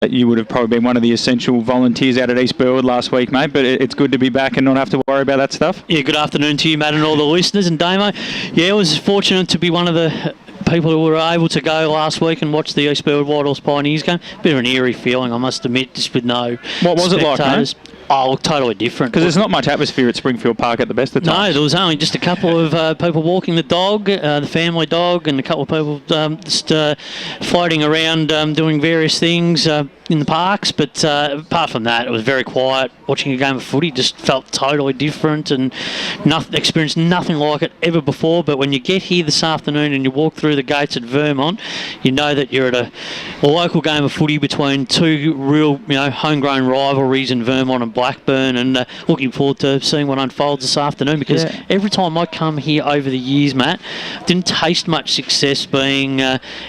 You would have probably been one of the essential volunteers out at East Burwood last week, mate, but it's good to be back and not have to worry about that stuff. Yeah, good afternoon to you, Matt, and all the listeners. And Damo, I was fortunate to be one of the people who were able to go last week and watch the East Burwood White Horse Pioneers game. Bit of an eerie feeling, I must admit, just with no What was it like, mate? Oh, totally different. Because there's not much atmosphere at Springfield Park at the best of times. No, there was only just a couple of people walking the dog, the family dog, and a couple of people just floating around doing various things in the parks. But apart from that, it was very quiet. Watching a game of footy just felt totally different and experienced nothing like it ever before. But when you get here this afternoon and you walk through the gates at Vermont, you know that you're at a local game of footy between two real, homegrown rivalries in Vermont and Blackburn, and looking forward to seeing what unfolds this afternoon, because every time I come here over the years, Matt, didn't taste much success being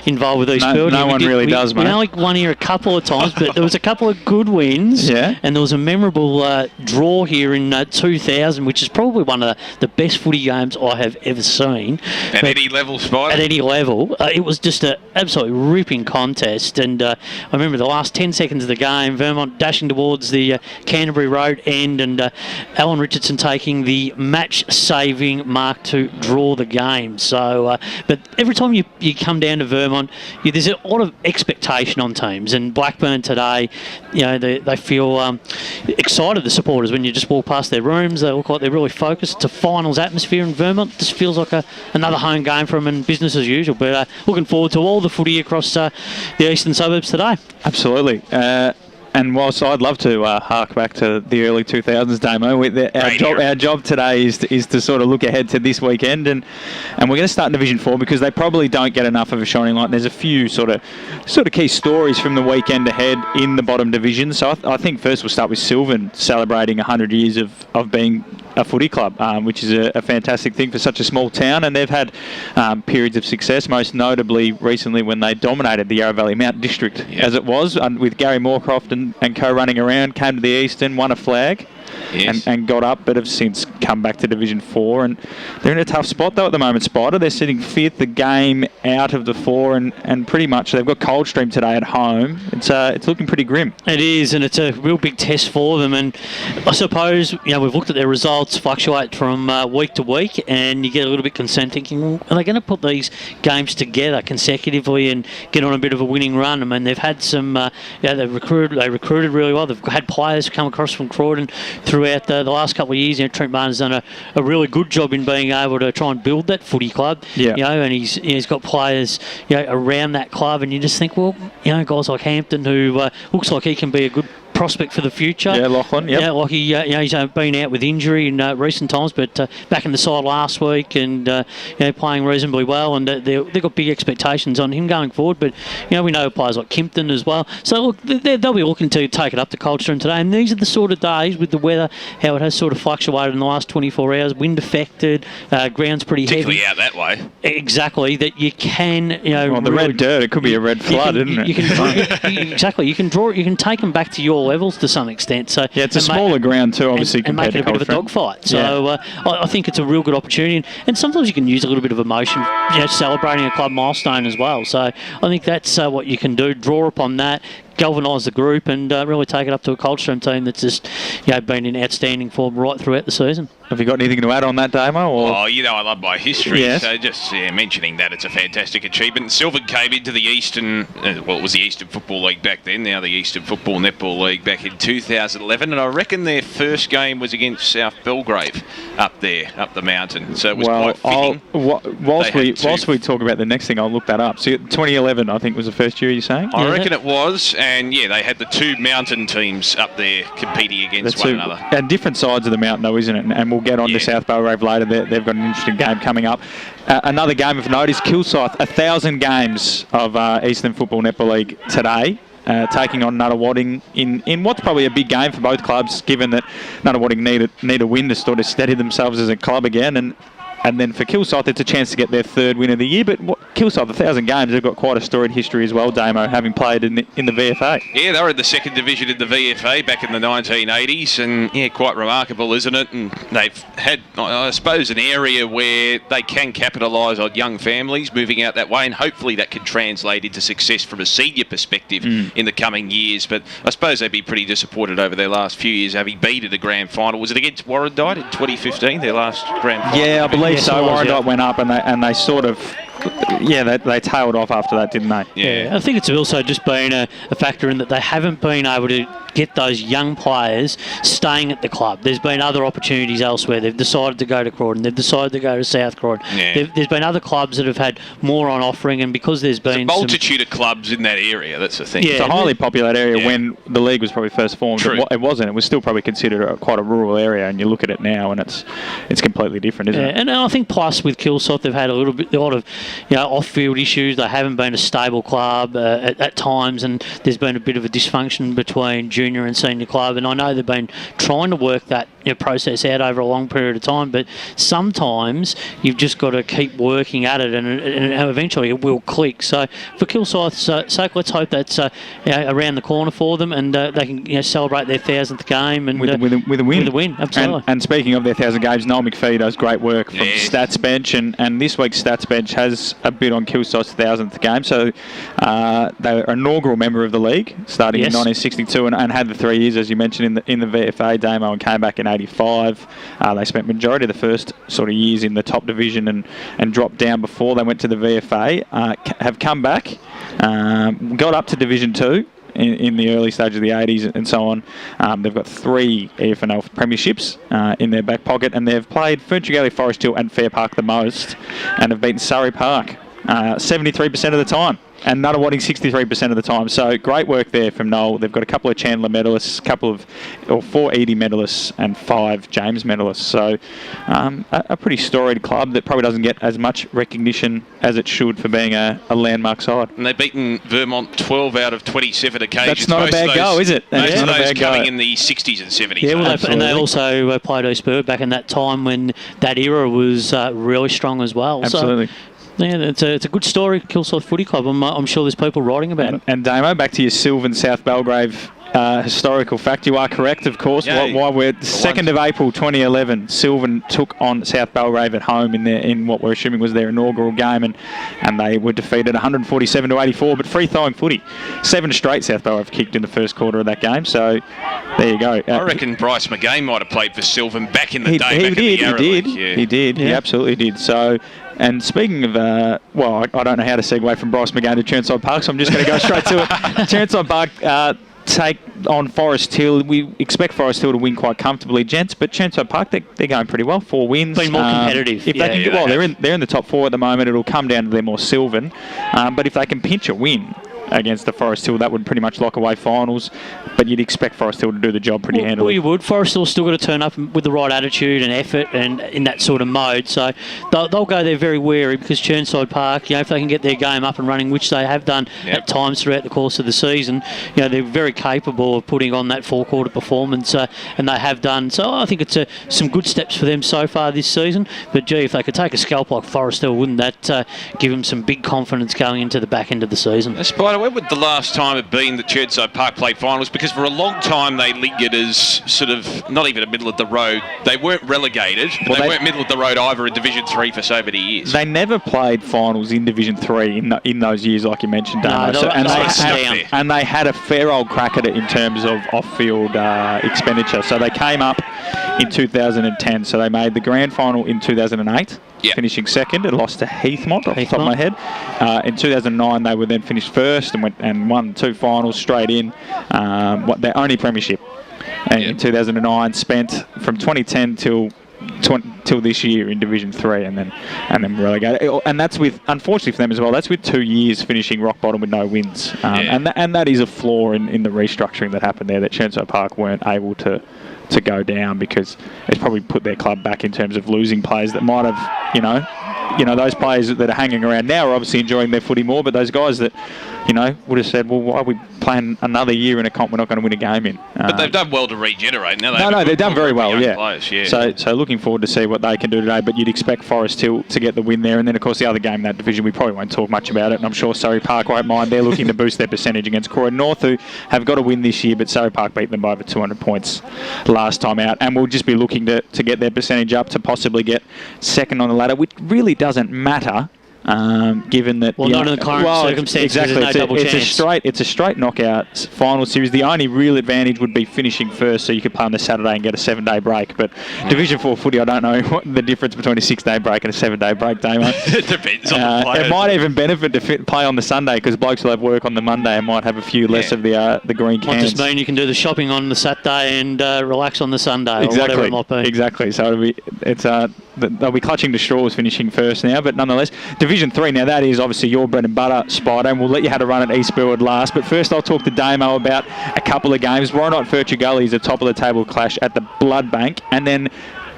involved with East Burwood. No one really does, mate. We only won here a couple of times, but there was a couple of good wins, and there was a memorable draw here in 2000, which is probably one of the best footy games I have ever seen. At any level, Spider? At any level. It was just an absolutely ripping contest, and I remember the last 10 seconds of the game, Vermont dashing towards the Canterbury Road end, and Alan Richardson taking the match-saving mark to draw the game. So, but every time you come down to Vermont, there's a lot of expectation on teams, and Blackburn today, they feel excited, the supporters, when you just walk past their rooms. They look like they're really focused. It's a finals atmosphere in Vermont. This feels like another home game for them, and business as usual. But looking forward to all the footy across the eastern suburbs today. Absolutely. And whilst I'd love to hark back to the early 2000s, Damo, our job today is to sort of look ahead to this weekend, and we're going to start in Division 4 because they probably don't get enough of a shining light. There's a few sort of key stories from the weekend ahead in the bottom division. So I think first we'll start with Sylvan celebrating 100 years of being a footy club, which is a fantastic thing for such a small town, and they've had periods of success, most notably recently when they dominated the Yarra Valley Mount District, as it was, with Gary Moorcroft and co running around, came to the Eastern, won a flag. Yes. And got up, but have since come back to Division 4, and they're in a tough spot though at the moment, Spider. They're sitting 5th, a game out of the 4, and pretty much they've got Coldstream today at home. It's looking pretty grim. It is, and it's a real big test for them, and I suppose we've looked at their results fluctuate from week to week, and you get a little bit concerned thinking, well, are they going to put these games together consecutively and get on a bit of a winning run? I mean, they've had some they recruited really well. They've had players come across from Croydon throughout the last couple of years. Trent Barnes has done a really good job in being able to try and build that footy club. And he's got players around that club, and you just think, well, guys like Hampton, who looks like he can be a good prospect for the future. Yeah, Lachlan. Yep. Yeah, like he's been out with injury in recent times, but back in the side last week and playing reasonably well, and they've got big expectations on him going forward. But we know players like Kimpton as well. So look, they'll be looking to take it up to Coldstream today, and these are the sort of days with the weather, how it has sort of fluctuated in the last 24 hours, wind affected, ground's pretty heavy. Particularly out that way. Exactly, that you can the really, red dirt, it could be a red flood, isn't it? You can exactly. You can take them back to your levels to some extent. So it's a smaller ground too, obviously, and make it a bit of a dogfight. So I think it's a real good opportunity, and sometimes you can use a little bit of emotion, celebrating a club milestone as well. So I think that's what you can do. Draw upon that, galvanise the group, and really take it up to a Coldstream team that's just been in outstanding form right throughout the season. Have you got anything to add on that, Damo? Or? Oh, I love my history, so just mentioning that it's a fantastic achievement. Sylvan came into the Eastern, it was the Eastern Football League back then, now the Eastern Football Netball League back in 2011, and I reckon their first game was against South Belgrave up there, up the mountain, so it was quite fitting. Whilst we talk about the next thing, I'll look that up. So 2011, I think, was the first year, you're saying? I reckon it was, and they had the two mountain teams up there competing against one another. And different sides of the mountain though, isn't it? And we'll get on to South Belgrave later. They've got an interesting game coming up. Another game of note is Kilsyth. 1,000 games of Eastern Football Netball League today. Taking on Nunawading in what's probably a big game for both clubs, given that Nunawading need a win to sort of steady themselves as a club again. And And then for Kilsyth, it's a chance to get their third win of the year. But Kilsyth, 1,000 games, they've got quite a storied history as well, Damo, having played in the VFA. Yeah, they were in the second division in the VFA back in the 1980s, and yeah, quite remarkable, isn't it? And they've had, I suppose, an area where they can capitalise on young families moving out that way, and hopefully that can translate into success from a senior perspective in the coming years. But I suppose they'd be pretty disappointed over their last few years having been to the grand final. Was it against Warrandyte in 2015, their last grand final? Yeah, I believe so. Warrandyte went up and they sort of... Yeah, they tailed off after that, didn't they? Yeah, I think it's also just been a factor in that they haven't been able to get those young players staying at the club. There's been other opportunities elsewhere. They've decided to go to Croydon. They've decided to go to South Croydon. Yeah. There's been other clubs that have had more on offering, and because there's been a multitude of clubs in that area, that's the thing. Yeah, it's a highly popular area when the league was probably first formed. True. It wasn't. It was still probably considered quite a rural area, and you look at it now, and it's completely different, isn't it? And I think plus with Kilsyth, they've had a lot of off-field issues. They haven't been a stable club at times, and there's been a bit of a dysfunction between junior and senior club. And I know they've been trying to work that process out over a long period of time, but sometimes you've just got to keep working at it, and eventually it will click. So for Kilsyth's sake, let's hope that's around the corner for them, and they can celebrate their 1,000th game and with a win. With a win, absolutely. And speaking of their 1,000 games, Noel McPhee does great work from Stats Bench, and this week's Stats Bench has a bit on Kilsyth's 1,000th game. So they were an inaugural member of the league, starting in 1962, and had the 3 years, as you mentioned, in the VFA, Damo, and came back in 85. They spent majority of the first sort of years in the top division and dropped down before they went to the VFA. Have come back, got up to Division 2 in the early stage of the 80s and so on. They've got 3 EFNL premierships in their back pocket, and they've played Ferntree Galley, Forest Hill and Fair Park the most, and have beaten Surrey Park 73% of the time, and Nunawading 63% of the time. So great work there from Noel. They've got a couple of Chandler medalists, 4 Edie medalists and 5 James medalists. So a pretty storied club that probably doesn't get as much recognition as it should for being a landmark side. And they've beaten Vermont 12 out of 27 occasions. That's not a bad go, is it? Most of those coming in the 60s and 70s. Yeah, well, and they also played East Burke back in that time when that era was really strong as well. Absolutely. So, yeah, it's a good story, Kilsyth Footy Club. I'm sure there's people writing about it. And Damo, back to your Sylvan South Belgrave historical fact. You are correct, of course. Why we're 2nd of April 2011, Sylvan took on South Belgrave at home in what we're assuming was their inaugural game, and they were defeated 147-84. But free throwing footy, 7 straight South Belgrave kicked in the first quarter of that game. So there you go. I reckon Bryce McGain might have played for Sylvan back in the day. He did. He absolutely did. So. And speaking of, I don't know how to segue from Bryce McGain to Churnside Park, so I'm just going to go straight to it. Churnside Park take on Forest Hill. We expect Forest Hill to win quite comfortably, gents, but Churnside Park, they're going pretty well. 4 wins. Been more competitive. If they can get, they're in the top 4 at the moment. It'll come down to them or Sylvan. But if they can pinch a win against the Forest Hill, that would pretty much lock away finals, but you'd expect Forest Hill to do the job pretty handily. Well, you would. Forest Hill's still got to turn up with the right attitude and effort and in that sort of mode, so they'll go there very wary, because Churnside Park, if they can get their game up and running, which they have done at times throughout the course of the season, they're very capable of putting on that 4-quarter performance, and they have done. So I think it's some good steps for them so far this season, but gee, if they could take a scalp like Forest Hill, wouldn't that give them some big confidence going into the back end of the season? Spider, when would the last time have been that Churnside Park played finals? Because for a long time they lingered as sort of not even a middle of the road. They weren't relegated, but they weren't middle of the road either in Division 3 for so many years. They never played finals in Division 3 in those years, like you mentioned, Damo. And they had a fair old crack at it in terms of off-field expenditure. So they came up in 2010. So they made the grand final in 2008. Finishing 2nd and lost to Heathmont off the top of my head. In 2009 they were then finished 1st and won 2 finals straight in. Their only premiership. And in 2009 spent from 2010 till this year in Division 3 and then relegated. And that's with, unfortunately for them as well, that's with 2 years finishing rock bottom with no wins. And that is a flaw in the restructuring that happened there, that Churnside Park weren't able to go down, because it's probably put their club back in terms of losing players that might have, those players that are hanging around now are obviously enjoying their footy more, but those guys that, would have said, well, why are we playing another year in a comp we're not going to win a game in? But they've done well to regenerate. Now they've done very well, yeah. Players, yeah. So looking forward to see what they can do today, but you'd expect Forest Hill to get the win there. And then, of course, the other game in that division, we probably won't talk much about it, and I'm sure Surrey Park won't mind. They're looking to boost their percentage against Croydon North, who have got to win this year, but Surrey Park beat them by over 200 points last time out. And we'll just be looking to get their percentage up to possibly get second on the ladder, which really doesn't matter. Given that, not in the current circumstances, exactly, there's no double chance. It's a straight knockout final series. The only real advantage would be finishing first, so you could play on the Saturday and get a 7-day break. But Division 4 footy, I don't know what the difference between a 6-day break and a 7-day break, Damo. It depends on the players. It might even benefit to play on the Sunday, because blokes will have work on the Monday and might have a few less of the green cans. Might just mean you can do the shopping on the Saturday and relax on the Sunday, exactly, or whatever it might be. Exactly. So they'll be clutching to straws finishing first now, but nonetheless, Division 3 now, that is obviously your bread and butter, Spider, and we'll let you have a run at East Burwood last. But first I'll talk to Damo about a couple of games. Warrandyte Furtry Gully is a top of the table clash at the Blood Bank, and then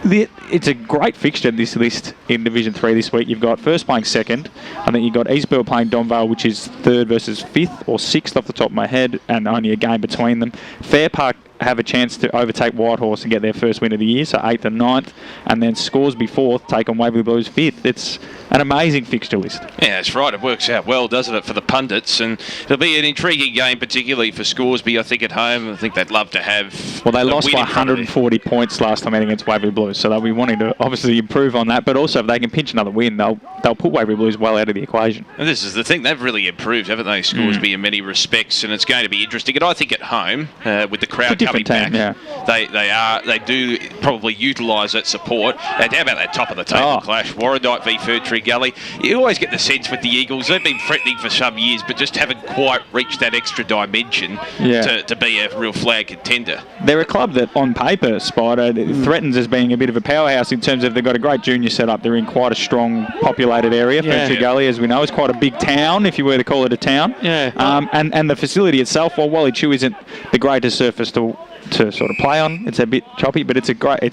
it's a great fixture, this list in Division 3 this week. You've got first playing second. I think you've got East Burwood playing Donvale, which is third versus fifth or sixth off the top of my head, and only a game between them. Fair Park have a chance to overtake Whitehorse and get their first win of the year, so 8th and 9th, and then Scoresby 4th, take on Waverley Blues 5th. It's an amazing fixture list. Yeah, that's right. It works out well, doesn't it, for the pundits? And it'll be an intriguing game, particularly for Scoresby, I think, at home. I think they'd love to have... Well, they lost by 140 points last time out against Waverley Blues, so they'll be wanting to obviously improve on that, but also if they can pinch another win, they'll put Waverley Blues well out of the equation. And this is the thing. They've really improved, haven't they, Scoresby, in many respects, and it's going to be interesting. And I think at home, with the crowd coming back... Yeah. They do probably utilise that support. And how about that top of the table clash? Warrandyte v Furtree Gully. You always get the sense with the Eagles, they've been threatening for some years, but just haven't quite reached that extra dimension to be a real flag contender. They're a club that, on paper, Spider, threatens as being a bit of a powerhouse in terms of they've got a great junior setup. They're in quite a strong, populated area. Furtree Gully, as we know, is quite a big town, if you were to call it a town. And the facility itself, while Wally Chew isn't the greatest surface to sort of play on. It's a bit choppy, but it's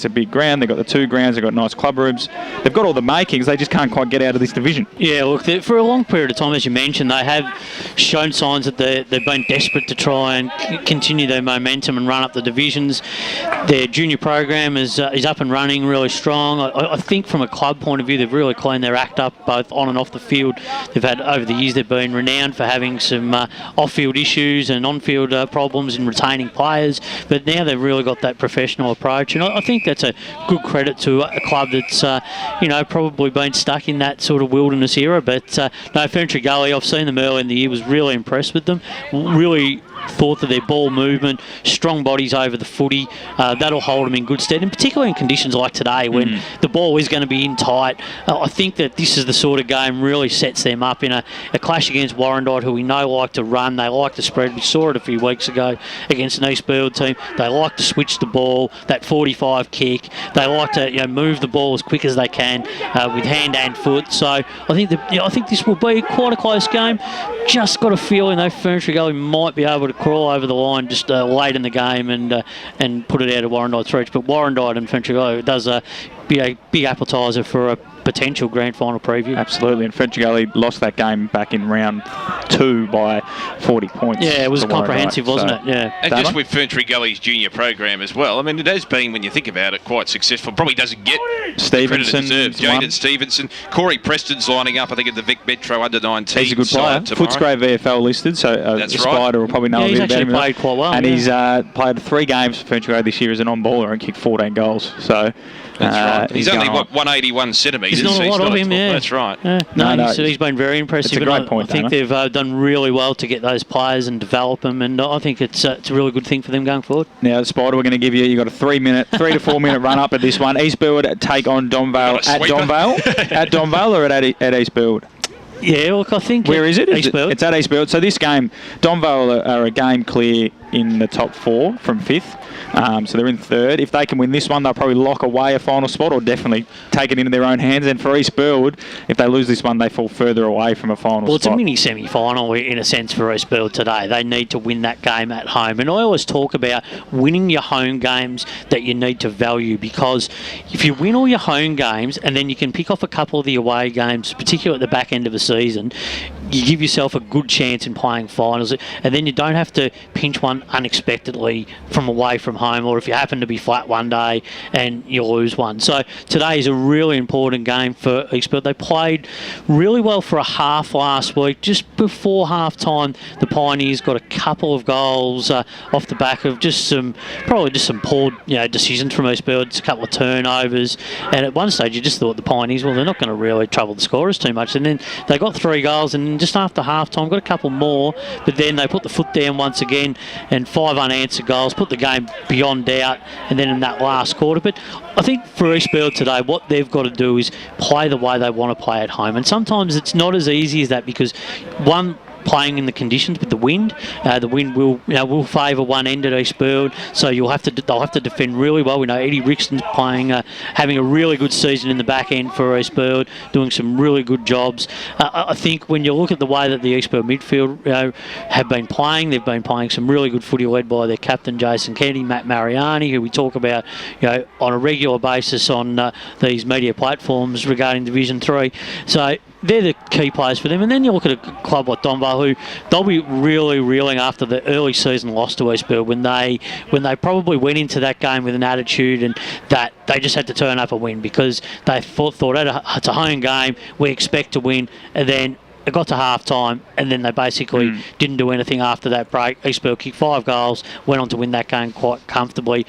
a big ground. They've got the two grounds. They've got nice club rooms. They've got all the makings. They just can't quite get out of this division. Yeah, look, for a long period of time, as you mentioned, they have shown signs that they've been desperate to try and continue their momentum and run up the divisions. Their junior program is up and running really strong. I think from a club point of view, they've really cleaned their act up both on and off the field. They've had, over the years, they've been renowned for having some off-field issues and on-field problems in retaining players, but now they've really got that professional approach, and I think that's a good credit to a club that's probably been stuck in that sort of wilderness era. But no, Furtree Gully, I've seen them early in the year, was really impressed with them. Really thought that their ball movement, strong bodies over the footy, that'll hold them in good stead, and particularly in conditions like today when the ball is going to be in tight. I think that this is the sort of game really sets them up in a clash against Warrandyte, who we know like to run. They like to spread. We saw it a few weeks ago against an East Burwood team. They like to switch the ball, that 45 kick. They like to move the ball as quick as they can with hand and foot. So I think this will be quite a close game. Just got a feeling though Furtree Gully might be able to crawl over the line just late in the game and put it out of Warrandyte's reach. But Warrandyte and Furtree Gully does be a big appetizer for a potential grand final preview. Absolutely, and Furtree Gully lost that game back in round 2 by 40 points. Yeah, it was comprehensive, wasn't it? Yeah. And just with Furtree Gully's junior program as well, I mean, it has been, when you think about it, quite successful. Probably doesn't get Stevenson, Jaden Stevenson. Corey Preston's lining up, I think, at the Vic Metro under-19. He's a good player. Footscray VFL listed, so that's Spider will probably know a bit about him. He's actually played quite well. And he's played 3 games for Furtree Gully this year as an on-baller and kicked 14 goals. So that's right. He's only 181 centimetres. There's not a lot of him, yeah. That's right. No, he's been very impressive. It's a great point, I think they've done really well to get those players and develop them, and I think it's a really good thing for them going forward. Now, Spider, we're going to give you got a 3 to 4 minute run up at this one. East Burwood take on Donvale at Donvale. At Donvale or at East Burwood? Yeah, look, I think... Where is it? East Burwood. It's at East Burwood. So this game, Donvale are a game clear in the top 4 from 5th. So they're in 3rd. If they can win this one, they'll probably lock away a final spot or definitely take it into their own hands. And for East Burwood, if they lose this one, they fall further away from a final spot. Well, it's a mini semi-final in a sense for East Burwood today. They need to win that game at home. And I always talk about winning your home games that you need to value, because if you win all your home games and then you can pick off a couple of the away games, particularly at the back end of a season, you give yourself a good chance in playing finals, and then you don't have to pinch one unexpectedly from away from home, or if you happen to be flat one day and you lose one. So today is a really important game for Eastfield. They played really well for a half last week. Just before half time, the Pioneers got a couple of goals off the back of probably just some poor decisions from Eastfield, just a couple of turnovers, and at one stage you just thought the Pioneers, well, they're not going to really trouble the scorers too much, and then they got 3 goals, and just after half time got a couple more, but then they put the foot down once again, and 5 unanswered goals, put the game beyond doubt, and then in that last quarter. But I think for Eastfield today, what they've got to do is play the way they want to play at home, and sometimes it's not as easy as that, because one, playing in the conditions with the wind will favour one end at Eastfield, so they'll have to defend really well. We know Eddie Rixton's playing, having a really good season in the back end for Eastfield, doing some really good jobs. I think when you look at the way that the Eastfield midfield have been playing, they've been playing some really good footy led by their captain Jason Kennedy, Matt Mariani, who we talk about on a regular basis on these media platforms regarding Division 3. So they're the key players for them. And then you look at a club like Donvale, who they'll be really reeling after the early season loss to Eastfield, when they probably went into that game with an attitude and that they just had to turn up a win, because they thought it's a home game, we expect to win, and then it got to half time, and then they basically didn't do anything after that break. Eastfield kicked 5 goals, went on to win that game quite comfortably.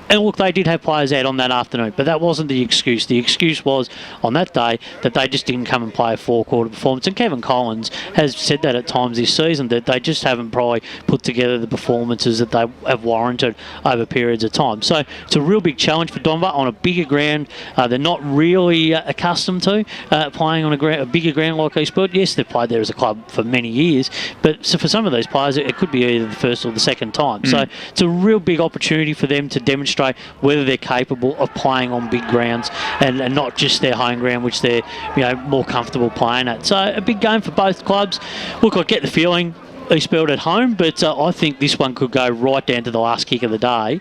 And look, they did have players out on that afternoon, but that wasn't the excuse. The excuse was on that day that they just didn't come and play a 4-quarter performance. And Kevin Collins has said that at times this season, that they just haven't probably put together the performances that they have warranted over periods of time. So it's a real big challenge for Donvale on a bigger ground. They're not really accustomed to playing on a bigger ground like Eastfield. Yes, they've played there as a club for many years, but for some of these players, it could be either the first or the second time. So it's a real big opportunity for them to demonstrate whether they're capable of playing on big grounds and not just their home ground, which they're more comfortable playing at. So a big game for both clubs. Look, I get the feeling Eastfield at home, but I think this one could go right down to the last kick of the day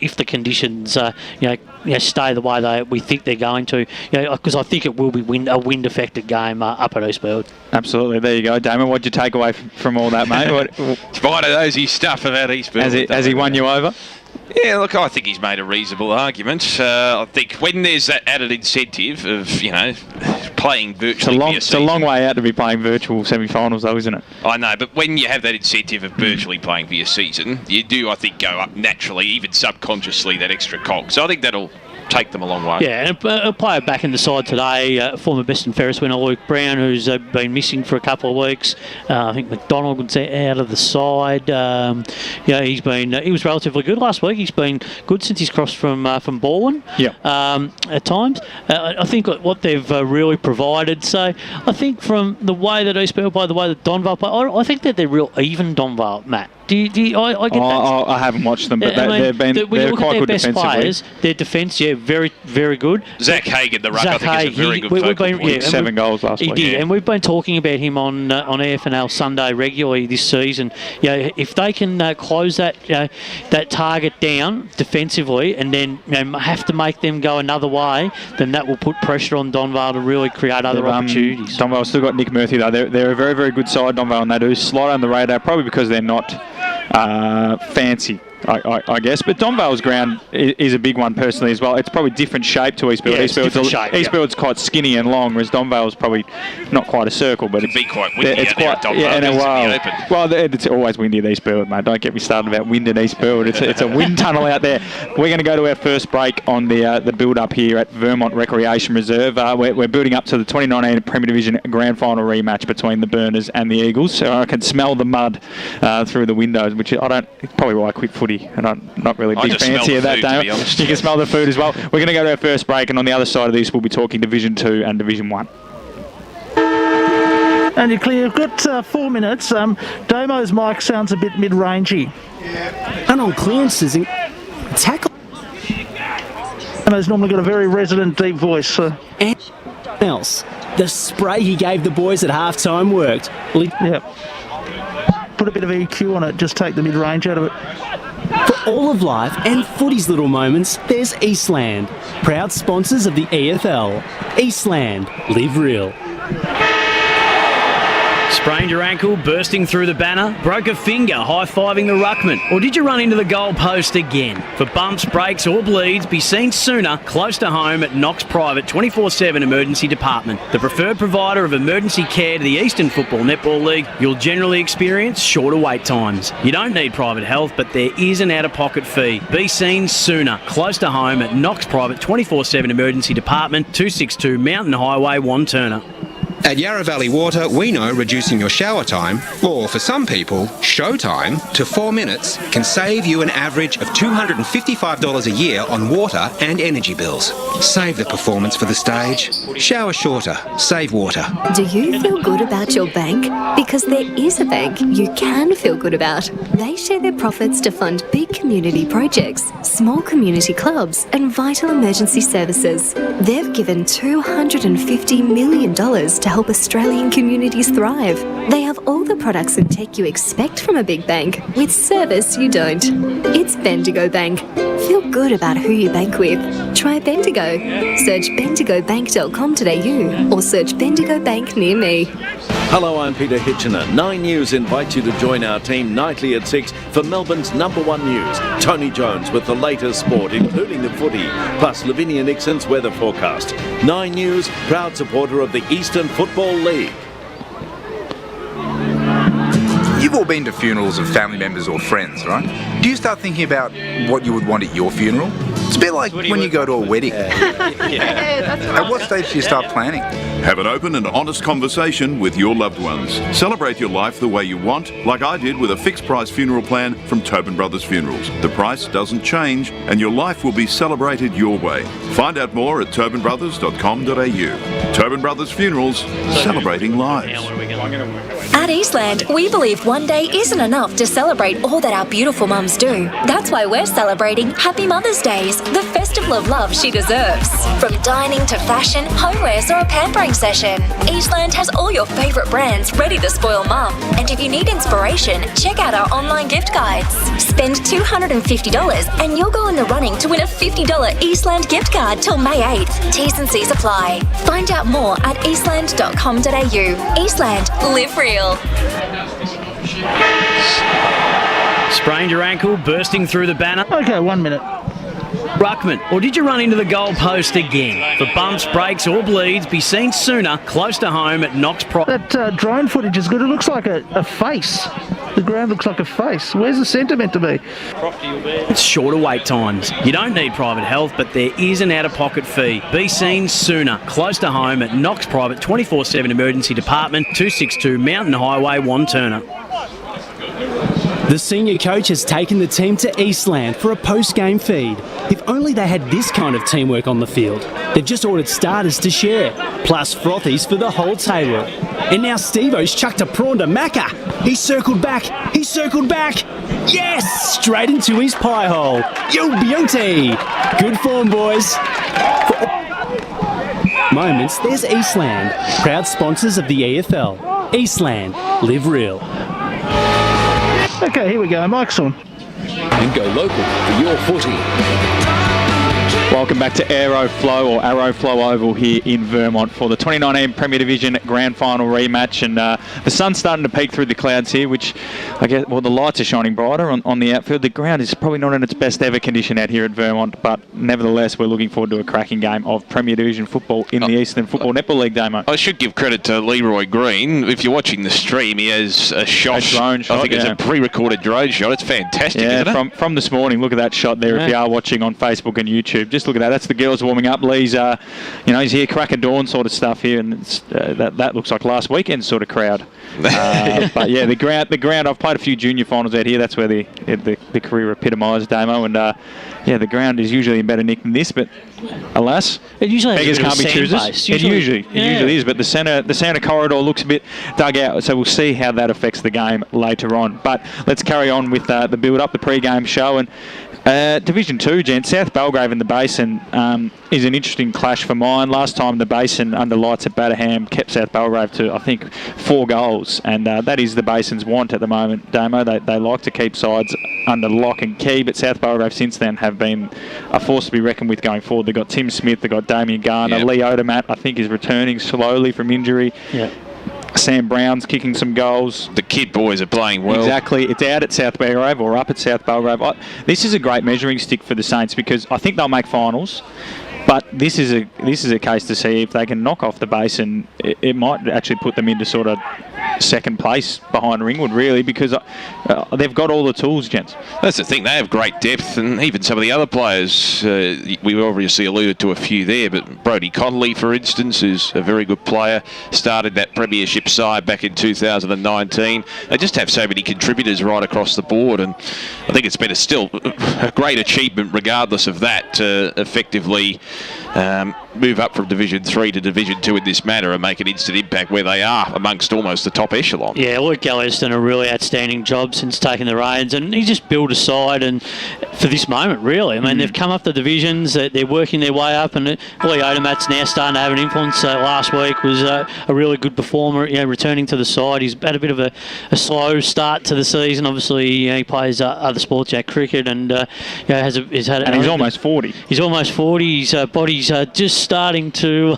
if the conditions stay the way we think they're going to, because I think it will be a wind-affected game up at Eastfield. Absolutely. There you go, Damon. What'd you take away from all that, mate? Spite of those stuff about Eastfield. Has he won you over? Yeah, look, I think he's made a reasonable argument. I think when there's that added incentive of, playing virtually for your season. It's a long way out to be playing virtual semi-finals, though, isn't it? I know, but when you have that incentive of virtually playing for your season, you do, I think, go up naturally, even subconsciously, that extra cog. So I think that'll take them a long way. Yeah, and a player back in the side today, former Best and Fairest winner Luke Brown, who's been missing for a couple of weeks. I think McDonald was out of the side. He was relatively good last week. He's been good since he's crossed from Baldwin. Yeah. At times, I think what they've really provided. So I think from the way that Eastfield play, the way that Donvale play, I think that they're real even Donvale, Matt. I get that. I haven't watched them, but they're quite good defensively. Players, their defence, very, very good. Zach Hagan, the ruck, I think, is a very good focal point. 7 goals last week. He did, and we've been talking about him on AFNL Sunday regularly this season. If they can close that target down defensively, and then have to make them go another way, then that will put pressure on Donvale to really create other opportunities. Donvale's still got Nick Murphy though. They're a very, very good side, Donvale, and they do slide on the radar, probably because they're not fancy, I guess. But Donvale's ground is a big one personally as well. It's probably different shape to Eastfield. Yeah, Eastfield's quite skinny and long, whereas Donvale's probably not quite a circle. But it'd be quite windy out there at Donvale. Well, it's always windy at Eastfield, mate. Don't get me started about wind at Eastfield. It's a wind tunnel out there. We're going to go to our first break on the build-up here at Vermont Recreation Reserve. We're building up to the 2019 Premier Division Grand Final rematch between the Burners and the Eagles. So I can smell the mud through the windows, which it's probably why I quit footy. And I'm not really big fancy of that, Dave. You can smell the food as well. We're going to go to our first break, and on the other side of this, we'll be talking Division 2 and Division 1. And you're clear. You've got 4 minutes. Damo's mic sounds a bit mid-rangey. And on clearances, tackle. Damo's normally got a very resonant, deep voice. And else, the spray he gave the boys at half-time worked. Yeah. Put a bit of EQ on it, just take the mid-range out of it. For all of life and footy's little moments, there's Eastland, proud sponsors of the EFL. Eastland, live real. Sprained your ankle, bursting through the banner? Broke a finger, high-fiving the ruckman? Or did you run into the goal post again? For bumps, breaks or bleeds, be seen sooner, close to home at Knox Private 24/7 Emergency Department. The preferred provider of emergency care to the Eastern Football Netball League, you'll generally experience shorter wait times. You don't need private health, but there is an out-of-pocket fee. Be seen sooner, close to home at Knox Private 24/7 Emergency Department, 262 Mountain Highway, Wantirna. At Yarra Valley Water, we know reducing your shower time, or for some people, show time, to 4 minutes can save you an average of $255 a year on water and energy bills. Save the performance for the stage. Shower shorter. Save water. Do you feel good about your bank? Because there is a bank you can feel good about. They share their profits to fund big community projects, small community clubs, and vital emergency services. They've given $250 million to help Australian communities thrive. They have all the products and tech you expect from a big bank, with service you don't. It's Bendigo Bank. Feel good about who you bank with. Try Bendigo. Search bendigobank.com.au or search Bendigo Bank near me. Hello, I'm Peter Hitchener. 9 News invites you to join our team nightly at 6 for Melbourne's #1 news. Tony Jones with the latest sport, including the footy, plus Lavinia Nixon's weather forecast. 9 News, proud supporter of the Eastern Football League. You've all been to funerals of family members or friends, right? Do you start thinking about what you would want at your funeral? It's a bit like when you go to a wedding. At what stage do you start planning? Have an open and honest conversation with your loved ones. Celebrate your life the way you want, like I did with a fixed price funeral plan from Tobin Brothers Funerals. The price doesn't change and your life will be celebrated your way. Find out more at tobinbrothers.com.au. Tobin Brothers Funerals, celebrating lives. At Eastland, we believe one day isn't enough to celebrate all that our beautiful mums do. That's why we're celebrating Happy Mother's Days, the festival of love she deserves. From dining to fashion, homewares or a pampering session, Eastland has all your favourite brands ready to spoil mum. And if you need inspiration, check out our online gift guides. Spend $250 and you'll go in the running to win a $50 Eastland gift card till May 8th. T's and C's apply. Find out more at eastland.com.au. Eastland, live real. Sprained your ankle, bursting through the banner? Okay, 1 minute. Ruckman, or did you run into the goal post again? For bumps, breaks or bleeds, be seen sooner, close to home at Knox Private. That drone footage is good. It looks like a face. The ground looks like a face. Where's the centre meant to be? It's shorter wait times. You don't need private health, but there is an out-of-pocket fee. Be seen sooner, close to home at Knox Private 24/7 Emergency Department, 262 Mountain Highway, Wantirna. The senior coach has taken the team to Eastland for a post-game feed. If only they had this kind of teamwork on the field. They've just ordered starters to share, plus frothies for the whole table. And now Steve-O's chucked a prawn to Macca. He circled back. Yes! Straight into his pie hole. Yo, beauty! Good form, boys. Moments, there's Eastland, proud sponsors of the EFL. Eastland, live real. Okay, here we go. Mike's on. And go local for your footy. Welcome back to Aeroflow Oval here in Vermont for the 2019 Premier Division Grand Final rematch. And the sun's starting to peek through the clouds here, which I guess, well, the lights are shining brighter on the outfield. The ground is probably not in its best ever condition out here at Vermont, but nevertheless, we're looking forward to a cracking game of Premier Division football in the Eastern Football Netball League, Damo. I should give credit to Leroy Green. If you're watching the stream, he has a shot. A drone shot, I think it's a pre-recorded drone shot. It's fantastic, isn't it? From this morning, look at that shot there. If you are watching on Facebook and YouTube, just look at that. That's the girls warming up. Lee's, he's here crack of dawn sort of stuff here, and it's, that looks like last weekend sort of crowd. But yeah, the ground. I've played a few junior finals out here. That's where the career epitomised, Damo, and the ground is usually in better nick than this, but alas, beggars can't be choosers. It usually is, but the centre corridor looks a bit dug out, so we'll see how that affects the game later on. But let's carry on with the build-up, the pre-game show, and Division 2, gents. South Belgrave and the Basin is an interesting clash for mine. Last time the Basin under lights at Batterham kept South Belgrave to, I think, 4 goals, and that is the Basin's want at the moment, Damo. They like to keep sides under lock and key, but South Belgrave since then have been a force to be reckoned with going forward. They've got Tim Smith, they've got Damien Garner. Yep. Lee Odermatt, I think, is returning slowly from injury. Yeah. Sam Brown's kicking some goals. The kid boys are playing well. Exactly. It's out at South Belgrave or up at South Belgrave. This is a great measuring stick for the Saints because I think they'll make finals. But this is a case to see if they can knock off the base, and it might actually put them into sort of second place behind Ringwood, really, because they've got all the tools, gents. That's the thing. They have great depth, and even some of the other players, we obviously alluded to a few there, but Brodie Connolly, for instance, is a very good player, started that premiership side back in 2019. They just have so many contributors right across the board, and I think it's been still a great achievement regardless of that to effectively move up from Division 3 to Division 2 in this manner and make an instant impact where they are amongst almost the top echelon. Yeah, Luke Gallagher's done a really outstanding job since taking the reins, and he's just built a side and for this moment, really. I mean, they've come up the divisions, they're working their way up, and Ollie Odermatt's now starting to have an influence. Last week was a really good performer, returning to the side. He's had a bit of a slow start to the season. Obviously, he plays other sports, cricket, and he's had. And he's almost 40. He's almost 40. His body's just starting to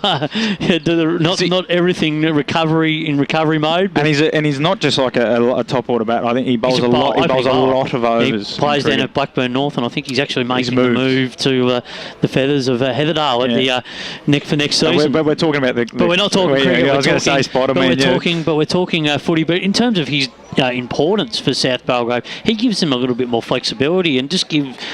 do not everything recovery mode. And he's not just like a top order bat. I think he bowls a lot. He bowls a lot of overs. He plays down at Blackburn North, and I think he's actually making the move to the Feathers of Heatherdale at the for next season. But we're talking about but we're not talking cricket. I was going to say spot. But we're talking footy. But in terms of his importance for South Belgrave, he gives them a little bit more flexibility and just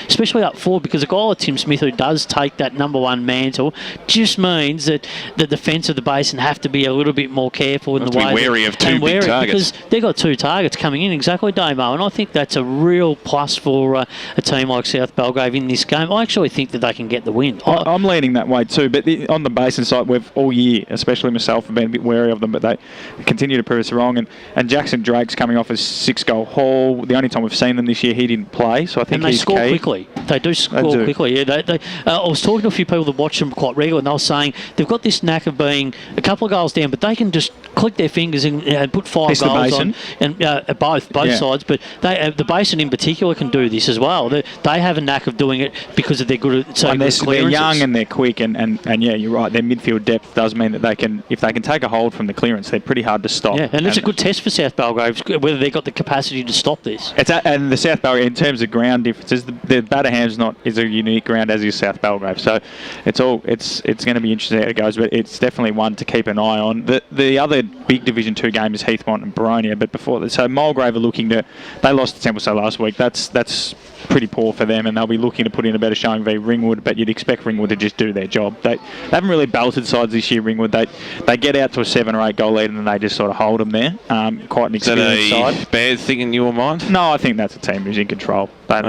especially up forward, because a guy like Tim Smith who does take that number one mantle just means that the defence of the basin have to be a little bit more careful in the way. Wary of two big targets. Because they've got two targets coming in, exactly, Damo, and I think that's a real plus for a team like South Belgrave in this game. I actually think that they can get the win. I'm leaning that way too, but on the basin side, we've all year, especially myself, have been a bit wary of them, but they continue to prove us wrong. And Jackson Drake's coming off a 6-goal haul. The only time we've seen them this year, he didn't play, so I think and he's score key. Quickly. They do score quickly. Yeah, I was talking to a few people that watch them quite regularly, and they were saying they've got this knack of being a couple of goals down, but they can just click their fingers and put 5 goals on, and both sides. But the basin in particular can do this as well. They have a knack of doing it because of their good clearances. They're young and they're quick, and yeah, you're right. Their midfield depth does mean that if they can take a hold from the clearance, they're pretty hard to stop. Yeah, and it's a good test for South Belgrave whether they've got the capacity to stop this. And the South Belgrave, in terms of ground differences, the Batterham's is a unique ground as is South Belgrave. So it's going to be interesting how it goes, but it's definitely one to keep an eye on. The other big Division 2 game is Heathmont and Boronia, but before that, so Mulgrave are looking to. They lost to Templestowe last week. That's pretty poor for them, and they'll be looking to put in a better showing v Ringwood, but you'd expect Ringwood to just do their job. They haven't really belted sides this year, Ringwood. They get out to a 7 or 8 goal lead and then they just sort of hold them there. Quite an experienced side. Is that a bad thing in your mind? No, I think that's a team who's in control. They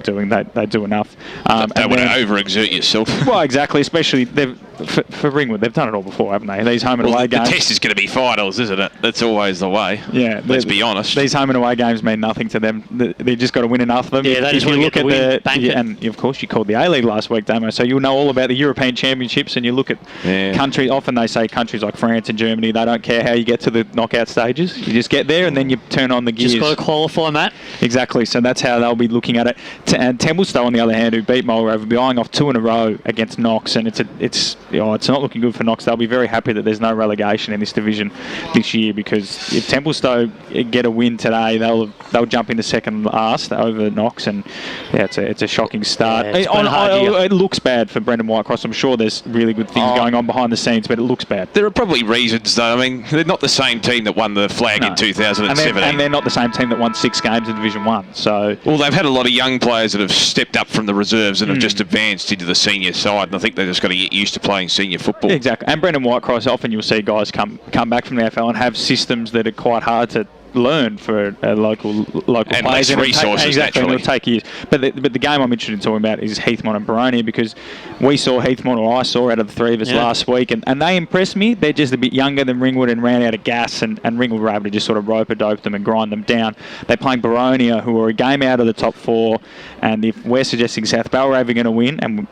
do enough. Don't want to overexert yourself. Well, exactly, especially for Ringwood. They've done it all before, haven't they? These home and away games. The test is going to be finals, isn't it? That's always the way. Yeah. Let's be honest. These home and away games mean nothing to them. They just got to win enough of them. Yeah, if you look at and of course you called the A-League last week, Damo, so you'll know all about the European Championships, and you look at countries. Often they say countries like France and Germany, they don't care how you get to the knockout stages. You just get there and then you turn on the gears. Just got to qualify, Matt. Exactly. So that's how they'll be looking at it. And Templestowe, on the other hand, who beat Mulgrave, will be eyeing off 2 in a row against Knox, and it's not looking good for Knox. They'll be very happy that there's no relegation in this division this year, because if Templestowe get a win today, they'll jump into second last over Knox, and it's a shocking start. Yeah, it looks bad for Brendan Whitecross. I'm sure there's really good things going on behind the scenes, but it looks bad. There are probably reasons, though. I mean, they're not the same team that won the flag in 2017. And they're not the same team that won 6 games in Division 1. So, well, they've had a lot of young players that have stepped up from the reserves and have just advanced into the senior side, and I think they're just got to get used to playing senior football. Exactly. And Brendan Whitecross, often you'll see guys come back from the AFL and have systems that are quite hard to learn for local and players. Less resources, exactly, naturally. It'll take years. But the game I'm interested in talking about is Heathmont and Boronia, because we saw Heathmont, or I saw out of the 3 of us last week, and they impressed me. They're just a bit younger than Ringwood and ran out of gas, and Ringwood were able to just sort of rope-a-dope them and grind them down. They're playing Boronia, who are a game out of the top 4, and if we're suggesting South Belgrave are going to win, and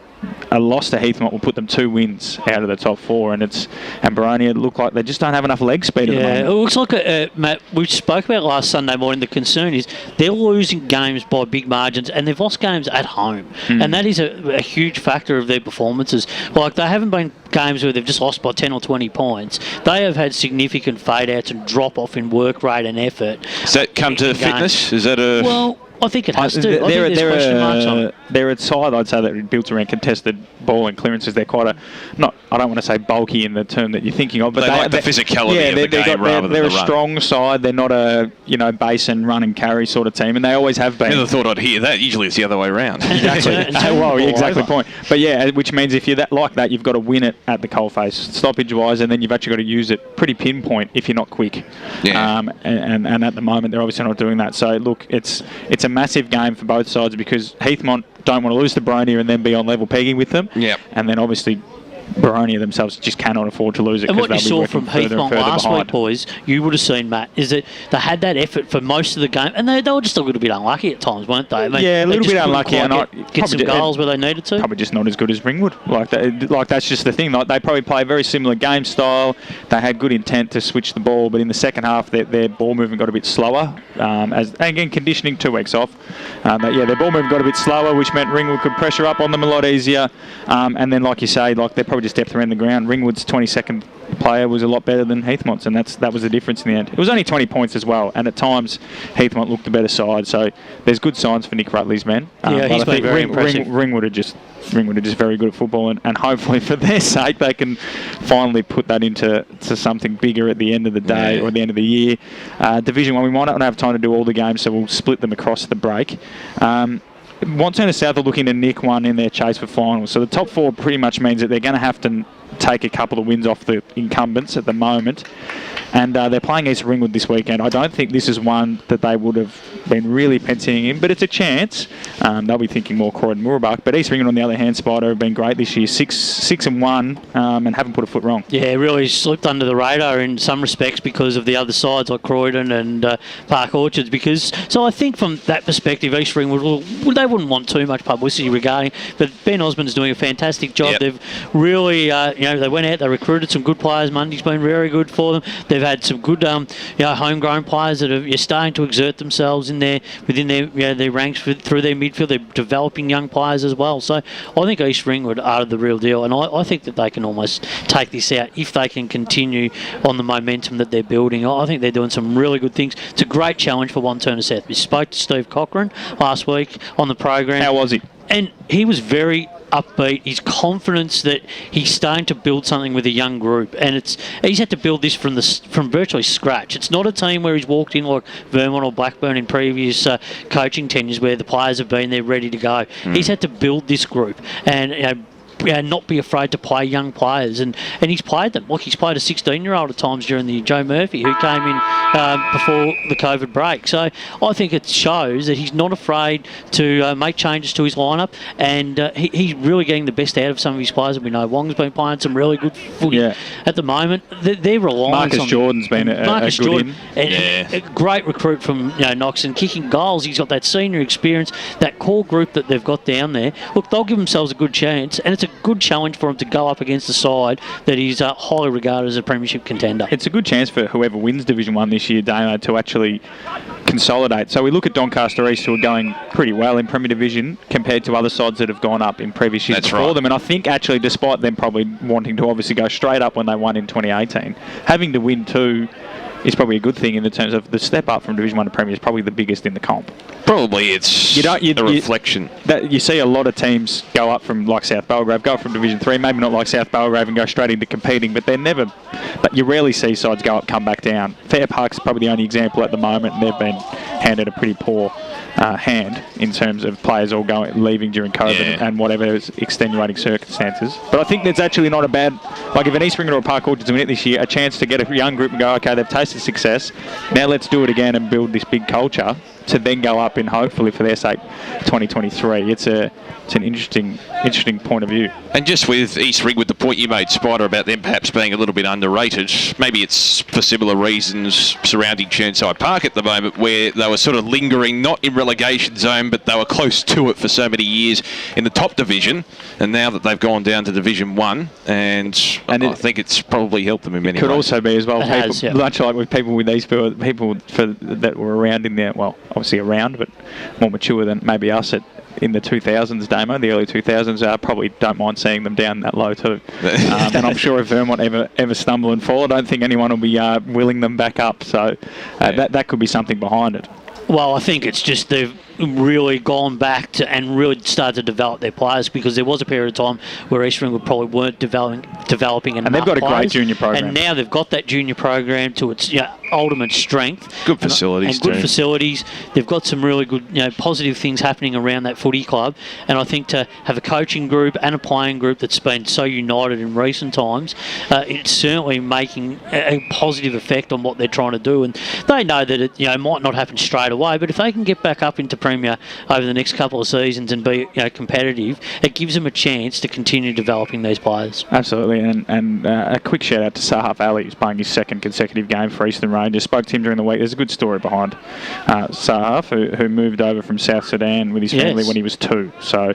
a loss to Heathmont will put them 2 wins out of the top 4, and Boronia look like they just don't have enough leg speed at the moment. It looks like, Matt, we spoke about last Sunday morning, the concern is they're losing games by big margins, and they've lost games at home, and that is a huge factor of their performances. Like, they haven't been games where they've just lost by 10 or 20 points. They have had significant fade-outs and drop-off in work rate and effort. Does that come to fitness? Is that a... Well, I think it has to. They're a side, I'd say, that are built around contested ball and clearances. They're quite I don't want to say bulky in the term that you're thinking of, but they like the physicality of the game rather than they're the a run. Strong side. They're not a base and run and carry sort of team, and they always have been. Never thought I'd hear that. Usually it's the other way around. Exactly. Exactly point. But yeah, which means if you're like that, you've got to win it at the coalface, stoppage-wise, and then you've actually got to use it pretty pinpoint if you're not quick. Yeah. And at the moment, they're obviously not doing that. So look, it's a massive game for both sides because Heathmont don't want to lose to Boronia and then be on level pegging with them. Yeah. And then obviously Boronia themselves just cannot afford to lose it. And what you saw from Heathmont last week, boys, you would have seen, Matt, is that they had that effort for most of the game, and they were just a little bit unlucky at times, weren't they? I mean, a little bit unlucky, and get some goals where they needed to. Probably just not as good as Ringwood. Like that's just the thing. Like, they probably play a very similar game style. They had good intent to switch the ball, but in the second half, their ball movement got a bit slower. And again, conditioning 2 weeks off. Their ball movement got a bit slower, which meant Ringwood could pressure up on them a lot easier. And then, like you say, they probably just depth around the ground. Ringwood's 22nd player was a lot better than Heathmont's, and that was the difference in the end. It was only 20 points as well, and at times Heathmont looked the better side. So there's good signs for Nick Rutley's men. He's been very impressive. Ringwood are just very good at football, and hopefully for their sake they can finally put that into something bigger at the end of the day or at the end of the year. Division 1, we might not have time to do all the games, so we'll split them across the break. Wanturna South are looking to nick one in their chase for finals. So the top 4 pretty much means that they're going to have to take a couple of wins off the incumbents at the moment. And they're playing East Ringwood this weekend. I don't think this is one that they would have been really penciling in, but it's a chance. They'll be thinking more Croydon Mooroolbark. But East Ringwood, on the other hand, Spider, have been great this year, 6-1, and haven't put a foot wrong. Yeah, really slipped under the radar in some respects because of the other sides like Croydon and Park Orchards. So I think from that perspective, East Ringwood, they wouldn't want too much publicity regarding. But Ben Osmond's doing a fantastic job. Yep. They've really, they went out, they recruited some good players. Monday's been very good for them. They've had some good, homegrown players that are starting to exert themselves within their ranks through their midfield. They're developing young players as well. So I think East Ringwood are the real deal, and I think that they can almost take this out if they can continue on the momentum that they're building. I think they're doing some really good things. It's a great challenge for Wanturna South. We spoke to Steve Cochran last week on the program. How was he? And he was very upbeat. His confidence that he's starting to build something with a young group, and he's had to build this from virtually scratch. It's not a team where he's walked in like Vermont or Blackburn in previous coaching tenures where the players have been there ready to go. He's had to build this group and not be afraid to play young players, and he's played them. Look, he's played a 16-year-old at times during the Joe Murphy, who came in before the COVID break. So I think it shows that he's not afraid to make changes to his lineup, and he's really getting the best out of some of his players. And we know Wong's been playing some really good footy at the moment. They're relying Marcus on Jordan's been a good a great recruit from Knox, and kicking goals. He's got that senior experience, that core group that they've got down there. Look, they'll give themselves a good chance, and it's a good challenge for him to go up against a side that is highly regarded as a premiership contender. It's a good chance for whoever wins Division 1 this year, Damo, to actually consolidate. So we look at Doncaster East, who are going pretty well in Premier Division compared to other sides that have gone up in previous years before them. And I think actually, despite them probably wanting to obviously go straight up when they won in 2018, having to win 2 is probably a good thing in the terms of the step up from Division 1 to Premier is probably the biggest in the comp. Probably it's a reflection. You see a lot of teams go up from, like South Belgrave, go up from Division 3, maybe not like South Belgrave and go straight into competing, but you rarely see sides go up, come back down. Fair Park's probably the only example at the moment, and they've been handed a pretty poor hand in terms of players all leaving during COVID and whatever extenuating circumstances. But I think that's actually not a bad, like if an East Ringwood or a Park Orchards win it this year, a chance to get a young group and go, okay, they've tasted success, now let's do it again and build this big culture to then go up in, hopefully for their sake, 2023. It's an interesting point of view. And just with East Rig, with the point you made, Spider, about them perhaps being a little bit underrated, maybe it's for similar reasons surrounding Churnside Park at the moment, where they were sort of lingering, not in relegation zone, but they were close to it for so many years in the top division, and now that they've gone down to Division 1, and I think it's probably helped them in many ways. Could also be as well, much like with people with these people that were around in there, well, obviously around, but more mature than maybe us in the 2000s, Damo, the early 2000s, probably don't mind seeing them down that low too. And I'm sure if Vermont ever stumble and fall, I don't think anyone will be willing them back up. So that could be something behind it. Well, I think it's just they've really gone back to and really started to develop their players, because there was a period of time where East Ringwood probably weren't developing enough. And they've got a players, great junior program. and now they've got that junior program to its ultimate strength. Good facilities and good facilities. They've got some really good, positive things happening around that footy club. And I think to have a coaching group and a playing group that's been so united in recent times, it's certainly making a positive effect on what they're trying to do. And they know that it might not happen straight away, but if they can get back up into Premier over the next couple of seasons and be competitive, it gives them a chance to continue developing these players. Absolutely, and a quick shout out to Sahaf Ali, who's playing his second consecutive game for Eastern Rangers. Spoke to him during the week. There's a good story behind Sahaf, who moved over from South Sudan with his family when he was 2. So,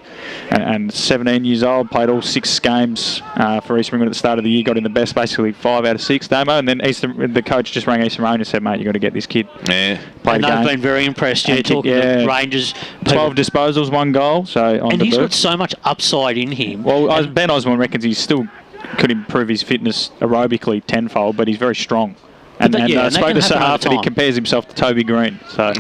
and 17 years old, played all 6 games for Eastern Ringwood at the start of the year, got in the best, basically 5 out of 6, Damo, and then the coach just rang Eastern Rangers and said, mate, you've got to get this kid. Yeah. And they've been very impressed, talking to Rangers. 12 disposals, 1 goal. So and he's got so much upside in him. Well, Ben Osborne reckons he still could improve his fitness aerobically tenfold, but he's very strong. And I spoke to Sahaf that he compares himself to Toby Green, so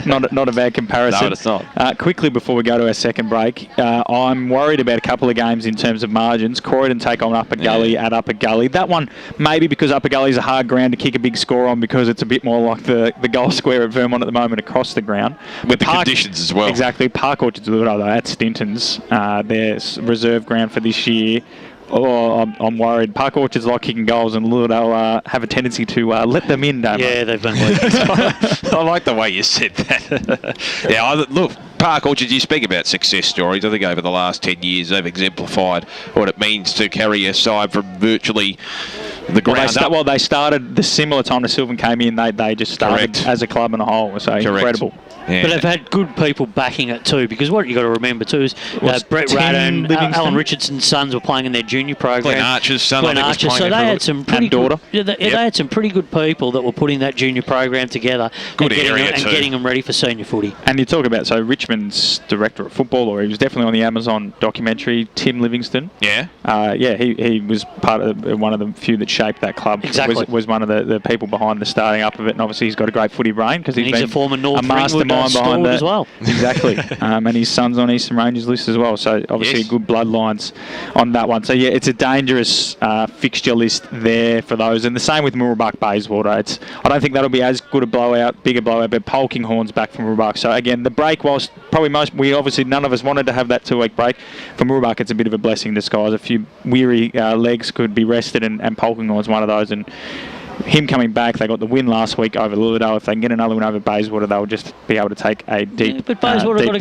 not a bad comparison. No, it's not. Quickly before we go to our second break, I'm worried about a couple of games in terms of margins. Croydon take on Upper Gully at Upper Gully. That one, maybe because Upper Gully is a hard ground to kick a big score on, because it's a bit more like the goal square at Vermont at the moment across the ground. With the conditions as well. Exactly. Park Orchards, though, at Stinton's, their reserve ground for this year. I'm worried. Park Orchards like kicking goals, and they'll have a tendency to let them in, don't they? Yeah, they've been leaking. I like the way you said that. Look, Park Orchards, you speak about success stories. I think over the last 10 years they've exemplified what it means to carry a side from virtually the ground up. Well, they started the similar time to Sylvan came in. They just started as a club and a whole. So incredible. Yeah. But they've had good people backing it too, because what you got to remember too is Brett Radden, Alan Richardson's sons were playing in their junior program. Glenn Archer's son, I think, was playing. So they had some pretty good. They had some pretty good people that were putting that junior program together and getting them ready for senior footy. And you talk about Richmond's director of football, or he was definitely on the Amazon documentary, Tim Livingston. Yeah. He was part of one of the few that shaped that club. Exactly. Was one of the people behind the starting up of it, and obviously he's got a great footy brain because he's a former North mastermind behind that as well. Exactly. And his son's on Eastern Rangers list as well. So obviously good bloodlines on that one. So it's a dangerous fixture list there for those. And the same with Mooroolbark Bayswater. I don't think that'll be as good a blowout, bigger blowout, but Polkinghorn's back from Mooroolbark. So again, the break, whilst probably none of us wanted to have that 2-week break, for Mooroolbark it's a bit of a blessing in disguise. A few weary legs could be rested, and Polkinghorn's one of those. And him coming back, they got the win last week over Lilydale. If they can get another win over Bayswater, they'll just be able to take a deep. But Bayswater got to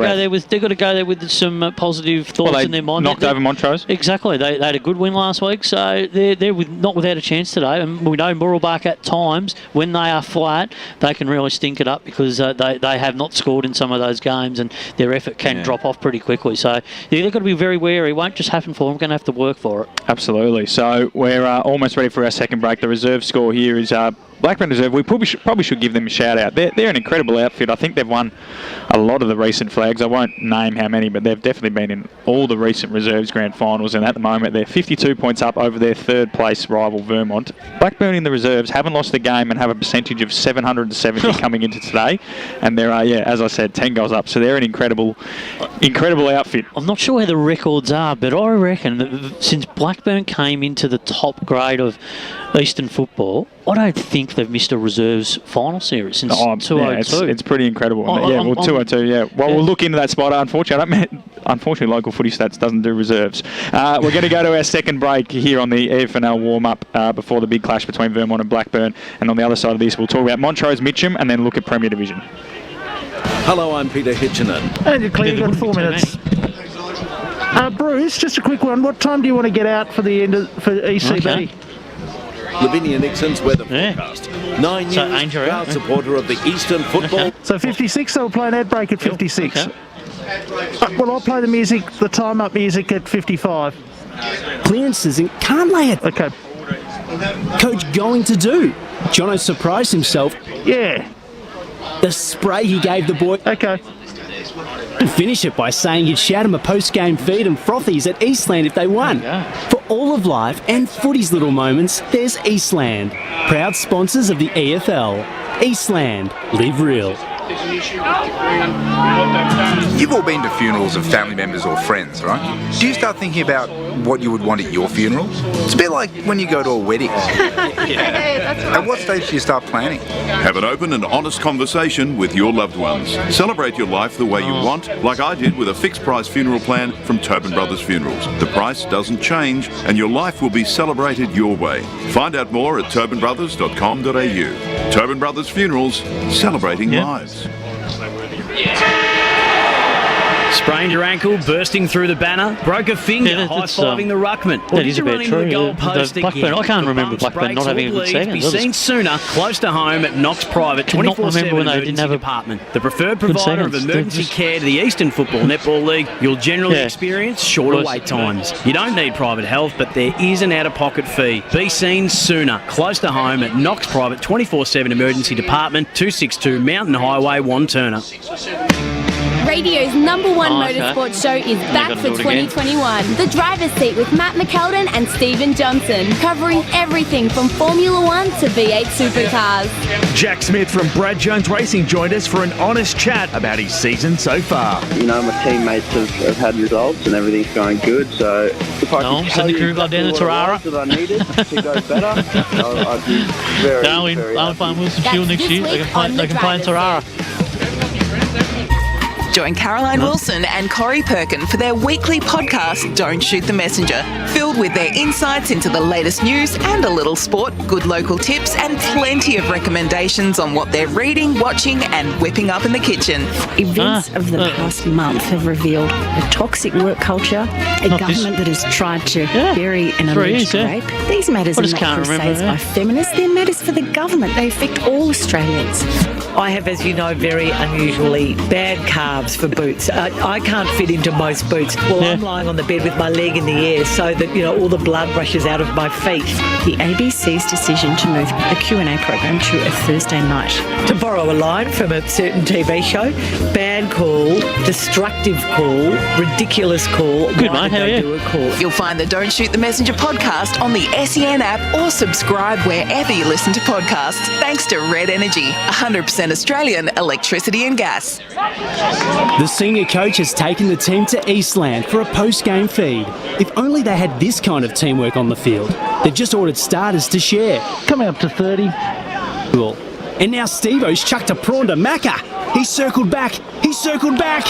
go there with some positive thoughts in their mind. Knocked over Montrose. Exactly, they had a good win last week, so they're not without a chance today. And we know Mooroolbark at times, when they are flat, they can really stink it up, because they have not scored in some of those games, and their effort can drop off pretty quickly. So they've got to be very wary. It won't just happen for them. We're going to have to work for it. Absolutely. So we're almost ready for our second break. The reserve score here is Blackburn Reserve. We probably should give them a shout out. They're an incredible outfit. I think they've won a lot of the recent flags. I won't name how many, but they've definitely been in all the recent reserves grand finals, and at the moment they're 52 points up over their third place rival Vermont. Blackburn in the reserves haven't lost a game and have a percentage of 770 coming into today, and they're as I said, 10 goals up. So they're an incredible outfit. I'm not sure where the records are, but I reckon that since Blackburn came into the top grade of Eastern football, I don't think they've missed a reserves final series since 2002. It's pretty incredible. 202, We'll look into that spot. Unfortunately, local footy stats doesn't do reserves. We're going to go to our second break here on the EFNL warm-up before the big clash between Vermont and Blackburn. And on the other side of this, we'll talk about Montrose Mitcham and then look at Premier Division. Hello, I'm Peter Hitchinen. And you're clear, you've got 4 minutes. Bruce, just a quick one. What time do you want to get out for the end for ECB? Okay. Lavinia Nixon's weather forecast. 9 News, proud supporter of the Eastern Football. So 56, so we'll play an ad break at 56. Okay. Well, I'll play the music, the time up music at 55. Clearances and can't lay it. Okay. Coach going to do. Jono surprised himself. Yeah. The spray he gave the boy. Okay. And finish it by saying he'd shout him a post-game feed and frothies at Eastland if they won. For all of life and footy's little moments, there's Eastland. Proud sponsors of the EFL. Eastland. Live real. You've all been to funerals of family members or friends, right? Do you start thinking about what you would want at your funeral? It's a bit like when you go to a wedding. At what stage do you start planning? Have an open and honest conversation with your loved ones. Celebrate your life the way you want, like I did with a fixed price funeral plan from Tobin Brothers Funerals. The price doesn't change and your life will be celebrated your way. Find out more at tobinbrothers.com.au. Tobin Brothers Funerals, celebrating lives. Sprained your ankle, bursting through the banner, broke a finger, high-fiving the ruckman. That is a bit true. Blackburn, I can't remember Blackburn not having a good second. Be seen sooner, close to home at Knox Private, 24/7 emergency department. The preferred provider of emergency care to the Eastern Football Netball League. You'll generally experience shorter wait times. You don't need private health, but there is an out-of-pocket fee. Be seen sooner, close to home at Knox Private, 24/7 emergency department, 262 Mountain Highway, Wantirna. Radio's #1 motorsport show is back for 2021. The Driver's Seat with Matt McKeldin and Stephen Johnson, covering everything from Formula 1 to V8 supercars. Jack Smith from Brad Jones Racing joined us for an honest chat about his season so far. You know, my teammates have had results and everything's going good, so if I could tell you down to Tarara that I needed to go better, I'd be very, very I'll find Wilson Fuel next year. They can play in Tarara. Join Caroline Wilson and Corey Perkin for their weekly podcast, Don't Shoot the Messenger, filled with their insights into the latest news and a little sport, good local tips, and plenty of recommendations on what they're reading, watching, and whipping up in the kitchen. Events of the past month have revealed a toxic work culture, a government that has tried to bury an alleged rape. These matters are not crusades by feminists, they're matters for the government. They affect all Australians. I have, as you know, very unusually bad calves for boots. I can't fit into most boots. Well, I'm lying on the bed with my leg in the air so that, you know, all the blood rushes out of my feet. The ABC's decision to move the Q&A program to a Thursday night. To borrow a line from a certain TV show, bad call, destructive call, ridiculous call. Good, mate. How are you? You'll find the Don't Shoot the Messenger podcast on the SEN app or subscribe wherever you listen to podcasts. Thanks to Red Energy, 100% Australian electricity and gas. The senior coach has taken the team to Eastland for a post-game feed. If only they had this kind of teamwork on the field. They've just ordered starters to share. Coming up to 30. Cool. And now Steve-O's chucked a prawn to Macca. He circled back. He circled back.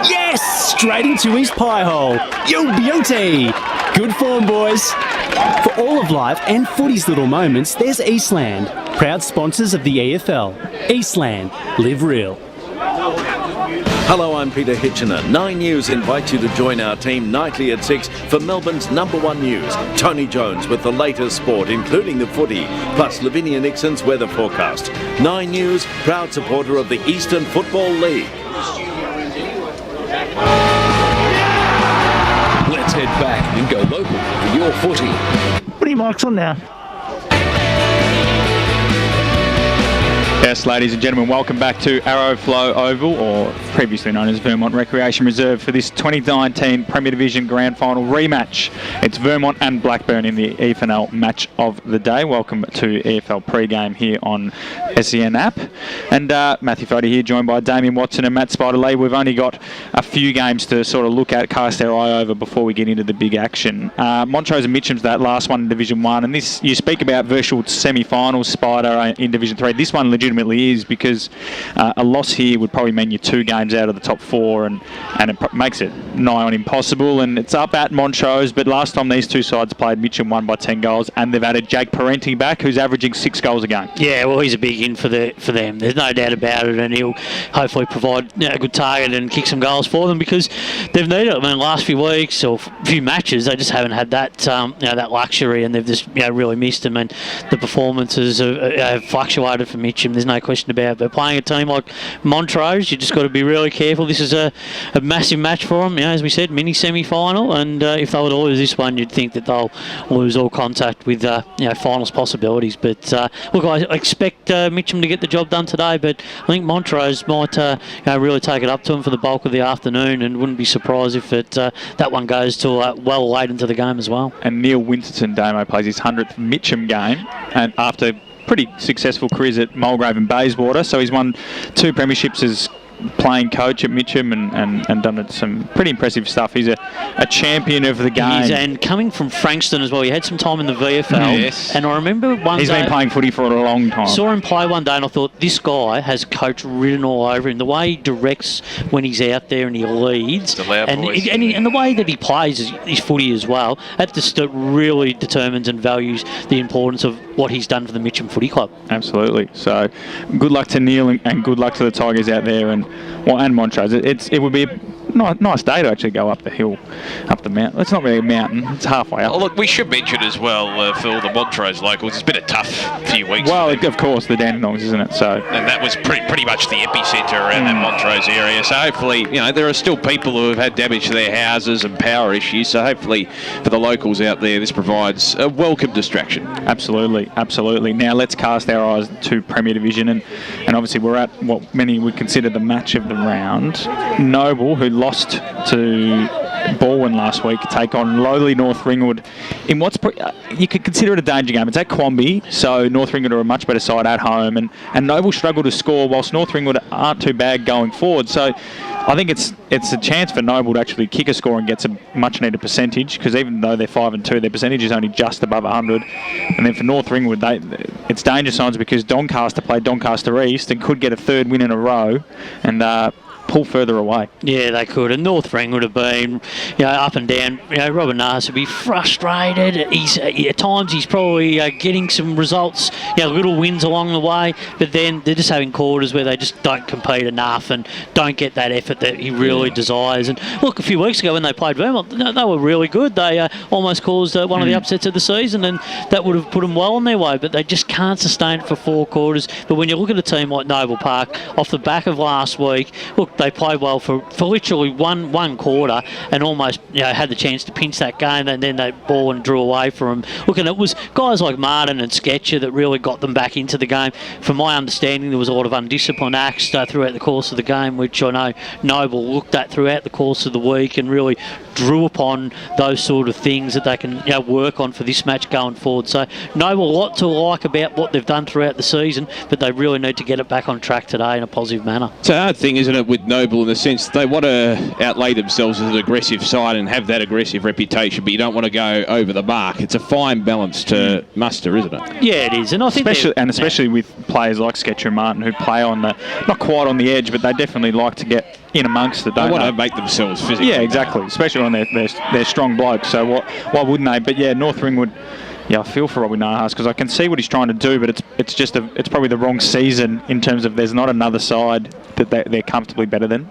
Yes! Straight into his pie hole. Yo, beauty! Good form, boys. For all of life and footy's little moments, there's Eastland. Proud sponsors of the EFL. Eastland. Live real. Hello, I'm Peter Hitchiner. 9 News invites you to join our team nightly at 6 for Melbourne's #1 news. Tony Jones with the latest sport, including the footy, plus Lavinia Nixon's weather forecast. 9 News, proud supporter of the Eastern Football League. Let's head back and go local for your footy. What are your mics on now? Yes, ladies and gentlemen, welcome back to Arrowflow Oval, or previously known as Vermont Recreation Reserve, for this 2019 Premier Division Grand Final rematch. It's Vermont and Blackburn in the EFL match of the day. Welcome to EFL pre-game here on SEN app. And Matthew Foddy here, joined by Damien Watson and Matt Spider-Lee. We've only got a few games to sort of look at, cast our eye over before we get into the big action. Montrose and Mitcham's that last one in Division 1, and this, you speak about virtual semi-finals, Spider, in Division 3. This one legitimately ultimately is, because a loss here would probably mean you're 2 games out of the top 4, and it makes it nigh on impossible. And it's up at Montrose, but last time these two sides played, Mitcham won by 10 goals, and they've added Jake Parenti back, who's averaging 6 goals a game. Yeah, well, he's a big in for them. There's no doubt about it, and he'll hopefully provide a good target and kick some goals for them, because they've needed it. I mean, last few weeks or few matches, they just haven't had that that luxury, and they've just really missed them. And the performances have fluctuated for Mitcham. There's no question about it. But playing a team like Montrose, you just got to be really careful. This is a massive match for them. As we said, mini semi-final, and if they were to lose this one, you'd think that they'll lose all contact with finals possibilities. But look, I expect Mitcham to get the job done today, but I think Montrose might really take it up to them for the bulk of the afternoon, and wouldn't be surprised if that one goes till well late into the game as well. And Neil Winterton, Damo, plays his 100th Mitcham game, and after pretty successful careers at Mulgrave and Bayswater, so he's won 2 premierships as playing coach at Mitcham, and done some pretty impressive stuff. He's a champion of the game. He is, and coming from Frankston as well. He had some time in the VFL. Yes. And I remember He's been playing footy for a long time. Saw him play one day, and I thought, this guy has coach written all over him. The way he directs when he's out there and he leads, and the way that he plays his footy as well, that just really determines and values the importance of what he's done for the Mitcham Footy Club. Absolutely. So good luck to Neil, and good luck to the Tigers out there, and Montrose. It would be a nice day to actually go up the hill, up the mountain. It's not really a mountain, it's halfway up. Oh, look, we should mention as well, for all the Montrose locals, it's been a tough few weeks. Well, of course, the Dandenongs, isn't it? So, and that was pretty much the epicentre around that Montrose area. So hopefully, there are still people who have had damage to their houses and power issues. So hopefully, for the locals out there, this provides a welcome distraction. Absolutely, absolutely. Now let's cast our eyes to Premier Division, and obviously we're at what many would consider the match of the round. Noble, who lost to Balwyn last week, take on lowly North Ringwood in what's you could consider it a danger game. It's at Quamby, so North Ringwood are a much better side at home, and Noble struggle to score, whilst North Ringwood aren't too bad going forward. So I think it's a chance for Noble to actually kick a score and get some much needed percentage, because even though they're 5-2, their percentage is only just above 100. And then for North Ringwood, it's danger signs, because Doncaster played Doncaster East and could get a 3rd win in a row, and pull further away. Yeah, they could. And North Ring would have been, up and down. Robin Nars would be frustrated. At times he's probably getting some results, little wins along the way, but then they're just having quarters where they just don't compete enough and don't get that effort that he really desires. And look, a few weeks ago when they played Vermont, they were really good. They almost caused one of the upsets of the season, and that would have put them well on their way, but they just can't sustain it for 4 quarters. But when you look at a team like Noble Park, off the back of last week, look, they played well for literally one quarter, and almost had the chance to pinch that game, and then they ball and drew away from them. Look, and it was guys like Martin and Sketcher that really got them back into the game. From my understanding, there was a lot of undisciplined acts throughout the course of the game, which I know Noble looked at throughout the course of the week and really drew upon those sort of things that they can work on for this match going forward. So Noble, a lot to like about what they've done throughout the season, but they really need to get it back on track today in a positive manner. It's a hard thing, isn't it, with Noble, in the sense they want to outlay themselves as an aggressive side and have that aggressive reputation, but you don't want to go over the mark. It's a fine balance to muster, isn't it? Yeah, it is. And I think especially with players like Sketcher and Martin, who play on not quite on the edge, but they definitely like to get in amongst it. They want to make themselves physically. Yeah, exactly. Especially on their strong blokes. So why wouldn't they? But yeah, North Ringwood. Yeah, I feel for Robbie Nahas, because I can see what he's trying to do, but it's probably the wrong season in terms of there's not another side that they're comfortably better than.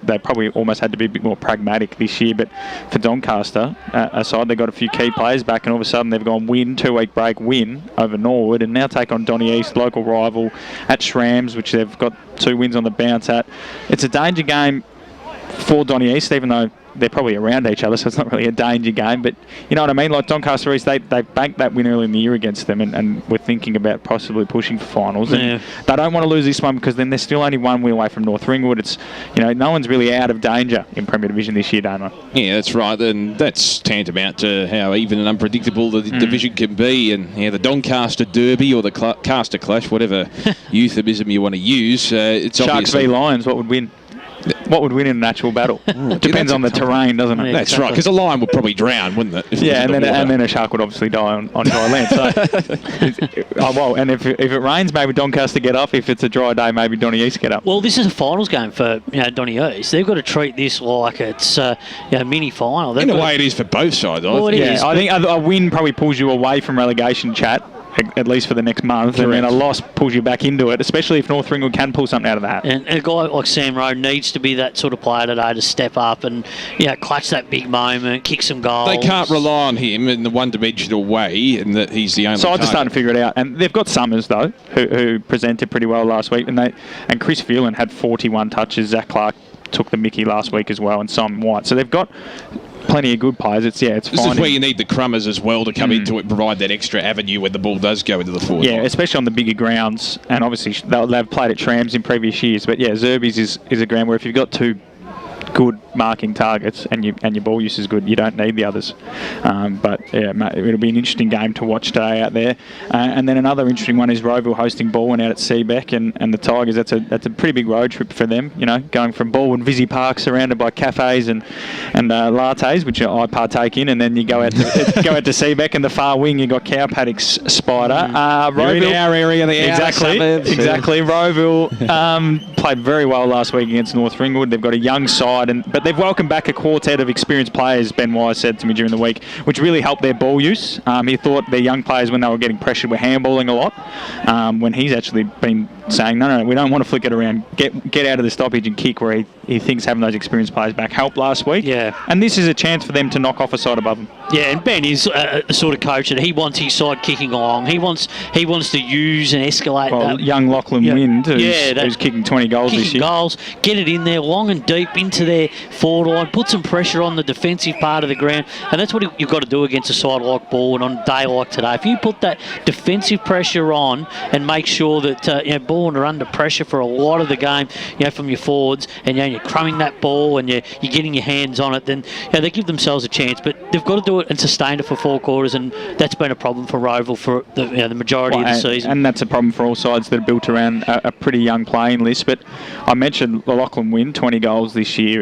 They probably almost had to be a bit more pragmatic this year, but for Doncaster, aside, they got a few key players back, and all of a sudden they've gone 2-week break win over Norwood, and now take on Donny East, local rival, at Shrams, which they've got 2 wins on the bounce at. It's a danger game for Donny East, even though they're probably around each other, so it's not really a danger game. But you know what I mean? Like Doncaster East, they banked that win early in the year against them, and we're thinking about possibly pushing for finals. And they don't want to lose this one, because then they're still only 1 win away from North Ringwood. It's no one's really out of danger in Premier Division this year, don't they? Yeah, that's right. And that's tantamount to how even and unpredictable the division can be. And the Doncaster Derby, or the Caster Clash, whatever euphemism you want to use, it's Sharks obviously v Lions, what would win? What would win in an actual battle? Depends on the terrain, doesn't it? That's right, because a lion would probably drown, wouldn't it? And then a shark would obviously die on dry land. So, and if it rains, maybe Doncaster get up. If it's a dry day, maybe Donny East get up. Well, this is a finals game for Donny East. They've got to treat this like it's mini final. In a way, it is for both sides. I think a win probably pulls you away from relegation chat, at least for the next month. Correct. And then a loss pulls you back into it, especially if North Ringwood can pull something out of that. And a guy like Sam Rowe needs to be that sort of player today to step up and clutch that big moment, kick some goals. They can't rely on him in the one-dimensional way, and that he's the only. So I'm just starting to figure it out. And they've got Summers though, who presented pretty well last week, and Chris Phelan had 41 touches. Zach Clark took the mickey last week as well, and Simon White. So they've got plenty of good players. It's This is where you need the Crummers as well to come into it and provide that extra avenue when the ball does go into the forward line. Especially on the bigger grounds. And obviously they've played at Trams in previous years. But Zerby's is a ground where if you've got two good marking targets and your ball use is good, you don't need the others. It'll be an interesting game to watch today out there. And then another interesting one is Rowville hosting Baldwin out at Seabeck, and the Tigers. That's a pretty big road trip for them. Going from Baldwin Visy Park, surrounded by cafes and lattes, which I partake in, and then you go out to Seabeck, and the far wing you got Cow Paddocks, Spider. Rowville, in our area, exactly. Rowville played very well last week against North Ringwood. They've got a young side, but they've welcomed back a quartet of experienced players, Ben Wise said to me during the week, which really helped their ball use. He thought their young players, when they were getting pressured, were handballing a lot, when he's actually been saying, no, we don't want to flick it around. Get out of the stoppage and kick, where he thinks having those experienced players back helped last week. Yeah. And this is a chance for them to knock off a side above them. Yeah, and Ben is the sort of coach that he wants his side kicking along. He wants to use and escalate. Well, young Lachlan Wind, who's kicking 20 goals this year. Get it in there long and deep into their forward line, put some pressure on the defensive part of the ground, and that's what you've got to do against a side like Baldwin on a day like today. If you put that defensive pressure on and make sure that Baldwin are under pressure for a lot of the game, from your forwards, and you're crumbing that ball and you're getting your hands on it, then they give themselves a chance. But they've got to do it and sustain it for 4 quarters, and that's been a problem for Rowville for the majority of the season. And that's a problem for all sides that are built around a pretty young playing list. But I mentioned Lachlan Wynn, 20 goals this year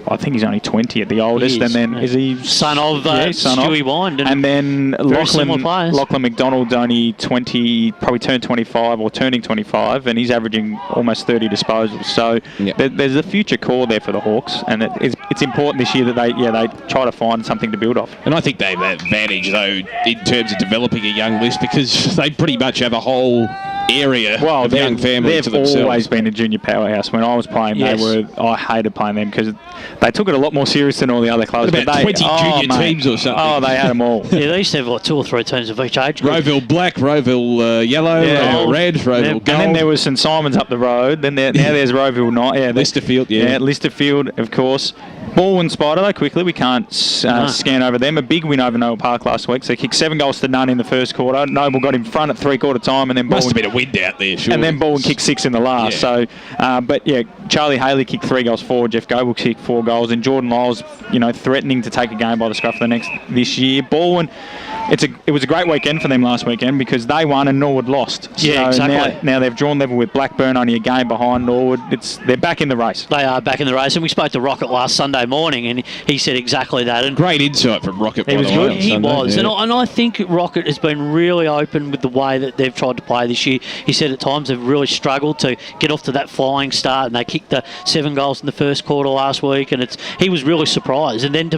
I think he's only 20 at the oldest, and then is he son of Stewie Wind, and then Lachlan McDonald's only 20, probably turned 25 or turning 25, and he's averaging almost 30 disposals. So there's a future core there for the Hawks, and it's important this year that they try to find something to build off. And I think they have that advantage though in terms of developing a young list, because they pretty much have a whole area of young families to themselves. They've always been a junior powerhouse. When I was playing, I hated playing them because they took it a lot more serious than all the other clubs. About 20 junior teams or something. Oh, they had them all. They used to have 2 or 3 teams of each age group. Rowville Black, Rowville Yellow, Rowville Red, Rowville Gold. And then there was St Simon's up the road. Now there's Rowville Night. Listerfield, Listerfield, of course. Baldwin Spider, though, quickly. We can't scan over them. A big win over Noble Park last week. So they kicked 7 goals to none in the first quarter. Noble got in front at 3-quarter time, and then Baldwin... Must have been a wind out there, sure. And then Baldwin kicked 6 in the last. So, Charlie Haley kicked 3 goals forward. Jeff Goble kicked 4 goals. And Jordan Lyles, threatening to take a game by the scruff of this year. Baldwin... It was a great weekend for them last weekend because they won and Norwood lost. Yeah, so exactly. Now they've drawn level with Blackburn, only a game behind Norwood. They're back in the race. They are back in the race, and we spoke to Rocket last Sunday morning, and he said exactly that. And great insight from Rocket. He was good. He was, and I think Rocket has been really open with the way that they've tried to play this year. He said at times they've really struggled to get off to that flying start, and they kicked the 7 goals in the first quarter last week, and he was really surprised. And then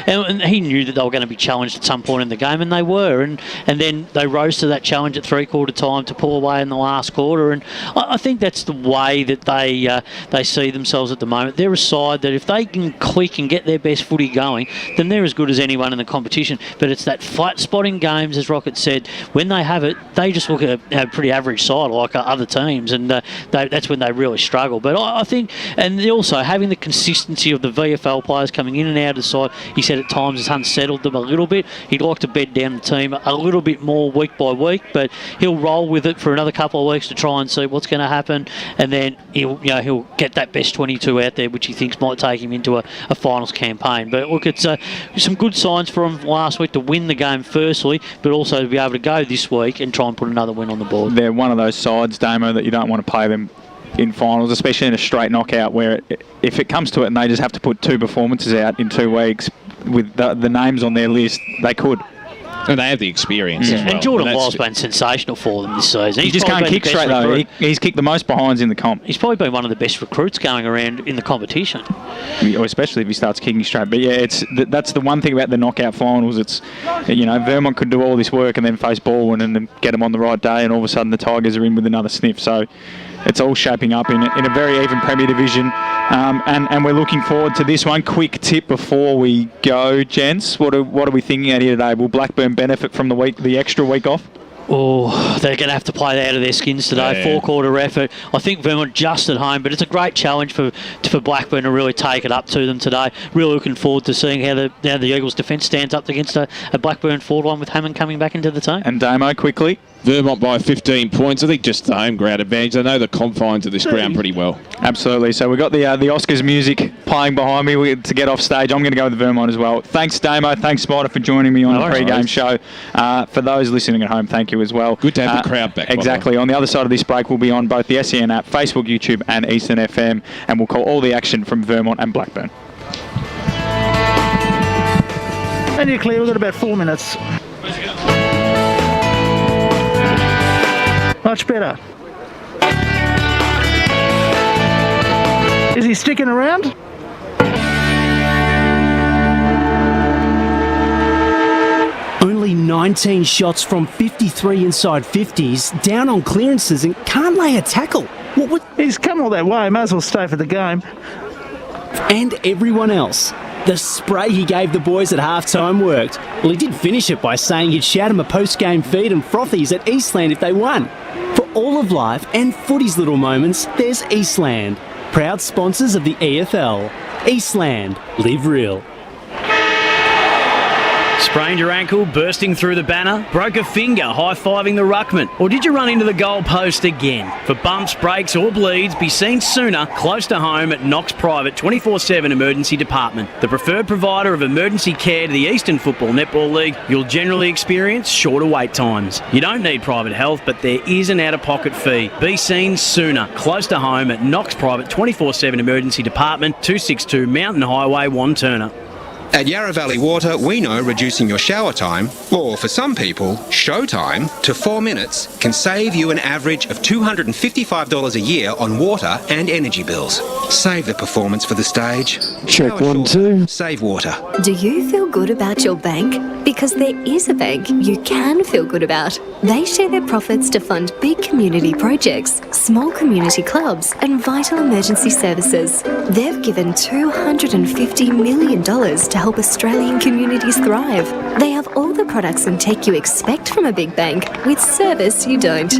and he knew that they were going to be challenged at some point in the game, and they were. And then they rose to that challenge at 3-quarter time to pull away in the last quarter. And I think that's the way that they see themselves at the moment. They're a side that if they can click and get their best footy going, then they're as good as anyone in the competition. But it's that flat spotting games, as Rocket said, when they have it, they just look at a pretty average side like other teams, and that's when they really struggle. But I think, and also having the consistency of the VFL players coming in and out of the side, he said at times has unsettled them a little bit. He'd like to bed down the team a little bit more week by week, but he'll roll with it for another couple of weeks to try and see what's going to happen, and then he'll get that best 22 out there, which he thinks might take him into a finals campaign. But look, it's some good signs for him last week to win the game firstly, but also to be able to go this week and try and put another win on the board. They're one of those sides, Damo, that you don't want to play them in finals, especially in a straight knockout, where if it comes to it and they just have to put 2 performances out in 2 weeks with the names on their list, they could. And they have the experience as well. And Jordan Wild's been sensational for them this season. He just can't kick straight, though. He's kicked the most behinds in the comp. He's probably been one of the best recruits going around in the competition. Especially if he starts kicking straight. But yeah, that's the one thing about the knockout finals. It's, Vermont could do all this work and then face Baldwin and then get them on the right day, and all of a sudden the Tigers are in with another sniff. So it's all shaping up in a very even Premier Division. And we're looking forward to this one. Quick tip before we go, gents. What are we thinking out here today? Will Blackburn benefit from the extra week off? Oh, they're going to have to play that out of their skins today. 4-quarter effort. I think Vermont just at home, but it's a great challenge for Blackburn to really take it up to them today. Really looking forward to seeing how the Eagles' defence stands up against a Blackburn forward line with Hammond coming back into the team. And Damo, quickly. Vermont by 15 points. I think just the home ground advantage. I know the confines of this ground pretty well. Absolutely. So we've got the Oscars music playing behind me to get off stage. I'm going to go with Vermont as well. Thanks, Damo. Thanks, Spider, for joining me on the pre-game show. For those listening at home, thank you as well. Good to have the crowd back. Exactly. On the other side of this break, we'll be on both the SEN app, Facebook, YouTube, and Eastland FM, and we'll call all the action from Vermont and Blackburn. And you're clear. We've got about 4 minutes. Much better. Is he sticking around? Only 19 shots from 53 inside 50s, down on clearances and can't lay a tackle. He's come all that way, might as well stay for the game. And everyone else. The spray he gave the boys at half-time worked. Well, he did finish it by saying he'd shout him a post-game feed and frothies at Eastland if they won. For all of life and footy's little moments, there's Eastland. Proud sponsors of the EFL. Eastland. Live real. Sprained your ankle, bursting through the banner? Broke a finger, high-fiving the ruckman? Or did you run into the goal post again? For bumps, breaks or bleeds, be seen sooner, close to home at Knox Private 24/7 Emergency Department. The preferred provider of emergency care to the Eastern Football Netball League, you'll generally experience shorter wait times. You don't need private health, but there is an out-of-pocket fee. Be seen sooner, close to home at Knox Private 24/7 Emergency Department, 262 Mountain Highway, Wanturna. At Yarra Valley Water, we know reducing your shower time, or for some people, show time, to 4 minutes can save you an average of $255 a year on water and energy bills. Save the performance for the stage. Check 1, 2. Save water. Do you feel good about your bank? Because there is a bank you can feel good about. They share their profits to fund big community projects, small community clubs, and vital emergency services. They've given $250 million to help Australian communities thrive. They have all the products and tech you expect from a big bank, with service you don't.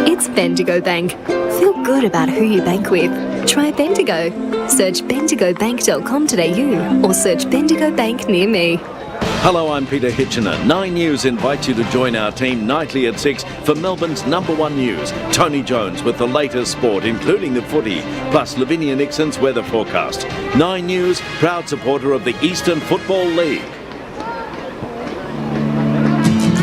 It's Bendigo Bank. Feel good about who you bank with. Try Bendigo. Search bendigobank.com.au or search Bendigo Bank near me. Hello, I'm Peter Hitchener. 9 News invites you to join our team nightly at 6 for Melbourne's #1 news. Tony Jones with the latest sport, including the footy, plus Lavinia Nixon's weather forecast. 9 News, proud supporter of the Eastern Football League.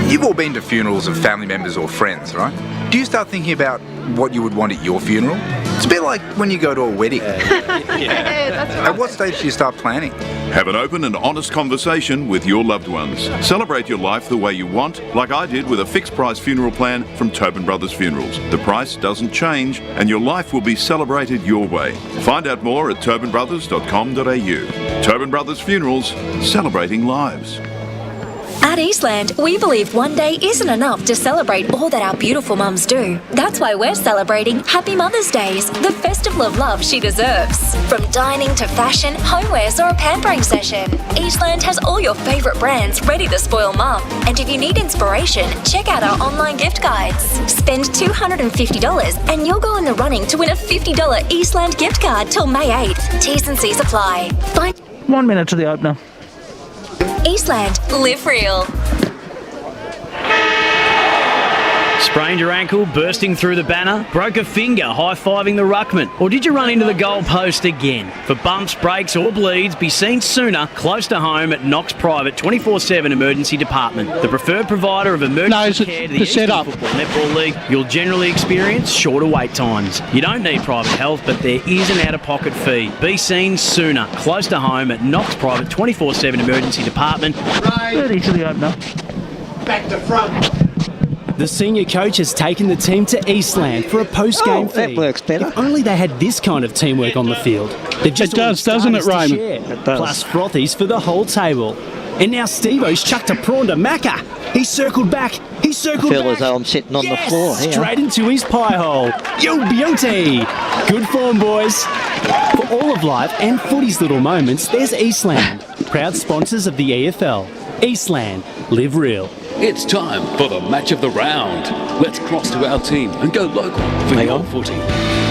You've all been to funerals of family members or friends, right? Do you start thinking about what you would want at your funeral? It's a bit like when you go to a wedding. At what stage do you start planning? Have an open and honest conversation with your loved ones. Celebrate your life the way you want, like I did with a fixed price funeral plan from Tobin Brothers Funerals. The price doesn't change and your life will be celebrated your way. Find out more at tobinbrothers.com.au. Tobin Brothers Funerals, celebrating lives. At Eastland, we believe one day isn't enough to celebrate all that our beautiful mums do. That's why we're celebrating Happy Mother's Days, the festival of love she deserves. From dining to fashion, homewares or a pampering session, Eastland has all your favourite brands ready to spoil mum. And if you need inspiration, check out our online gift guides. Spend $250 and you'll go in the running to win a $50 Eastland gift card till May 8th. T's and C's apply. 1 minute to the opener. Eastland, live real. Sprained your ankle, bursting through the banner? Broke a finger, high-fiving the ruckman? Or did you run into the goal post again? For bumps, breaks or bleeds, be seen sooner, close to home at Knox Private 24/7 Emergency Department. The preferred provider of emergency care to the Eastland Football Netball League. You'll generally experience shorter wait times. You don't need private health, but there is an out-of-pocket fee. Be seen sooner, close to home at Knox Private 24/7 Emergency Department. 30 to the opener. Back to front. The senior coach has taken the team to Eastland for a post-game fee. That works better. If only they had this kind of teamwork on the field. They've just it does, doesn't it, Raymond? It does. Plus frothies for the whole table. And now Steve-O's chucked a prawn to Macca. He circled back. He circled back. I feel as though I'm sitting on the floor here. Straight into his pie hole. Yo, beauty. Good form, boys. For all of life and footy's little moments, there's Eastland. Proud sponsors of the EFL. Eastland. Live real. It's time for the match of the round. Let's cross to our team and go local for your footy.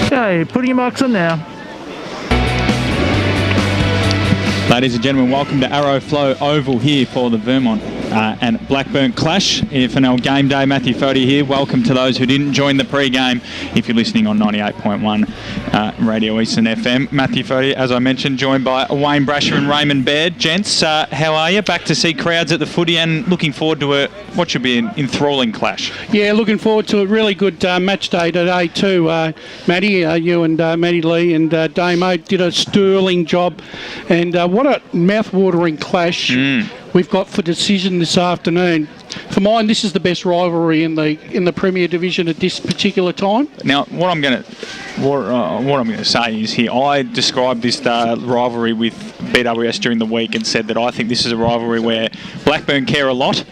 Okay, putting your marks on now. Ladies and gentlemen, welcome to Arrowflow Oval here for the Vermont and Blackburn clash. FNL Game Day, Matthew Fody here. Welcome to those who didn't join the pre-game if you're listening on 98.1 Radio Eastern FM. Matthew Fody, as I mentioned, joined by Wayne Brasher and Raymond Baird. Gents, how are you? Back to see crowds at the footy and looking forward to what should be an enthralling clash. Yeah, looking forward to a really good match day today too. Matty, you and Matty Lee and Damo did a sterling job, and what a mouth-watering clash we've got for decision this afternoon. For mine, this is the best rivalry in the Premier Division at this particular time. Now, what I'm going to say is here, I described this rivalry with BWS during the week and said that I think this is a rivalry where Blackburn care a lot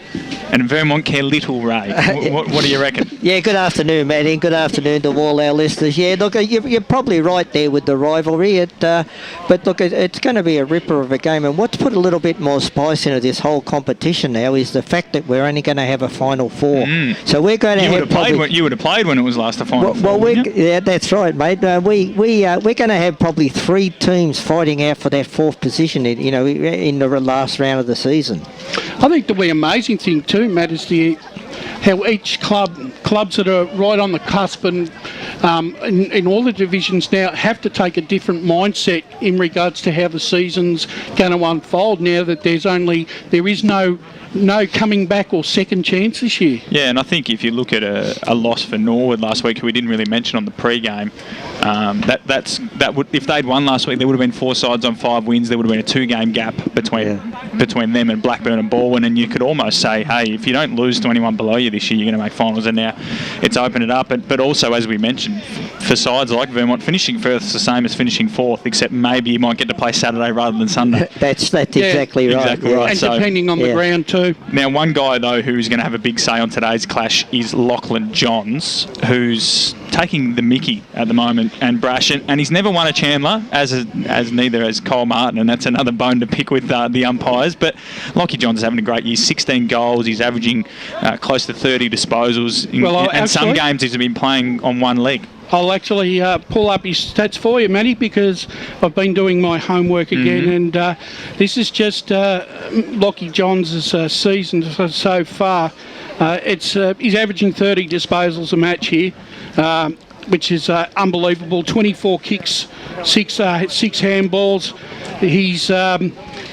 and Vermont care little, Ray. What do you reckon? Yeah, good afternoon, Matty, and good afternoon to all our listeners. Yeah, look, you're probably right there with the rivalry. But look, it's going to be a ripper of a game, and what's put a little bit more spice into this whole competition now is the fact that we're only going to have a Final Four. So we're going to you would have played when it was last the Final Four. Yeah, that's right, mate. We're going to have probably 3 teams fighting out for that 4th position, in the last round of the season. I think the amazing thing too, Matt, is how each clubs that are right on the cusp and in all the divisions now have to take a different mindset in regards to how the season's going to unfold now that there is no coming back or second chance this year. Yeah, and I think if you look at a loss for Norwood last week, who we didn't really mention on the pre-game, that would, if they'd won last week, there would have been 4 sides on 5 wins. There would have been a 2-game gap between them and Blackburn and Baldwin, and you could almost say, hey, if you don't lose to anyone below you this year, you're going to make finals. And now it's opened it up. But also, as we mentioned, for sides like Vermont, finishing first is the same as finishing 4th, except maybe you might get to play Saturday rather than Sunday. That's exactly right. Exactly right. And depending on the ground too. Now, one guy, though, who's going to have a big say on today's clash is Lachlan Johns, who's taking the mickey at the moment, and Brash, and he's never won a Chandler, as neither has Cole Martin, and that's another bone to pick with the umpires. But Lockie Johns is having a great year, 16 goals, he's averaging close to 30 disposals, and some games he's been playing on one leg. I'll actually pull up his stats for you, Matty, because I've been doing my homework again, and this is just Lockie Johns' season so far. He's averaging 30 disposals a match here, which is unbelievable. 24 kicks, 6 handballs. He's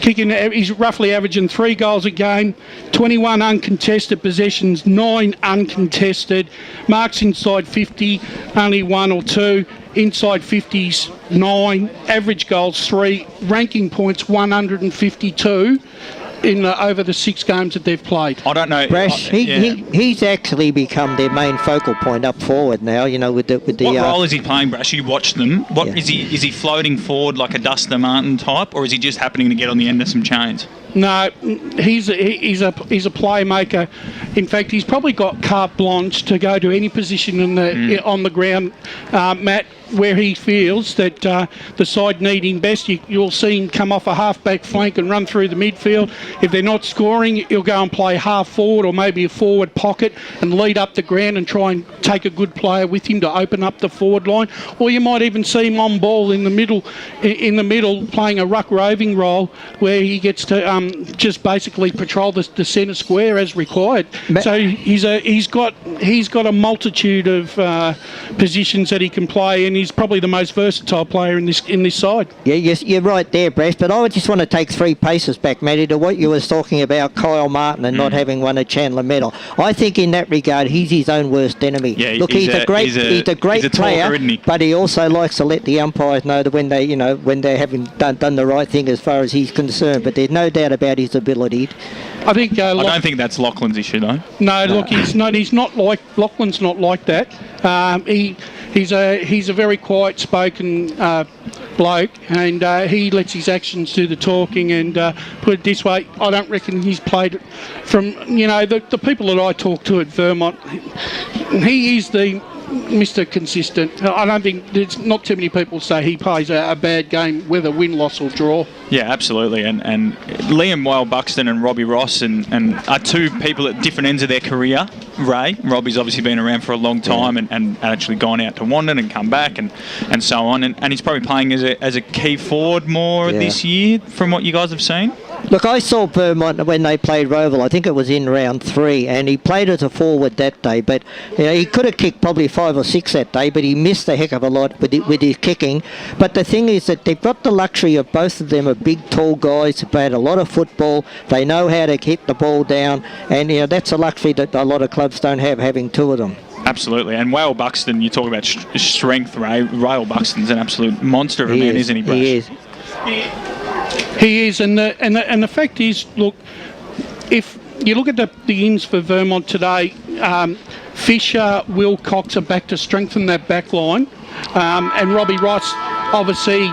he's roughly averaging 3 goals a game, 21 uncontested possessions, 9 uncontested, marks inside 50, only 1 or 2, inside 50s 9, average goals 3, ranking points 152 over the 6 games that they've played. I don't know. Brash, he's actually become their main focal point up forward now. With the. What role is he playing, Brash? You watch them. Is he floating forward like a Dustin Martin type, or is he just happening to get on the end of some chains? No, he's a playmaker. In fact, he's probably got carte blanche to go to any position on the ground, Matt, where he feels that the side need him best. You'll see him come off a half-back flank and run through the midfield. If they're not scoring, he'll go and play half-forward or maybe a forward pocket and lead up the ground and try and take a good player with him to open up the forward line, or you might even see him on ball in the middle playing a ruck roving role where he gets to just basically patrol the centre square as required. So he's got a multitude of positions that he can play, and he's probably the most versatile player in this side. Yeah, yes, you're right there, Brash, but I just want to take 3 paces back, Matty, to what you were talking about Kyle Martin and not having won a Chandler medal. I think in that regard he's his own worst enemy. Yeah, look, he's a great player, talker, isn't he? but he also likes to let the umpires know that when they haven't done the right thing as far as he's concerned. But there's no doubt about his ability. I think. I don't think that's Lachlan's issue, though. No, look, he's not like Lachlan's not like that. He's a very quiet-spoken bloke, and he lets his actions do the talking. And put it this way, I don't reckon he's played it from the people that I talk to at Vermont. He is the Mr. Consistent. I don't think there's not too many people say he plays a bad game, whether win, loss or draw. Yeah, absolutely. And Liam Whale Buxton and Robbie Ross and are 2 people at different ends of their career. Robbie's obviously been around for a long time and actually gone out to Wandon and come back and so on. And he's probably playing as a key forward more this year from what you guys have seen. Look, I saw Vermont when they played Roval. I think it was in round 3, and he played as a forward that day. But he could have kicked probably 5 or 6 that day, but he missed a heck of a lot with his kicking. But the thing is that they've got the luxury of both of them are big, tall guys who played a lot of football. They know how to hit the ball down, and that's a luxury that a lot of clubs don't have, having 2 of them. Absolutely. And Whale Buxton, you talk about strength, Ray. Whale Buxton's an absolute monster of a man, isn't he, Brash? He is. He is, and the fact is, look, if you look at the ins for Vermont today, Fisher, Wilcox are back to strengthen that back line, and Robbie Ross, obviously,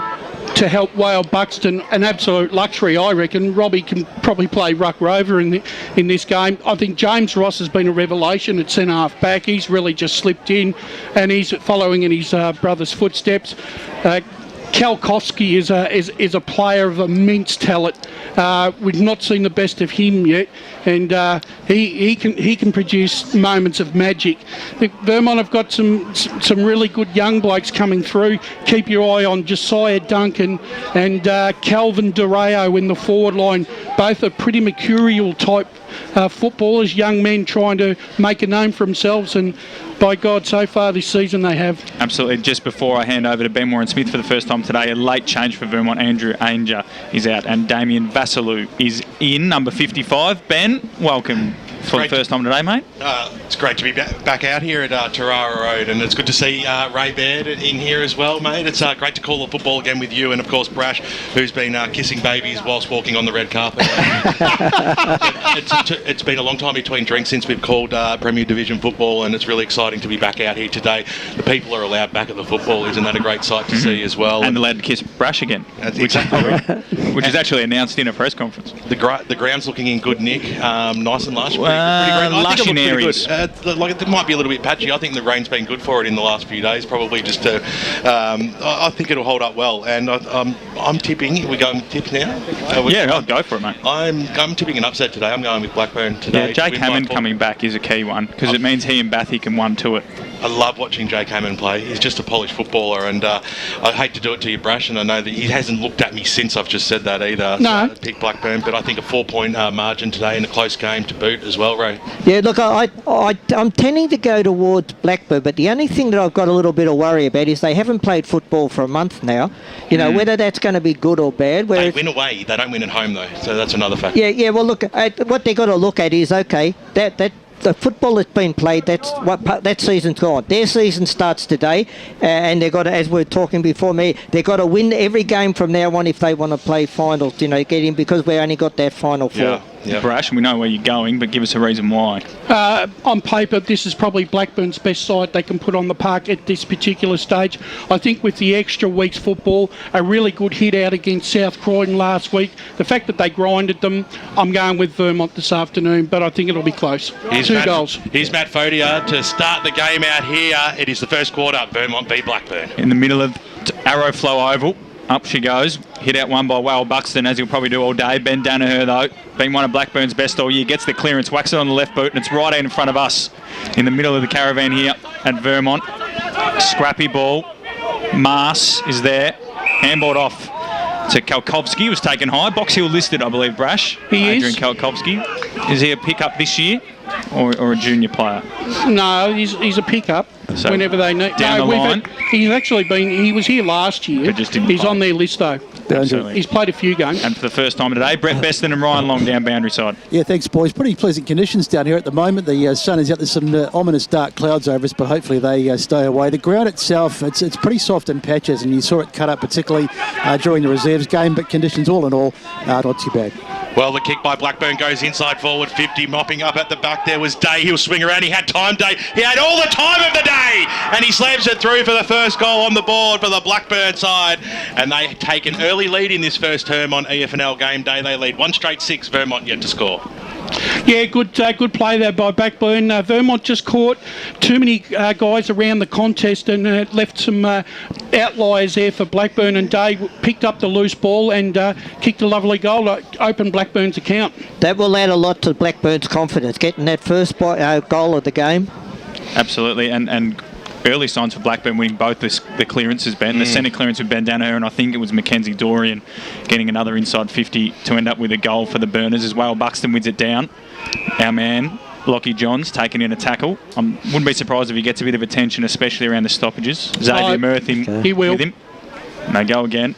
to help Whale Buxton, an absolute luxury, I reckon. Robbie can probably play ruck rover in this game. I think James Ross has been a revelation at centre half back. He's really just slipped in, and he's following in his brother's footsteps. Kalkowski is a player of immense talent. We've not seen the best of him yet, and he can produce moments of magic. Vermont have got some really good young blokes coming through. Keep your eye on Josiah Duncan and Calvin Dureo in the forward line. Both are pretty mercurial type footballers, young men trying to make a name for themselves, and by God, so far this season they have. Absolutely. Just before I hand over to Ben Warren-Smith for the first time today, a late change for Vermont. Andrew Ainger is out and Damien Vassalou is in, number 55. Ben, welcome for the first time today, mate. It's great to be back out here at Tarara Road, and it's good to see Ray Baird in here as well, mate. It's great to call the football again with you, and of course Brash, who's been kissing babies whilst walking on the red carpet. It's been a long time between drinks since we've called Premier Division football, and it's really exciting to be back out here today. The people are allowed back at the football. Isn't that a great sight to see as well? And allowed to kiss Brash again, which is actually announced in a press conference. The ground's looking in good nick, nice and lush. Lush in areas. It might be a little bit patchy. I think the rain's been good for it in the last few days, probably just to... I think it'll hold up well, and I'm tipping. We're going tips now? I'll go for it, mate. I'm tipping an upset today. I'm going with Blackburn today. Yeah, Jake Hammond coming back is a key one, because it means he and Bathy can 1-2 it. I love watching Jake Hammond play. He's just a polished footballer, and I hate to do it to you, Brash, and I know that he hasn't looked at me since I've just said that either. No. So pick Blackburn, but I think a 4-point margin today in a close game to boot as well, Ray. Yeah, look, I'm tending to go towards Blackburn, but the only thing that I've got a little bit of worry about is they haven't played football for a month now. Whether that's going to be good or bad. They win away. They don't win at home, though, so that's another factor. Yeah. Well, look, what they've got to look at is, okay, that the football that's been played, that season's gone. Their season starts today, and they've got to, as we were talking before me, they've got to win every game from now on if they want to play finals, get in, because we only got that final 4. Yeah. Brash, we know where you're going, but give us a reason why. On paper, this is probably Blackburn's best side they can put on the park at this particular stage. I think with the extra week's football, a really good hit out against South Croydon last week, the fact that they grinded them, I'm going with Vermont this afternoon, but I think it'll be close. Two goals. Here's Matt Fodia to start the game out here. It is the first quarter. Vermont beat Blackburn. In the middle of Arrowflow Oval. Up she goes. Hit out one by Whale Buxton, as he'll probably do all day. Ben Danaher, though, been one of Blackburn's best all year. Gets the clearance, whacks it on the left boot, and it's right in front of us in the middle of the caravan here at Vermont. Scrappy ball. Mars is there. Handballed off to Kalkovsky, was taken high. Box Hill listed, I believe, Brash. Adrian Kalkovsky. Is he a pickup this year or a junior player? No, he's a pickup So, whenever they need. down the line? He's actually been. He was here last year. But just didn't he's play. on their list though. Absolutely. He's played a few games. And for the first time today, Brett Beston and Ryan Long down boundary side. Yeah, thanks, boys. Pretty pleasant conditions down here at the moment. The sun is out. There's some ominous dark clouds over us, but hopefully they stay away. The ground itself, it's pretty soft in patches, and you saw it cut up particularly during the reserves game, but conditions all in all not too bad. Well, the kick by Blackburn goes inside forward 50, mopping up at the back. There was Day. He'll swing around. He had time, Day. He had all the time of the day. And he slams it through for the first goal on the board for the Blackburn side. And they take an early lead in this first term on EFNL game day. They lead 1 straight 6. Vermont yet to score. Yeah, good play there by Blackburn. Vermont just caught too many guys around the contest and left some outliers there for Blackburn, and Day picked up the loose ball and kicked a lovely goal to open Blackburn's account. That will add a lot to Blackburn's confidence, getting that first goal of the game. Absolutely, and early signs for Blackburn winning both the clearances, Ben. The centre clearance with Ben Danaher, and I think it was Mackenzie Dorian getting another inside 50 to end up with a goal for the Burners as well. Buxton wins it down. Our man, Lockie Johns, taking in a tackle. Wouldn't be surprised if he gets a bit of attention, especially around the stoppages. Xavier Murthy he will. with him. And they go again.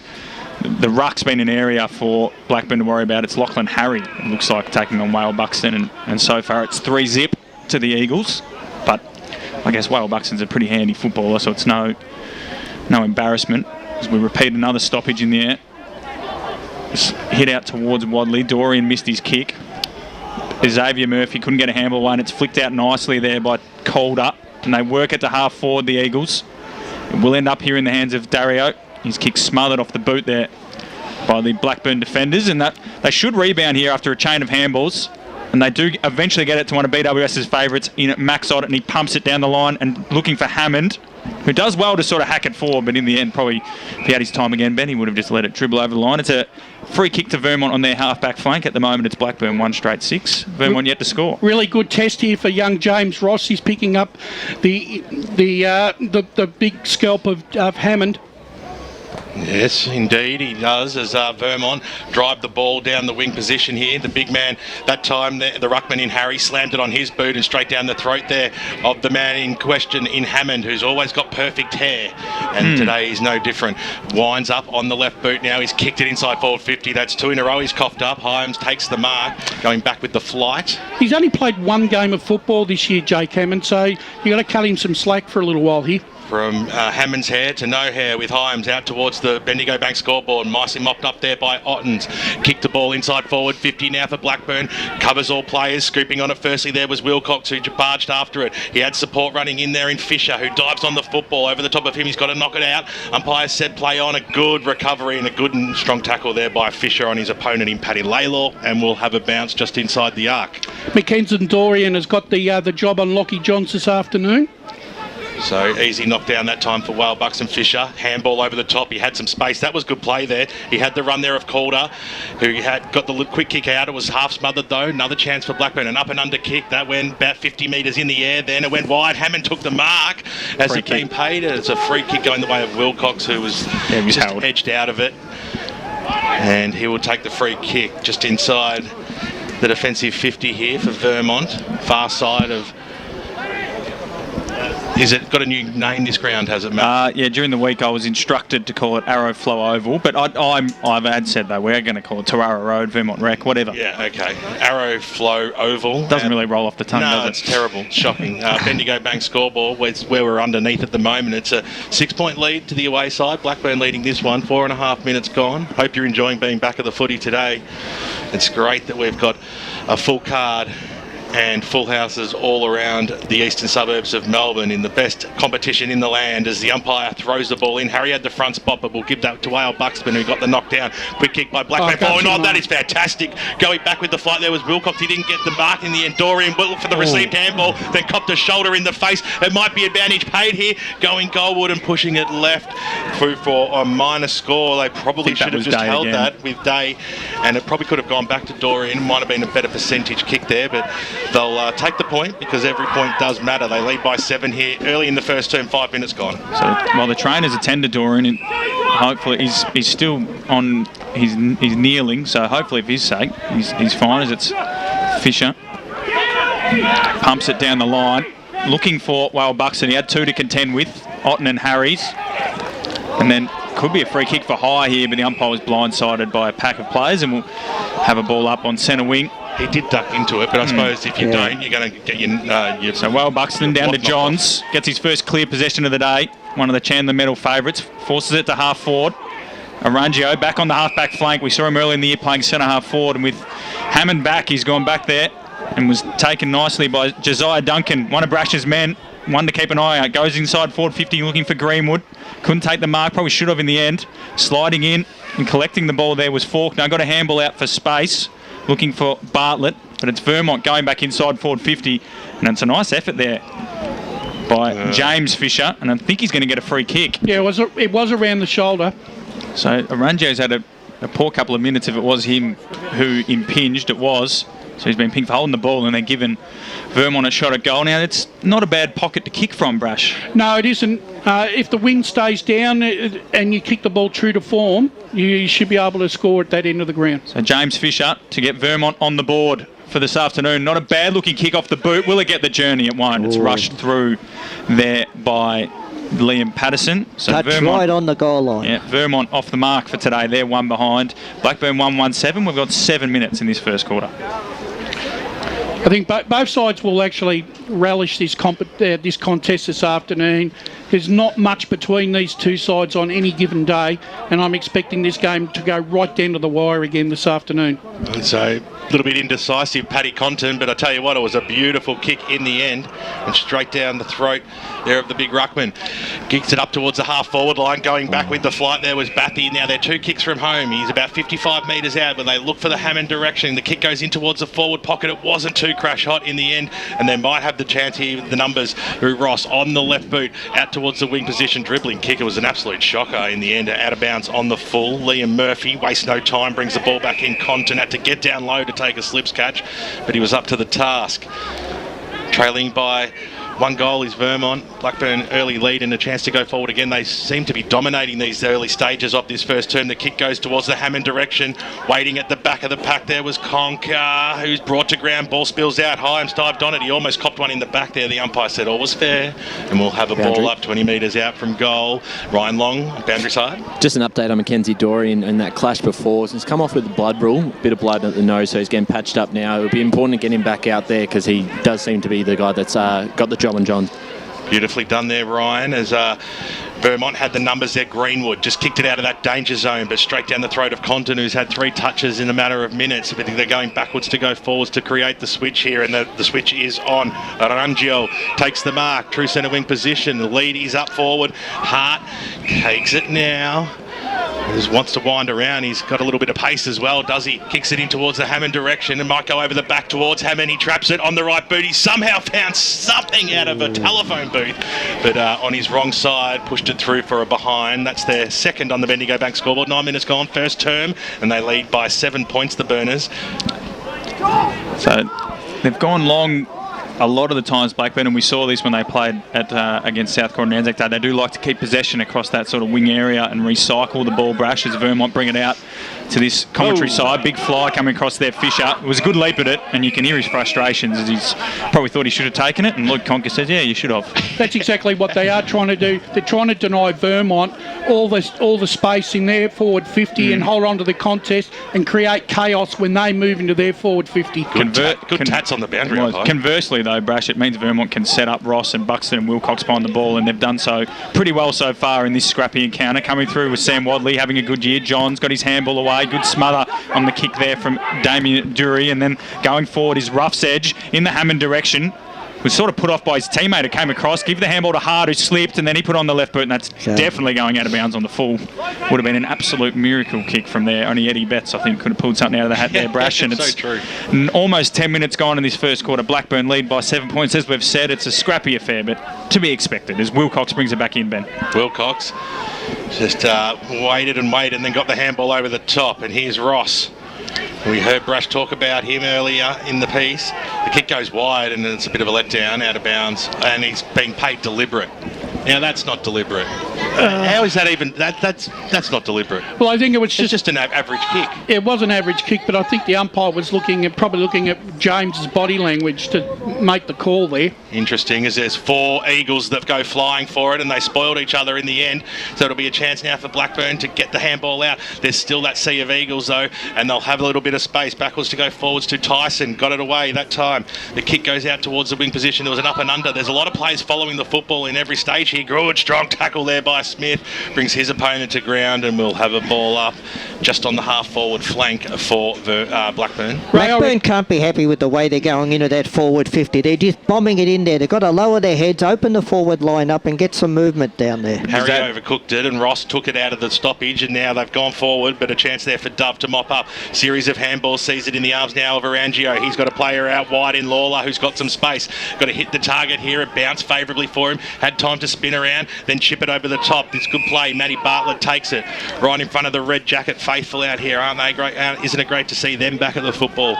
The ruck's been an area for Blackburn to worry about. It's Lachlan Harry, it looks like, taking on Whale Buxton, and so far it's 3-0 to the Eagles. But I guess Whale Buxton's a pretty handy footballer, so it's no embarrassment as we repeat another stoppage in the air. Just hit out towards Wadley. Dorian missed his kick. Xavier Murphy couldn't get a handball away, and it's flicked out nicely there by Calder, and they work it to half forward, the Eagles. It will end up here in the hands of Dario. His kick smothered off the boot there by the Blackburn defenders, and that they should rebound here after a chain of handballs. And they do eventually get it to one of BWS's favourites in Max Odd, and he pumps it down the line and looking for Hammond, who does well to sort of hack it forward, but in the end, probably, if he had his time again, Ben, he would have just let it dribble over the line. It's a free kick to Vermont on their half-back flank. At the moment, it's Blackburn 1 straight 6. Vermont yet to score. Really good test here for young James Ross. He's picking up the big scalp of Hammond. Yes, indeed, he does, as Vermont drive the ball down the wing position here. The big man, that time, the ruckman in Harry slammed it on his boot and straight down the throat there of the man in question in Hammond, who's always got perfect hair. And today he's no different. Winds up on the left boot now. He's kicked it inside forward 50. That's 2 in a row. He's coughed up. Hyams takes the mark, going back with the flight. He's only played 1 game of football this year, Jake Hammond, so you got to cut him some slack for a little while here. From Hammond's hair to no hair with Hyams out towards the Bendigo Bank scoreboard. Nicely mopped up there by Ottens. Kicked the ball inside forward 50 now for Blackburn. Covers all players. Scooping on it firstly there was Wilcox, who barged after it. He had support running in there in Fisher, who dives on the football. Over the top of him, he's got to knock it out. Umpire said play on. A good recovery and a good and strong tackle there by Fisher on his opponent in Paddy Laylaw, and we'll have a bounce just inside the arc. Mackenzie Dorian has got the job on Lockie Johns this afternoon. So easy knockdown that time for Whale Buxton Fisher. Handball over the top. He had some space. That was good play there. He had the run there of Calder, who had got the quick kick out. It was half smothered though. Another chance for Blackburn. An up and under kick. That went about 50 metres in the air. Then it went wide. Hammond took the mark as it being paid. It's a free kick going the way of Wilcox, who was just edged out of it. And he will take the free kick just inside the defensive 50 here for Vermont. Far side of... Is it got a new name, this ground, has it, Matt? Yeah, during the week I was instructed to call it Arrow Flow Oval, but I've had said though we're going to call it Tarara Road, Vermont Rec, whatever. Yeah, okay. Arrow Flow Oval. Doesn't really roll off the tongue, does it? No, it's terrible. Shocking. Bendigo Bank scoreboard, where we're underneath at the moment. It's a 6-point lead to the away side. Blackburn leading this one, 4.5 minutes gone. Hope you're enjoying being back at the footy today. It's great that we've got a full card and full houses all around the eastern suburbs of Melbourne in the best competition in the land as the umpire throws the ball in. Harry had the front spot, but we'll give that to Wale Buxton, who got the knockdown. Quick kick by Blackburn. That is fantastic. Going back with the flight there was Wilcox. He didn't get the mark in the end. Dorian will look for the received handball, then copped a shoulder in the face. It might be advantage paid here. Going goalward and pushing it left through for a minor score. They probably should have just held that with Day, and it probably could have gone back to Dorian. Might have been a better percentage kick there, but they'll take the point because every point does matter. They lead by 7 here early in the first term. 5 minutes gone. So while the trainers attend to Dorian, hopefully he's still on. He's kneeling, so hopefully for his sake he's fine. As it's Fisher pumps it down the line, looking for Wale Buxton. He had 2 to contend with, Otten and Harries, and then could be a free kick for high here, but the umpire was blindsided by a pack of players, and we'll have a ball up on centre wing. He did duck into it, but I suppose if you don't, you're going to get your... So Wale Buxton down to Johns, gets his first clear possession of the day, one of the Chandler medal favourites, forces it to half forward. Arangio back on the half-back flank. We saw him early in the year playing centre-half forward, and with Hammond back, he's gone back there and was taken nicely by Josiah Duncan, one of Brash's men, one to keep an eye out. Goes inside forward 50 looking for Greenwood. Couldn't take the mark, probably should have in the end. Sliding in and collecting the ball there was Faulkner. Got a handball out for space, looking for Bartlett, but it's Vermont going back inside forward 50, and it's a nice effort there by James Fisher, and I think he's going to get a free kick. Yeah, it was around the shoulder. So Arangio's had a poor couple of minutes. If it was him who impinged, it was. So he's been pinged for holding the ball and then given Vermont a shot at goal. Now, it's not a bad pocket to kick from, Brash. No, it isn't. If the wind stays down and you kick the ball true to form, you should be able to score at that end of the ground. So James Fisher to get Vermont on the board for this afternoon. Not a bad-looking kick off the boot. Will it get the journey? It won't. It's rushed through there by Liam Patterson. So Touch Vermont, right on the goal line. Yeah, Vermont off the mark for today. They're 1 behind. Blackburn 1-1-7. We've got 7 minutes in this first quarter. I think both sides will actually relish this contest this afternoon. There's not much between these two sides on any given day, and I'm expecting this game to go right down to the wire again this afternoon. And so a little bit indecisive, Paddy Conton, but I tell you what, it was a beautiful kick in the end and straight down the throat there of the big ruckman. Kicks it up towards the half-forward line. Going back with the flight there was Bathy. Now they're 2 kicks from home. He's about 55 metres out, but they look for the Hammond direction. The kick goes in towards the forward pocket. It wasn't too crash hot in the end, and they might have the chance here with the numbers. Ross on the left boot, out towards the wing position, dribbling kick. It was an absolute shocker in the end, out of bounds on the full. Liam Murphy wastes no time, brings the ball back in. Conton had to get down low to take a slips catch, but he was up to the task. Trailing by 1 goal is Vermont. Blackburn early lead and a chance to go forward again. They seem to be dominating these early stages of this first term. The kick goes towards the Hammond direction. Waiting at the back of the pack there was Conker, who's brought to ground. Ball spills out high and dived on it. He almost copped one in the back there. The umpire said all was fair, and we'll have a ball up 20 metres out from goal. Ryan Long, boundary side. Just an update on Mackenzie Dorian and that clash before. He's come off with a blood rule, a bit of blood at the nose, so he's getting patched up now. It would be important to get him back out there because he does seem to be the guy that's got the job on John. Beautifully done there, Ryan, as Vermont had the numbers there. Greenwood just kicked it out of that danger zone, but straight down the throat of Conton, who's had 3 touches in a matter of minutes. But they're going backwards to go forwards to create the switch here, and the switch is on. Arangio takes the mark, true centre wing position. The lead is up forward. Hart takes it now. He just wants to wind around. He's got a little bit of pace as well, does he? Kicks it in towards the Hammond direction and might go over the back towards Hammond. He traps it on the right boot. He somehow found something out of a telephone booth, but on his wrong side, pushed it through for a behind. That's their second on the Bendigo Bank scoreboard. 9 minutes gone, first term, and they lead by 7 points, the Burners. So they've gone long a lot of the times, Blackburn, and we saw this when they played at against South Court and Anzac Day. They do like to keep possession across that sort of wing area and recycle the ball. Brash as Vermont bring it out to this commentary side. Big fly coming across there, Fisher. It was a good leap at it, and you can hear his frustrations as he's probably thought he should have taken it, and Luke Conker says, yeah, you should have. That's exactly what they are trying to do. They're trying to deny Vermont all the space in their forward 50 and hold on to the contest and create chaos when they move into their forward 50. Good tats on the boundary. Conversely, though, Brash, it means Vermont can set up Ross and Buxton and Wilcox behind the ball, and they've done so pretty well so far in this scrappy encounter. Coming through with Sam Wadley having a good year. John's got his handball away away. Good smother on the kick there from Damien Dury, and then going forward is Rough's Edge in the Hammond direction. Was sort of put off by his teammate who came across, give the handball to Hart who slipped, and then he put on the left boot, and that's definitely going out of bounds on the full. Would have been an absolute miracle kick from there. Only Eddie Betts, I think, could have pulled something out of the hat there, Brash. And it's so true. Almost 10 minutes gone in this first quarter. Blackburn lead by 7 points. As we've said, it's a scrappy affair, but to be expected as Wilcox brings it back in, Ben. Wilcox just waited and waited and then got the handball over the top, and here's Ross. We heard Brash talk about him earlier in the piece. The kick goes wide and it's a bit of a letdown, out of bounds, and he's being paid deliberate. Now that's not deliberate. How is that even? That's not deliberate. Well, I think it was just an average kick. It was an average kick, but I think the umpire was probably looking at James's body language to make the call there. Interesting, as there's 4 Eagles that go flying for it, and they spoiled each other in the end. So it'll be a chance now for Blackburn to get the handball out. There's still that sea of Eagles though, and they'll have a little bit of space backwards to go forwards to Tyson. Got it away that time. The kick goes out towards the wing position. There was an up and under. There's a lot of players following the football in every stage here. Good strong tackle there by Smith. Brings his opponent to ground, and we'll have a ball up just on the half forward flank for Blackburn. Blackburn can't be happy with the way they're going into that forward 50. They're just bombing it in there. They've got to lower their heads, open the forward line up and get some movement down there. Harry overcooked it, and Ross took it out of the stoppage, and now they've gone forward, but a chance there for Dove to mop up. Series of handballs, sees it in the arms now of Arangio. He's got a player out wide in Lawler who's got some space. Got to hit the target here. It bounced favourably for him. Had time to spin around, then chip it over the top. This good play. Matty Bartlett takes it right in front of the red jacket faithful out here. Aren't they great? Isn't it great to see them back at the football?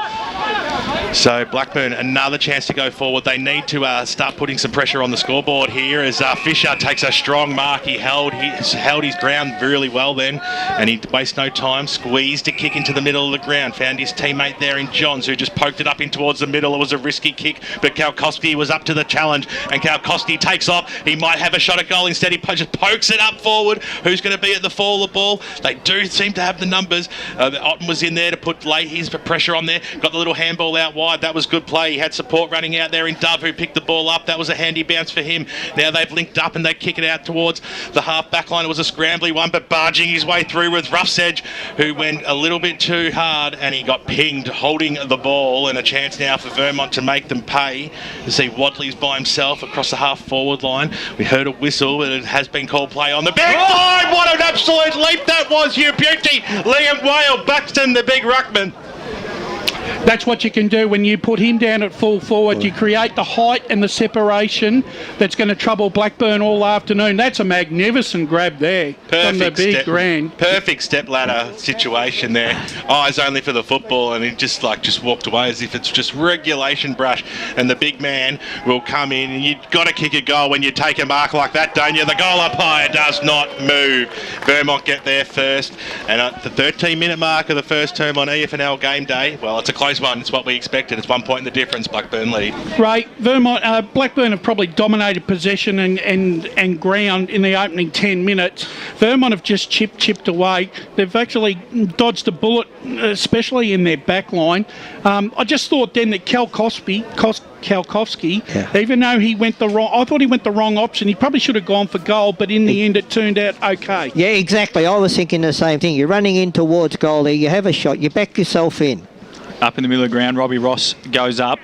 So Blackburn, another chance to go forward. They need to start putting some pressure on the scoreboard here as Fisher takes a strong mark. He held his ground really well then, and he wastes no time. Squeezed a kick into the middle of the ground. Found his teammate there in Johns, who just poked it up in towards the middle. It was a risky kick, but Kalkowski was up to the challenge, and Kalkowski takes off. He might have a shot at goal. Instead, he just pokes it up forward. Who's going to be at the fall of the ball? They do seem to have the numbers. Otten was in there to put his pressure on there. Got the little handball out wide. That was good play. He had support running out there in Dove, who picked the ball up. That was a handy bounce for him. Now they've linked up and they kick it out towards the half back line. It was a scrambly one, but barging his way through with Rough's Edge, who went a little bit too hard, and he got pinged holding the ball, and a chance now for Vermont to make them pay. You see Wadley's by himself across the half forward line. We heard a whistle, but it has been called play on the back line. What an absolute leap that was, you beauty. Liam Whale, Buxton, the big ruckman. That's what you can do when you put him down at full forward. You create the height and the separation that's going to trouble Blackburn all afternoon. That's a magnificent grab there from the big grand. Perfect step ladder situation there. Eyes only for the football, and he just walked away as if it's just regulation brush. And the big man will come in, and you've got to kick a goal when you take a mark like that, don't you? The goal umpire does not move. Vermont get there first, and at the 13-minute mark of the first term on EFNL game day, well, it's a close one. It's what we expected. It's 1 point in the difference. Blackburn lead. Right, Blackburn have probably dominated possession and ground in the opening 10 minutes. Vermont have just chipped away. They've actually dodged a bullet, especially in their back line. I just thought then that Kalkowski, even though I thought he went the wrong option. He probably should have gone for goal, but in the end it turned out okay. Yeah, exactly. I was thinking the same thing. You're running in towards goal there. You have a shot. You back yourself in. Up in the middle of the ground, Robbie Ross goes up.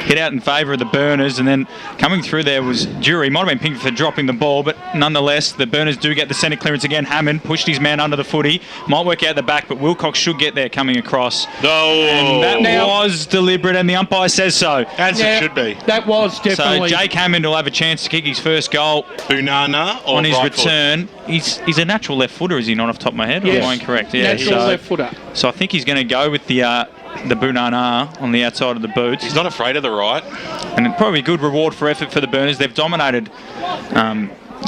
Hit out in favour of the Burners, and then coming through there was Jury. Might have been pinged for dropping the ball, but nonetheless, the Burners do get the centre clearance again. Hammond pushed his man under the footy. Might work out the back, but Wilcox should get there coming across. Oh! And that was deliberate, and the umpire says so. As it should be. That was definitely. So Jake Hammond will have a chance to kick his first goal. Bunana or on his right return. He's a natural left footer, is he not, off the top of my head? Yes. Or am I incorrect? Yeah, natural left footer. So I think he's going to go with the Bunana on the outside of the boots. He's not afraid of the right. And it probably good reward for effort for the Burners. They've dominated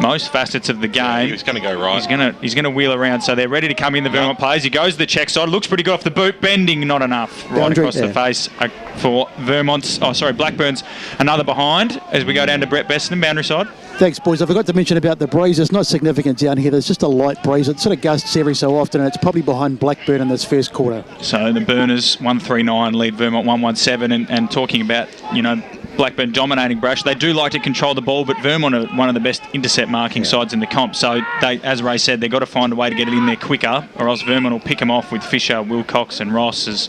most facets of the game. Yeah, he was going to go right. He's going to wheel around, so they're ready to come in, the Vermont players. He goes to the check side, looks pretty good off the boot, bending not enough. Right across the face for Blackburn's another behind as we go down to Brett Beston, boundary side. Thanks, boys. I forgot to mention about the breeze. It's not significant down here. There's just a light breeze. It sort of gusts every so often, and it's probably behind Blackburn in this first quarter. So the Burners 139 lead Vermont 117, and talking about, Blackburn dominating, Brash. They do like to control the ball, but Vermont are one of the best intercept marking sides in the comp. So, as Ray said, they've got to find a way to get it in there quicker, or else Vermont will pick them off with Fisher, Wilcox and Ross as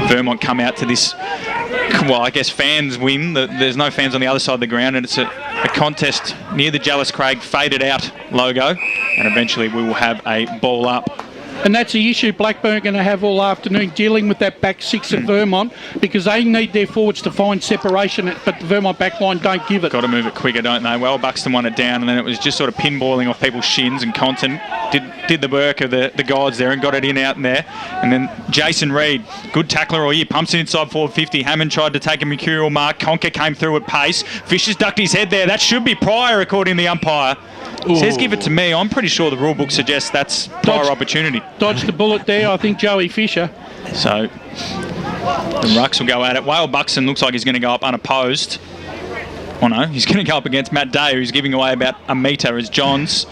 Vermont come out to this, well, I guess fans win. There's no fans on the other side of the ground, and it's a contest near the Jallis Craig faded out logo, and eventually we will have a ball up. And that's the issue Blackburn are going to have all afternoon, dealing with that back six at Vermont, because they need their forwards to find separation, but the Vermont back line don't give it. Got to move it quicker, don't they? Well, Buxton won it down, and then it was just sort of pinballing off people's shins, and Compton did the work of the guards there and got it in out in there. And then Jason Reid, good tackler all year, pumps it inside forward 50. Hammond tried to take a mercurial mark. Conker came through at pace. Fisher's ducked his head there. That should be prior, according to the umpire. Says give it to me. I'm pretty sure the rule book suggests that's prior opportunity. Dodged the bullet there, I think, Joey Fisher. So the Rucks will go at it. Whale Buxton looks like he's going to go up unopposed. Oh no, he's going to go up against Matt Day, who's giving away about a metre as Johns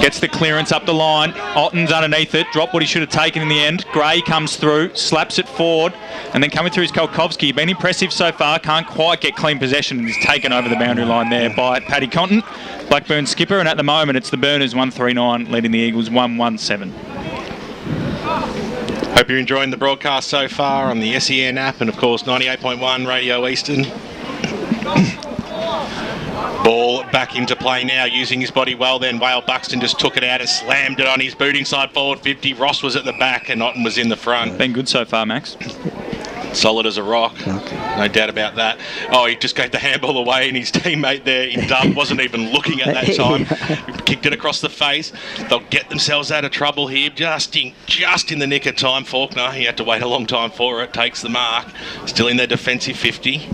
gets the clearance up the line. Otten's underneath it, dropped what he should have taken in the end. Gray comes through, slaps it forward, and then coming through is Kolkovsky. Been impressive so far, can't quite get clean possession, and he's taken over the boundary line there by Paddy Compton, Blackburn skipper, and at the moment it's the Burners 139 leading the Eagles 117. Hope you're enjoying the broadcast so far on the SEN app and of course 98.1 Radio Eastern. Ball back into play now, using his body well then. Whale Buxton just took it out and slammed it on his boot inside forward 50. Ross was at the back and Otten was in the front. Been good so far, Max. Solid as a rock, no doubt about that. Oh, he just gave the handball away and his teammate there in dub wasn't even looking at that time. Kicked it across the face. They'll get themselves out of trouble here just in the nick of time. Faulkner, he had to wait a long time for it, takes the mark. Still in their defensive 50.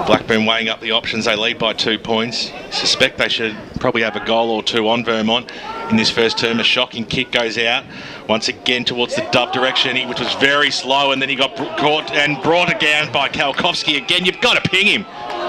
Blackburn weighing up the options. They lead by 2 points. Suspect they should probably have a goal or two on Vermont in this first term. A shocking kick goes out once again towards the dub direction, which was very slow, and then he got caught and brought it down by Kalkovsky again. You've got to ping him.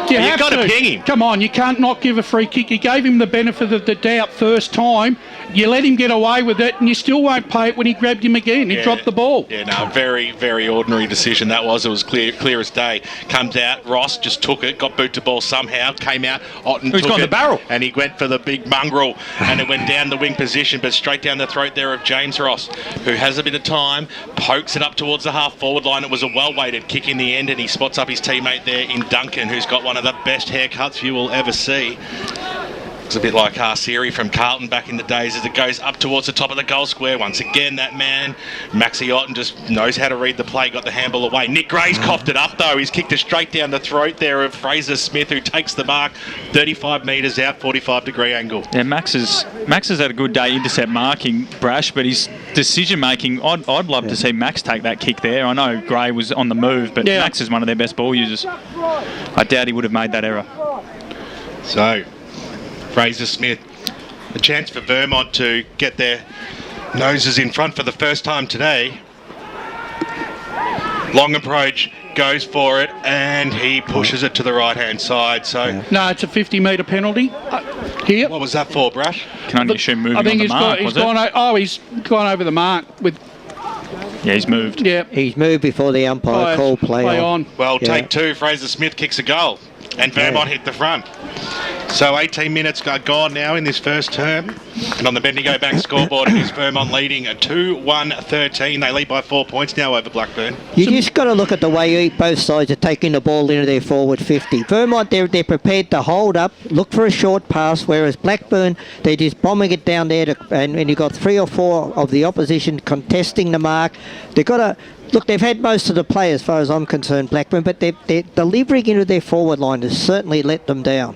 You've got to ping him. Come on, you can't not give a free kick. You gave him the benefit of the doubt first time. You let him get away with it, and you still won't pay it when he grabbed him again. He dropped the ball. Yeah, no, very, very ordinary decision that was. It was clear as day. Comes out, Ross just took it, got boot to ball somehow, came out, Otten took it. Who's got the barrel? And he went for the big mongrel, and it went down the wing position, but straight down the throat there of James Ross, who has a bit of time, pokes it up towards the half-forward line. It was a well-weighted kick in the end, and he spots up his teammate there in Duncan, who's got one of the best haircuts you will ever see. It's a bit like Harsiri from Carlton back in the days as it goes up towards the top of the goal square. Once again, that man, Maxie Otten, just knows how to read the play, got the handball away. Nick Gray's coughed it up, though. He's kicked it straight down the throat there of Fraser Smith, who takes the mark 35 metres out, 45-degree angle. Yeah, Max has had a good day intercept marking, Brash, but his decision-making, I'd love to see Max take that kick there. I know Gray was on the move, but Max is one of their best ball users. I doubt he would have made that error. So, Fraser Smith, a chance for Vermont to get their noses in front for the first time today. Long approach, goes for it, and he pushes it to the right-hand side. So no, it's a 50-metre penalty. Here. What was that for, Brash? Can only assume moving I think on the mark, he's gone over the mark with. Yeah, he's moved. Yeah, he's moved before the umpire called play on. Well, take two. Fraser Smith kicks a goal, and Vermont hit the front. So 18 minutes gone now in this first term. And on the Bendigo Bank scoreboard, it is Vermont leading a 2-1-13. They lead by 4 points now over Blackburn. You just got to look at the way both sides are taking the ball into their forward 50. Vermont, they're prepared to hold up, look for a short pass, whereas Blackburn, they're just bombing it down there, and you've got 3 or 4 of the opposition contesting the mark. They've got to... Look, they've had most of the play as far as I'm concerned, Blackburn, but they're delivering into their forward line has certainly let them down.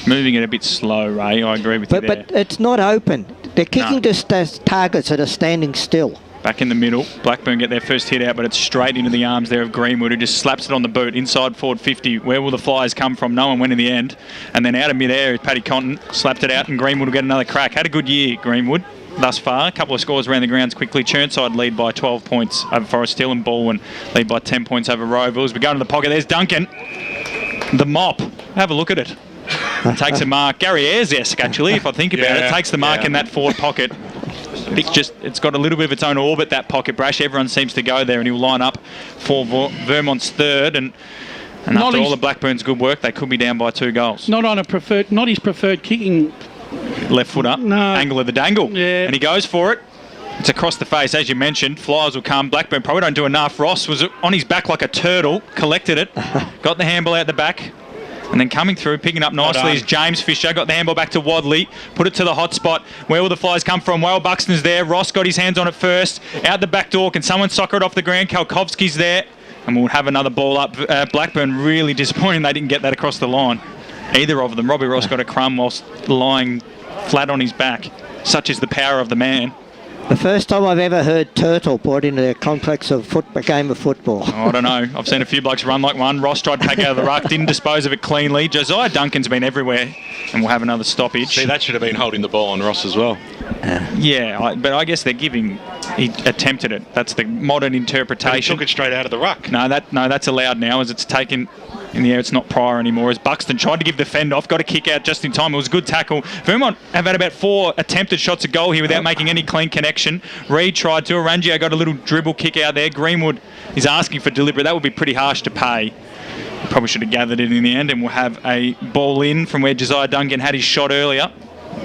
Moving it a bit slow, Ray. I agree with you there. But it's not open. They're kicking to targets that are standing still. Back in the middle, Blackburn get their first hit out, but it's straight into the arms there of Greenwood, who just slaps it on the boot inside forward 50. Where will the Flyers come from? No one went in the end. And then out of mid-air is Paddy Compton, slapped it out, and Greenwood will get another crack. Had a good year, Greenwood, thus far. A couple of scores around the grounds quickly. Churnside lead by 12 points over Forest Hill, and Baldwin lead by 10 points over Rovers. We go into the pocket. There's Duncan. The mop. Have a look at it. Takes a mark. Gary Ayres-esque, actually, if I think about it. Takes the mark in that forward pocket. It's got a little bit of its own orbit, that pocket, Brash. Everyone seems to go there, and he'll line up for Vermont's third. And And after all of Blackburn's good work, they could be down by 2 goals. Not his preferred kicking. Left foot up, angle of the dangle. Yeah. And he goes for it. It's across the face, as you mentioned. Flyers will come. Blackburn probably don't do enough. Ross was on his back like a turtle, collected it, got the handball out the back, and then coming through, picking up nicely is James Fisher. Got the handball back to Wadley, put it to the hot spot. Where will the Flyers come from? Whale Buxton's there. Ross got his hands on it first. Out the back door. Can someone soccer it off the ground? Kalkovsky's there. And we'll have another ball up. Blackburn really disappointing they didn't get that across the line. Either of them. Robbie Ross got a crumb whilst lying flat on his back. Such is the power of the man. The first time I've ever heard turtle brought into the complex of a game of football. I don't know. I've seen a few blokes run like one. Ross tried to take out of the ruck, didn't dispose of it cleanly. Josiah Duncan's been everywhere, and we'll have another stoppage. See, that should have been holding the ball on Ross as well. But I guess they're giving. He attempted it. That's the modern interpretation. But he took it straight out of the ruck. No, that's allowed now as it's taken in the air. It's not prior anymore. As Buxton tried to give the fend off, got a kick out just in time. It was a good tackle. Vermont have had about 4 attempted shots at goal here without making any clean connection. Reid tried to. Arangio got a little dribble kick out there. Greenwood is asking for deliberate. That would be pretty harsh to pay. Probably should have gathered it in the end, and we'll have a ball in from where Josiah Duncan had his shot earlier.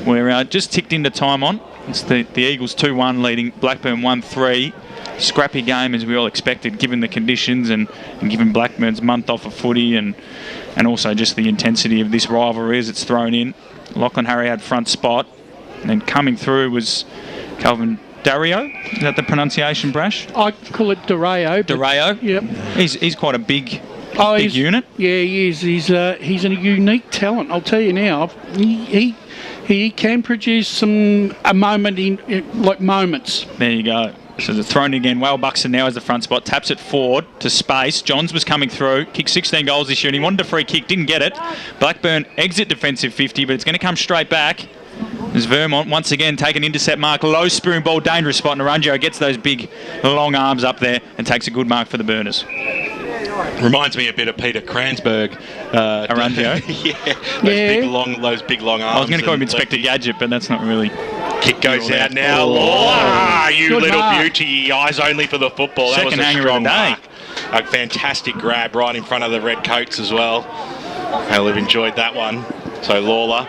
We're just ticked into time on. It's the Eagles 2-1 leading Blackburn 1-3. Scrappy game as we all expected given the conditions and given Blackburn's month off of footy and also just the intensity of this rivalry as it's thrown in. Lachlan Harry had front spot, and then coming through was Calvin Dario. Is that the pronunciation, Brash? I call it Dario. Dario? Yep. He's quite a big unit. Yeah, he is. He's a unique talent, I'll tell you now. He can produce a moment in moments. There you go. So they're thrown again. Whale Buxton now as the front spot. Taps it forward to space. Johns was coming through. Kicked 16 goals this year and he wanted a free kick. Didn't get it. Blackburn exit defensive 50, but it's going to come straight back. As Vermont once again take an intercept mark. Low spearing ball. Dangerous spot. And Arangio gets those big long arms up there and takes a good mark for the Burners. Reminds me a bit of Peter Kransberg. Arangio? Those big long arms. I was going to call him Inspector Gadget, but that's not really... Kick goes out now. You good little mark. Beauty. Eyes only for the football. That Second was a hanger strong of the day. mark. A fantastic grab right in front of the red coats as well. They'll have enjoyed that one. So Lawler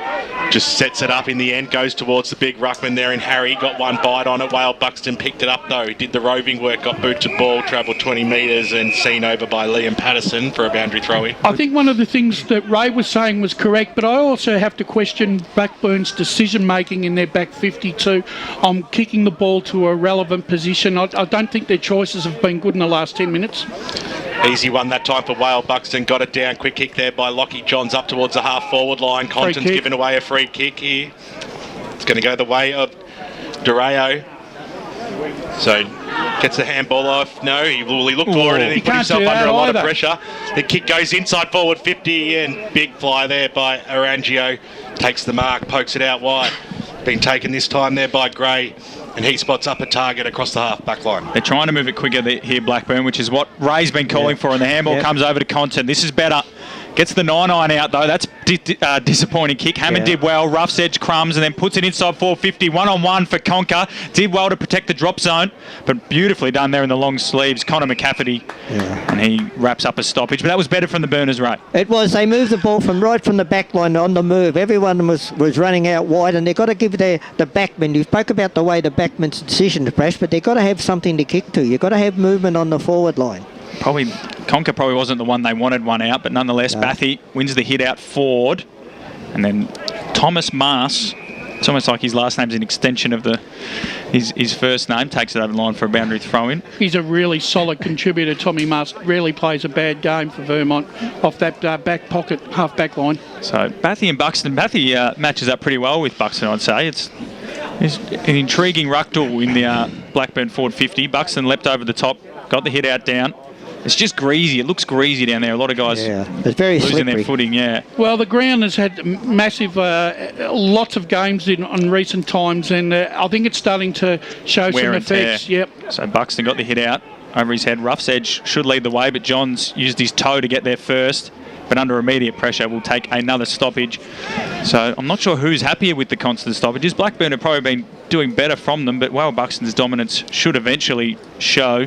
just sets it up in the end, goes towards the big ruckman there, and Harry got one bite on it. Whale Buxton picked it up though. He did the roving work, got boot to ball, travelled 20 metres and seen over by Liam Patterson for a boundary throw-in. I think one of the things that Ray was saying was correct, but I also have to question Blackburn's decision-making in their back 52 on kicking the ball to a relevant position. I don't think their choices have been good in the last 10 minutes. Easy one that time for Whale Buxton. Got it down. Quick kick there by Lockie Johns up towards the half-forward line. Compton's giving away a free kick here. It's going to go the way of Dario. So gets the handball off. No, he looked for it and he put himself under a lot of pressure. The kick goes inside forward 50 and big fly there by Arangio. Takes the mark, pokes it out wide. Been taken this time there by Gray. And he spots up a target across the half-back line. They're trying to move it quicker here, Blackburn, which is what Ray's been calling for, and the handball comes over to Compton. This is better. Gets the 9-9 out, though. That's disappointing kick. Hammond did well. Rough's edge crumbs and then puts it inside 450. One-on-one for Conker. Did well to protect the drop zone, but beautifully done there in the long sleeves. Connor McCafferty, and he wraps up a stoppage. But that was better from the Burners, Ray. It was. They moved the ball right from the back line on the move. Everyone was running out wide, and they've got to give the backman. You spoke about the way the backman's decision to press, but they've got to have something to kick to. You've got to have movement on the forward line. Conker probably wasn't the one they wanted one out, but nonetheless, Bathy wins the hit out forward. And then Thomas Maas, it's almost like his last name's an extension of his first name, takes it over the line for a boundary throw-in. He's a really solid contributor. Tommy Maas really plays a bad game for Vermont off that back pocket, half-back line. So Bathy and Buxton. Bathy matches up pretty well with Buxton, I'd say. It's an intriguing ruck duel in the Blackburn forward 50. Buxton leapt over the top, got the hit out down. It's just greasy. It looks greasy down there. A lot of guys it's very losing slippery. their footing, Well, the ground has had massive, lots of games in recent times, and I think it's starting to show some effects. Yep. So Buxton got the hit out over his head. Rough's edge should lead the way, but Johns used his toe to get there first. But under immediate pressure, will take another stoppage. So I'm not sure who's happier with the constant stoppages. Blackburn have probably been doing better from them, but Whale Buxton's dominance should eventually show.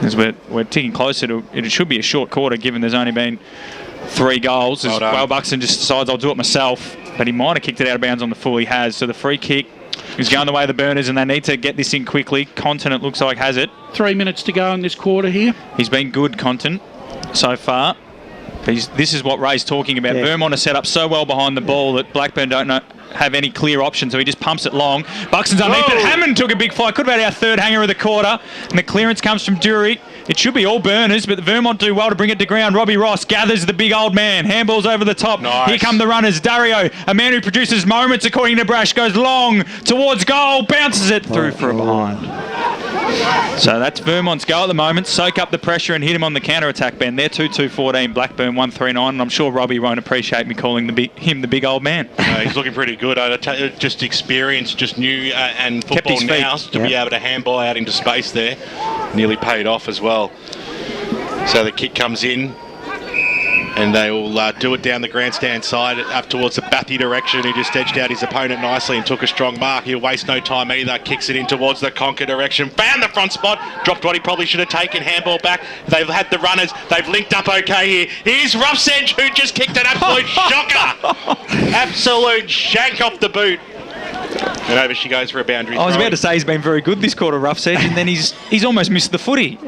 As we're ticking closer to it, should be a short quarter given there's only been 3 goals. Well, Buxton just decides I'll do it myself, but he might have kicked it out of bounds on the full. He has. So the free kick is going the way of the Burners, and they need to get this in quickly. Continent looks like has it. 3 minutes to go in this quarter here. He's been good, Continent, so far. This is what Ray's talking about. Yeah. Vermont is set up so well behind the ball that Blackburn don't have any clear option, so he just pumps it long. Buxton's underneath it. Hammond took a big fly. Could have had our third hanger of the quarter. And the clearance comes from Dury. It should be all Burners, but the Vermont do well to bring it to ground. Robbie Ross gathers the big old man. Handballs over the top. Nice. Here come the runners. Dario, a man who produces moments according to Brash, goes long towards goal. Bounces it through for a behind. So that's Vermont's goal at the moment. Soak up the pressure and hit him on the counter-attack, Ben. They're 2-2-14, Blackburn 1-3-9, and I'm sure Robbie won't appreciate me calling him the big old man. He's looking pretty good. Just experience, just new and football now to be able to handball out into space there. Nearly paid off as well. So the kick comes in, and they will do it down the grandstand side up towards the Bathy direction. He just edged out his opponent nicely and took a strong mark. He'll waste no time either. Kicks it in towards the Conquer direction. Found the front spot. Dropped what he probably should have taken. Handball back. They've had the runners. They've linked up okay here. Here's Rough's Edge, who just kicked an absolute shocker. Absolute shank off the boot. And over she goes for a boundary. I was about to say he's been very good this quarter, Rough's Edge, and then he's almost missed the footy.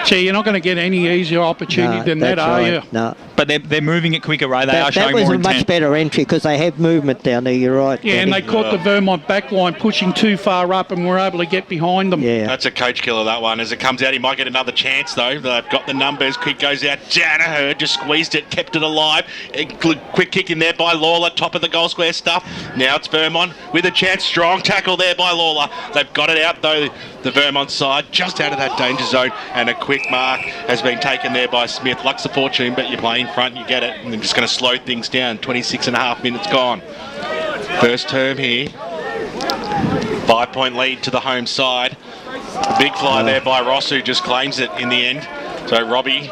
Gee, you're not going to get any easier opportunity than that, are you? No. But they're moving it quicker, Ray. They are showing more intent. That was a much better entry because they have movement down there, you're right. Yeah, and they caught the Vermont backline pushing too far up and were able to get behind them. Yeah. That's a coach killer, that one. As it comes out, he might get another chance, though. They've got the numbers. Quick goes out. Danaher just squeezed it, kept it alive. A quick kick in there by Lawler, top of the goal square stuff. Now it's Vermont with a chance. Strong tackle there by Lawler. They've got it out, though, the Vermont side, just out of that danger zone. And a quick mark has been taken there by Smith. Luck's a fortune, but you play in front, you get it. And they're just going to slow things down. 26.5 minutes gone. First term here. 5-point lead to the home side. Big fly there by Ross, who just claims it in the end. So Robbie,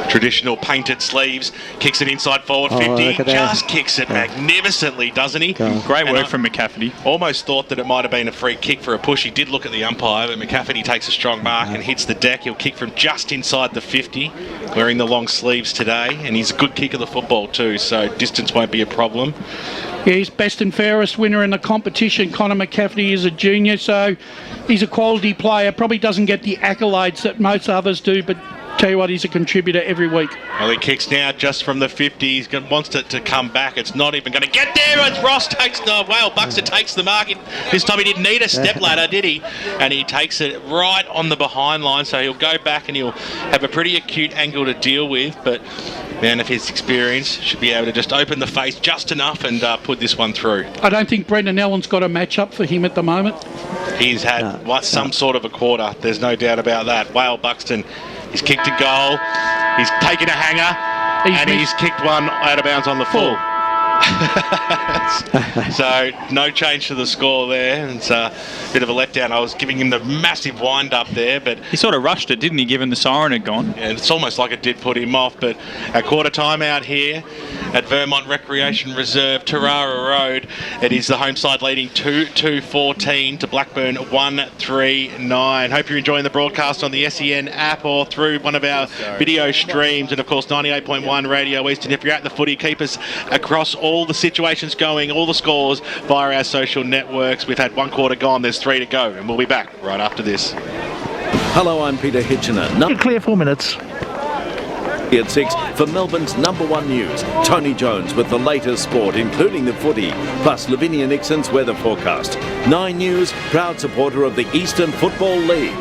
traditional painted sleeves, kicks it inside forward 50. Just kicks it magnificently, doesn't he? Great work from McCafferty. Almost thought that it might have been a free kick for a push. He did look at the umpire, but McCafferty takes a strong mark and hits the deck. He'll kick from just inside the 50, wearing the long sleeves today, and he's a good kick of the football too, so distance won't be a problem. Yeah, he's best and fairest winner in the competition. Connor McCafferty is a junior, so he's a quality player. Probably doesn't get the accolades that most others do, but tell you what, he's a contributor every week. Well, he kicks now just from the 50. He wants it to come back. It's not even going to get there. As Ross takes Buxton takes the mark. This time he didn't need a step ladder, did he? And he takes it right on the behind line. So he'll go back and he'll have a pretty acute angle to deal with. But man of his experience should be able to just open the face just enough and put this one through. I don't think Brendan Allen's got a match up for him at the moment. He's had some sort of a quarter. There's no doubt about that. Whale Buxton. He's kicked a goal, he's taken a hanger, he's kicked one out of bounds on the full. So no change to the score there. It's a bit of a letdown. I was giving him the massive wind up there, but he sort of rushed it, didn't he, given the siren had gone? Yeah, it's almost like it did put him off. But a quarter time out here at Vermont Recreation Reserve, Tarara Road, it is the home side leading 2-2-14 to Blackburn 1-3-9. Hope you're enjoying the broadcast on the SEN app or through one of our video streams, and of course 98.1 Radio Eastern. If you're at the footy, keep us across all the situations going, all the scores via our social networks. We've had one quarter gone, there's 3 to go, and we'll be back right after this. Hello, I'm Peter Hitchener. Clear 4 minutes. At 6 for Melbourne's #1 news. Tony Jones with the latest sport, including the footy, plus Lavinia Nixon's weather forecast. 9 News, proud supporter of the Eastern Football League.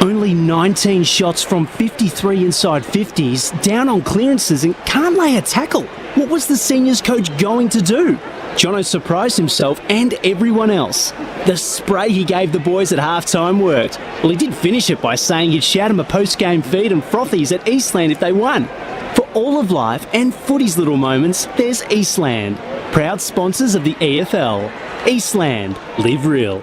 Only 19 shots from 53 inside 50s, down on clearances and can't lay a tackle. What was the seniors coach going to do? Jono surprised himself and everyone else. The spray he gave the boys at halftime worked. Well, he did finish it by saying he'd shout him a post-game feed and frothies at Eastland if they won. For all of life and footy's little moments, there's Eastland, proud sponsors of the EFL. Eastland, live real.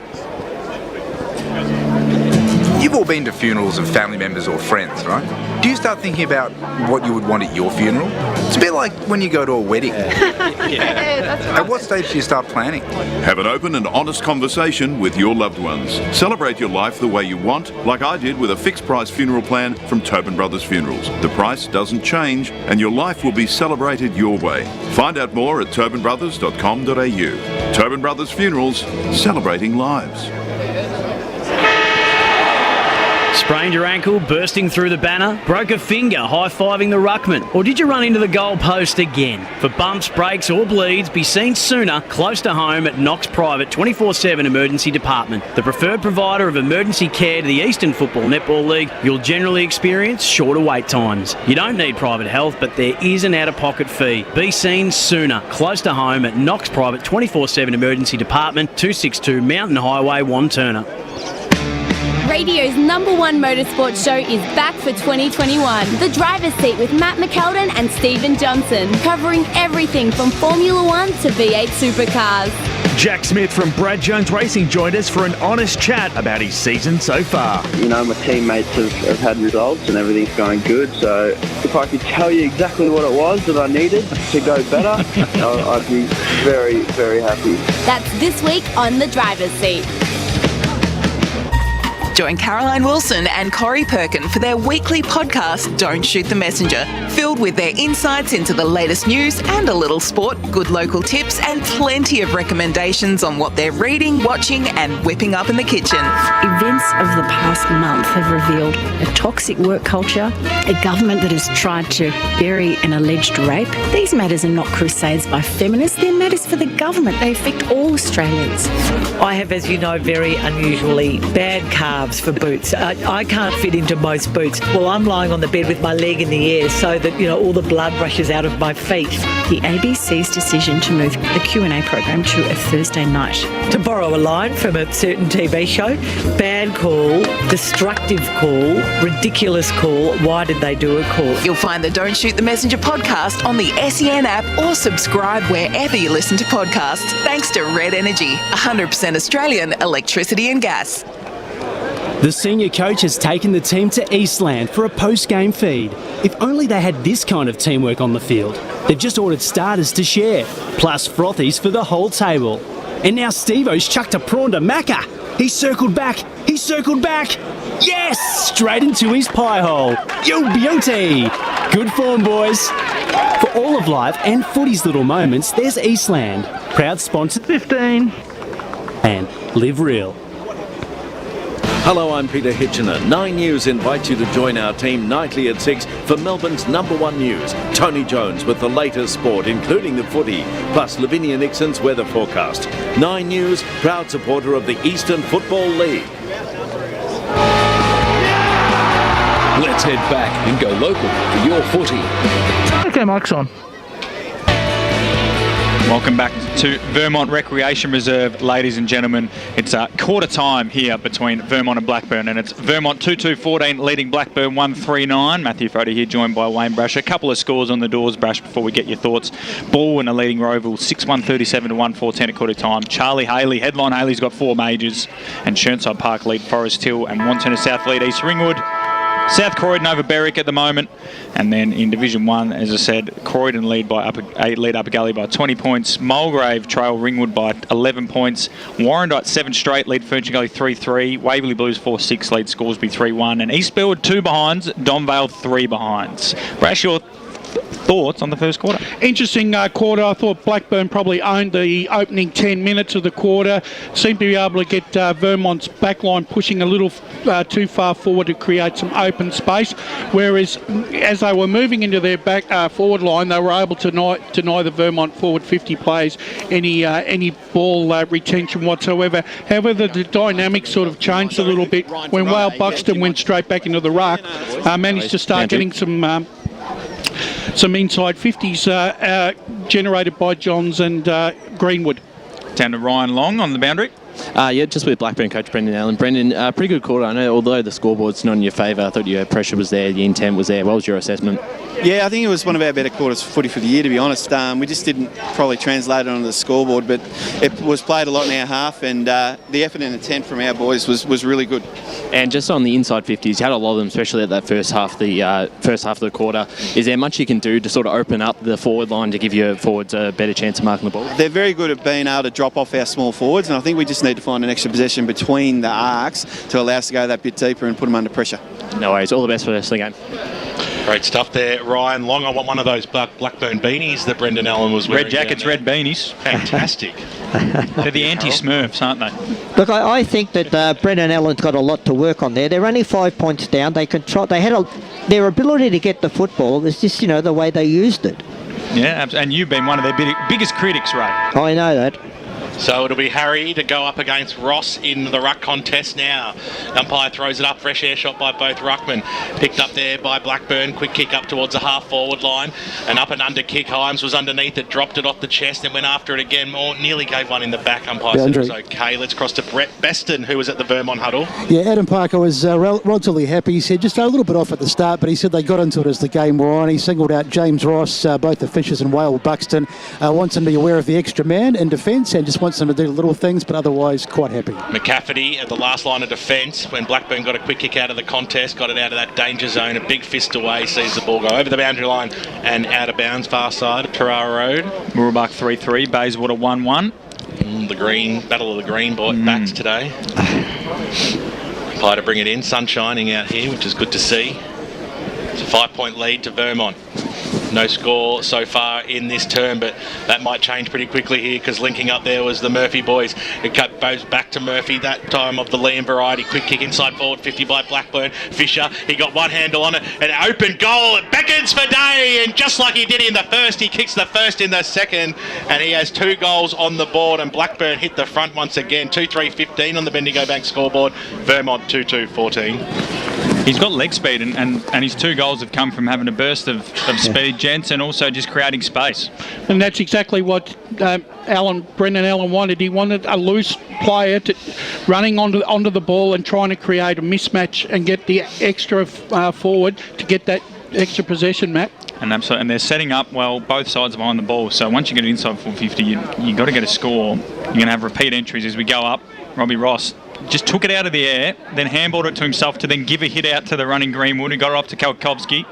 You've all been to funerals of family members or friends, right? do you start thinking about what you would want at your funeral? It's a bit like when you go to a wedding. At what stage do you start planning? Have an open and honest conversation with your loved ones. Celebrate your life the way you want, like I did with a fixed price funeral plan from Tobin Brothers Funerals. The price doesn't change and your life will be celebrated your way. Find out more at tobinbrothers.com.au. Tobin Brothers Funerals, celebrating lives. Sprained your ankle, bursting through the banner? Broke a finger, high-fiving the ruckman? Or did you run into the goal post again? For bumps, breaks or bleeds, be seen sooner, close to home at Knox Private 24/7 Emergency Department. The preferred provider of emergency care to the Eastland Football Netball League, you'll generally experience shorter wait times. You don't need private health, but there is an out-of-pocket fee. Be seen sooner, close to home at Knox Private 24/7 Emergency Department, 262 Mountain Highway, Wantirna. Radio's #1 motorsport show is back for 2021. The Driver's Seat with Matt McKeldin and Stephen Johnson, covering everything from Formula 1 to V8 supercars. Jack Smith from Brad Jones Racing joined us for an honest chat about his season so far. You know, my teammates have had results and everything's going good, so if I could tell you exactly what it was that I needed to go better, I'd be very, very happy. That's this week on The Driver's Seat. Join Caroline Wilson and Corey Perkin for their weekly podcast, Don't Shoot the Messenger, filled with their insights into the latest news and a little sport, good local tips and plenty of recommendations on what they're reading, watching and whipping up in the kitchen. Events of the past month have revealed a toxic work culture, a government that has tried to bury an alleged rape. These matters are not crusades by feminists, they're matters for the government. They affect all Australians. I have, as you know, very unusually bad calves for boots. I can't fit into most boots. Well, I'm lying on the bed with my leg in the air so that, all the blood rushes out of my feet. The ABC's decision to move the Q&A program to a Thursday night. To borrow a line from a certain TV show, bad call, destructive call, ridiculous call, why did they do a call? You'll find the Don't Shoot the Messenger podcast on the SEN app or subscribe wherever you listen to podcasts, thanks to Red Energy, 100% Australian electricity and gas. The senior coach has taken the team to Eastland for a post-game feed. If only they had this kind of teamwork on the field. They've just ordered starters to share, plus frothies for the whole table. And now Steve-O's chucked a prawn to Macca. He circled back. Yes! Straight into his pie hole. Yo, beauty! Good form, boys. For all of life and footy's little moments, there's Eastland. Proud sponsor 15. And live real. Hello, I'm Peter Hitchener. 9 News invites you to join our team nightly at 6 for Melbourne's #1 news. Tony Jones with the latest sport, including the footy, plus Lavinia Nixon's weather forecast. 9 News, proud supporter of the Eastern Football League. Let's head back and go local for your footy. Okay, mic's on. Welcome back to Vermont Recreation Reserve, ladies and gentlemen. It's quarter time here between Vermont and Blackburn, and it's Vermont 2-2-14 leading Blackburn 1-3-9. Matthew Frodo here, joined by Wayne Brash. A couple of scores on the doors, Brash, before we get your thoughts. Baldwin are leading Roeville 6-1-37 to 1-4-10 at quarter time. Charlie Haley, headline Haley's got 4 majors, and Churnside Park lead Forest Hill, and Wantirna South lead East Ringwood. South Croydon over Berwick at the moment. And then in Division 1, as I said, Croydon lead Upper Gully by 20 points. Mulgrave trail Ringwood by 11 points. Warrandyte 7 straight lead Ferntree Gully 3-3. Waverley Blues 4-6 lead Scoresby 3-1. And East Belwood 2 behinds. Donvale 3 behinds. Brash, your thoughts on the first quarter? Interesting quarter. I thought Blackburn probably owned the opening 10 minutes of the quarter. Seemed to be able to get Vermont's backline pushing a little too far forward to create some open space. Whereas as they were moving into their back forward line, they were able to deny the Vermont forward 50 players any ball retention whatsoever. However, the dynamic sort of changed a little bit when Wale Buxton went straight back into the ruck, managed to start getting some inside 50s generated by Johns and Greenwood. Down to Ryan Long on the boundary. Yeah, just with Blackburn coach Brendan Allen. Brendan, pretty good quarter. I know, although the scoreboard's not in your favour, I thought your pressure was there, the intent was there. What was your assessment? Yeah, I think it was one of our better quarters for footy for the year, to be honest. We just didn't probably translate it onto the scoreboard, but it was played a lot in our half, and the effort and intent from our boys was really good. And just on the inside 50s, you had a lot of them, especially at that first half of the quarter. Is there much you can do to sort of open up the forward line to give your forwards a better chance of marking the ball? They're very good at being able to drop off our small forwards, and I think we just need to find an extra possession between the arcs to allow us to go that bit deeper and put them under pressure. No worries. All the best for the rest of the game. Great stuff there, Ryan Long. I want one of those Blackburn beanies that Brendan Allen was wearing. Red jackets, red beanies. Fantastic. They're the anti-Smurfs, aren't they? Look, I think that Brendan Allen's got a lot to work on there. They're only 5 points down. They control. They had their ability to get the football. It's just the way they used it. Yeah, and you've been one of their biggest critics, Ray. I know that. So it'll be Harry to go up against Ross in the ruck contest now. Umpire throws it up, fresh air shot by both ruckmen. Picked up there by Blackburn, quick kick up towards the half-forward line. An up and under kick, Himes was underneath it, dropped it off the chest and went after it again. Nearly gave one in the back, umpire said it was okay. Let's cross to Brett Beston, who was at the Vermont huddle. Yeah, Adam Parker was relatively happy. He said just a little bit off at the start, but he said they got into it as the game wore on. He singled out James Ross, both the Fishers and Whale Buxton. Wants them to be aware of the extra man in defence and just wants them to do little things, but otherwise quite happy. McCafferty at the last line of defence when Blackburn got a quick kick out of the contest, got it out of that danger zone, a big fist away, sees the ball go over the boundary line and out of bounds, far side of Tarara Road. Mooroolbark 3-3, Bayswater 1-1. The green, battle of the green backs today. Pie to bring it in, sun shining out here, which is good to see. It's a 5-point lead to Vermont. No score so far in this term, but that might change pretty quickly here because linking up there was the Murphy boys. It goes back to Murphy, that time of the Liam variety. Quick kick inside forward 50 by Blackburn. Fisher, he got one handle on it. An open goal. It beckons for day, and just like he did in the first, he kicks the first in the second, and he has 2 goals on the board, and Blackburn hit the front once again. 2-3-15 on the Bendigo Bank scoreboard. Vermont 2-2-14. He's got leg speed, and his 2 goals have come from having a burst of speed, gents, and also just creating space. And that's exactly what Brendan Allen wanted. He wanted a loose player running onto the ball and trying to create a mismatch and get the extra forward to get that extra possession, Matt. And absolutely, and they're setting up well both sides behind the ball. So once you get it inside 450, you got to get a score. You're going to have repeat entries as we go up. Robbie Ross just took it out of the air, then handballed it to himself to then give a hit out to the running Greenwood, who got it off to Kalkovsky,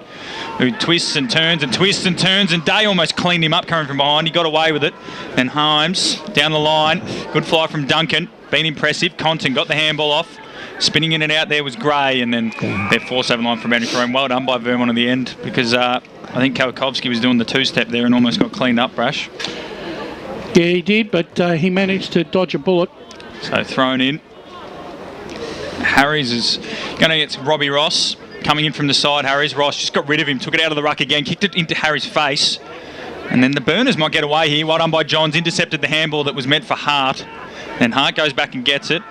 who twists and turns and twists and turns, and Day almost cleaned him up coming from behind. He got away with it. Then Himes down the line, good fly from Duncan, been impressive. Compton got the handball off. Spinning in and out there was Gray, and then their 4-7 line from boundary throw. Well done by Vermont at the end, because I think Kalkovsky was doing the 2-step there and almost got cleaned up, Brash. Yeah, he did, but he managed to dodge a bullet. So thrown in. Harries is going to get Robbie Ross coming in from the side. Harries, Ross just got rid of him, took it out of the ruck again, kicked it into Harry's face. And then the Burners might get away here. Well done by Johns, intercepted the handball that was meant for Hart. Then Hart goes back and gets it.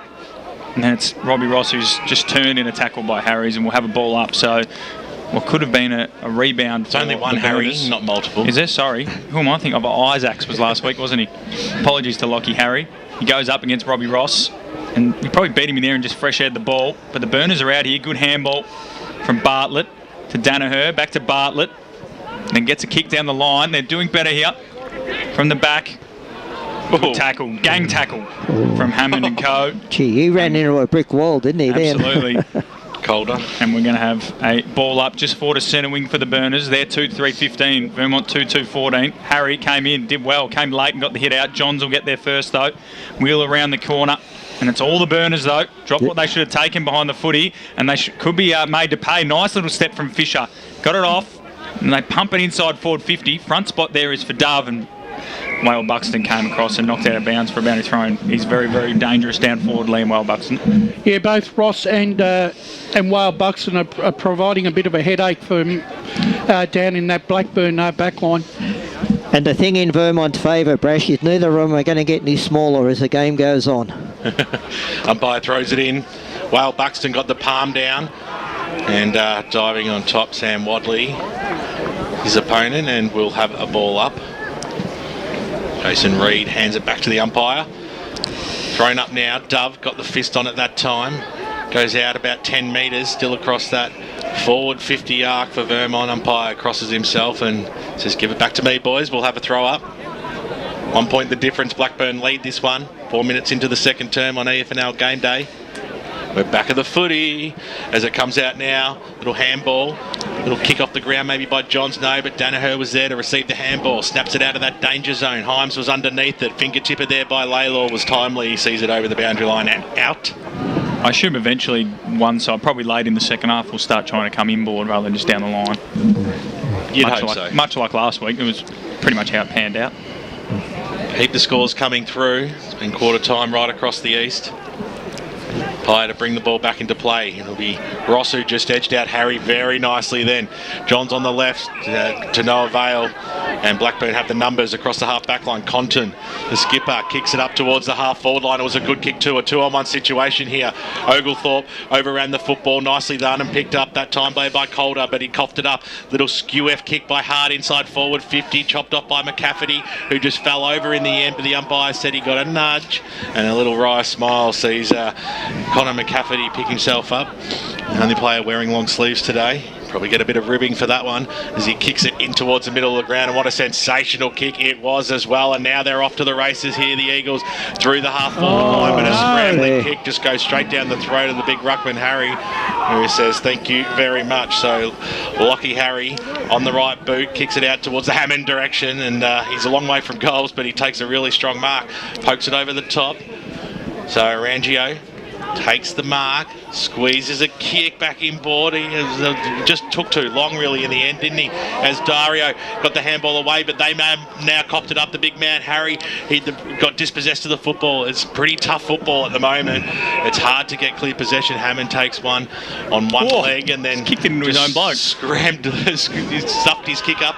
And then it's Robbie Ross who's just turned in a tackle by Harries and will have a ball up. So what could have been a rebound. It's only one Harry, not multiple. Is there? Sorry. Who am I thinking of? Isaacs was last week, wasn't he? Apologies to Lockie Harry. He goes up against Robbie Ross. And he probably beat him in there and just fresh aired the ball. But the Burners are out here. Good handball from Bartlett to Danaher. Back to Bartlett. Then gets a kick down the line. They're doing better here. From the back. Good tackle. Gang tackle from Hammond and Co. Gee, he ran into a brick wall, didn't he? Absolutely. Colder. And we're going to have a ball up just forward to centre wing for the Burners. They're 2-3-15. Vermont 2-2-14. Harry came in, did well, came late and got the hit out. Johns will get there first though. Wheel around the corner. And it's all the Burners though. Drop what they should have taken behind the footy, and they could be made to pay. Nice little step from Fisher. Got it off, and they pump it inside forward 50. Front spot there is for Dove, and Whale Buxton came across and knocked out of bounds for a boundary throw. He's very, very dangerous down forward, Liam Whale Buxton. Yeah, both Ross and Whale Buxton are providing a bit of a headache for him down in that Blackburn back line. And the thing in Vermont's favour, Brash, is neither of them are going to get any smaller as the game goes on. Umpire throws it in. Whale Buxton got the palm down, and diving on top, Sam Wadley, his opponent, and we'll have a ball up. Jason Reed hands it back to the umpire. Thrown up now. Dove got the fist on at that time. Goes out about 10 metres, still across that forward 50 arc for Vermont. Umpire crosses himself and says, give it back to me, boys. We'll have a throw up. 1 point the difference. Blackburn lead this one. 4 minutes into the second term on EFNL game day. We're back of the footy as it comes out now. Little handball. Little kick off the ground maybe by Johns. No, but Danaher was there to receive the handball. Snaps it out of that danger zone. Himes was underneath it. Fingertipper there by Laylor was timely. He sees it over the boundary line and out. I assume eventually one side, probably late in the second half, will start trying to come inboard rather than just down the line. You'd hope so. Much like last week, it was pretty much how it panned out. Heap the scores coming through. It's been quarter time right across the east. Pye to bring the ball back into play. It'll be Ross who just edged out Harry very nicely then. Johns on the left to no avail. And Blackburn have the numbers across the half-back line. Compton, the skipper, kicks it up towards the half-forward line. It was a good kick too, a 2-on-1 situation here. Oglethorpe overran the football, nicely done and picked up that time by Calder, but he coughed it up. Little skew-F kick by Hart inside forward 50, chopped off by McCafferty, who just fell over in the end, but the umpire said he got a nudge. And a little wry smile sees Connor McCafferty pick himself up. The only player wearing long sleeves today. Probably get a bit of ribbing for that one as he kicks it in towards the middle of the ground. And what a sensational kick it was as well. And now they're off to the races here. The Eagles through the half-forward line, but a scrambling kick just goes straight down the throat of the big ruckman Harry, who says thank you very much. So Lockie Harry on the right boot kicks it out towards the Hammond direction, and he's a long way from goals, but he takes a really strong mark, pokes it over the top. So Rangio takes the mark, squeezes a kick back inboard. He just took too long really in the end, didn't he? As Dario got the handball away, but they may have now copped it up. The big man Harry, he got dispossessed of the football. It's pretty tough football at the moment. It's hard to get clear possession. Hammond takes one on one leg and then kicked it into his own bloke. Stuffed his kick up.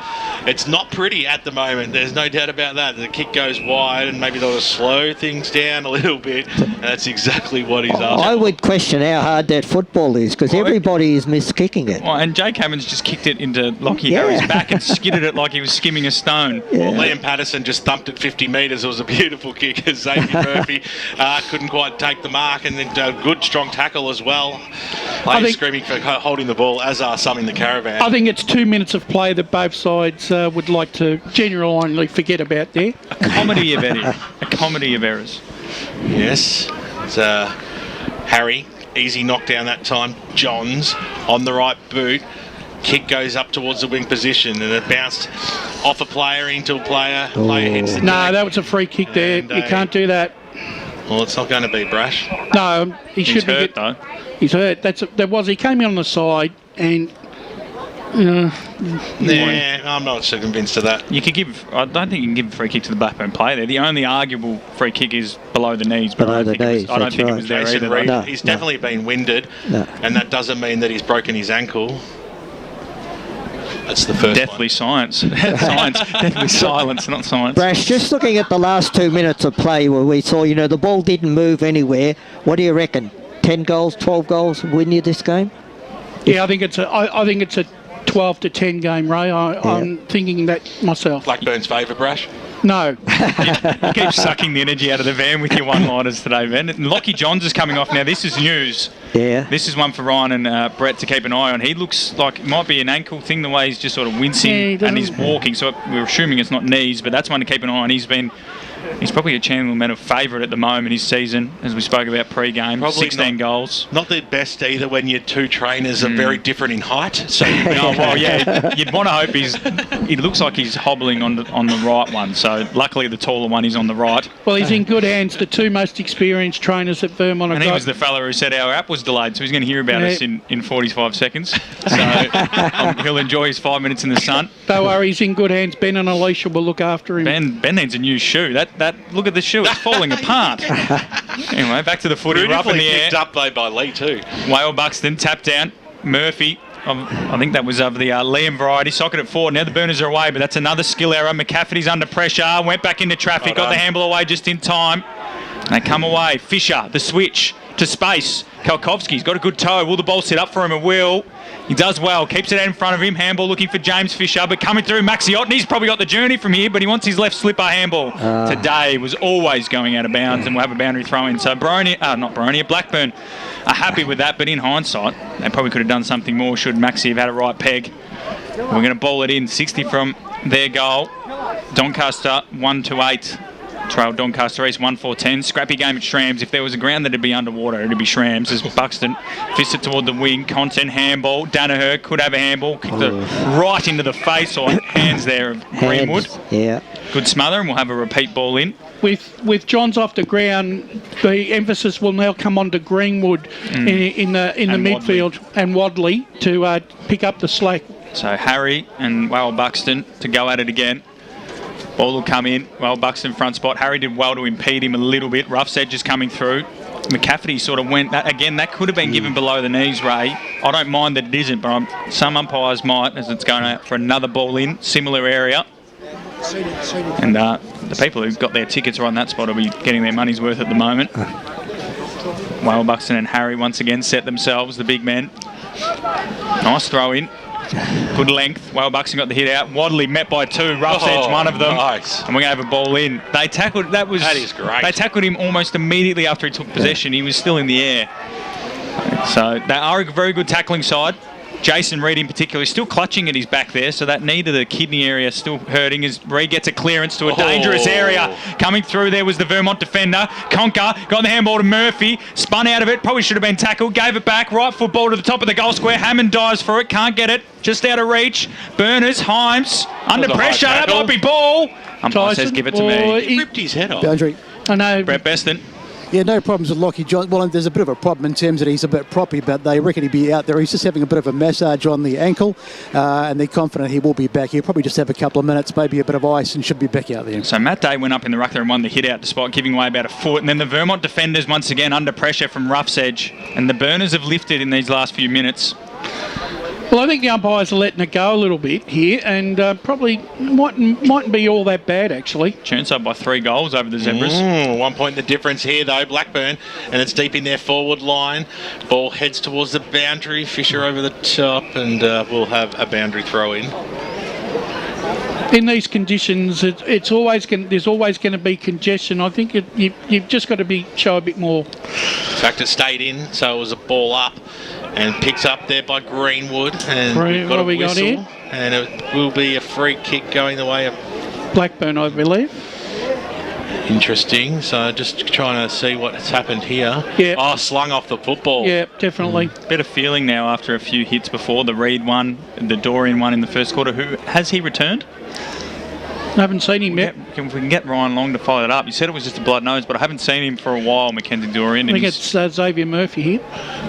It's not pretty at the moment. There's no doubt about that. The kick goes wide and maybe they'll slow things down a little bit. And that's exactly what he's after. I would question how hard that football is because everybody is miskicking it. Oh, and Jake Hammond's just kicked it into Lockie Harry's back and skidded it like he was skimming a stone. Well, Liam Patterson just thumped it 50 metres. It was a beautiful kick as Xavier Murphy couldn't quite take the mark, and then a good strong tackle as well. Players screaming for holding the ball, as are some in the caravan. I think it's 2 minutes of play that both sides would like to genuinely forget about there. A comedy of errors. A comedy of errors. Yes. It's Harry, easy knockdown that time. Johns on the right boot. Kick goes up towards the wing position and it bounced off a player into a player. Player hits the No, that was a free kick there. You can't do that. Well, it's not going to be Brash. No, he should be. Hurt, though. He's hurt. He came in on the side and... Yeah, I'm not so convinced of that. I don't think you can give a free kick to the Blackburn player there. The only arguable free kick is below the knees. But I don't think it was there Jason either. Reed, he's definitely been winded, and that doesn't mean that he's broken his ankle. That's the first Deathly science. Deathly silence, not science. Brash, just looking at the last 2 minutes of play where we saw, the ball didn't move anywhere. What do you reckon? 10 goals, 12 goals win you this game? Yeah, I think it's a 12 to 10 game, Ray. I'm thinking that myself. Blackburn's favourite, Brash? No. You keep sucking the energy out of the van with your one-liners today, Ben. And Lockie Johns is coming off now. This is news. Yeah. This is one for Ryan and Brett to keep an eye on. He looks like it might be an ankle thing, the way he's just sort of wincing and he's walking. So we're assuming it's not knees, but that's one to keep an eye on. He's probably a Chandler Manor favourite at the moment his season, as we spoke about pre-game. Probably 16 goals. Not the best either when your two trainers are very different in height. So you'd want to hope he looks like he's hobbling on the right one. So luckily the taller one is on the right. Well, he's in good hands. The two most experienced trainers at Vermont. And he was the fella who said our app was delayed, so he's going to hear about us in 45 seconds. So he'll enjoy his 5 minutes in the sun. Don't worry, he's in good hands. Ben and Alicia will look after him. Ben needs a new shoe. Look at the shoe, it's falling apart. Anyway, back to the footy. We're up in the air. Picked up though by Lee too. Whale Buxton, tap down. Murphy, I think that was of the Liam variety. Socket at forward. Now the burners are away, but that's another skill error. McCafferty's under pressure. Went back into traffic. Got the handball away just in time. They come away. Fisher, the switch. to space. Kalkovski's got a good toe. Will the ball sit up for him? It will. He does well. Keeps it out in front of him. Handball looking for James Fisher, but coming through Maxiotny's probably got the journey from here, but he wants his left slipper handball. Today was always going out of bounds, and we'll have a boundary throw in. So Blackburn are happy with that, but in hindsight, they probably could have done something more should Maxi have had a right peg. We're going to ball it in. 60 from their goal. Doncaster 1-8. Trail Doncaster East 1-4-10. Scrappy game at Shrams. If there was a ground that'd be underwater, it'd be Shrams. As Buxton fisted toward the wing. Content handball. Danaher could have a handball. Kicked it right into the face or hands there of Greenwood. Yeah. Good smother, and we'll have a repeat ball in. With Johns off the ground, the emphasis will now come on to Greenwood in the midfield and Wadley to pick up the slack. So Harry and Buxton to go at it again. Ball will come in. Buxton front spot. Harry did well to impede him a little bit. Rough's edge is coming through. McCafferty sort of went... that could have been given below the knees, Ray. I don't mind that it isn't, but some umpires might, as it's going out for another ball in. Similar area. And the people who've got their tickets right on that spot will be getting their money's worth at the moment. Buxton and Harry once again set themselves, the big men. Nice throw in. Good length. Buxton got the hit out. Wadley met by two. Rough's edge, one of them. Nice. And we're going to have a ball in. They tackled... That is great. They tackled him almost immediately after he took possession. He was still in the air. So they are a very good tackling side. Jason Reid in particular is still clutching at his back there, so that knee to the kidney area still hurting as Reid gets a clearance to a dangerous area. Coming through there was the Vermont defender. Conker got the handball to Murphy, spun out of it, probably should have been tackled, gave it back, right football to the top of the goal square. Hammond dives for it, can't get it, just out of reach. Burners, Himes, under pressure, that might be ball. Umpire says give it to me. He ripped his head off. Boundary. I know. Brett Beston. Yeah, no problems with Lockie John. Well, there's a bit of a problem in terms that he's a bit proppy, but they reckon he'd be out there. He's just having a bit of a massage on the ankle, and they're confident he will be back. He'll probably just have a couple of minutes, maybe a bit of ice, and should be back out there. So Matt Day went up in the ruck there and won the hit out despite giving away about a foot. And then the Vermont defenders once again under pressure from Rough's edge. And the Burners have lifted in these last few minutes. Well, I think the umpires are letting it go a little bit here, and probably mightn't be all that bad, actually. Chernside by 3 goals over the Zebras. 1 point the difference here, though, Blackburn, and it's deep in their forward line. Ball heads towards the boundary. Fisher over the top, and we'll have a boundary throw in. In these conditions, there's always going to be congestion. I think you've just got to show a bit more. In fact, it stayed in, so it was a ball up. And picks up there by Greenwood. And we've got a whistle. Got here? And it will be a free kick going the way of Blackburn, I believe. Interesting. So just trying to see what's happened here. Yeah. Slung off the football. Yeah, definitely. Better feeling now after a few hits before. The Reid one, the Dorian one in the first quarter. Has he returned? I haven't seen him yet. If we can get Ryan Long to follow it up. You said it was just a blood nose, but I haven't seen him for a while, Mackenzie Dorian. I think it's Xavier Murphy here.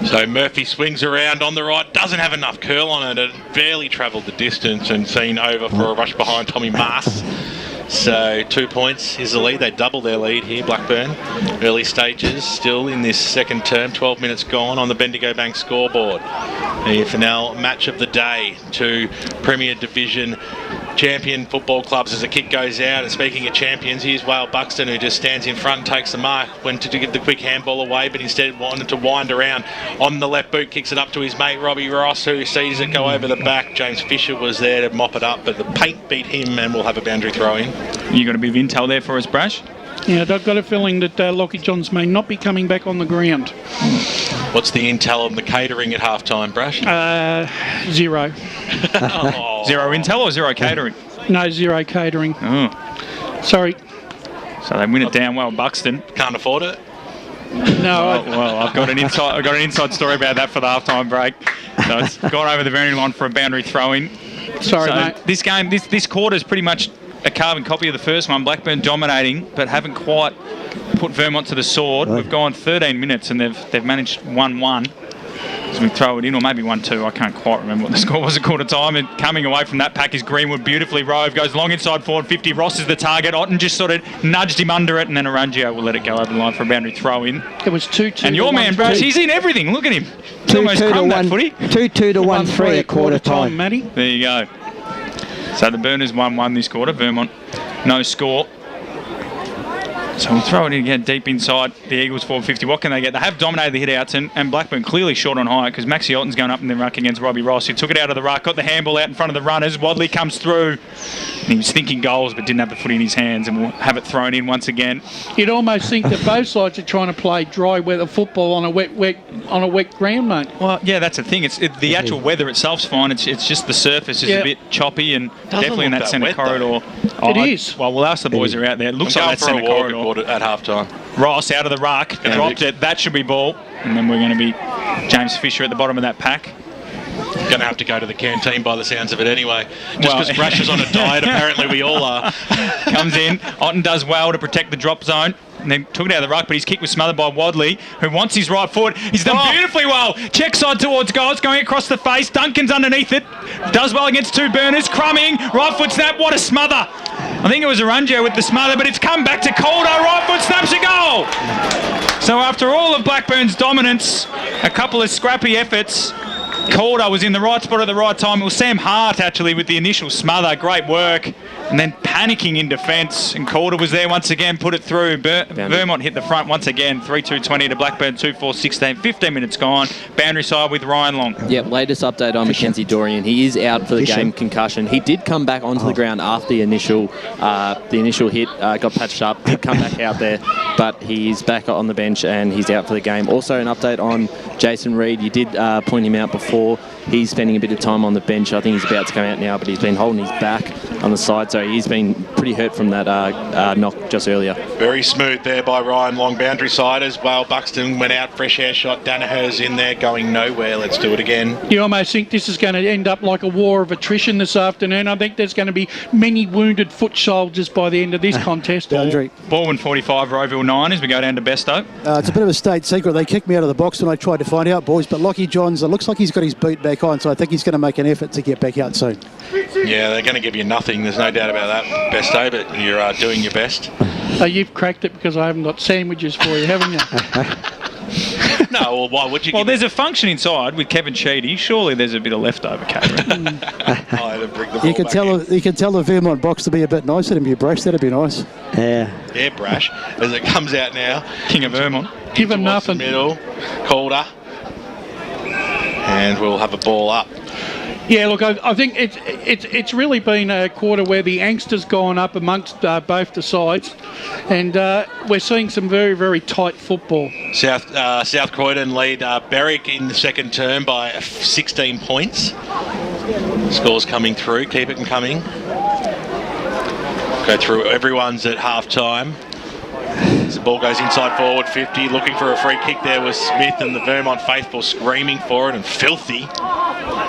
So Murphy swings around on the right, doesn't have enough curl on it. It barely travelled the distance and seen over for a rush behind Tommy Maas. So 2 points is the lead. They double their lead here, Blackburn. Early stages, still in this second term. 12 minutes gone on the Bendigo Bank scoreboard. The final match of the day to Premier Division champion football clubs as the kick goes out. And speaking of champions, here's Wale Buxton, who just stands in front and takes the mark. Went to give the quick handball away, but instead wanted to wind around on the left boot. Kicks it up to his mate Robbie Ross, who sees it go over the back. James Fisher was there to mop it up, but the paint beat him, and we'll have a boundary throw in. You got a bit of intel there for us, Brash? Yeah, I've got a feeling that Lockie Johns may not be coming back on the ground. What's the intel on the catering at halftime, Brash? 0. Zero intel or zero catering? No, 0 catering. Oh. Sorry. So they win it down well, Buxton. Can't afford it. No. Well, I've got an inside story about that for the halftime break. So it's gone over the boundary line for a boundary throw-in. Sorry, mate. This game, this quarter is pretty much a carbon copy of the first one. Blackburn dominating, but haven't quite put Vermont to the sword. Right. We've gone 13 minutes and they've managed 1-1. So we throw it in, or maybe 1-2. I can't quite remember what the score was at quarter time. And coming away from that pack is Greenwood beautifully. Rove goes long inside forward 50. Ross is the target. Otten just sort of nudged him under it, and then Arungio will let it go over the line for a boundary throw in. It was 2-2. And your man, Brash, he's in everything. Look at him. He's almost crumbed that footy. 2-2 to 1-3 at quarter time, Matty. There you go. So the Burners 1-1 this quarter. Vermont, no score. So we'll throw it in again deep inside the Eagles 450. What can they get? They have dominated the hit-outs, and Blackburn clearly short on high because Maxi Alton's going up in the ruck against Robbie Ross, who took it out of the ruck, got the handball out in front of the runners. Wadley comes through. And he was thinking goals but didn't have the footy in his hands, and we'll have it thrown in once again. You'd almost think that both sides are trying to play dry weather football on a wet ground, mate. Well, yeah, that's the thing. The actual weather itself's fine. It's just the surface is a bit choppy and definitely in that centre corridor. It is. Well, we'll ask the boys who are out there. It looks like that centre corridor. At half time. Ross out of the ruck, dropped it. That should be ball. And then we're going to be James Fisher at the bottom of that pack. Going to have to go to the canteen by the sounds of it anyway. Just because Brash is on a diet, apparently we all are. Comes in. Otten does well to protect the drop zone. And then took it out of the ruck, but his kick was smothered by Wadley, who wants his right foot. He's done beautifully well. Check side towards goals, going across the face. Duncan's underneath it. Does well against two burners. Crumming. Right foot snap. What a smother. I think it was Arunjo with the smother, but it's come back to Calder. Right foot snaps a goal. So after all of Blackburn's dominance, a couple of scrappy efforts, Calder was in the right spot at the right time. It was Sam Hart, actually, with the initial smother. Great work. And then panicking in defence. And Calder was there once again, put it through. Vermont hit the front once again. 3-2-20 to Blackburn, 2-4-16. 15 minutes gone. Boundary side with Ryan Long. Yep, latest update on Mackenzie Dorian. He is out for the game, concussion. He did come back onto the ground after the initial hit, got patched up, did come back out there, but he's back on the bench and he's out for the game. Also an update on Jason Reid. You did point him out before. He's spending a bit of time on the bench. I think he's about to come out now, but he's been holding his back on the side, so he's been pretty hurt from that knock just earlier. Very smooth there by Ryan Long, boundary side as well. Buxton went out, fresh air shot. Danaher's in there, going nowhere. Let's do it again. You almost think this is going to end up like a war of attrition this afternoon. I think there's going to be many wounded foot soldiers by the end of this contest. Baldwin 45, Roeville 9 as we go down to Besto. It's a bit of a state secret. They kicked me out of the box when I tried to find out, boys, but Lockie Johns, it looks like he's got his boot back on, so I think he's going to make an effort to get back out soon. Yeah, they're going to give you nothing. There's no doubt about that, Besto, but you're doing your best. You've cracked it because I haven't got sandwiches for you, haven't you? No, well, why would you? Well, there's a function inside with Kevin Sheedy. Surely there's a bit of leftover catering. You can tell the Vermont box to be a bit nicer than your Brash. That'd be nice. Yeah, Brash, as it comes out now. King of Vermont. Give him nothing. Middle, Calder. And we'll have a ball up. Yeah, look, I think it's really been a quarter where the angst has gone up amongst both the sides, and we're seeing some very, very tight football. South Croydon lead Berwick in the second term by 16 points. Scores coming through. Keep it coming. Go through. Everyone's at half time. As the ball goes inside forward 50, looking for a free kick there was Smith, and the Vermont faithful screaming for it, and Filthy.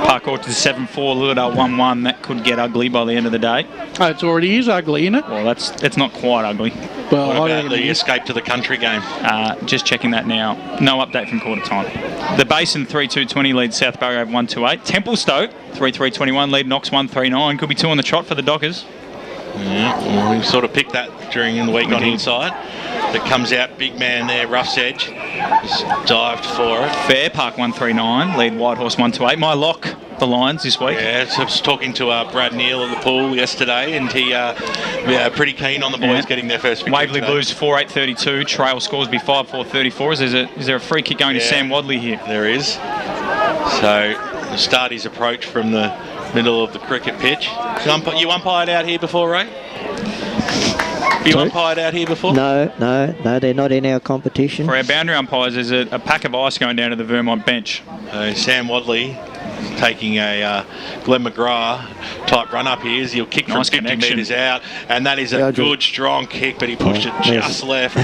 Park Orchard 7-4, Lillardale 1-1. That could get ugly by the end of the day. Oh, it already is ugly, isn't it? Well, it's not quite ugly. Well, what about the escape to the country game? Just checking that now. No update from quarter time. The Basin 3-2-20 lead South Belgrave 1-2-8. Templestowe 3-3-21 lead Knox 1-3-9. Could be 2 on the trot for the Dockers. Yeah, well, we sort of picked that during the week on inside. That comes out, big man there, Rough's Edge. Just dived for it. Fair Park 1-3-9, lead Whitehorse 1-2-8. My lock, the Lions this week. Yeah, so I was talking to Brad Neal at the pool yesterday, and he pretty keen on the boys getting their first victory. Waverley Blues 4-8-32. Trail scores be 5-4-34. Is there a free kick going to Sam Wadley here? There is. So the start his approach from the middle of the cricket pitch. You umpired out here before, Ray? You umpired out here before? No, they're not in our competition. For our boundary umpires, there's a pack of ice going down to the Vermont bench. Sam Wadley taking a Glenn McGrath type run up here. He'll kick from 50 metres out, and that is a good, strong kick, but he pushed it just left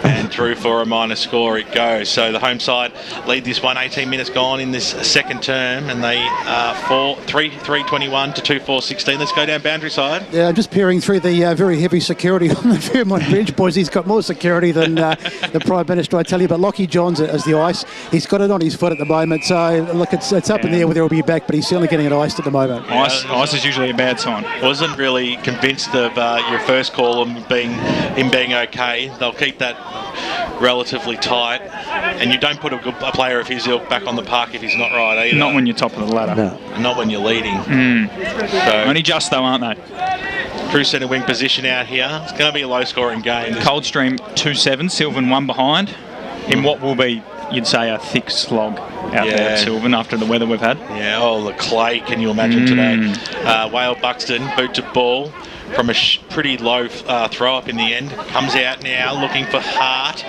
and through for a minor score. It goes. So the home side lead this one, 18 minutes gone in this second term, and they are 3-21 to 2-4-16. Let's go down boundary side. Yeah, I'm just peering through the very heavy security on the Vermont bench, boys. He's got more security than the Prime Minister, I tell you. But Lockie Johns as the ice, he's got it on his foot at the moment. So look, it's up in the air whether he'll be back, but he's certainly getting it iced at the moment. Ice is usually a bad sign. Wasn't really convinced of your first call and him being okay. They'll keep that relatively tight, and you don't put a player of his ilk back on the park if he's not right either. Not when you're top of the ladder. No. Not when you're leading. So, only just though, aren't they? true centre wing position out here. It's going to be a low-scoring game. Coldstream 2-7, Sylvan 1 behind in what will be, you'd say, a thick slog out there at Sylvan after the weather we've had. Yeah, the clay, can you imagine today? Whale Buxton, boot to ball from a pretty low throw up in the end. Comes out now looking for Hart.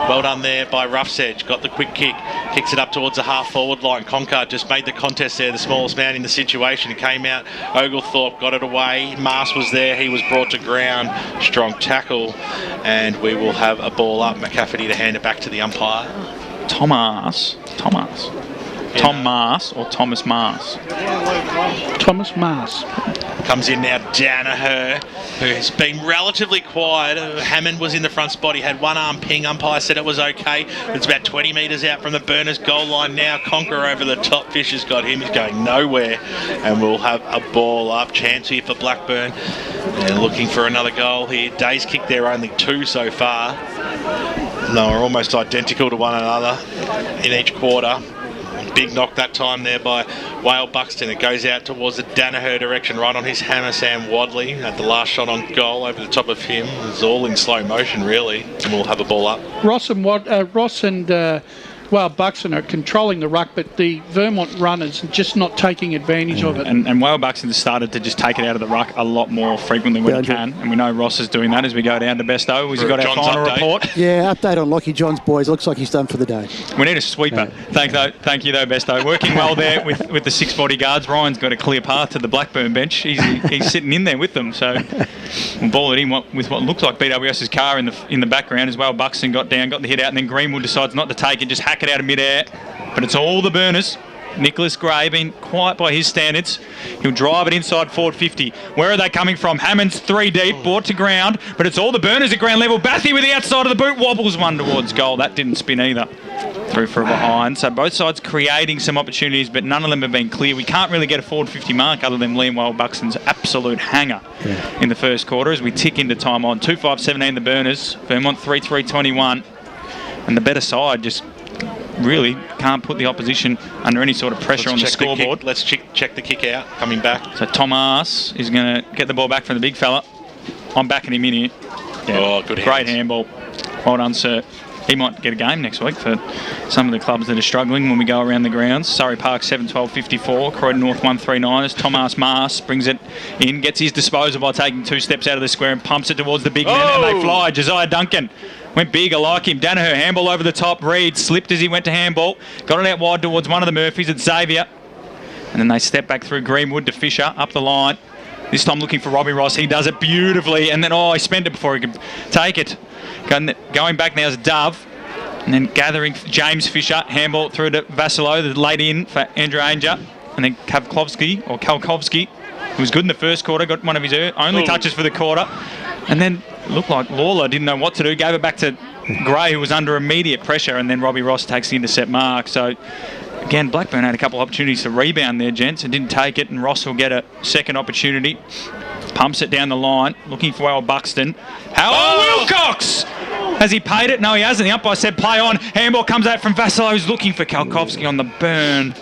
Well done there by Rough's Edge. Got the quick kick. Kicks it up towards the half-forward line. Concar just made the contest there, the smallest man in the situation. It came out. Oglethorpe got it away. Mars was there. He was brought to ground. Strong tackle. And we will have a ball up. McCafferty to hand it back to the umpire. Tom Mars or Thomas Mars? Thomas Mars. Comes in now Danaher, who has been relatively quiet. Hammond was in the front spot. He had one arm ping. Umpire said it was okay. It's about 20 metres out from the Burners goal line now. Conqueror over the top. Fisher's got him. He's going nowhere. And we'll have a ball up. Chance here for Blackburn. They're looking for another goal here. Day's kicked there only 2 so far. No, we're almost identical to one another in each quarter. Big knock that time there by Whale Buxton. It goes out towards the Danaher direction, right on his hammer. Sam Wadley had the last shot on goal over the top of him. It's all in slow motion, really. And we'll have a ball up. Ross and Whale Buxton are controlling the ruck, but the Vermont runners are just not taking advantage of it. And Whale Buxton has started to just take it out of the ruck a lot more frequently when he can. And we know Ross is doing that as we go down to Besto. He's got our final report. Yeah, update on Lockie Johns, boys. Looks like he's done for the day. We need a sweeper. Thank you, though, Besto. Working well there with the 6 bodyguards. Ryan's got a clear path to the Blackburn bench. He's sitting in there with them. So we'll ball it in with what looks like BWS's car in the background as well. Buxton got down, got the hit out, and then Greenwood decides not to take it, just hack it out of mid-air. But it's all the Burners. Nicholas Gray being quiet by his standards. He'll drive it inside forward 50. Where are they coming from? Hammond's 3 deep, brought to ground, but it's all the Burners at ground level. Bathy with the outside of the boot, wobbles one towards goal. That didn't spin either. Through for a behind. So both sides creating some opportunities, but none of them have been clear. We can't really get a forward 50 mark other than Liam Whale Buxton's absolute hanger in the first quarter as we tick into time on. 2-5-17 the Burners. Vermont 3-3-21. And the better side just really can't put the opposition under any sort of pressure on the scoreboard. Let's check the kick out, coming back. So Thomas is going to get the ball back from the big fella. I'm backing him in here. Yeah, good hands. Great handball. Well done, sir. He might get a game next week for some of the clubs that are struggling when we go around the grounds. Surrey Park 7-12-54, Croydon North 1-3-9. Thomas Mars brings it in, gets his disposal by taking 2 steps out of the square and pumps it towards the big man, and they fly. Josiah Duncan went big, I like him. Danaher, handball over the top. Reed slipped as he went to handball. Got it out wide towards one of the Murphys at Xavier. And then they step back through Greenwood to Fisher, up the line. This time looking for Robbie Ross. He does it beautifully. And then, he spent it before he could take it. Going back now is Dove. And then gathering James Fisher. Handball through to Vassilo, the late in for Andrew Ainger. And then Kalkovsky, who was good in the first quarter, got one of his only touches for the quarter. And then looked like Lawler didn't know what to do. Gave it back to Gray, who was under immediate pressure. And then Robbie Ross takes the intercept mark. So, again, Blackburn had a couple of opportunities to rebound there, gents, and didn't take it. And Ross will get a second opportunity. Pumps it down the line, looking for Whale Buxton. Wilcox! Has he paid it? No, he hasn't. The umpire said play on. Handball comes out from Vassilo, who's looking for Kalkovsky on the burn.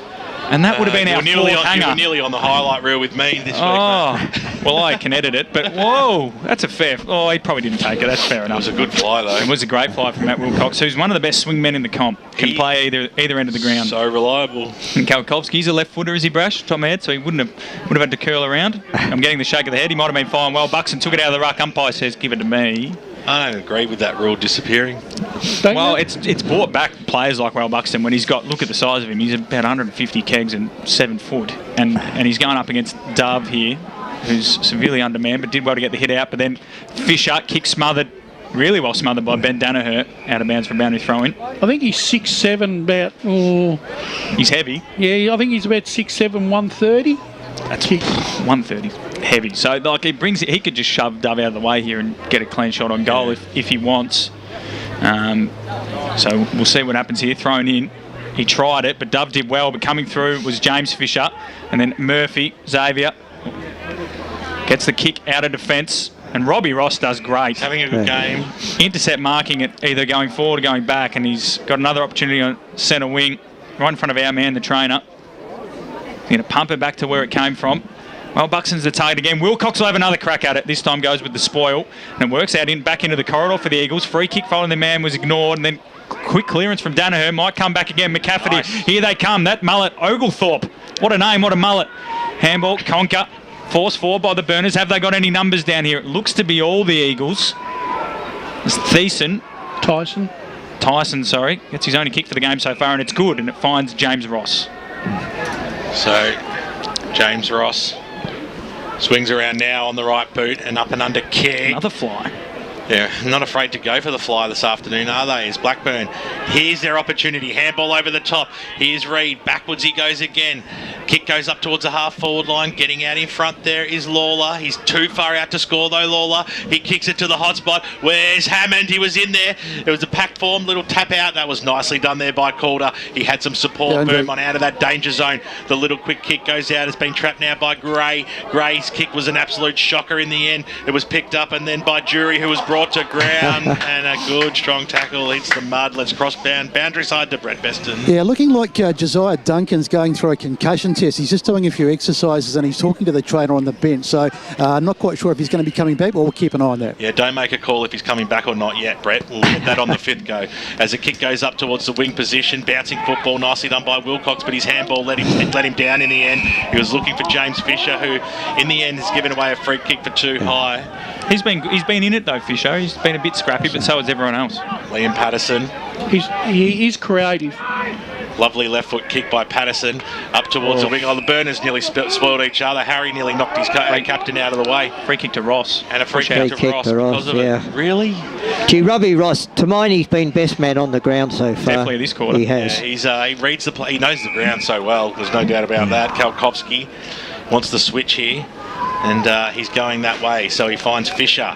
And that would have been our fourth hanger. You were nearly on the highlight reel with me this week. Well, I can edit it, but whoa, that's a fair... he probably didn't take it. That's fair enough. It was a good fly, though. It was a great fly from Matt Wilcox, who's one of the best swingmen in the comp. Can play either end of the ground. So reliable. And Kalkovsky's a left footer, is he, Brash? Top man, so he would have had to curl around. I'm getting the shake of the head. He might have been fine. Well, Buxton took it out of the ruck. Umpire says, give it to me. I don't agree with that rule disappearing. It's brought back players like Whale Buxton when he's got, look at the size of him, he's about 150 kegs and 7 foot. And he's going up against Dove here, who's severely undermanned, but did well to get the hit out. But then Fisher, kick smothered, really well smothered by Ben Danaher, out of bounds for a boundary throw in. I think he's 6'7", about... He's heavy. Yeah, I think he's about 6'7", 130. That's 130. Heavy. So he could just shove Dove out of the way here and get a clean shot on goal if he wants. So we'll see what happens here. Thrown in. He tried it, but Dove did well. But coming through was James Fisher. And then Murphy, Xavier, gets the kick out of defence. And Robbie Ross does great. Having a good game. Intercept marking it, either going forward or going back. And he's got another opportunity on centre wing, right in front of our man, the trainer. Going to pump it back to where it came from. Well, Buxton's the target again. Wilcox will have another crack at it. This time goes with the spoil. And it works out back into the corridor for the Eagles. Free kick following the man was ignored. And then quick clearance from Danaher. Might come back again. McCafferty. Nice. Here they come. That mullet. Oglethorpe. What a name. What a mullet. Handball. Conker. Forced forward by the Burners. Have they got any numbers down here? It looks to be all the Eagles. It's Tyson, sorry. Gets his only kick for the game so far, and it's good, and it finds James Ross. So, James Ross swings around now on the right boot and up and under kick. Another fly. Yeah, not afraid to go for the fly this afternoon, are they? Is Blackburn. Here's their opportunity. Handball over the top. Here's Reid. Backwards he goes again. Kick goes up towards the half-forward line. Getting out in front there is Lawler. He's too far out to score, though, Lawler. He kicks it to the hot spot. Where's Hammond? He was in there. It was a pack form, little tap out. That was nicely done there by Calder. He had some support. Vermont out of that danger zone. The little quick kick goes out. It's been trapped now by Gray. Gray's kick was an absolute shocker in the end. It was picked up and then by Jury, who was brought to ground, and a good strong tackle hits the mud. Let's cross boundary side to Brett Beston. Yeah, looking like Josiah Duncan's going through a concussion test. He's just doing a few exercises and he's talking to the trainer on the bench, so I'm not quite sure if he's going to be coming back, but we'll keep an eye on that. Yeah, don't make a call if he's coming back or not yet, Brett. We'll get that on the fifth go. As the kick goes up towards the wing position, bouncing football, nicely done by Wilcox, but his handball let him down in the end. He was looking for James Fisher, who in the end has given away a free kick for too high. He's been in it though, Fisher. He's been a bit scrappy, but so has everyone else. Liam Patterson. He is creative. Lovely left foot kick by Patterson up towards the wing. Oh, the Burners nearly spoiled each other. Harry nearly knocked his captain out of the way. Free kick to Ross. And a free kick to Ross because of it. Really? Gee, Robbie Ross, Tomoini's been best man on the ground so far. Definitely this quarter. He has. Yeah, he reads the play. He knows the ground so well. There's no doubt about that. Kalkowski wants the switch here, and he's going that way. So he finds Fisher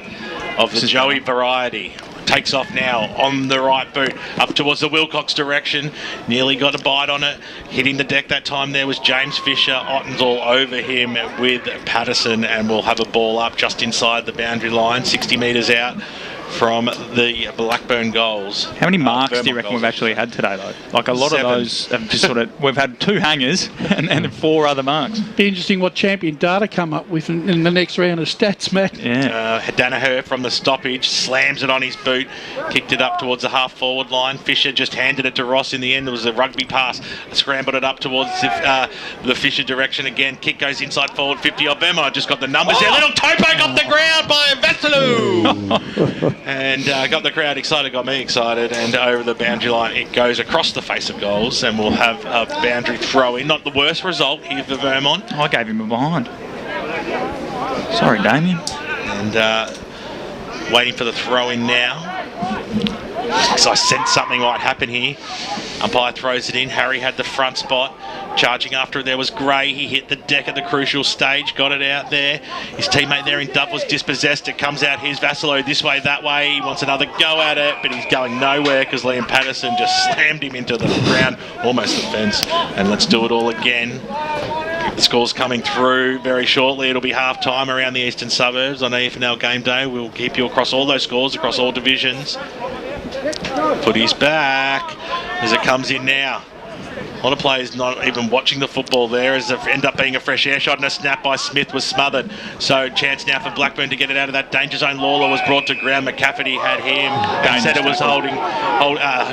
of the Joey variety. Takes off now on the right boot up towards the Wilcox direction. Nearly got a bite on it. Hitting the deck that time there was James Fisher. Otten's all over him with Patterson, and we'll have a ball up just inside the boundary line, 60 metres out from the Blackburn goals. How many marks do you reckon we've actually had today, though? Like a lot 7. of those have just sort of... We've had 2 hangers and 4 other marks. Be interesting what champion data come up with in the next round of stats, Matt. Yeah. Danaher from the stoppage slams it on his boot, kicked it up towards the half-forward line. Fisher just handed it to Ross in the end. There was a rugby pass, scrambled it up towards the Fisher direction again. Kick goes inside forward 50 of Vermont. Just got the numbers there. Little toe poke off the ground by Vassalou. And got the crowd excited, got me excited, and over the boundary line it goes across the face of goals, and we'll have a boundary throw in. Not the worst result here for Vermont. I gave him a behind. Sorry, Damien. And waiting for the throw in now. So I sensed something might happen here. Umpire throws it in. Harry had the front spot. Charging after it there was Gray. He hit the deck at the crucial stage. Got it out there. His teammate there in Duff was dispossessed. It comes out. Here's Vassalou this way, that way. He wants another go at it, but he's going nowhere because Liam Patterson just slammed him into the ground, almost the fence. And let's do it all again. The score's coming through very shortly. It'll be half-time around the eastern suburbs on EFNL Game Day. We'll keep you across all those scores, across all divisions. Footy's back as it comes in now. A lot of players not even watching the football there as it end up being a fresh air shot, and a snap by Smith was smothered. So chance now for Blackburn to get it out of that danger zone. Lawler was brought to ground. McCafferty had him and said it was holding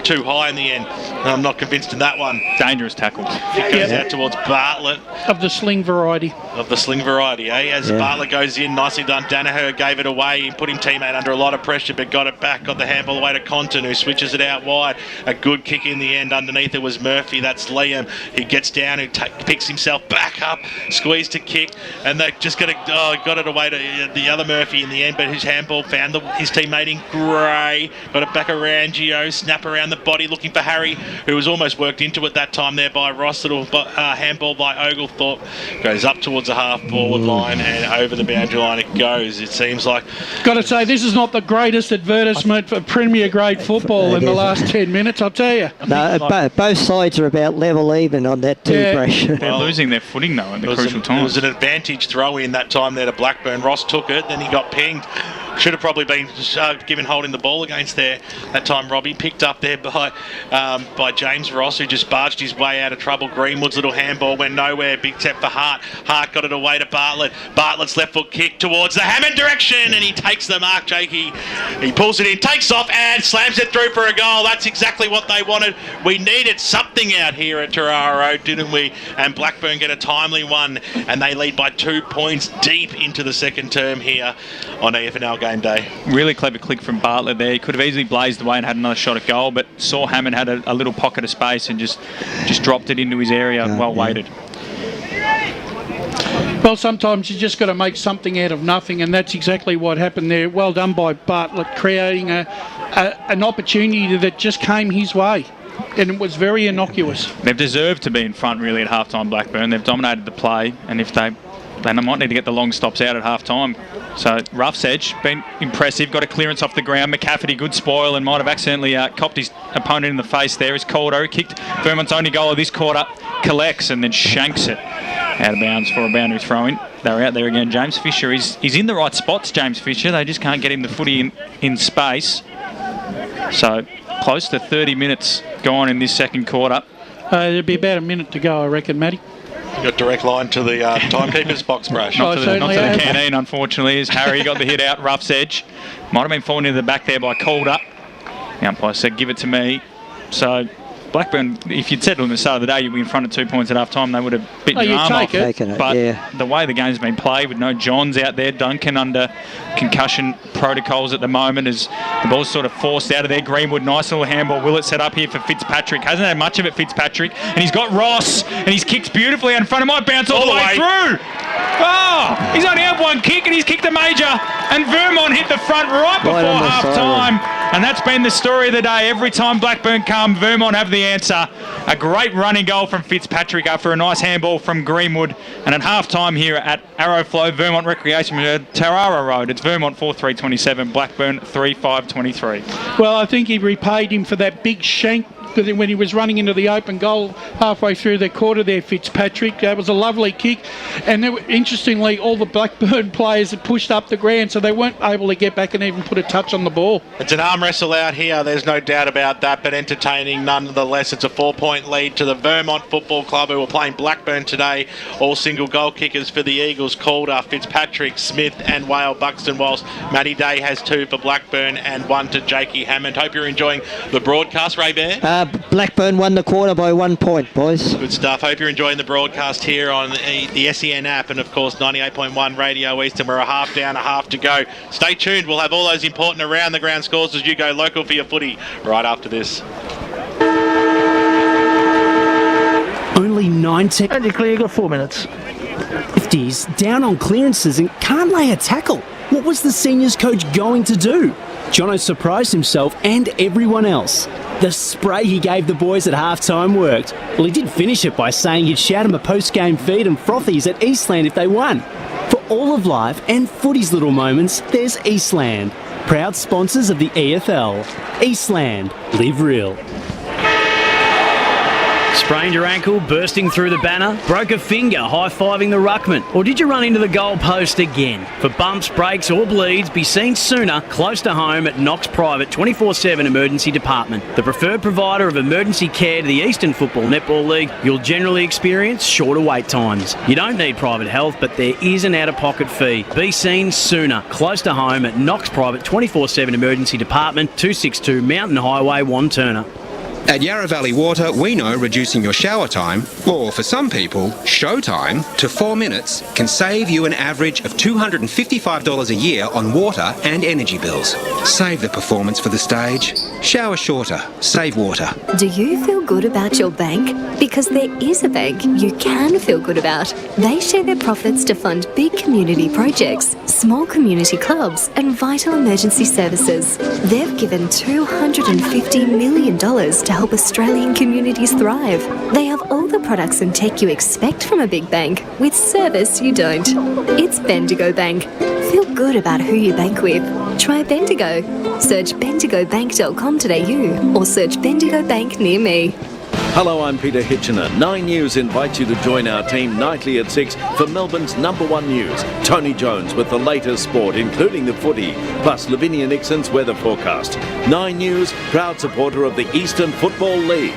too high in the end. I'm not convinced in that one. Dangerous tackle. It goes out towards Bartlett. Of the sling variety. Of the sling variety, eh? As Bartlett goes in, nicely done. Danaher gave it away. He put him teammate under a lot of pressure, but got it back. Got the handball away to Compton, who switches it out wide. A good kick in the end. Underneath it was Murphy. That's Liam. He gets down, who picks himself back up, squeezed to kick, and they just got it away to the other Murphy in the end, but his handball found his teammate in Gray, got it back around Gio, snap around the body looking for Harry, who was almost worked into it that time there by Ross. Little handball by Oglethorpe, goes up towards the half forward line and over the boundary line it goes. It seems like... Got to say, this is not the greatest advertisement for Premier grade football in the last 10 minutes, I'll tell you. No, both sides are about level even on that toothbrush. They're losing their footing though in the crucial times. It was an advantage throw in that time there to Blackburn. Ross took it, then he got pinged. Should have probably been given holding the ball against there that time, Robbie. Picked up there by James Ross, who just barged his way out of trouble. Greenwood's little handball went nowhere. Big tap for Hart. Hart got it away to Bartlett. Bartlett's left foot kick towards the Hammond direction, and he takes the mark, Jakey. He pulls it in, takes off, and slams it through for a goal. That's exactly what they wanted. We needed something out here at Tarara Road, didn't we? And Blackburn get a timely one, and they lead by 2 points deep into the second term here on EFNL game day. Really clever click from Bartlett there. He could have easily blazed away and had another shot at goal, but saw Hammond had a little pocket of space and just dropped it into his area. Well weighted. Well, sometimes you just got to make something out of nothing, and that's exactly what happened there. Well done by Bartlett, creating an opportunity that just came his way, and it was very innocuous. They've deserved to be in front really at half-time, Blackburn. They've dominated the play, and if they might need to get the long stops out at half-time. So Rough's edge, been impressive, got a clearance off the ground. McCafferty, good spoil, and might have accidentally copped his opponent in the face there. As Caldo kicked Vermont's only goal of this quarter, collects and then shanks it out of bounds for a boundary throw-in. They're out there again. James Fisher, he's in the right spots, James Fisher. They just can't get him the footy in space. So close to 30 minutes gone in this second quarter. There'll be about a minute to go, I reckon, Matty. You got direct line to the timekeeper's box, Brash. Not to the canteen, unfortunately, as Harry got the hit out. Rough's edge. Might have been falling into the back there by Calder. The umpire said, give it to me. So Blackburn, if you'd said to them at the start of the day you'd be in front of 2 points at half time, they would have bitten your arm off. But the way the game's been played, with no Johns out there, Duncan under concussion protocols at the moment, as the ball's sort of forced out of there. Greenwood, nice little handball. Will it set up here for Fitzpatrick? Hasn't had much of it, Fitzpatrick. And he's got Ross, and he's kicked beautifully out in front. It might bounce all the way through. Oh, he's only had one kick, and he's kicked a major. And Vermont hit the front right before half-time. And that's been the story of the day. Every time Blackburn come, Vermont have the answer. A great running goal from Fitzpatrick after a nice handball from Greenwood. And at half-time here at Arrowflow, Vermont Recreation, Tarara Road, it's Vermont 4-3-27, Blackburn 3-5-23. Well, I think he repaid him for that big shank when he was running into the open goal halfway through the quarter there, Fitzpatrick. That was a lovely kick. And interestingly, all the Blackburn players had pushed up the ground, so they weren't able to get back and even put a touch on the ball. It's an arm wrestle out here, there's no doubt about that, but entertaining nonetheless. It's a 4-point lead to the Vermont Football Club, who are playing Blackburn today. All single goal kickers for the Eagles, Calder, Fitzpatrick, Smith and Whale Buxton, whilst Matty Day has 2 for Blackburn and 1 to Jakey Hammond. Hope you're enjoying the broadcast, Ray Bear. Blackburn won the quarter by 1 point, boys. Good stuff. Hope you're enjoying the broadcast here on the SEN app and, of course, 98.1 Radio Eastern. We're a half down, a half to go. Stay tuned. We'll have all those important around-the-ground scores as you go local for your footy right after this. Only 19. And you're clear, you've got 4 minutes. 50s down on clearances and can't lay a tackle. What was the seniors coach going to do? Jono surprised himself and everyone else. The spray he gave the boys at half-time worked. Well, he did finish it by saying he'd shout them a post-game feed and frothies at Eastland if they won. For all of life and footy's little moments, there's Eastland. Proud sponsors of the EFL. Eastland. Live real. Sprained your ankle, bursting through the banner, broke a finger high-fiving the ruckman, or did you run into the goal post again? For bumps, breaks or bleeds, be seen sooner close to home at Knox Private 24/7 Emergency Department. The preferred provider of emergency care to the Eastern Football Netball League, you'll generally experience shorter wait times. You don't need private health, but there is an out-of-pocket fee. Be seen sooner close to home at Knox Private 24/7 Emergency Department, 262 Mountain Highway, Wantirna. At Yarra Valley Water, we know reducing your shower time, or for some people, show time, to 4 minutes can save you an average of $255 a year on water and energy bills. Save the performance for the stage. Shower shorter. Save water. Do you feel good about your bank? Because there is a bank you can feel good about. They share their profits to fund big community projects, small community clubs and vital emergency services. They've given $250 million to help Australian communities thrive. They have all the products and tech you expect from a big bank, with service you don't. It's Bendigo Bank. Feel good about who you bank with. Try Bendigo. Search bendigobank.com.au or search Bendigo Bank near me. Hello, I'm Peter Hitchener. 9 News invites you to join our team nightly at 6 for Melbourne's #1 news. Tony Jones with the latest sport, including the footy, plus Lavinia Nixon's weather forecast. 9 News, proud supporter of the Eastland Football League.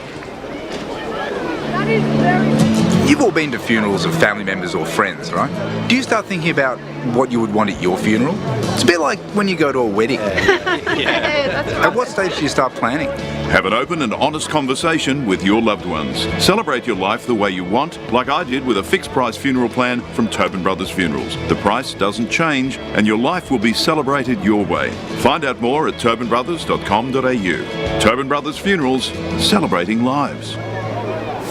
You've all been to funerals of family members or friends, right? Do you start thinking about what you would want at your funeral? It's a bit like when you go to a wedding. At what stage do you start planning? Have an open and honest conversation with your loved ones. Celebrate your life the way you want, like I did with a fixed price funeral plan from Tobin Brothers Funerals. The price doesn't change and your life will be celebrated your way. Find out more at tobinbrothers.com.au. Tobin Brothers Funerals, celebrating lives.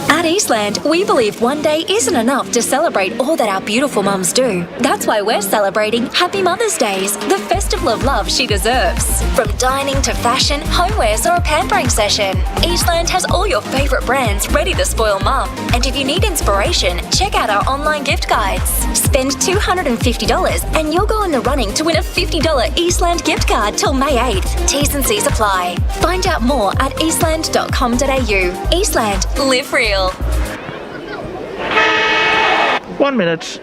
At Eastland, we believe one day isn't enough to celebrate all that our beautiful mums do. That's why we're celebrating Happy Mother's Days, the festival of love she deserves. From dining to fashion, homewares or a pampering session, Eastland has all your favourite brands ready to spoil mum. And if you need inspiration, check out our online gift guides. Spend $250 and you'll go in the running to win a $50 Eastland gift card till May 8th. T's and C's apply. Find out more at eastland.com.au. Eastland, live real. 1 minute.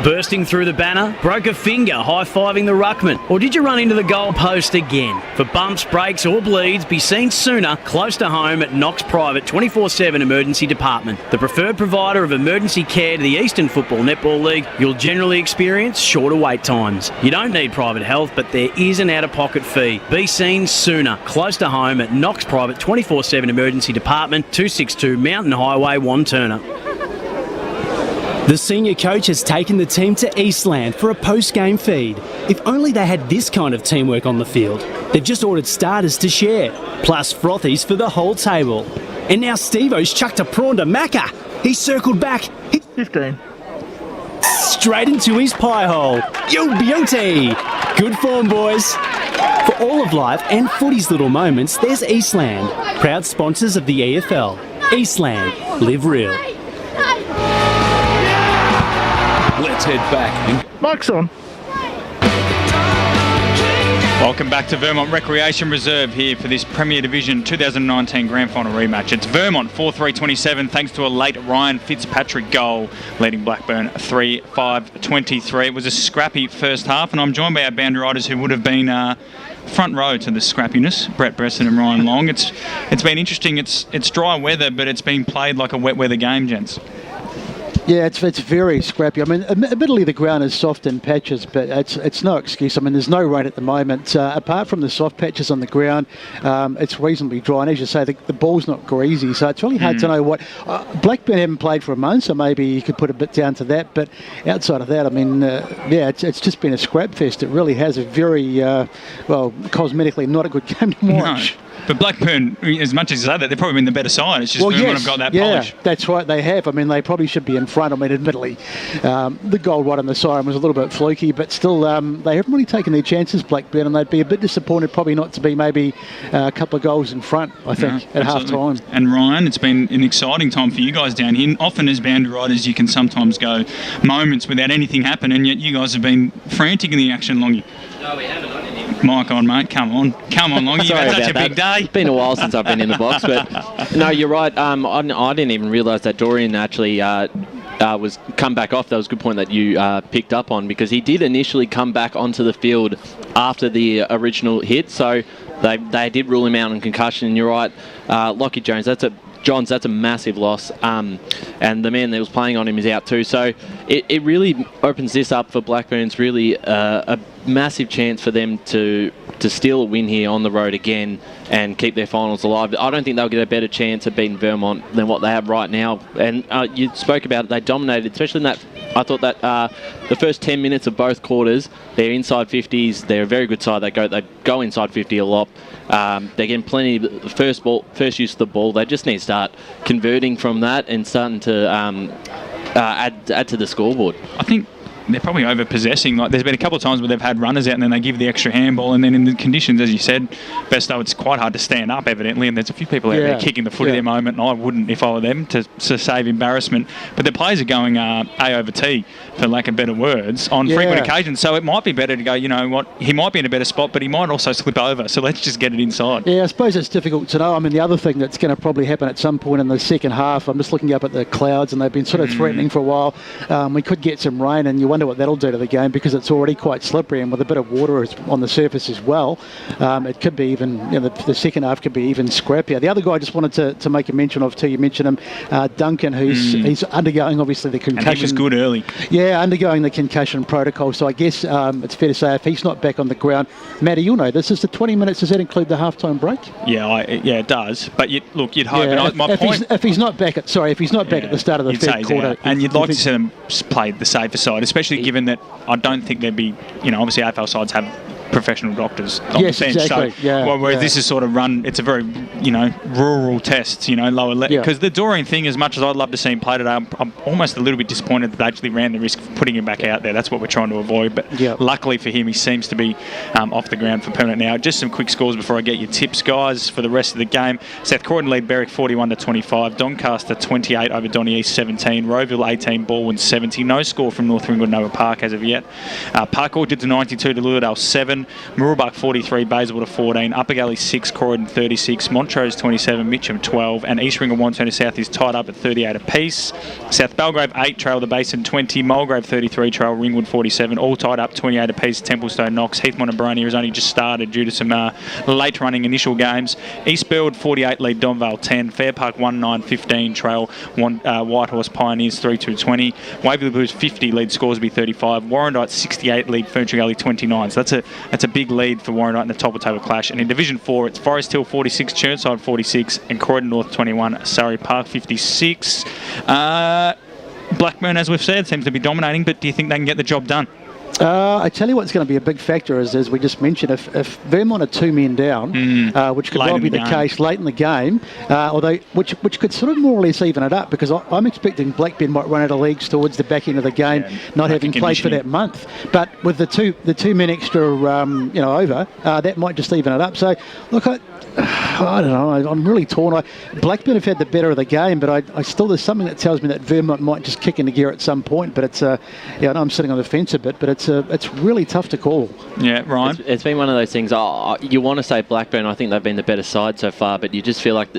Bursting through the banner, broke a finger high-fiving the ruckman, or did you run into the goal post again? For bumps, breaks or bleeds, be seen sooner close to home at Knox Private 24/7 Emergency Department. The preferred provider of emergency care to the Eastern Football Netball League, you'll generally experience shorter wait times. You don't need private health, but there is an out-of-pocket fee. Be seen sooner close to home at Knox Private 24/7 Emergency Department, 262 Mountain Highway, Wanturna. The senior coach has taken the team to Eastland for a post-game feed. If only they had this kind of teamwork on the field. They've just ordered starters to share, plus frothies for the whole table. And now Steve-O's chucked a prawn to Macca. He's circled back. 15. Straight into his pie hole. Yo, beauty! Good form, boys. For all of life and footy's little moments, there's Eastland, proud sponsors of the EFL. Eastland, live real. Let's head back. Mike's on. Welcome back to Vermont Recreation Reserve here for this Premier Division 2019 Grand Final rematch. It's Vermont 4-3-27 thanks to a late Ryan Fitzpatrick goal leading Blackburn 3-5-23. It was a scrappy first half and I'm joined by our boundary riders who would have been front row to the scrappiness, Brett Bresson and Ryan Long. It's been interesting. It's dry weather but it's been played like a wet weather game, gents. Yeah, it's very scrappy. I mean, admittedly the ground is soft in patches, but it's no excuse. I mean, there's no rain at the moment. Apart from the soft patches on the ground, it's reasonably dry. And as you say, the ball's not greasy, so it's really hard to know what. Blackburn haven't played for a month, so maybe you could put a bit down to that. But outside of that, I mean, it's just been a scrap fest. It really has a very, cosmetically not a good game to watch. No. But Blackburn, as much as you say that, they've probably been the better side. It's just Vermont have got that polish. Yeah, that's right, they have. I mean, they probably should be in front. I mean, admittedly, the goal right on the siren was a little bit fluky, but still, they haven't really taken their chances, Blackburn, and they'd be a bit disappointed probably not to be maybe a couple of goals in front, I think, at half-time. And Ryan, it's been an exciting time for you guys down here. Often as boundary riders, you can sometimes go moments without anything happen, and yet you guys have been frantic in the action, Longy. No, we haven't. Mike on, mate. Come on, Longy. You've had such a big day. It's been a while since I've been in the box, but no, you're right. I didn't even realise that Dorian actually was come back off. That was a good point that you picked up on, because he did initially come back onto the field after the original hit. So they did rule him out on concussion. And you're right, Lockie Jones. That's a massive loss, and the man that was playing on him is out too. So it really opens this up for Blackburn's really a massive chance for them to steal a win here on the road again and keep their finals alive. I don't think they'll get a better chance at beating Vermont than what they have right now. And you spoke about it, they dominated, especially in that. I thought that the first 10 minutes of both quarters, they're inside 50s. They're a very good side. They go inside 50 a lot. They're getting plenty of first use of the ball. They just need to start converting from that and starting to add to the scoreboard. I think they're probably over-possessing. Like, there's been a couple of times where they've had runners out and then they give the extra handball, and then in the conditions, as you said, Besto, it's quite hard to stand up, evidently, and there's a few people out there kicking the foot at their moment, and I wouldn't if I were them, to save embarrassment. But the players are going A over T, for lack of better words, on frequent occasions. So it might be better to go, you know what, he might be in a better spot, but he might also slip over. So let's just get it inside. Yeah, I suppose it's difficult to know. I mean, the other thing that's going to probably happen at some point in the second half, I'm just looking up at the clouds, and they've been sort of threatening for a while. We could get some rain, and you wonder what that'll do to the game, because it's already quite slippery, and with a bit of water on the surface as well, it could be even, you know, the second half could be even scrappier. The other guy I just wanted to make a mention of too, you mentioned him, Duncan, he's undergoing obviously the concussion. And he was good early. Yeah, undergoing the concussion protocol. So I guess it's fair to say if he's not back on the ground, Matty, you'll know this is the 20 minutes. Does that include the halftime break? Yeah, it does. But you'd hope. Yeah, And if he's not back at the start of the third quarter, and you'd like to see them play the safer side, especially given that I don't think there'd be, you know, obviously AFL sides have professional doctors on the bench. Exactly. So, whereas this is sort of run, it's a very, you know, rural test, you know, lower level. Because the Doreen thing, as much as I'd love to see him play today, I'm almost a little bit disappointed that they actually ran the risk of putting him back out there. That's what we're trying to avoid. But luckily for him, he seems to be off the ground for permanent now. Just some quick scores before I get your tips, guys, for the rest of the game. South Croydon lead Berwick 41-25. Doncaster 28 over Donny East 17. Rowville 18. Baldwin 70. No score from North Ringwood Nova Park as of yet. Park Orchard to 92 to Lilydale 7. Mooroolbark 43, Bayswater 14, Upper Galley 6, Croydon 36, Montrose 27, Mitcham 12, and East Ring and Wantirna South is tied up at 38 apiece. South Belgrave 8, Trail the Basin 20, Mulgrave 33, Trail Ringwood 47, all tied up 28 apiece. Templestowe, Knox, Heathmont and Boronia has only just started due to some late running initial games. East Build 48 lead Donvale 10, Fair Park 19-15, Trail Whitehorse Pioneers 3-2-20, Waverley Blues 50 lead Scoresby 35, Warrandyte 68 lead Ferntree Gully 29. So that's a big lead for Warrandyte in the top of table clash. And in Division 4, it's Forest Hill 46, Chirnside 46, and Croydon North 21, Surrey Park 56. Blackburn, as we've said, seems to be dominating, but do you think they can get the job done? I tell you what's going to be a big factor is, as we just mentioned, if Vermont are 2 men down, which could well be the case late in the game, although which could sort of more or less even it up, because I'm expecting Blackburn might run out of legs towards the back end of the game, not having played for that month. But with the two men extra, over, that might just even it up. So look, I don't know. I'm really torn. Blackburn have had the better of the game, but I still, there's something that tells me that Vermont might just kick into gear at some point. But it's I know I'm sitting on the fence a bit, but it's really tough to call. Yeah, Ryan. It's been one of those things. You want to say Blackburn. I think they've been the better side so far, but you just feel like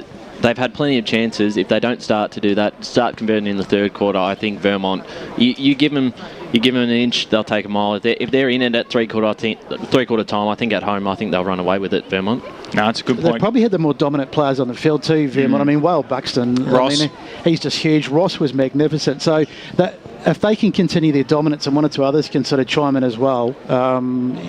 they've had plenty of chances. If they don't start to do that, start converting in the third quarter, I think Vermont. You give them an inch, they'll take a mile. If they're in it at three-quarter time, I think at home, I think they'll run away with it, Vermont. No, it's a good point. They probably had the more dominant players on the field too, Vermont. I mean, Wale Buxton, Ross. He's just huge. Ross was magnificent. So that if they can continue their dominance and one or two others can sort of chime in as well,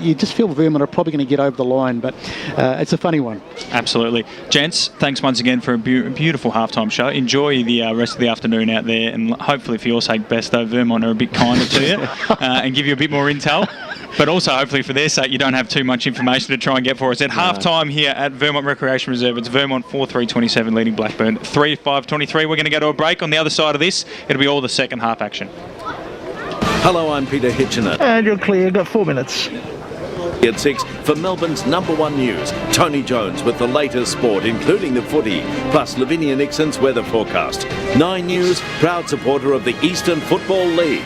you just feel Vermont are probably going to get over the line. But it's a funny one. Absolutely. Gents, thanks once again for a beautiful halftime show. Enjoy the rest of the afternoon out there, and hopefully for your sake, Besto, Vermont are a bit kinder to you and give you a bit more intel. But also, hopefully, for their sake, you don't have too much information to try and get for us. At half-time here at Vermont Recreation Reserve, it's Vermont 4-3-27 leading Blackburn 3-5-23. We're going to go to a break. On the other side of this, it'll be all the second half action. Hello, I'm Peter Hitchener. And you're clear. Got 4 minutes. At 6 for Melbourne's #1 news, Tony Jones with the latest sport, including the footy, plus Lavinia Nixon's weather forecast. 9 News, proud supporter of the Eastland Football League.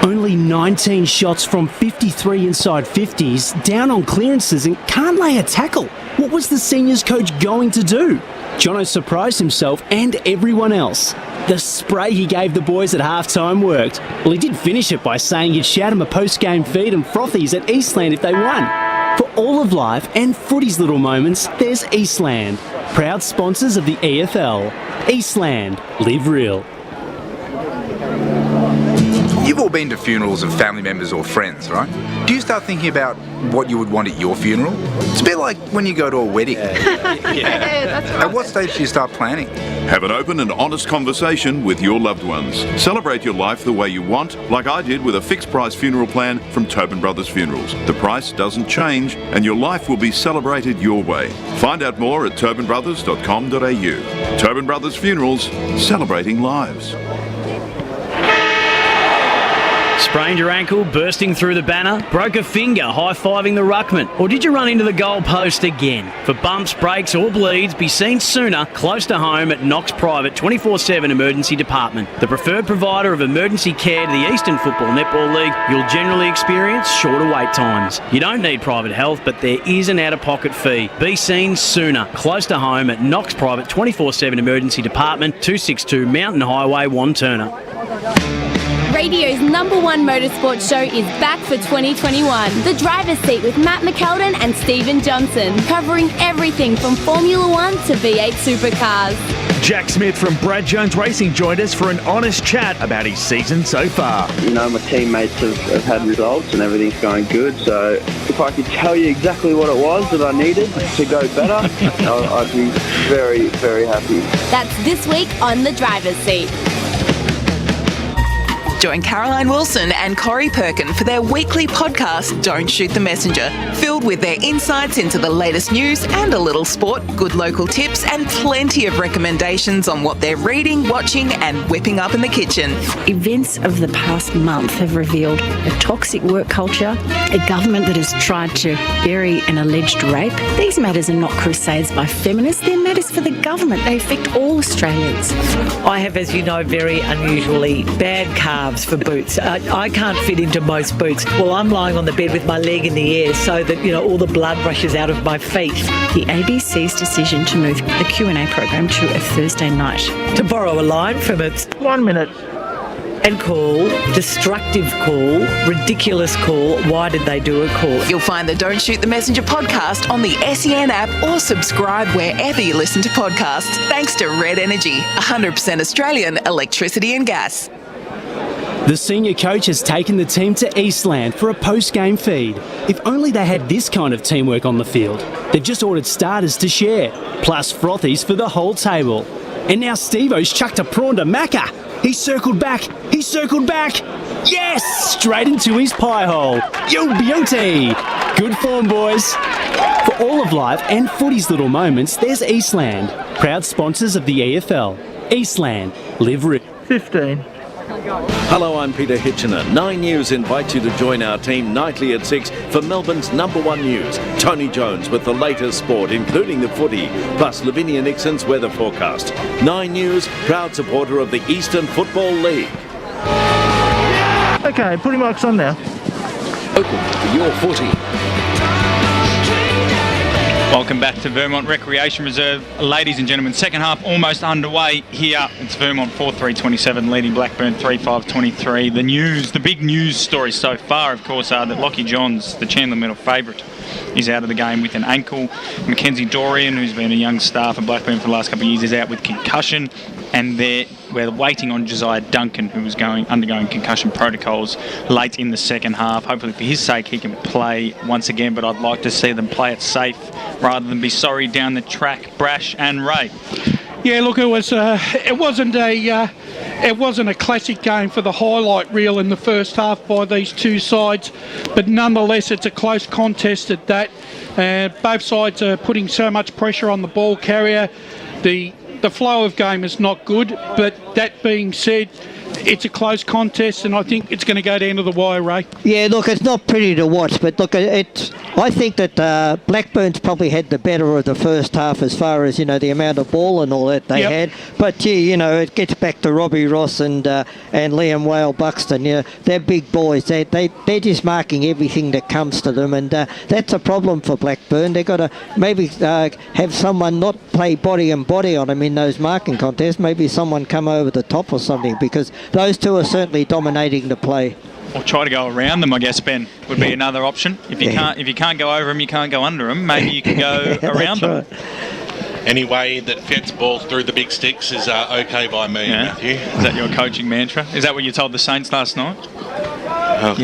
Only 19 shots from 53 inside 50s, down on clearances and can't lay a tackle. What was the seniors coach going to do? Jono surprised himself and everyone else. The spray he gave the boys at halftime worked. Well, he did finish it by saying he'd shout him a post-game feed and frothies at Eastland if they won. For all of life and footy's little moments, there's Eastland, proud sponsors of the EFL. Eastland, live real. You've all been to funerals of family members or friends, right? Do you start thinking about what you would want at your funeral? It's a bit like when you go to a wedding. That's right. At what stage do you start planning? Have an open and honest conversation with your loved ones. Celebrate your life the way you want, like I did with a fixed price funeral plan from Tobin Brothers Funerals. The price doesn't change and your life will be celebrated your way. Find out more at tobinbrothers.com.au. Tobin Brothers Funerals, celebrating lives. Sprained your ankle, bursting through the banner? Broke a finger, high-fiving the ruckman? Or did you run into the goal post again? For bumps, breaks or bleeds, be seen sooner, close to home at Knox Private 24/7 Emergency Department. The preferred provider of emergency care to the Eastland Football Netball League, you'll generally experience shorter wait times. You don't need private health, but there is an out-of-pocket fee. Be seen sooner, close to home at Knox Private 24/7 Emergency Department, 262 Mountain Highway, Wanturna. Radio's #1 motorsport show is back for 2021. The Driver's Seat with Matt McKeldin and Stephen Johnson, covering everything from Formula 1 to V8 supercars. Jack Smith from Brad Jones Racing joined us for an honest chat about his season so far. You know, my teammates have had results and everything's going good, so if I could tell you exactly what it was that I needed to go better, I'd be very, very happy. That's this week on The Driver's Seat. Join Caroline Wilson and Corey Perkin for their weekly podcast, Don't Shoot the Messenger, filled with their insights into the latest news and a little sport, good local tips, and plenty of recommendations on what they're reading, watching, and whipping up in the kitchen. Events of the past month have revealed a toxic work culture, a government that has tried to bury an alleged rape. These matters are not crusades by feminists, they're matters for the government. They affect all Australians. I have, as you know, very unusually bad calves for boots. I can't fit into most boots. Well, I'm lying on the bed with my leg in the air so that, you know, all the blood rushes out of my feet. The ABC's decision to move the Q&A program to a Thursday night. To borrow a line from its 1 minute and call, destructive call, ridiculous call, why did they do a call? You'll find the Don't Shoot the Messenger podcast on the SEN app or subscribe wherever you listen to podcasts. Thanks to Red Energy, 100% Australian electricity and gas. The senior coach has taken the team to Eastland for a post-game feed. If only they had this kind of teamwork on the field. They've just ordered starters to share, plus frothies for the whole table. And now Steve-O's chucked a prawn to Macca. He circled back. Yes! Straight into his pie hole. Yo, beauty! Good form, boys. For all of life and footy's little moments, there's Eastland. Proud sponsors of the EFL. Eastland. Live real. 15. Hello, I'm Peter Hitchener. 9 News invites you to join our team nightly at 6 for Melbourne's #1 news. Tony Jones with the latest sport, including the footy, plus Lavinia Nixon's weather forecast. 9 News, proud supporter of the Eastern Football League. Okay, putting marks on now. Open for your footy. Welcome back to Vermont Recreation Reserve. Ladies and gentlemen, second half almost underway here. It's Vermont 4-3-27 leading Blackburn 3-5-23. The news, the big news stories so far, of course, are that Lockie Johns, the Chandler Medal favourite, is out of the game with an ankle. Mackenzie Dorian, who's been a young star for Blackburn for the last couple of years, is out with concussion. And we're waiting on Josiah Duncan, who was undergoing concussion protocols late in the second half. Hopefully for his sake he can play once again, but I'd like to see them play it safe rather than be sorry down the track. Brash and Ray. Yeah, look, it wasn't a classic game for the highlight reel in the first half by these two sides, but nonetheless it's a close contest at that. Both sides are putting so much pressure on the ball carrier. The flow of game is not good, but that being said, it's a close contest, and I think it's going to go down to the wire, Ray. Yeah, look, it's not pretty to watch, but look, I think that Blackburn's probably had the better of the first half as far as, you know, the amount of ball and all that they had. But, gee, you know, it gets back to Robbie Ross and Liam Whale Buxton. You know, they're big boys. They're just marking everything that comes to them, and that's a problem for Blackburn. They've got to maybe have someone not play body and body on them in those marking contests. Maybe someone come over the top or something, because those two are certainly dominating the play. Or try to go around them, I guess, Ben, would be another option. If you can't go over them, you can't go under them. Maybe you can go around them. Any way that fits balls through the big sticks is okay by me, Matthew. Is that your coaching mantra? Is that what you told the Saints last night? I've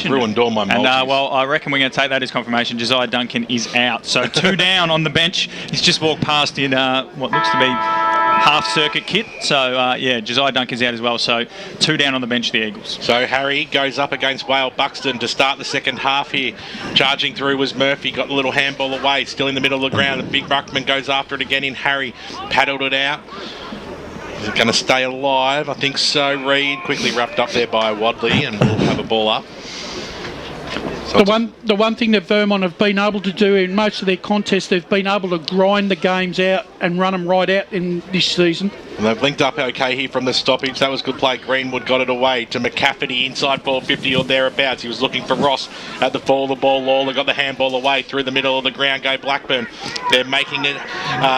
ruined all my multis. And, well, I reckon we're going to take that as confirmation. Josiah Duncan is out. So 2 down on the bench. He's just walked past in what looks to be half-circuit kit. So, Josiah Duncan's out as well. So 2 down on the bench, the Eagles. So Harry goes up against Whale Buxton to start the second half here. Charging through was Murphy. Got the little handball away. Still in the middle of the ground. The big ruckman goes after it again in Harry. Paddled it out. Is it going to stay alive? I think so. Reed quickly wrapped up there by Wadley, and we'll have a ball up. So the one thing that Vermont have been able to do in most of their contests, they've been able to grind the games out and run them right out in this season. And they've linked up okay here from the stoppage. That was good play. Greenwood got it away to McCafferty inside 450 or thereabouts. He was looking for Ross at the fall of the ball. Lawler got the handball away through the middle of the ground. Go Blackburn. They're making it.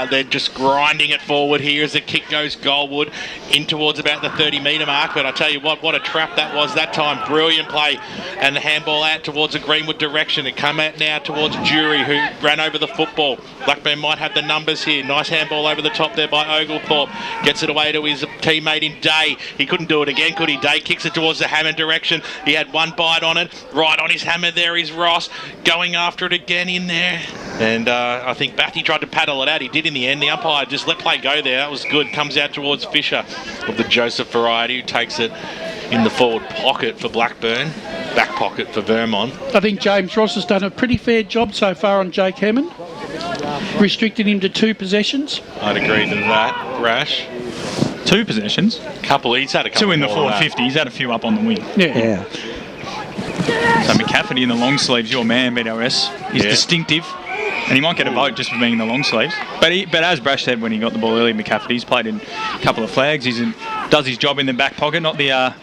They're just grinding it forward here as the kick goes goalward in towards about the 30-metre mark. But I tell you what a trap that was that time. Brilliant play. And the handball out towards the Greenwood direction. It come out now towards Jury, who ran over the football. Blackburn might have the numbers here. Nice handball over the top there by Oglethorpe. Gets it away to his teammate in Day. He couldn't do it again, could he? Day kicks it towards the Hammond direction. He had one bite on it. Right on his hammer there is Ross. Going after it again in there. And I think Batty tried to paddle it out. He did in the end. The umpire just let play go there. That was good. Comes out towards Fisher of the Joseph variety, who takes it in the forward pocket for Blackburn. Back pocket for Vermont. I think James Ross has done a pretty fair job so far on Jake Hammond. Restricted him to 2 possessions. I'd agree to that, Rash. 2 possessions? He's had a couple 2 in the more forward 50. He's had a few up on the wing. Yeah. So McCafferty in the long sleeves, your man, BWS. He's distinctive. And he might get a vote just for being in the long sleeves. But as Brash said when he got the ball early, McCafferty, he's played in a couple of flags. Does his job in the back pocket, not the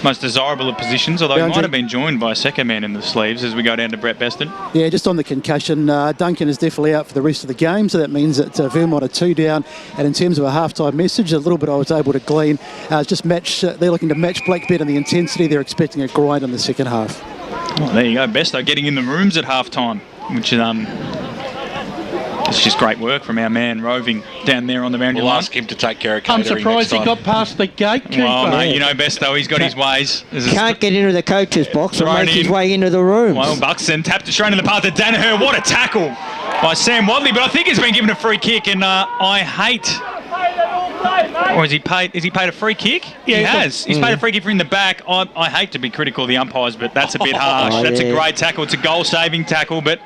most desirable of positions, although he might have been joined by a second man in the sleeves as we go down to Brett Beston. Yeah, just on the concussion, Duncan is definitely out for the rest of the game, so that means that Vermont are 2 down. And in terms of a half-time message, a little bit I was able to glean, just match. They're looking to match Blackburn in the intensity. They're expecting a grind in the second half. Oh, there you go, Besto getting in the rooms at half-time, which is it's just great work from our man Roving down there on the boundary line. We'll ask him to take care of I'm catering surprised he next time. got past the gatekeeper. Well, mate, you know Besto, he's got his ways. Can't get into the coach's box and make his way into the rooms. Well, Buxton tapped it straight in the path of Danaher. What a tackle by Sam Wadley, but I think he's been given a free kick, and I hate... Or is he paid a free kick? Yeah, he has. He's paid a free kick for in the back. I hate to be critical of the umpires, but that's a bit harsh. That's a great tackle. It's a goal-saving tackle, but...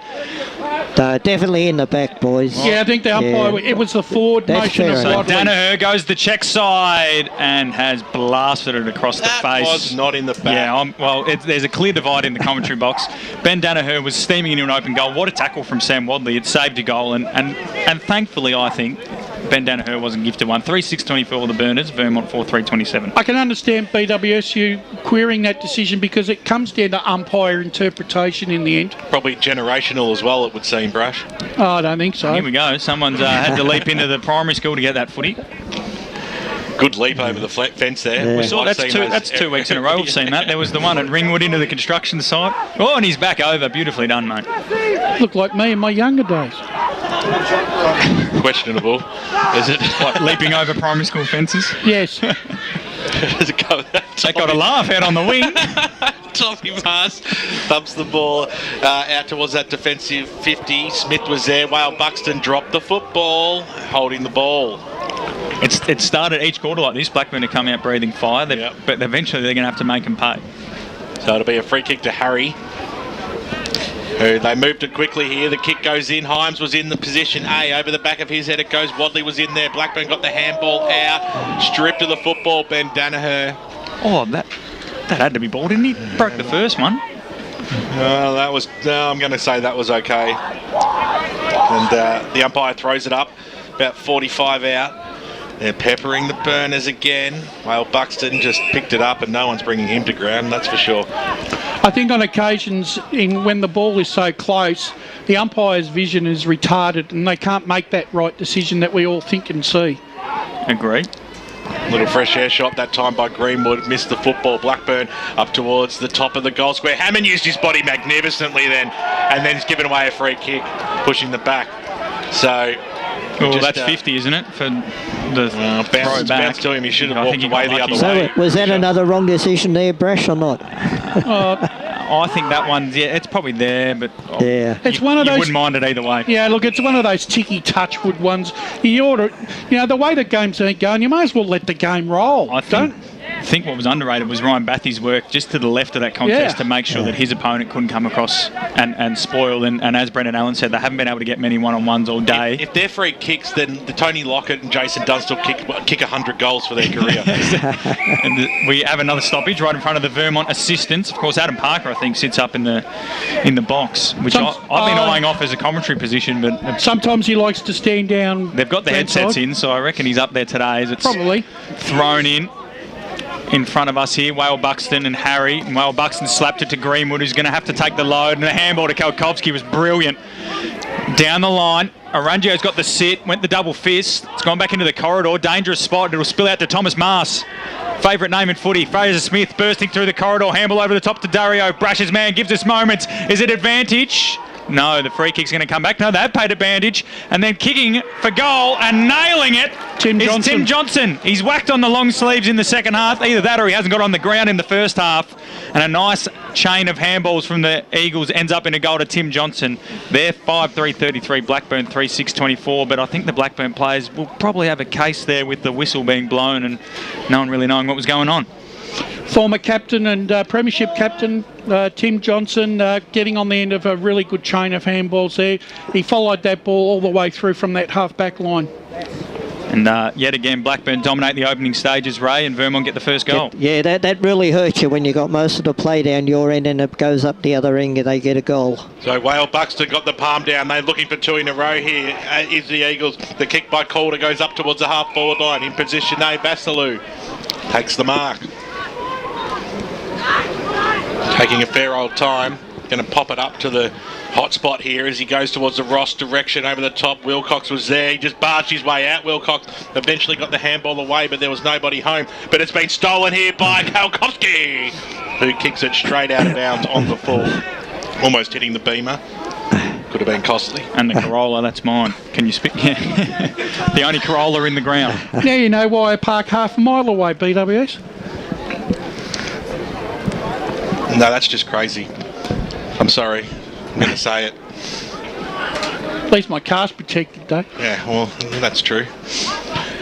definitely in the back, boys. Yeah, I think the umpire, it was the forward motion of So Wadley. Danaher goes the check side and has blasted it across the face. That was not in the back. Yeah, there's a clear divide in the commentary box. Ben Danaher was steaming into an open goal. What a tackle from Sam Wadley. It saved a goal, and thankfully, I think, Ben Danaher wasn't gifted one. 3-6-24 the Burners, Vermont 4-3-27. I can understand BWSU querying that decision because it comes down to umpire interpretation in the end. Probably generational as well, it would seem, Brash. Oh, I don't think so. Here we go. Someone's had to leap into the primary school to get that footy. Good leap over the fence there. Yeah. We saw that's 2 weeks in a row we've seen that. There was the one at Ringwood into the construction site. Oh, and he's back over. Beautifully done, mate. Looked like me in my younger days. Questionable. Is it? What, leaping over primary school fences? Yes. Does it go that They got a laugh out on the wing. Toppy pass, thumps the ball out towards that defensive 50. Smith was there. Wale Buxton dropped the football, holding the ball. It started each quarter like this. Blackburn to come out breathing fire, but eventually they're going to have to make them pay. So it'll be a free kick to Harry. Who they moved it quickly here. The kick goes in. Himes was in the position A. Over the back of his head it goes. Wadley was in there. Blackburn got the handball out. Stripped of the football. Ben Danaher. Oh, that had to be ball, didn't he? Broke the first one. I'm going to say that was okay. And the umpire throws it up. About 45 out. They're peppering the Burners again. Well, Buxton just picked it up and no one's bringing him to ground, that's for sure. I think on occasions when the ball is so close, the umpire's vision is retarded and they can't make that right decision that we all think and see. Agreed. Little fresh air shot that time by Greenwood. Missed the football. Blackburn up towards the top of the goal square. Hammond used his body magnificently then. And then he's given away a free kick, pushing the back. So... Well, that's 50, isn't it? For the throw back. Bounce to him. He should have walked away the other way. So was that another wrong decision there, Brash, or not? I think that one's, it's probably there, but It's one of those. You wouldn't mind it either way. Yeah, look, it's one of those ticky touchwood ones. You ought to, the way the game's going, you may as well let the game roll. think what was underrated was Ryan Bathy's work just to the left of that contest Yeah. to make sure that his opponent couldn't come across and spoil. And as Brendan Allen said, they haven't been able to get many one-on-ones all day. If they're free kicks, then the Tony Lockett and Jason Dunstall kick 100 goals for their career. And we have another stoppage right in front of the Vermont assistants. Of course, Adam Parker, I think, sits up in the box, which I've been eyeing off as a commentary position. But sometimes he likes to stand down. They've got the headsets in, so I reckon he's up there today as it's probably thrown in front of us here. Whale Buxton and Harry. And Whale Buxton slapped it to Greenwood, who's going to have to take the load. And the handball to Kalkovsky was brilliant. Down the line, Arungio's got the sit, went the double fist. It's gone back into the corridor. Dangerous spot. It'll spill out to Thomas Mars. Favourite name in footy. Fraser Smith bursting through the corridor. Handball over the top to Dario. Brash's man gives us moments. Is it advantage? No, the free kick's going to come back. No, they've paid advantage. And then kicking for goal and nailing it is Tim Johnson. He's whacked on the long sleeves in the second half. Either that or he hasn't got on the ground in the first half. And a nice chain of handballs from the Eagles ends up in a goal to Tim Johnson. They're 5-3-33, Blackburn 3-6-24. But I think the Blackburn players will probably have a case there with the whistle being blown and no one really knowing what was going on. Former captain and premiership captain Tim Johnson getting on the end of a really good chain of handballs there. He followed that ball all the way through from that half-back line. And yet again, Blackburn dominate the opening stages, Ray, and Vermont get the first goal. Yeah, that really hurts you when you got most of the play down your end and it goes up the other end and they get a goal. So Whale Buxton got the palm down. They're looking for two in a row here. Is the Eagles. The kick by Calder goes up towards the half-forward line. In position A, Basilou takes the mark. Taking a fair old time. Going to pop it up to the hot spot here as he goes towards the Ross direction over the top. Wilcox was there. He just barged his way out. Wilcox eventually got the handball away, but there was nobody home. But it's been stolen here by Kalkovsky, who kicks it straight out of bounds on the full. Almost hitting the beamer. Could have been costly. And the Corolla, that's mine. Can you speak? The only Corolla in the ground. Now you know why I park half a mile away, BWS. No, that's just crazy. I'm sorry. I'm going to say it. At least my car's protected, though. Yeah, well, that's true.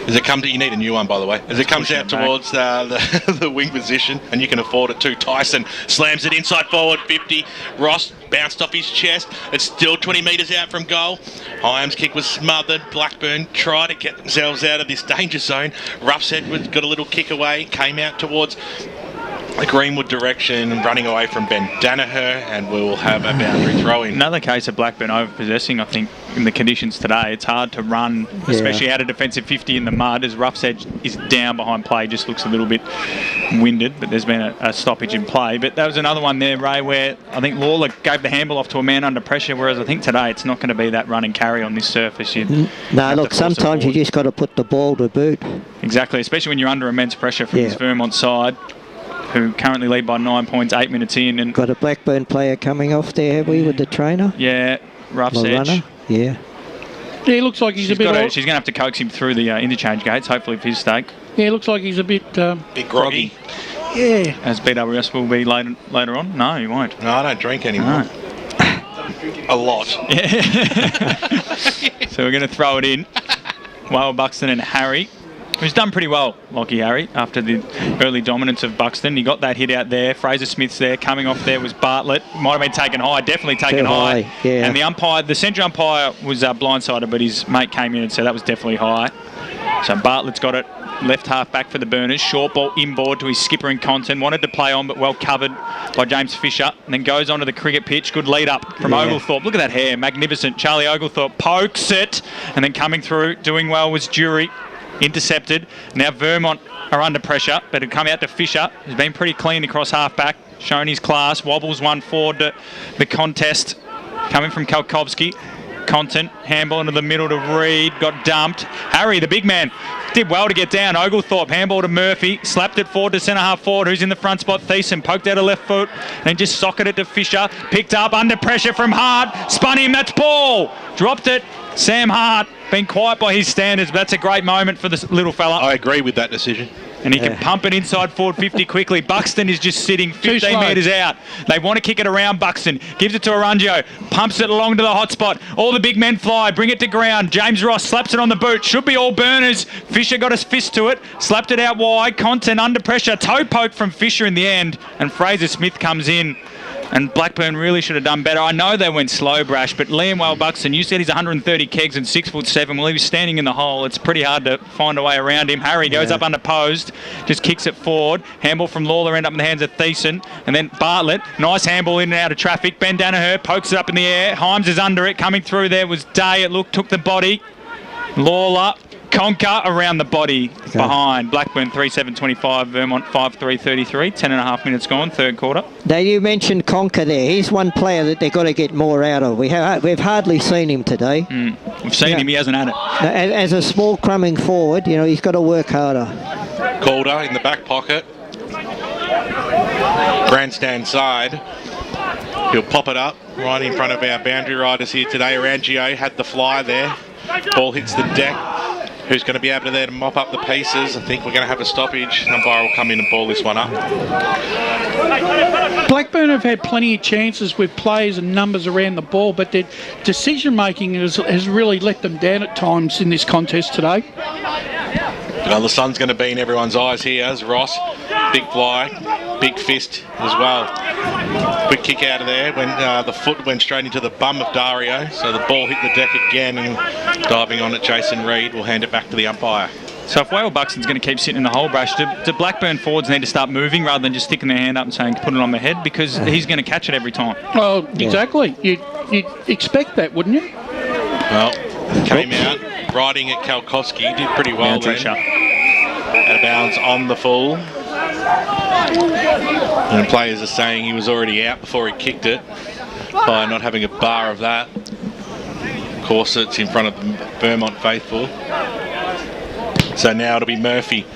As it comes, you need a new one, by the way. As it comes out towards the wing position, and you can afford it too. Tyson slams it inside forward 50. Ross bounced off his chest. It's still 20 metres out from goal. Hyams' kick was smothered. Blackburn tried to get themselves out of this danger zone. Ruff's Edwards got a little kick away, came out towards the Greenwood direction, running away from Ben Danaher, and we'll have a boundary throw in. Another case of Blackburn overpossessing, I think, in the conditions today. It's hard to run, especially out of defensive 50 in the mud, as Ruff's Edge is down behind play, just looks a little bit winded, but there's been a stoppage in play. But that was another one there, Ray, where I think Lawler gave the handball off to a man under pressure, whereas I think today it's not going to be that run and carry on this surface. No, look, sometimes you just got to put the ball to boot. Exactly, especially when you're under immense pressure from this Vermont side, who currently lead by 9 points, 8 minutes in. And got a Blackburn player coming off there, have we, with the trainer? Yeah, Ruff's Edge. Yeah. Yeah, he looks like he's a bit... She's going to have to coax him through the interchange gates, hopefully for his stake. Yeah, looks like he's a bit... bit groggy. Yeah. As BWS will be later on. No, he won't. No, I don't drink anymore. No. A lot. Yeah. So we're going to throw it in. Whale Buxton and Harry, who's done pretty well, Lockie Harry, after the early dominance of Buxton. He got that hit out there. Fraser Smith's there. Coming off there was Bartlett. Might have been taken high. Definitely taken high. Yeah. And the umpire, the centre umpire, was blindsided, but his mate came in and said that was definitely high. So Bartlett's got it. Left half back for the Burners. Short ball inboard to his skipper and Content. Wanted to play on, but well covered by James Fisher. And then goes onto the cricket pitch. Good lead up from Oglethorpe. Look at that hair. Magnificent. Charlie Oglethorpe pokes it. And then coming through, doing well was Jury. Intercepted. Now Vermont are under pressure, but it come out to Fisher. He's been pretty clean across half back. Shown his class. Wobbles one forward to the contest. Coming from Kalkovsky. Content, handball into the middle to Reed, got dumped. Harry, the big man, did well to get down. Oglethorpe, handball to Murphy, slapped it forward to centre half forward, who's in the front spot. Thiessen poked out a left foot, then just socketed it to Fisher. Picked up under pressure from Hart, spun him, that's ball. Dropped it, Sam Hart, been quiet by his standards, but that's a great moment for this little fella. I agree with that decision. And he can pump it inside forward 50 quickly. Buxton is just sitting 15 metres out. They want to kick it around Buxton. Gives it to Arungio. Pumps it along to the hot spot. All the big men fly. Bring it to ground. James Ross slaps it on the boot. Should be all Burners. Fisher got his fist to it. Slapped it out wide. Content under pressure. Toe poke from Fisher in the end. And Fraser Smith comes in. And Blackburn really should have done better. I know they went slow, Brash, but Liam Whale-Buxton, you said he's 130 kegs and 6'7". Well, he was standing in the hole. It's pretty hard to find a way around him. Harry goes up under post, just kicks it forward. Handball from Lawler, end up in the hands of Thiessen. And then Bartlett, nice handball in and out of traffic. Ben Danaher pokes it up in the air. Himes is under it. Coming through there was Day. It looked, took the body. Lawler. Conker around the body behind. Blackburn 3-7-25, Vermont 5-3-33. 10.5 minutes gone, third quarter. Now, you mentioned Conker there. He's one player that they've got to get more out of. We've hardly seen him today. We've seen him, he hasn't had it. As a small crumbing forward, he's got to work harder. Calder in the back pocket. Grandstand side. He'll pop it up right in front of our boundary riders here today. Arangio had the fly there. Ball hits the deck. Who's going to be able to mop up the pieces? I think we're going to have a stoppage. Umpire will come in and ball this one up. Blackburn have had plenty of chances with players and numbers around the ball, but their decision making has really let them down at times in this contest today. Well, the sun's going to be in everyone's eyes here as Ross. Big fly, big fist as well. Quick kick out of there when the foot went straight into the bum of Dario. So the ball hit the deck again, and diving on it, Jason Reid will hand it back to the umpire. So if Whale Buxton's going to keep sitting in the hole, Brash, do Blackburn forwards need to start moving rather than just sticking their hand up and saying put it on the head, because he's going to catch it every time? Well, exactly. You'd expect that, wouldn't you? Well, came out riding at Kalkowski, did pretty well then. Out of bounds on the full. And players are saying he was already out before he kicked it by not having a bar of that. Of course, it's in front of the Vermont faithful. So now it'll be Murphy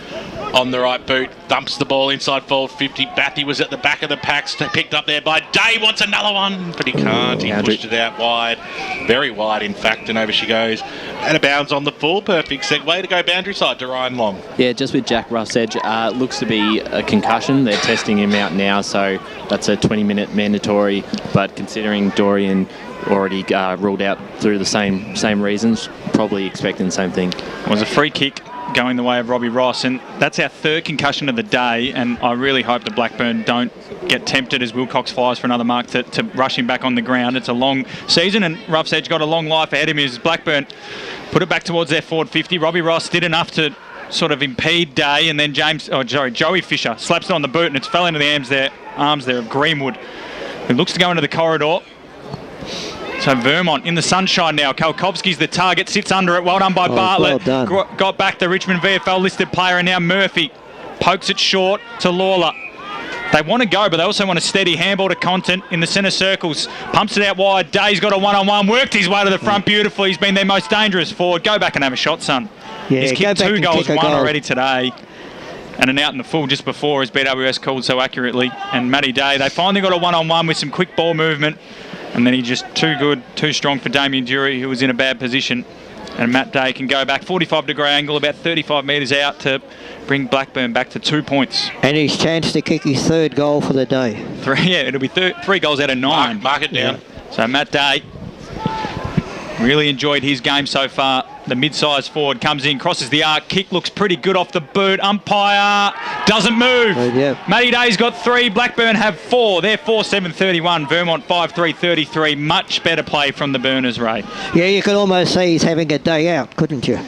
on the right boot, dumps the ball inside forward 50. Bathy was at the back of the pack, picked up there by Day, wants another one, but he can't. He pushed it out wide, very wide in fact, and over she goes. Out of bounds on the full, perfect segue to go boundary side to Ryan Long. Yeah, just with Jack Roughsedge, looks to be a concussion. They're testing him out now, so that's a 20-minute mandatory, but considering Dorian already ruled out through the same reasons, probably expecting the same thing. It was a free kick going the way of Robbie Ross, and that's our third concussion of the day, and I really hope that Blackburn don't get tempted as Wilcox flies for another mark to rush him back on the ground. It's a long season, and Roughsedge got a long life ahead of him as Blackburn put it back towards their forward 50. Robbie Ross did enough to sort of impede Day, and then Joey Fisher slaps it on the boot, and it's fell into the arms there of Greenwood, who looks to go into the corridor. So Vermont in the sunshine now. Kalkowski's the target, sits under it. Well done by Bartlett. Well done. Got back the Richmond VFL listed player, and now Murphy pokes it short to Lawler. They want to go, but they also want a steady handball to Content in the centre circles. Pumps it out wide. Day's got a one-on-one. Worked his way to the front beautifully. He's been their most dangerous forward. Go back and have a shot, son. Yeah, he's kicked 2 goals, 1 goal already today. And an out in the full just before, as BWS called so accurately. And Matty Day, they finally got a one-on-one with some quick ball movement. And then he just too good, too strong for Damien Dury, who was in a bad position. And Matt Day can go back 45-degree angle, about 35 metres out to bring Blackburn back to 2 points. And his chance to kick his third goal for the day. It'll be 3 goals out of 9. Mark it down. Yeah. So Matt Day really enjoyed his game so far. The mid-sized forward comes in, crosses the arc, kick looks pretty good off the boot. Umpire doesn't move. Matty Day's got 3, Blackburn have 4. They're 4-7-31, Vermont 5-3-33. Much better play from the Burners, Ray. Yeah, you could almost say he's having a day out, couldn't you?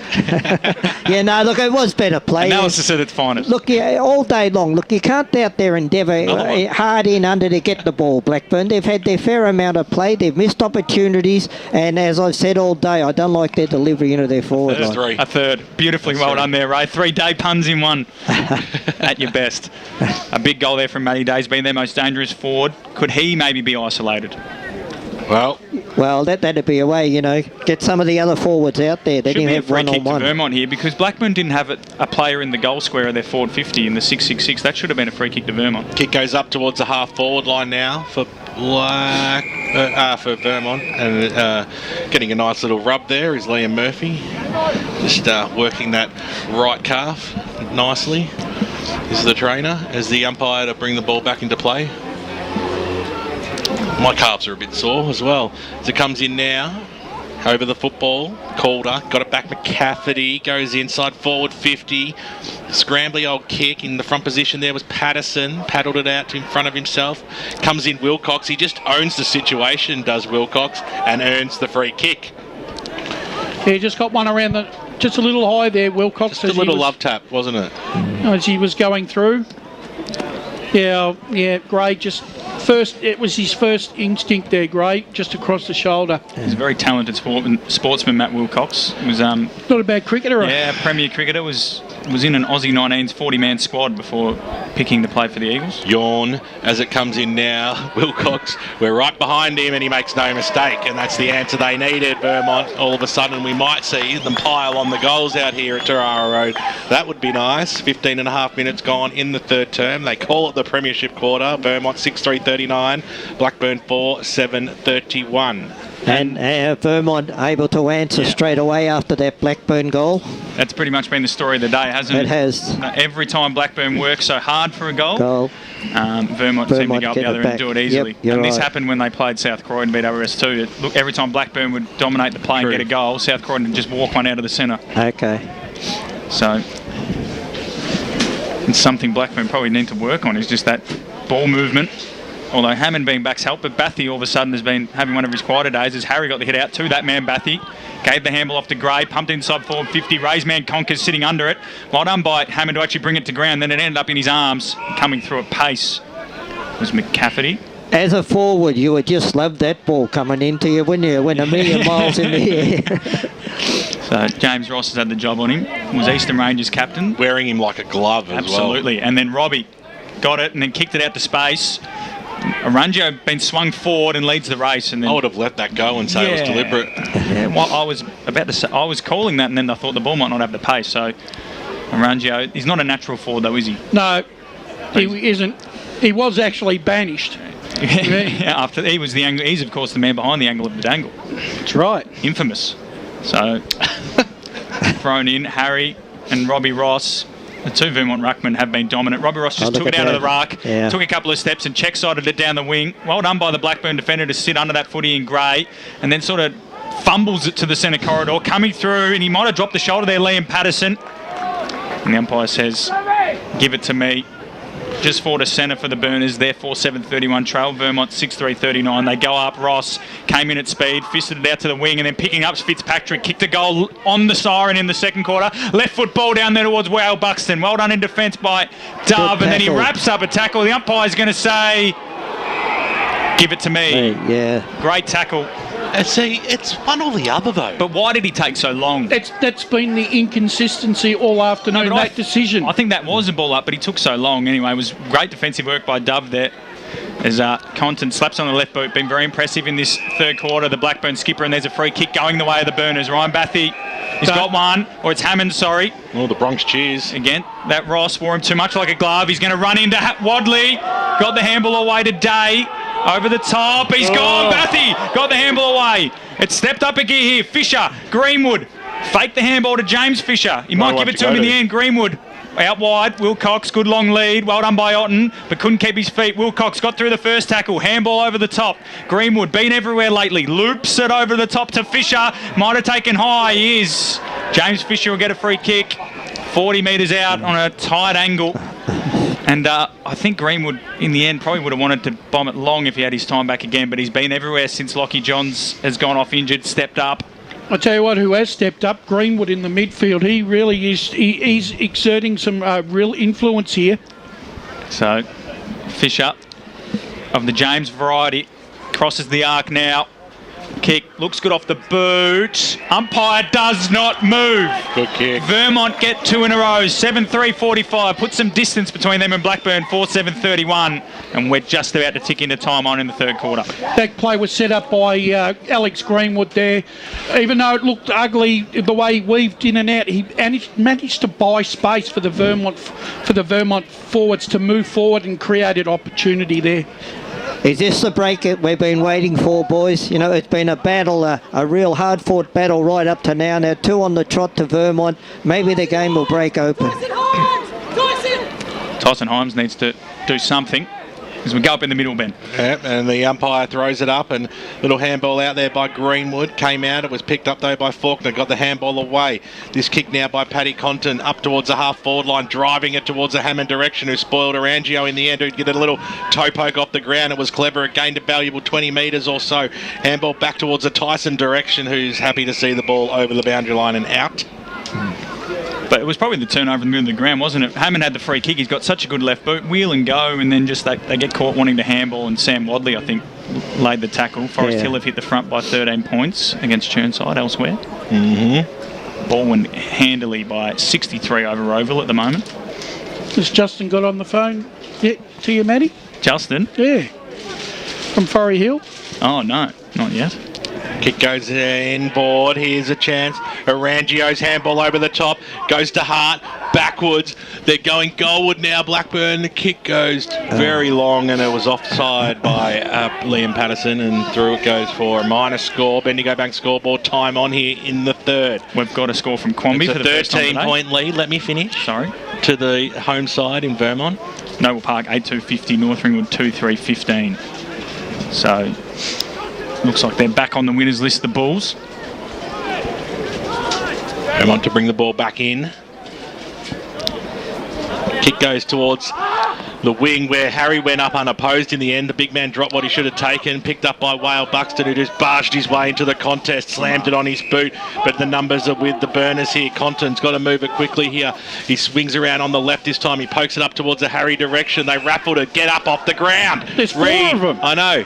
Yeah, no, look, it was better play. Analysis at its finest. Look, yeah, all day long. Look, you can't out there endeavour hard in under to get the ball, Blackburn. They've had their fair amount of play. They've missed opportunities. And as I've said all day, I don't like their delivery into their forward line. A third. Beautifully well done there, Ray. 3 day puns in one. At your best. A big goal there from Matty Day. He's been their most dangerous forward. Could he maybe be isolated? Well, that'd be a way, get some of the other forwards out there. They didn't have one-on-one. Should be a free kick to Vermont here, because Blackburn didn't have a player in the goal square of their forward 50 in the 6-6-6. That should have been a free kick to Vermont. Kick goes up towards the half-forward line now for for Vermont, and getting a nice little rub there is Liam Murphy, just working that right calf nicely. is the trainer as the umpire to bring the ball back into play. My calves are a bit sore as well. As it comes in now, over the football, Calder, got it back, McCafferty, goes inside, forward 50, scrambly old kick, in the front position there was Patterson, paddled it out in front of himself, comes in Wilcox, he just owns the situation, does Wilcox, and earns the free kick. Yeah, just got one around just a little high there, Wilcox. Just a little love tap, wasn't it? As he was going through. Yeah, Gray just it was his first instinct there, Gray, just across the shoulder. He's a very talented sportsman, Matt Wilcox. He was not a bad cricketer. Yeah, Premier cricketer, was in an Aussie 19s 40-man squad before picking to play for the Eagles. Yawn as it comes in now. Wilcox, we're right behind him and he makes no mistake, and that's the answer they needed, Vermont. All of a sudden we might see them pile on the goals out here at Tarara Road. That would be nice. 15 and a half minutes gone in the third term. They call it the Premiership quarter. Vermont 6-3-39, Blackburn 4-7-31. And Vermont able to answer straight away after that Blackburn goal. That's pretty much been the story of the day, hasn't it? It has. Every time Blackburn works so hard for a goal. Vermont seem to go up the other and do it easily. Yep, and this happened when they played South Croydon, beat WS2. Look, every time Blackburn would dominate the play and get a goal, South Croydon would just walk one out of the centre. Okay. So it's something Blackburn probably need to work on, is just that ball movement. Although Hammond being back's help, but Bathy all of a sudden has been having one of his quieter days as Harry got the hit out to that man Bathy. Gave the handball off to Gray, pumped inside forward 50, raised man Conkers sitting under it. Well done by Hammond to actually bring it to ground, then it ended up in his arms, coming through at pace was McCafferty. As a forward, you would just love that ball coming into you, wouldn't you, when a million miles in the air. So James Ross has had the job on him. Was Eastern Rangers captain. Wearing him like a glove as well. Absolutely. And then Robbie got it and then kicked it out to space. Arungio been swung forward and leads the race, and then I would have let that go and say it was deliberate. Yeah, well, I was about to say, I was calling that, and then I thought the ball might not have the pace. So Arungio, he's not a natural forward though, is he? No, he isn't. He was actually banished. Yeah, after he was the angle, he's of course the man behind the angle of the dangle. That's right. Infamous. So thrown in Harry and Robbie Ross. The two Vermont ruckmen have been dominant. Robbie Ross just took it out of the ruck, took a couple of steps and check-sided it down the wing. Well done by the Blackburn defender to sit under that footy in Gray, and then sort of fumbles it to the centre corridor, coming through, and he might have dropped the shoulder there, Liam Patterson. And the umpire says, give it to me. Just forward to centre for the Burners. They're 4-7-31 trail. Vermont 6-3-39. They go up. Ross came in at speed, fisted it out to the wing, and then picking up Fitzpatrick. Kicked a goal on the siren in the second quarter. Left foot ball down there towards Wale Buxton. Well done in defence by Dove, and then he wraps up a tackle. The umpire's going to say, give it to me. Yeah. Great tackle. See, it's one or the other though. But why did he take so long? That's been the inconsistency all afternoon, that decision. I think that was a ball up, but he took so long anyway. It was great defensive work by Dove there. As Compton slaps on the left boot, been very impressive in this third quarter. The Blackburn skipper, and there's a free kick going the way of the Burners. Ryan Bathy, he's got one, or it's Hammond, sorry. Oh, the Bronx cheers. Again, that Ross wore him too much like a glove. He's going to run into Wadley. Got the handball away to Day. Over the top, he's gone. Bathy got the handball away. It's stepped up a gear here. Fisher, Greenwood, faked the handball to James Fisher. He might give it to him in the end. Greenwood out wide. Wilcox, good long lead. Well done by Otten, but couldn't keep his feet. Wilcox got through the first tackle. Handball over the top. Greenwood, been everywhere lately. Loops it over the top to Fisher. Might have taken high. He is. James Fisher will get a free kick. 40 metres out on a tight angle. And I think Greenwood, in the end, probably would have wanted to bomb it long if he had his time back again, but he's been everywhere since Lockie Johns has gone off injured, stepped up. I tell you what, who has stepped up, Greenwood in the midfield. He really is. He's exerting some real influence here. So, Fisher of the James variety crosses the arc now. Kick looks good off the boot. Umpire does not move. Good kick. Vermont get two in a row. 7-3-45. Put some distance between them and Blackburn. 4-7-31. And we're just about to tick into time on in the third quarter. That play was set up by Alex Greenwood there. Even though it looked ugly the way he weaved in and out, he managed to buy space for the Vermont forwards to move forward and created opportunity there. Is this the break that we've been waiting for, boys? You know, it's been a battle, a real hard-fought battle right up to now. Now, two on the trot to Vermont. Maybe the game will break open. Tyson Himes needs to do something as we go up in the middle, Ben. Yep, and the umpire throws it up, and little handball out there by Greenwood. Came out, it was picked up though by Faulkner, got the handball away. This kick now by Paddy Compton up towards the half-forward line, driving it towards the Hammond direction, who spoiled Arangio in the end, who'd get a little toe poke off the ground. It was clever, it gained a valuable 20 metres or so. Handball back towards the Tyson direction, who's happy to see the ball over the boundary line and out. But it was probably the turnover in the middle of the ground, wasn't it? Hammond had the free kick. He's got such a good left boot. Wheel and go, and then just they get caught wanting to handball, and Sam Wadley, I think, laid the tackle. Forest Hill have hit the front by 13 points against Churnside elsewhere. Ball went handily by 63 over Oval at the moment. Has Justin got on the phone yet to you, Matty? Justin? Yeah. From Forest Hill? Oh, no, not yet. Kick goes inboard. Here's a chance. Arangio's handball over the top. Goes to Hart. Backwards. They're going goalward now, Blackburn. The kick goes very long, and it was offside by Liam Patterson, and through it goes for a minor score. Bendigo Bank scoreboard time on here in the third. We've got a score from Quamby for the first time today. 13-point lead. Let me finish. Sorry. To the home side in Vermont. Noble Park 8-2-50. North Ringwood 2-3-15. So... looks like they're back on the winners list, the Bulls. Vermont to bring the ball back in. Kick goes towards the wing where Harry went up unopposed in the end. The big man dropped what he should have taken. Picked up by Wale Buxton, who just barged his way into the contest, slammed it on his boot. But the numbers are with the Burners here. Compton's got to move it quickly here. He swings around on the left this time. He pokes it up towards the Harry direction. They raffle to get up off the ground. There's four of them. I know.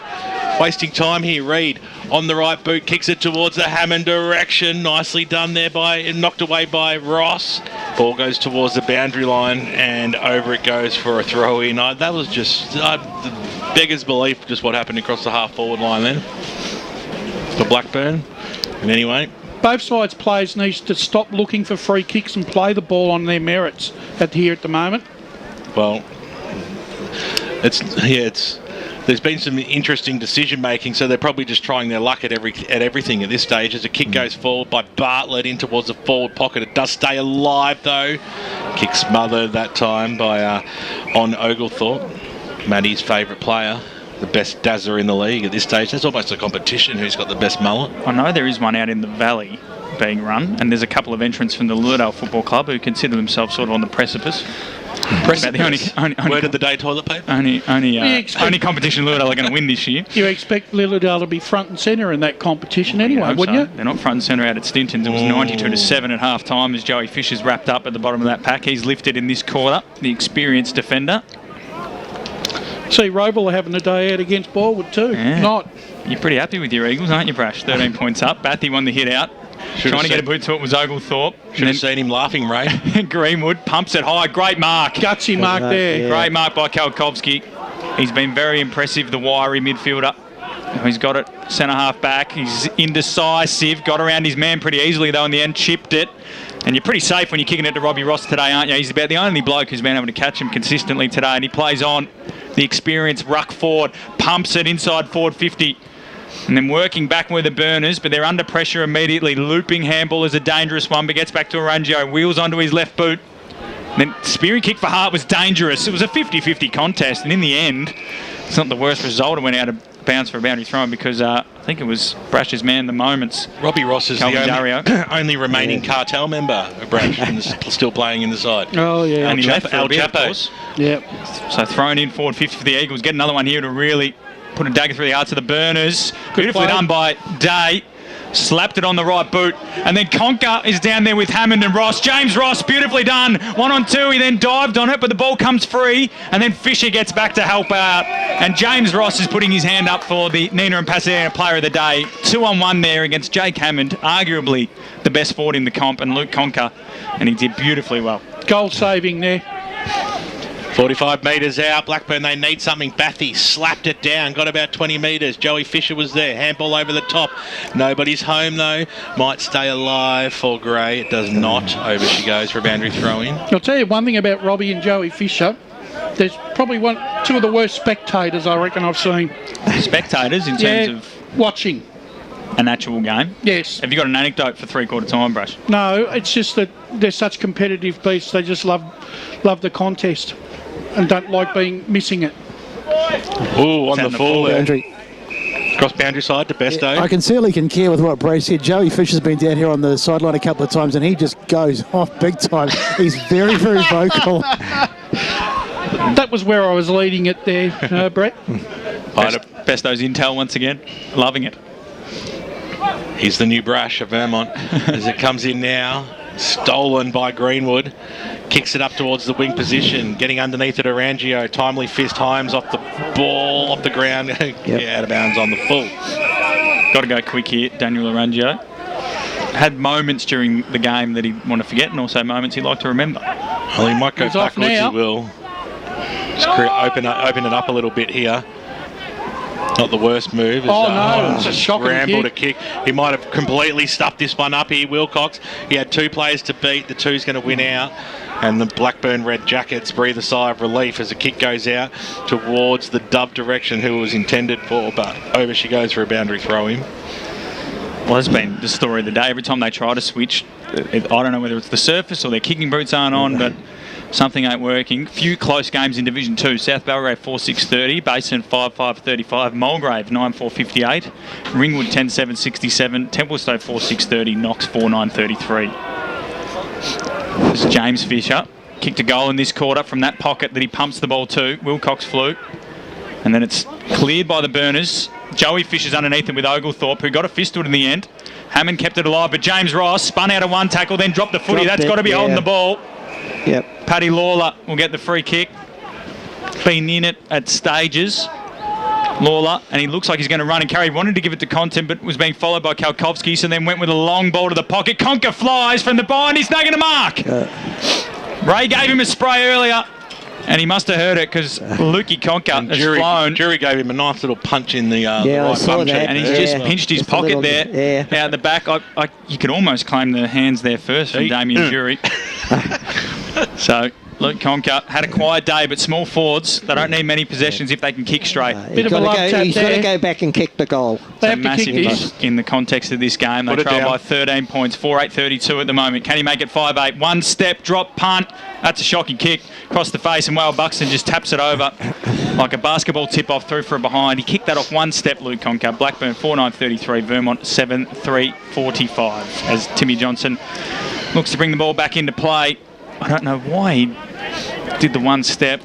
Wasting time here. Reed on the right boot, kicks it towards the Hammond direction. Nicely done there knocked away by Ross. Ball goes towards the boundary line, and over it goes for a throw-in. That was just beggar's belief, just what happened across the half-forward line then for Blackburn. And anyway, both sides' players need to stop looking for free kicks and play the ball on their merits here at the moment. Well, there's been some interesting decision making, so they're probably just trying their luck at everything at this stage. As a kick goes forward by Bartlett in towards the forward pocket, it does stay alive though. Kick smothered that time by on Oglethorpe, Matty's favourite player, the best dazzer in the league at this stage. There's almost a competition who's got the best mullet. I know there is one out in the valley being run, and there's a couple of entrants from the Lurdale Football Club who consider themselves sort of on the precipice. About the only word of the day, toilet paper. Only competition Lurdale are going to win this year. You expect Lillardale to be front and centre in that competition anyway, wouldn't you? They're not front and centre out at Stintons. It was 92-7 at half time as Joey Fisher's wrapped up at the bottom of that pack. He's lifted in this quarter, the experienced defender. See, Roble are having a day out against Borwood too. Yeah. You're pretty happy with your Eagles, aren't you, Brash? 13 points up. Bathy won the hit out. Trying to get a boot to it was Oglethorpe. Should have seen him laughing, Ray. Greenwood pumps it high. Great mark. Gutsy mark there. Yeah. Great mark by Kalkovsky. He's been very impressive, the wiry midfielder. He's got it centre half back. He's indecisive. Got around his man pretty easily, though, in the end. Chipped it. And you're pretty safe when you're kicking it to Robbie Ross today, aren't you? He's about the only bloke who's been able to catch him consistently today. And he plays on. The experienced ruck forward. Pumps it inside forward 50. And then working back with the Burners, but they're under pressure immediately. Looping handball is a dangerous one, but gets back to Arangio. Wheels onto his left boot. And then spearing kick for Hart was dangerous. It was a 50-50 contest, and in the end, it's not the worst result. It went out of bounds for a boundary throw because I think it was Brash's man the moments. Robbie Ross is the only remaining cartel member of Brash and still playing in the side. Oh, yeah. And he left for El a bit, of Chapo. course. Yep. So thrown in forward 50 for the Eagles. Get another one here to really put a dagger through the hearts of the Burners. Beautifully done by Day. Slapped it on the right boot. And then Conker is down there with Hammond and Ross. James Ross, beautifully done. 1-on-2. He then dived on it, but the ball comes free. And then Fisher gets back to help out. And James Ross is putting his hand up for the Nina and Pasadena Player of the Day. 2-on-1 there against Jake Hammond, arguably the best forward in the comp, and Luke Conker. And he did beautifully well. Goal saving there. 45 metres out. Blackburn, they need something. Bathy slapped it down. Got about 20 metres. Joey Fisher was there. Handball over the top. Nobody's home, though. Might stay alive for Gray. It does not. Over she goes for a boundary throw-in. I'll tell you one thing about Robbie and Joey Fisher. There's probably two of the worst spectators I reckon I've seen. Spectators in terms of watching an actual game? Yes. Have you got an anecdote for three-quarter time, Brush? No, it's just that they're such competitive beasts. They just love the contest. and don't like missing it. Ooh, on the full there. boundary. Cross boundary side to Besto. I can certainly concur with what Bray said. Joey Fisher's been down here on the sideline a couple of times and he just goes off big time. He's very, very vocal. That was where I was leading it there, Brett. Besto's intel once again. Loving it. He's the new Brash of Vermont as it comes in now. Stolen by Greenwood. Kicks it up towards the wing position. Getting underneath it, Arangio. Timely fist. Himes off the ball, off the ground. Yeah, out of bounds on the full. Got to go quick here, Daniel Arangio. Had moments during the game that he'd want to forget and also moments he'd like to remember. Well, he might go backwards, he will. Just open it up a little bit here. Not the worst move. It's a shocking scramble to kick. He might have completely stuffed this one up here, Wilcox. He had 2 players to beat. The 2's going to win out. And the Blackburn Red Jackets breathe a sigh of relief as the kick goes out towards the Dove direction who it was intended for. But over she goes for a boundary throw in. Well, that's been the story of the day. Every time they try to switch, I don't know whether it's the surface or their kicking boots aren't on, but something ain't working. Few close games in Division 2. South Belgrave 4-6-30, Basin 5-5-35, Mulgrave 9-4-58, Ringwood 10-7-67, Templestowe 4-6-30, Knox 4-9-33. This is James Fisher. Kicked a goal in this quarter from that pocket that he pumps the ball to. Wilcox flew. And then it's cleared by the Burners. Joey Fisher's underneath it with Oglethorpe, who got a fistwood in the end. Hammond kept it alive, but James Ross spun out of one tackle, then dropped the footy. That's got to be holding the ball. Yep. Paddy Lawler will get the free kick. Been in it at stages. Lawler, and he looks like he's going to run and carry. Wanted to give it to Content, but was being followed by Kalkovsky, so then went with a long ball to the pocket. Conker flies from the bind. He's not going to mark. Ray gave him a spray earlier, and he must have heard it because Lukey Conker has flown. Jury gave him a nice little punch in the right bum cheek. And he's just pinched his pocket there out the back. You could almost claim the hands there first from Damien Jury. So Luke Conker had a quiet day, but small forwards, they don't need many possessions if they can kick straight. He's got to go back and kick the goal. They have massive in the context of this game. They trail by 13 points, 4-8-32 at the moment. Can he make it 5-8? One step, drop, punt. That's a shocking kick across the face, and Wale Buxton just taps it over like a basketball tip-off through for a behind. He kicked that off one step, Luke Conker. Blackburn 4-9-33, Vermont 7-3-45 as Timmy Johnson looks to bring the ball back into play. I don't know why he did the one step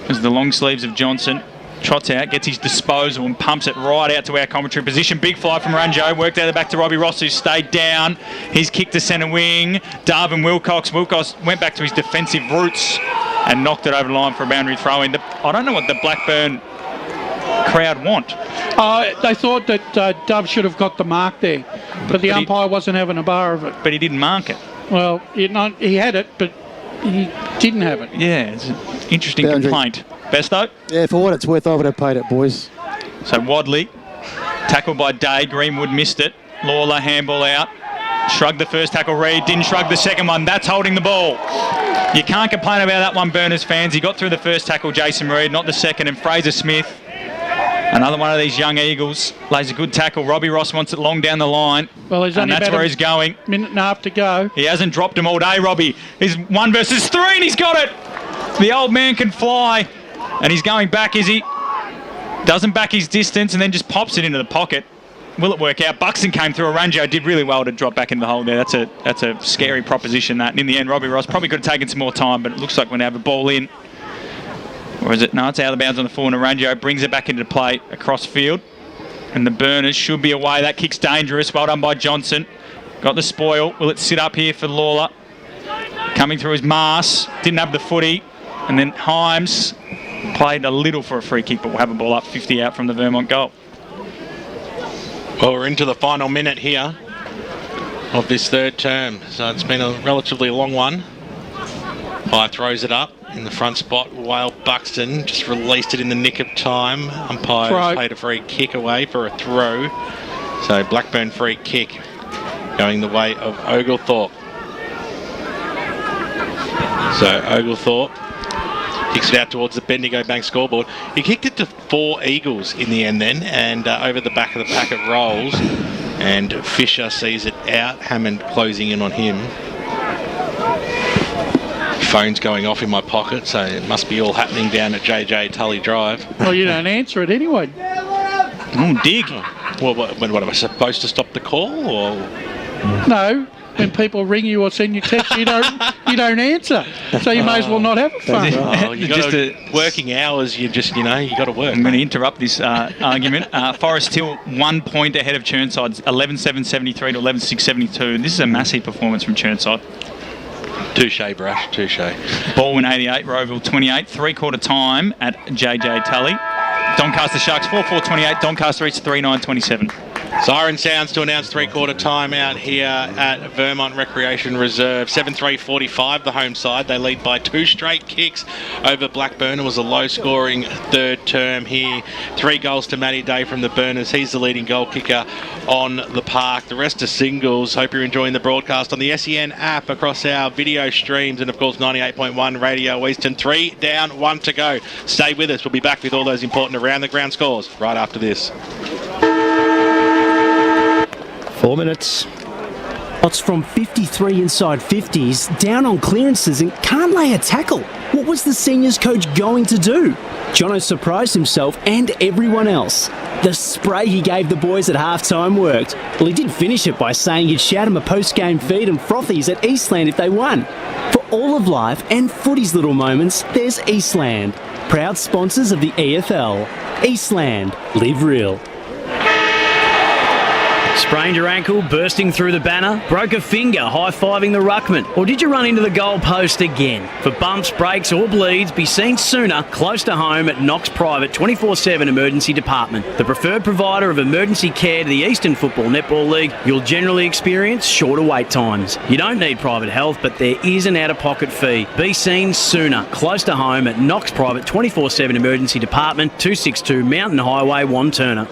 as the long sleeves of Johnson. Trots out, gets his disposal and pumps it right out to our commentary position. Big fly from Ranjo, worked out the back to Robbie Ross, who stayed down. He's kicked to centre wing. Darvin Wilcox. Wilcox went back to his defensive roots and knocked it over the line for a boundary throw in. I don't know what the Blackburn crowd want. They thought that Dove should have got the mark there, but the umpire wasn't having a bar of it. But he didn't mark it. Well, he had it, but he didn't have it. Yeah, it's an interesting complaint. Besto? Yeah, for what it's worth, I would have paid it, boys. So Wadley, tackled by Day. Greenwood missed it. Lawler, handball out. Shrugged the first tackle, Reed. Didn't shrug the second one. That's holding the ball. You can't complain about that one, Burners fans. He got through the first tackle, Jason Reed, not the second. And Fraser Smith, another one of these young Eagles, lays a good tackle. Robbie Ross wants it long down the line. Well, he's only and that's where he's going. Minute and a half to go. He hasn't dropped him all day, Robbie. He's 1 versus 3 and he's got it. The old man can fly. And he's going back, is he? Doesn't back his distance and then just pops it into the pocket. Will it work out? Buxton came through. Aranjo did really well to drop back in the hole there. That's a scary proposition, that. And in the end, Robbie Ross probably could have taken some more time, but it looks like we're going to have a ball in. Or is it? No, it's out of bounds on the full, and Aranjo brings it back into play across field. And the Burners should be away. That kick's dangerous. Well done by Johnson. Got the spoil. Will it sit up here for Lawler? Coming through his Mars. Didn't have the footy. And then Himes played a little for a free kick, but we'll have a ball up 50 out from the Vermont goal. Well, we're into the final minute here of this third term, so it's been a relatively long one. High throws it up in the front spot. Wale Buxton just released it in the nick of time. Umpire played a free kick away for a throw. So Blackburn free kick going the way of Oglethorpe. So Oglethorpe kicks it out towards the Bendigo Bank scoreboard. He kicked it to 4 Eagles in the end then, and over the back of the pack it rolls. And Fisher sees it out. Hammond closing in on him. phone's going off in my pocket, so it must be all happening down at JJ Tully Drive. Well, you don't answer it anyway. Dig. Well, what am I supposed to stop the call, or...? No. When people ring you or send you text, you don't answer. So you may as well not have a phone. Oh, you got working hours. You just you got to work. I'm going to interrupt this argument. Forest Hill 1 point ahead of Chirnside, 11-7-73 to 11-6-72. This is a massive performance from Chirnside. Touche, Brash. Touche. Baldwin 88, Rowville 28. 3/4 time at JJ Tully. Doncaster Sharks 4-4-28. Doncaster East 3-9-27. Siren sounds to announce three-quarter time out here at Vermont Recreation Reserve. 7-3-45 the home side. They lead by 2 straight kicks over Blackburn. It was a low-scoring third term here. 3 goals to Matty Day from the Burners. He's the leading goal kicker on the park. The rest are singles. Hope you're enjoying the broadcast on the SEN app across our video streams and, of course, 98.1 Radio Eastern. 3 down, 1 to go. Stay with us. We'll be back with all those important around-the-ground scores right after this. 4 minutes. Shots from 53 inside 50s, down on clearances and can't lay a tackle. What was the seniors coach going to do? Jono surprised himself and everyone else. The spray he gave the boys at halftime worked. Well, he did finish it by saying he'd shout him a post-game feed and frothies at Eastland if they won. For all of life and footy's little moments, there's Eastland. Proud sponsors of the EFL. Eastland. Live real. Sprained your ankle, bursting through the banner, broke a finger, high-fiving the ruckman, or did you run into the goal post again? For bumps, breaks or bleeds, be seen sooner, close to home at Knox Private 24/7 Emergency Department. The preferred provider of emergency care to the Eastern Football Netball League, you'll generally experience shorter wait times. You don't need private health, but there is an out-of-pocket fee. Be seen sooner, close to home at Knox Private 24/7 Emergency Department, 262 Mountain Highway, Wanturna.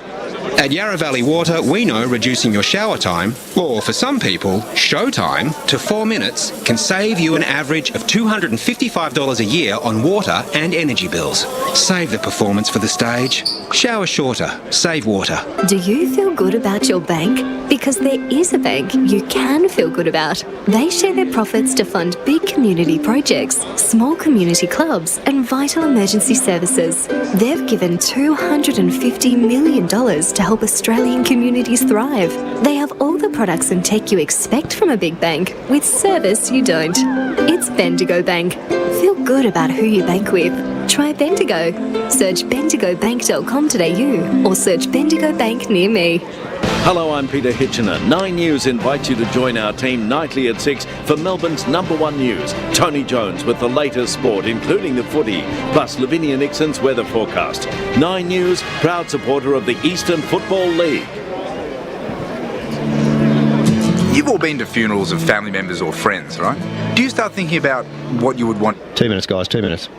At Yarra Valley Water, we know reducing your shower time, or for some people, show time, to 4 minutes can save you an average of $255 a year on water and energy bills. Save the performance for the stage. Shower shorter. Save water. Do you feel good about your bank? Because there is a bank you can feel good about. They share their profits to fund big community projects, small community clubs and vital emergency services. They've given $250 million to help Australian communities thrive. They have all the products and tech you expect from a big bank, with service you don't. It's Bendigo Bank. Feel good about who you bank with. Try Bendigo. Search bendigobank.com.au or search Bendigo Bank near me. Hello, I'm Peter Hitchener. 9 News invites you to join our team nightly at 6 for Melbourne's #1 news. Tony Jones with the latest sport, including the footy, plus Lavinia Nixon's weather forecast. 9 News, proud supporter of the Eastern Football League. You've all been to funerals of family members or friends, right? Do you start thinking about what you would want? 2 minutes, guys, 2 minutes.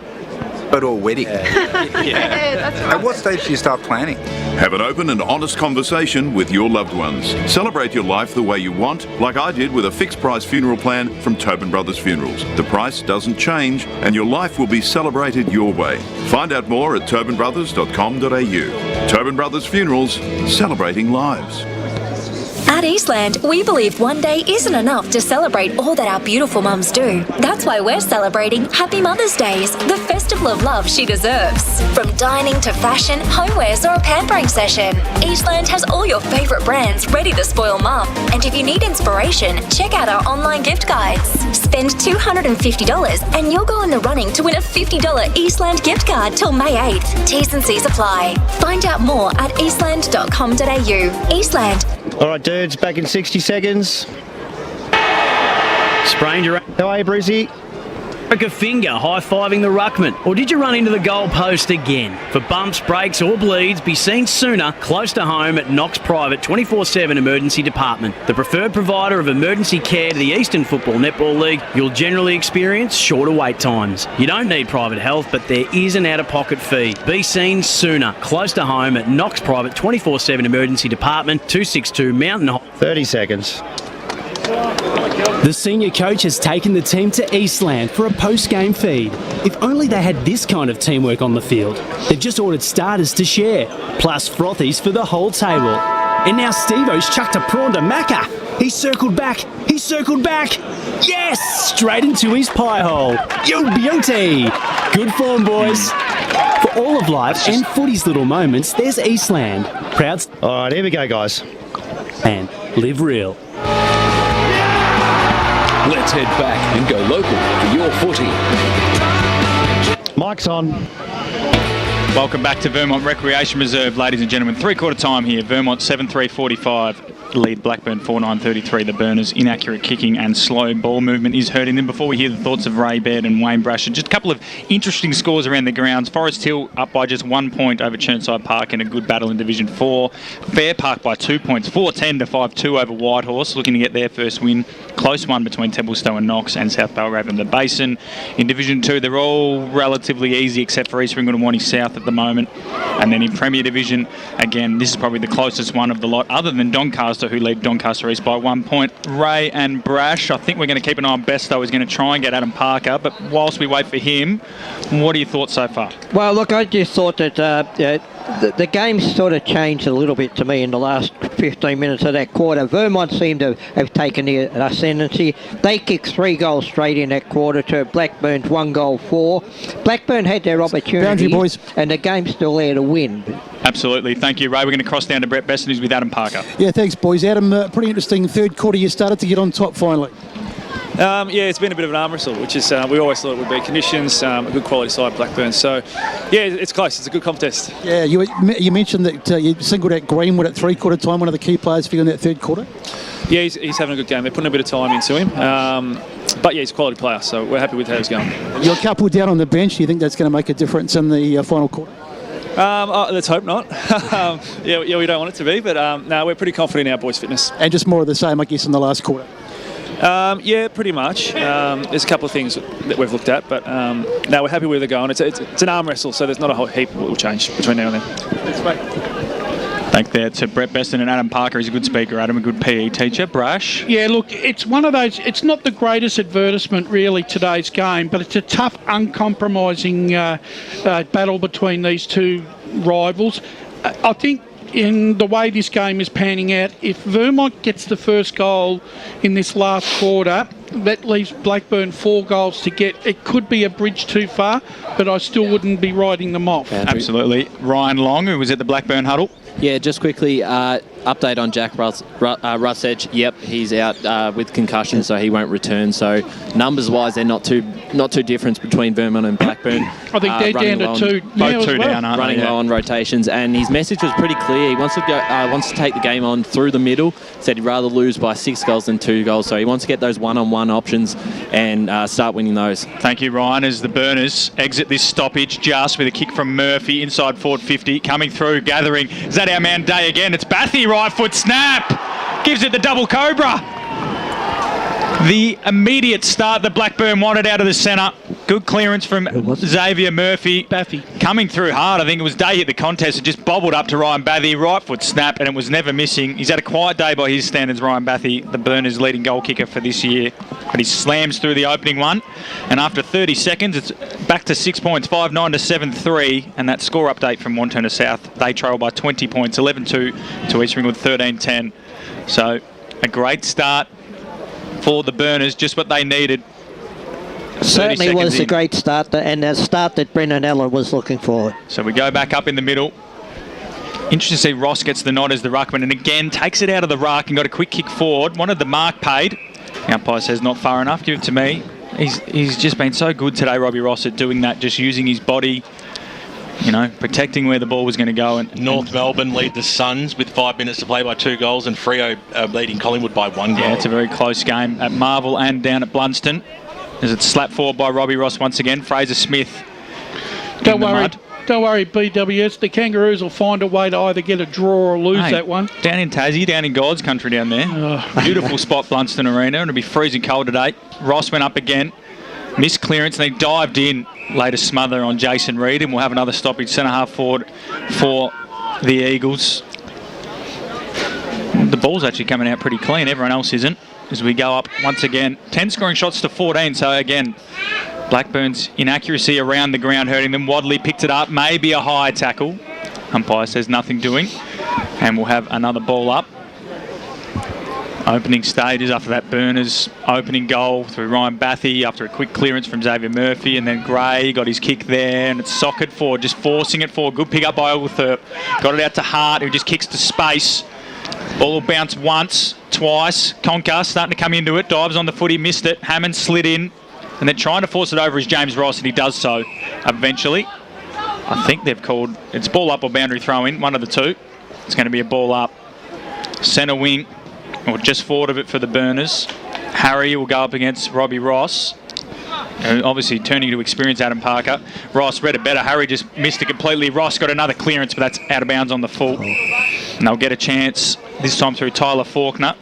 Go to a wedding. At what stage do you start planning? Have an open and honest conversation with your loved ones. Celebrate your life the way you want, like I did with a fixed price funeral plan from Tobin Brothers Funerals. The price doesn't change and your life will be celebrated your way. Find out more at tobinbrothers.com.au. Tobin Brothers Funerals, celebrating lives. At Eastland, we believe one day isn't enough to celebrate all that our beautiful mums do. That's why we're celebrating Happy Mother's Days, the festival of love she deserves. From dining to fashion, homewares or a pampering session, Eastland has all your favourite brands ready to spoil mum. And if you need inspiration, check out our online gift guides. Spend $250 and you'll go in the running to win a $50 Eastland gift card till May 8th. T's and C's apply. Find out more at eastland.com.au. Eastland. All right, dudes, back in 60 seconds. Sprained your How are you, Brucey? broke a finger, high-fiving the ruckman, or did you run into the goal post again? For bumps, breaks or bleeds, be seen sooner, close to home at Knox Private 24/7 Emergency Department. The preferred provider of emergency care to the Eastern Football Netball League, you'll generally experience shorter wait times. You don't need private health, but there is an out-of-pocket fee. Be seen sooner, close to home at Knox Private 24/7 Emergency Department, 262 Mountain Highway. 30 seconds. The senior coach has taken the team to Eastland for a post-game feed. If only they had this kind of teamwork on the field. They've just ordered starters to share, plus frothies for the whole table. And now Steve-O's chucked a prawn to Macca. He's circled back. Yes! Straight into his pie hole. Yo, beauty! Good form, boys. For all of life and footy's little moments, there's Eastland. Proud. All right, here we go, guys. And live real. Let's head back and go local for your footy. Mike's on. Welcome back to Vermont Recreation Reserve, ladies and gentlemen. Three-quarter time here. Vermont 7-3-45. Lead Blackburn 4-9-33. The Burners' inaccurate kicking and slow ball movement is hurting them. Before we hear the thoughts of Ray Baird and Wayne Brasher, just a couple of interesting scores around the grounds. Forest Hill up by just 1 point over Chirnside Park in a good battle in Division 4. Fair Park by 2 points, 4-10 to 5-2 over Whitehorse, looking to get their first win. Close one between Templestowe and Knox, and South Belgrave and the Basin. In Division 2, they're all relatively easy except for East Ringwood and Wanty South at the moment. And then in Premier Division, again, this is probably the closest one of the lot, other than Doncaster, who lead Doncaster East by 1 point. Ray and Brash, I think we're going to keep an eye on Besto. He's going to try and get Adam Parker, but whilst we wait for him, what are your thoughts so far? Well, look, I just thought that the game sort of changed a little bit to me in the last 15 minutes of that quarter. Vermont seemed to have taken the ascendancy. They kicked 3 goals straight in that quarter to Blackburn's 1 goal 4. Blackburn had their opportunity, Boundary, boys. And the game's still there to win. Absolutely. Thank you, Ray. We're going to cross down to Brett Besson, who's with Adam Parker. Yeah, thanks, boys. Adam, pretty interesting third quarter. You started to get on top finally. Yeah, it's been a bit of an arm wrestle, which is we always thought it would be. Conditions, a good quality side, Blackburn. So, yeah, it's close. It's a good contest. Yeah, you mentioned that you singled out Greenwood at three-quarter time, one of the key players for you in that third quarter. Yeah, he's having a good game. They're putting a bit of time into him. But, yeah, he's a quality player, so we're happy with how he's going. You're a couple down on the bench. Do you think that's going to make a difference in the final quarter? Let's hope not. Yeah, we don't want it to be, but no, we're pretty confident in our boys' fitness. And just more of the same, I guess, in the last quarter. Yeah, pretty much. There's a couple of things that we've looked at, but no, we're happy where they're going. It's an arm wrestle, so there's not a whole heap that will change between now and then. Thanks, mate. Thank there to Brett Beston and Adam Parker. He's a good speaker, Adam, a good PE teacher. Brash? Yeah, look, it's one of those, it's not the greatest advertisement really, today's game, but it's a tough, uncompromising battle between these two rivals. I think in the way this game is panning out, if Vermont gets the first goal in this last quarter, that leaves Blackburn 4 goals to get. It could be a bridge too far, but I still wouldn't be writing them off. Absolutely. Ryan Long, who was at the Blackburn huddle. Yeah, just quickly, update on Jack Russedge. Yep, he's out with concussion, so he won't return. So numbers-wise, they're not too different between Vermont and Blackburn. I think they're down to 2. Both 2 down, aren't running they? low on rotations, and his message was pretty clear. He wants to go, wants to take the game on through the middle. Said he'd rather lose by 6 goals than 2 goals. So he wants to get those one-on-one options and start winning those. Thank you, Ryan. As the Burners exit this stoppage, just with a kick from Murphy inside forward 50, coming through, gathering. Is that our man Day again? It's Bathy, right foot snap, gives it the double cobra. The immediate start that Blackburn wanted out of the centre. Good clearance from Xavier Murphy. Bathy. Coming through hard. I think it was Day hit the contest. It just bobbled up to Ryan Bathy. Right foot snap, and it was never missing. He's had a quiet day by his standards, Ryan Bathy, the Burners' leading goal kicker for this year. But he slams through the opening one. And after 30 seconds, it's back to 6 points, 5-9 to 7-3. And that score update from Wantirna South. They trail by 20 points, 11-2 to East Ringwood, 13-10. So a great start for the Burners, just what they needed. Certainly was a great start, and a start that Brendan Allen was looking for. So we go back up in the middle. Interesting to see Ross gets the nod as the ruckman, and again takes it out of the ruck and got a quick kick forward. Wanted the mark paid. The umpire says not far enough. Give it to me. He's just been so good today, Robbie Ross, at doing that, just using his body, you know, protecting where the ball was going to go. And North Melbourne lead the Suns with 5 minutes to play by 2 goals, and Freo leading Collingwood by 1 goal. Yeah, it's a very close game at Marvel and down at Blunston. As it's slapped forward by Robbie Ross once again. Fraser Smith. Don't worry, BWS. The Kangaroos will find a way to either get a draw or lose that one. Down in Tassie, down in God's country down there. Beautiful spot, Blunston Arena. It'll be freezing cold today. Ross went up again. Missed clearance, and he dived in. Later smother on Jason Reid, and we'll have another stoppage centre-half forward for the Eagles. The ball's actually coming out pretty clean. Everyone else isn't. As we go up once again. 10 scoring shots to 14. So again, Blackburn's inaccuracy around the ground hurting them. Wadley picked it up. Maybe a high tackle. Umpire says nothing doing. And we'll have another ball up. Opening stages after that Burners opening goal through Ryan Bathy after a quick clearance from Xavier Murphy, and then Gray got his kick there, and it's socket forward, just forcing it forward. Good pick up by Oglethorpe. Got it out to Hart, who just kicks to space. Ball will bounce once, twice. Conker starting to come into it, dives on the footy, missed it. Hammond slid in, and then trying to force it over is James Ross, and he does so eventually. I think they've called it's ball up or boundary throw in, one of the two. It's going to be a ball up. Centre wing, or just forward of it for the Burners. Harry will go up against Robbie Ross. Obviously turning to experience Adam Parker. Ross read it better. Harry just missed it completely. Ross got another clearance, but that's out of bounds on the full. And they'll get a chance this time through Tyler Faulkner.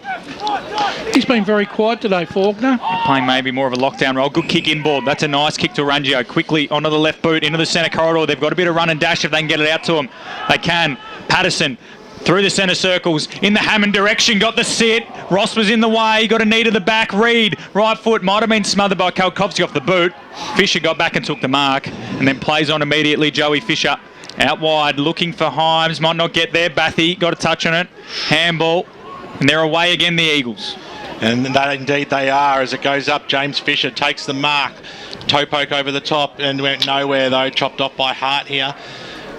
He's been very quiet today, Faulkner. Playing maybe more of a lockdown role. Good kick inboard. That's a nice kick to Rangio. Quickly onto the left boot, into the centre corridor. They've got a bit of run and dash if they can get it out to him. They can. Patterson through the centre circles, in the Hammond direction, got the sit. Ross was in the way, got a knee to the back. Reed, right foot, might have been smothered by Kalkovsky off the boot. Fisher got back and took the mark, and then plays on immediately. Joey Fisher out wide, looking for Himes, might not get there. Bathy got a touch on it. Handball, and they're away again, the Eagles. And that indeed they are, as it goes up. James Fisher takes the mark. Toe poke over the top and went nowhere though, chopped off by Hart here.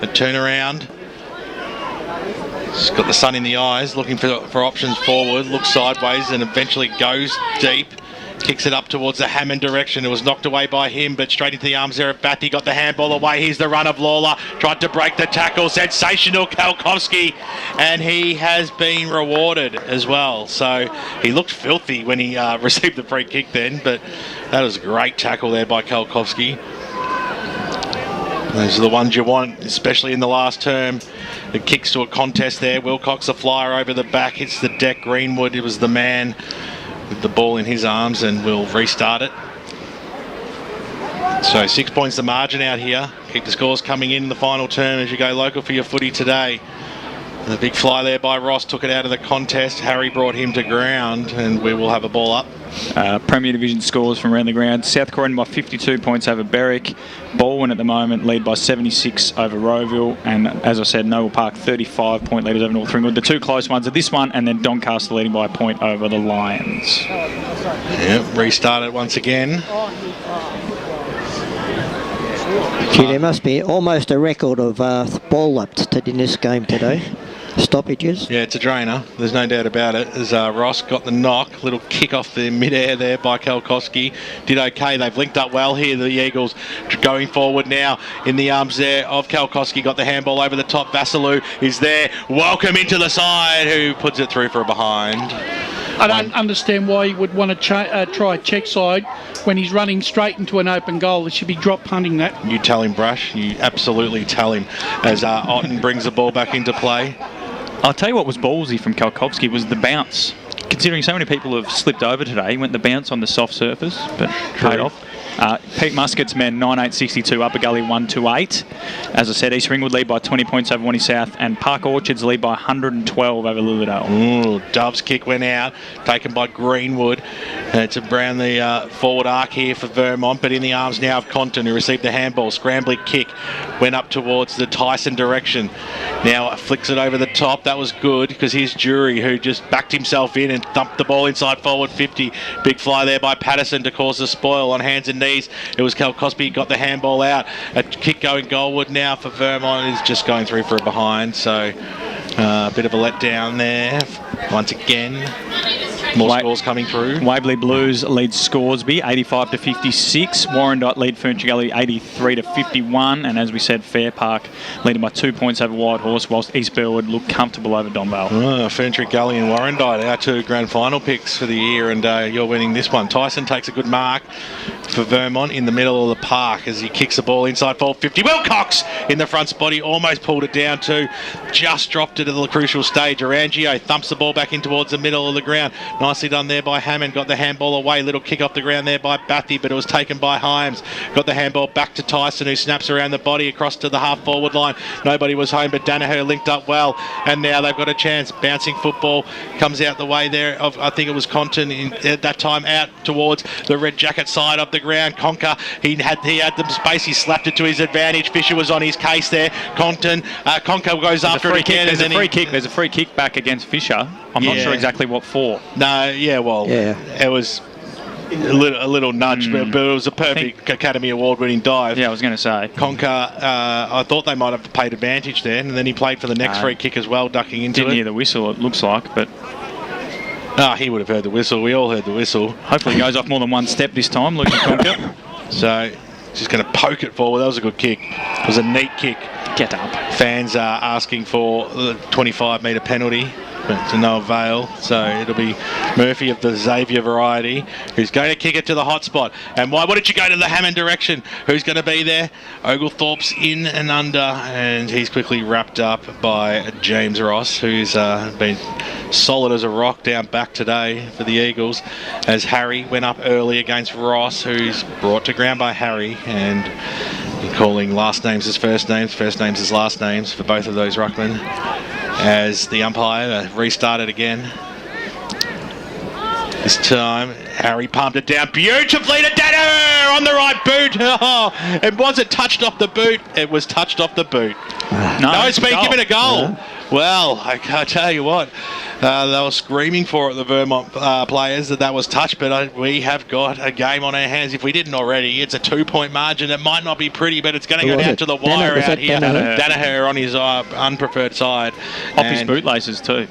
A turnaround. He's got the sun in the eyes, looking for options forward, looks sideways and eventually goes deep. Kicks it up towards the Hammond direction. It was knocked away by him, but straight into the arms there of Batty. Got the handball away. Here's the run of Lawler. Tried to break the tackle. Sensational Kalkovsky. And he has been rewarded as well. So he looked filthy when he received the free kick then, but that was a great tackle there by Kalkovsky. Those are the ones you want, especially in the last term. The kicks to a contest there. Wilcox, a flyer over the back, hits the deck. Greenwood, it was the man with the ball in his arms, and we'll restart it. So 6 points the margin out here. Keep the scores coming in the final term as you go local for your footy today. And the big fly there by Ross took it out of the contest. Harry brought him to ground, and we will have a ball up. Premier Division scores from around the ground. South Croydon by 52 points over Berwick. Baldwin at the moment lead by 76 over Rowville. And as I said, Noble Park 35-point leaders over North Ringwood. The two close ones are this one and then Doncaster leading by a point over the Lions. Yep, restart it once again. Gee, there must be almost a record of ball laps in this game today. Stoppages. Yeah, it's a drainer. There's no doubt about it. As Ross got the knock, little kick off the mid-air there by Kalkovsky. Did okay. They've linked up well here, the Eagles. Going forward now in the arms there of Kalkovsky. Got the handball over the top. Vassalou is there. Welcome into the side, who puts it through for a behind. I don't understand why he would want to try check side when he's running straight into an open goal. It should be drop punting that. You tell him, Brush. You absolutely tell him. As Otten brings the ball back into play. I'll tell you what was ballsy from Kalkovsky was the bounce. Considering so many people have slipped over today, he went the bounce on the soft surface, but paid off. Pete Muscat's men 9-8-62, Upper Gully 1-2-8. As I said, East Ringwood lead by 20 points over Wanty South, and Park Orchards lead by 112 over Lilydale. Ooh, Dove's kick went out, taken by Greenwood. It's around the forward arc here for Vermont, but in the arms now of Compton, who received the handball. Scrambling kick went up towards the Tyson direction. Now flicks it over the top. That was good because here's Jury, who just backed himself in and thumped the ball inside forward 50. Big fly there by Patterson to cause the spoil on hands and knees. It was Kalkovsky got the handball out. A kick going goalward now for Vermont is just going through for a behind. So a bit of a letdown there once again. More scores coming through. Waverley Blues lead Scoresby 85-56. Warrandyte lead Furniture Gallery 83-51. And as we said, Fair Park leading by 2 points over White Horse, whilst East Burwood look comfortable over Donvale. Furniture Gully and Warrandyte, our two grand final picks for the year, and you're winning this one. Tyson takes a good mark for Vermont in the middle of the park as he kicks the ball inside forward 50. Wilcox in the front spot. He almost pulled it down too. Just dropped it at the crucial stage. Arangio thumps the ball back in towards the middle of the ground. Nicely done there by Hammond. Got the handball away. Little kick off the ground there by Bathy, but it was taken by Himes. Got the handball back to Tyson, who snaps around the body across to the half forward line. Nobody was home, but Danaher linked up well, and now they've got a chance. Bouncing football comes out the way there of, I think it was Compton at that time, out towards the red jacket side of the ground. Conker, he had the space. He slapped it to his advantage. Fisher was on his case there. Conker goes after it again. There's a free kick back against Fisher. I'm not sure exactly what for. No, it was a little nudge, but it was a perfect Academy Award-winning dive. Yeah, I was going to say. Conker, I thought they might have paid advantage then, and then he played for the next free kick as well, ducking into Didn't it. hear the whistle, it looks like, but... He would have heard the whistle. We all heard the whistle. Hopefully he goes off more than one step this time, Luke Conker. So, just going to poke it forward. That was a good kick. It was a neat kick. Get up. Fans are asking for the 25-metre penalty, but to no avail. So it'll be Murphy of the Xavier variety who's going to kick it to the hot spot. And what did you go to the Hammond direction? Who's going to be there? Oglethorpe's in and under, and he's quickly wrapped up by James Ross, who's been solid as a rock down back today for the Eagles, as Harry went up early against Ross, who's brought to ground by Harry, and calling last names as first names as last names for both of those ruckmen, as the umpire restarted again. This time, Harry pumped it down beautifully to Danaher on the right boot. Oh, it wasn't touched off the boot. It was touched off the boot. No, it's been given a goal. Yeah. Well, I can't tell you what. They were screaming for it, the Vermont players, that was touched, but we have got a game on our hands. If we didn't already, it's a 2-point margin. It might not be pretty, but it's going to go down to the wire out here. Danaher on his unpreferred side. Off his bootlaces too.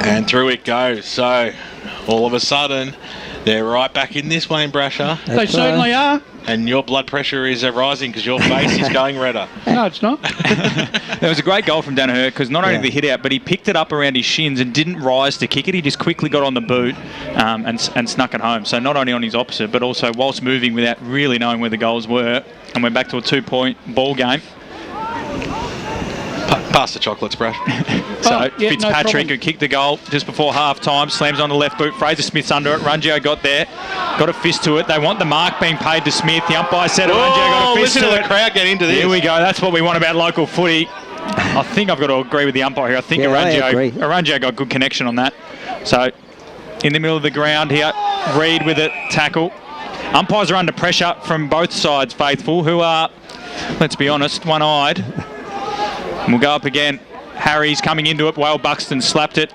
And through it goes. So, all of a sudden, they're right back in this, Wayne Brasher. They certainly are. And your blood pressure is rising because your face is going redder. No, it's not. There was a great goal from Danaher because not only did he hit out, but he picked it up around his shins and didn't rise to kick it. He just quickly got on the boot and snuck it home. So not only on his opposite, but also whilst moving without really knowing where the goals were. And we're back to a 2-point ball game. Pass the chocolates, Brad. So Fitzpatrick, who kicked the goal just before half-time, slams on the left boot. Fraser Smith's under it. Rungio got there, got a fist to it. They want the mark being paid to Smith. The umpire said it. Rungio got a fist to it. Listen to the crowd get into this. Here we go. That's what we want about local footy. I think I've got to agree with the umpire here. I think Rungio got good connection on that. So in the middle of the ground here, Reed with it, tackle. Umpires are under pressure from both sides, Faithful, who are, let's be honest, one-eyed. And we'll go up again. Harry's coming into it. Whale Buxton slapped it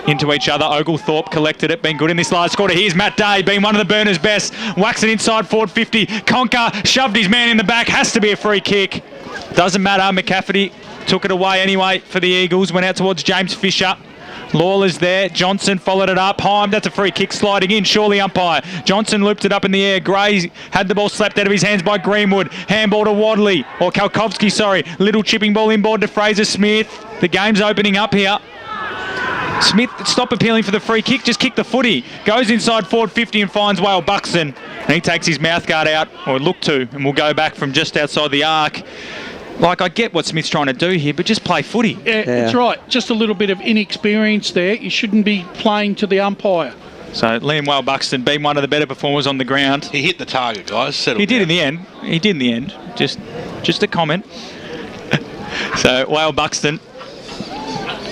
into each other. Oglethorpe collected it. Been good in this last quarter. Here's Matt Day, being one of the Burners' best. Whacks it inside forward 50. Conker shoved his man in the back. Has to be a free kick. Doesn't matter. McCafferty took it away anyway for the Eagles. Went out towards James Fisher. Lawler's there. Johnson followed it up. Heim, that's a free kick sliding in. Surely umpire. Johnson looped it up in the air. Gray had the ball slapped out of his hands by Greenwood. Handball to Wadley. Or Kalkovsky, sorry. Little chipping ball inboard to Fraser Smith. The game's opening up here. Smith, stop appealing for the free kick. Just kick the footy. Goes inside forward 50 and finds Whale Buxton. And he takes his mouthguard out, or look to, and we'll go back from just outside the arc. Like, I get what Smith's trying to do here, but just play footy. Yeah, that's right. Just a little bit of inexperience there. You shouldn't be playing to the umpire. So Liam Whale Buxton being one of the better performers on the ground. He hit the target, guys. He did in the end. He did in the end. Just a comment. So Whale Buxton,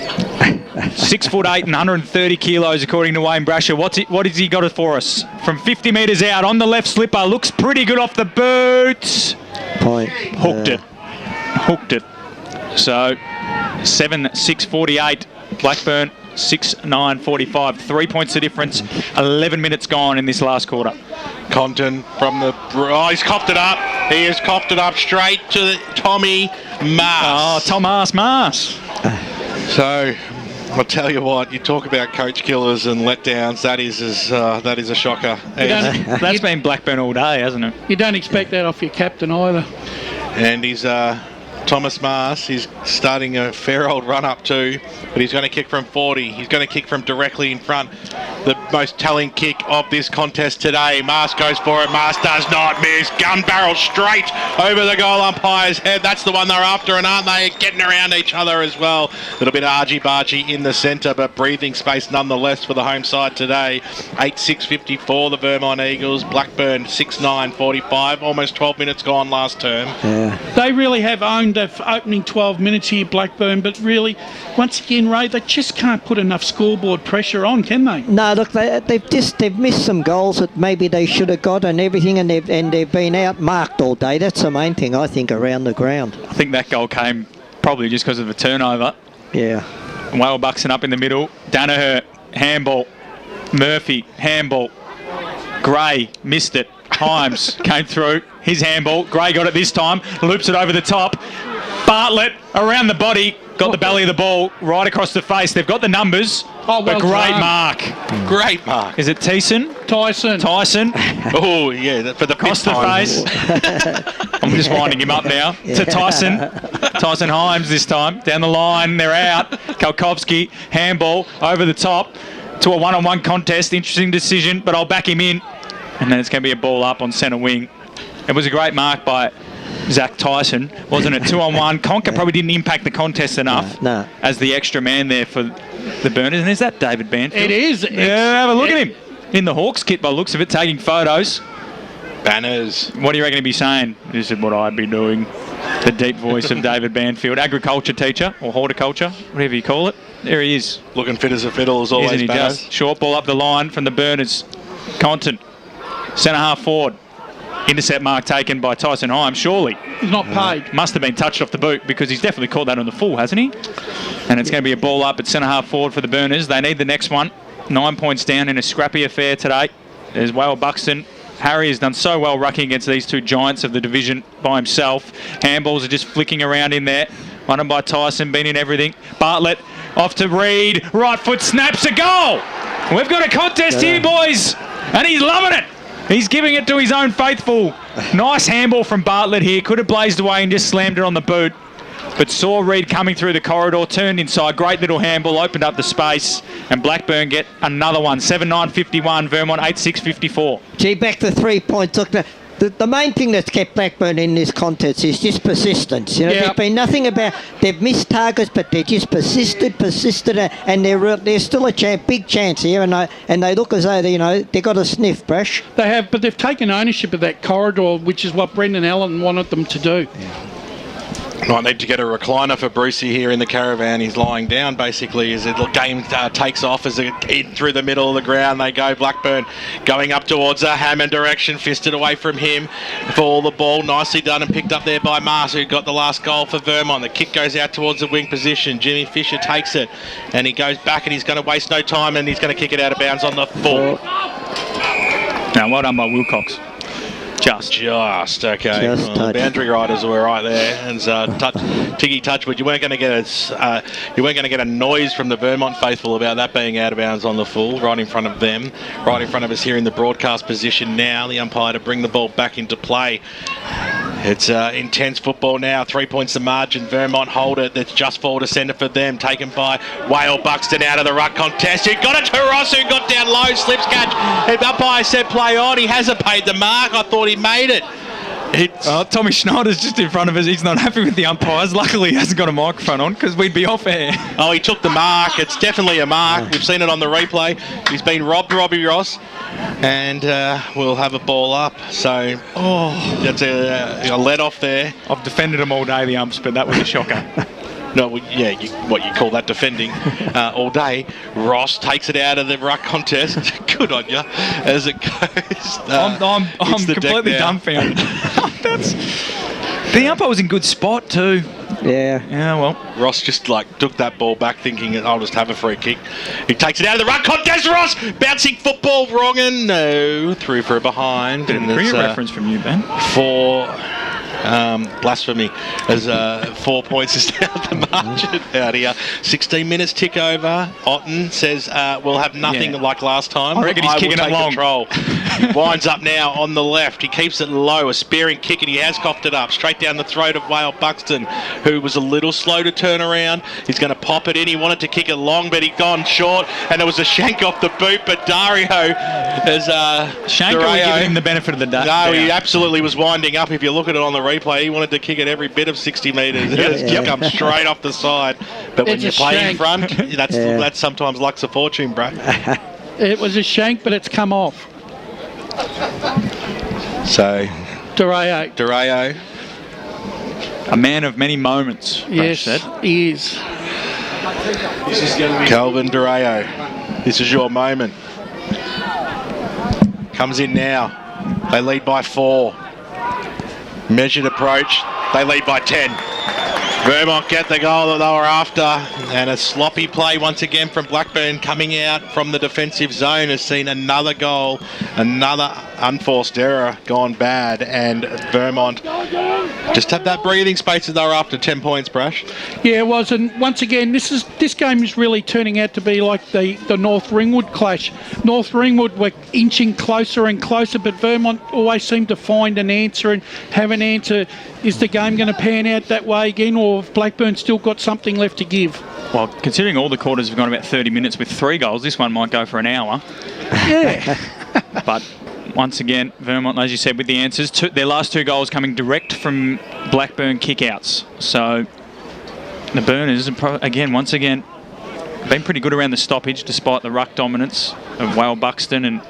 6'8" and 130 kilos, according to Wayne Brasher. What has he got for us? From 50 metres out on the left slipper. Looks pretty good off the boots. Point. Hooked it. So 7-6-48. Blackburn 6-9-45. 3 points the difference. 11 minutes gone in this last quarter. Compton from the... Oh, he's coughed it up. He has coughed it up straight to Tommy Mars. Oh, Thomas Mars. So, I'll tell you what, you talk about coach killers and letdowns, that is a shocker. That's been Blackburn all day, hasn't it? You don't expect that off your captain either. And he's... Thomas Mars, he's starting a fair old run up too, but he's going to kick from 40. He's going to kick from directly in front. The most telling kick of this contest today. Mars goes for it. Mars does not miss. Gun barrel straight over the goal umpire's head. That's the one they're after, and aren't they getting around each other as well? A little bit of argy-bargy in the centre, but breathing space nonetheless for the home side today. 8-6-54, the Vermont Eagles. Blackburn 6-9-45. Almost 12 minutes gone last term. Yeah. They really have owned the opening 12 minutes here, Blackburn, but really, once again, Ray, they just can't put enough scoreboard pressure on, can they? No, look, they've missed some goals that maybe they should have got and everything, and they've been outmarked all day. That's the main thing, I think, around the ground. I think that goal came probably just because of a turnover. Yeah. Whale Buxton up in the middle. Danaher, handball. Murphy, handball. Gray missed it. Himes came through. His handball. Gray got it this time. Loops it over the top. Bartlett around the body. Got the belly of the ball right across the face. They've got the numbers. Oh, well a great done. mark. Great mark. Is it Tyson? Tyson. Oh, yeah, for the across the face. I'm just winding him up now. To Tyson. Tyson Himes this time. Down the line. They're out. Kalkovsky. Handball over the top to a one-on-one contest. Interesting decision, but I'll back him in. And then it's going to be a ball up on centre wing. It was a great mark by Zach Tyson, wasn't it? 2-on-1. Conker probably didn't impact the contest enough as the extra man there for the Burners. And is that David Banfield? It is. Yeah, have a look at him. In the Hawks kit by the looks of it, taking photos. Banners. What do you reckon he'd be saying? This is what I'd be doing. The deep voice of David Banfield. Agriculture teacher or horticulture, whatever you call it. There he is. Looking fit as a fiddle as always, Isn't he Banners? just? Short ball up the line from the Burners. Compton. Centre half forward. Intercept mark taken by Tyson Himes, surely. He's not paid. Must have been touched off the boot because he's definitely caught that on the full, hasn't he? And it's going to be a ball up at centre half forward for the Burners. They need the next one. 9 points down in a scrappy affair today. There's Whale Buxton. Harry has done so well rucking against these two giants of the division by himself. Handballs are just flicking around in there. Won by Tyson, been in everything. Bartlett off to Reed. Right foot snaps a goal. We've got a contest here, boys. And he's loving it. He's giving it to his own faithful. Nice handball from Bartlett here. Could have blazed away and just slammed it on the boot. But saw Reed coming through the corridor, turned inside. Great little handball, opened up the space. And Blackburn get another one. 7-9-51, Vermont 8-6-54. Gee, back to 3 points. Look, the main thing that's kept Blackburn in this contest is just persistence. You know, there's been nothing about they've missed targets, but they just persisted, and they're still a big chance here. And they look as though they got a sniff, Brash. They have, but they've taken ownership of that corridor, which is what Brendan Allen wanted them to do. Might need to get a recliner for Brucey here in the caravan. He's lying down basically as the game takes off as in through the middle of the ground they go. Blackburn going up towards a Hammond direction, fisted away from him for the ball. Nicely done and picked up there by Mars, who got the last goal for Vermont. The kick goes out towards the wing position. Jimmy Fisher takes it and he goes back and he's going to waste no time and he's going to kick it out of bounds on the full. Now, well done by Wilcox. Just okay. Just the boundary riders were right there, and Tiggy Touchwood. You weren't going to get a noise from the Vermont faithful about that being out of bounds on the full, right in front of them, right in front of us here in the broadcast position now. The umpire to bring the ball back into play. It's intense football now. 3 points the margin. Vermont hold it. That's just forward to centre for them. Taken by Whale Buxton out of the ruck contest. He got it to Ross, who got down low. Slips catch. The umpire said play on. He hasn't paid the mark. I thought he made it. Tommy Schneider's just in front of us. He's not happy with the umpires. Luckily, he hasn't got a microphone on because we'd be off air. Oh, he took the mark. It's definitely a mark. We've seen it on the replay. He's been robbed, Robbie Ross. And we'll have a ball up. So, that's a let off there. I've defended him all day, the umps, but that was a shocker. No, yeah, what you call that defending all day. Ross takes it out of the ruck contest. Good on you. As it goes. I'm completely dumbfounded. The umpire was in good spot too. Yeah, well. Ross just took that ball back thinking I'll just have a free kick. He takes it out of the ruck contest. Ross bouncing football wrong and no. Through for a behind. Bit of a career reference from you, Ben. For blasphemy, as 4 points is down the margin out here. 16 minutes tick over. Otten says we'll have nothing like last time. I reckon he's kicking it long. Control. Winds up now on the left. He keeps it low, a spearing kick, and he has coughed it up straight down the throat of Whale Buxton, who was a little slow to turn around. He's going to pop it in. He wanted to kick it long, but he'd gone short, and there was a shank off the boot. But Dario as Shank, or giving him the benefit of the doubt? No, he absolutely was winding up. If you look at it on the replay, he wanted to kick it every bit of 60 metres. It comes straight off the side. But when you play in front, that's sometimes luck's a fortune, bro. It was a shank, but it's come off. So, Durayo. A man of many moments, Yes, said. he is. Calvin Dureo, this is your moment. Comes in now. They lead by 4. Measured approach. They lead by 10. Vermont get the goal that they were after, and a sloppy play once again from Blackburn coming out from the defensive zone has seen another goal, another unforced error gone bad, and Vermont just had that breathing space that they were after. 10 points, Brash. Yeah, it was, and once again, this game is really turning out to be like the North Ringwood clash. North Ringwood were inching closer and closer, but Vermont always seemed to find an answer and have an answer. Is the game going to pan out that way again, or have Blackburn still got something left to give? Well, considering all the quarters have gone about 30 minutes with 3 goals, this one might go for an hour. Yeah. But once again, Vermont, as you said, with the answers. Their last 2 goals coming direct from Blackburn kickouts. So the Burners, again, once again, been pretty good around the stoppage despite the ruck dominance of Whale Buxton and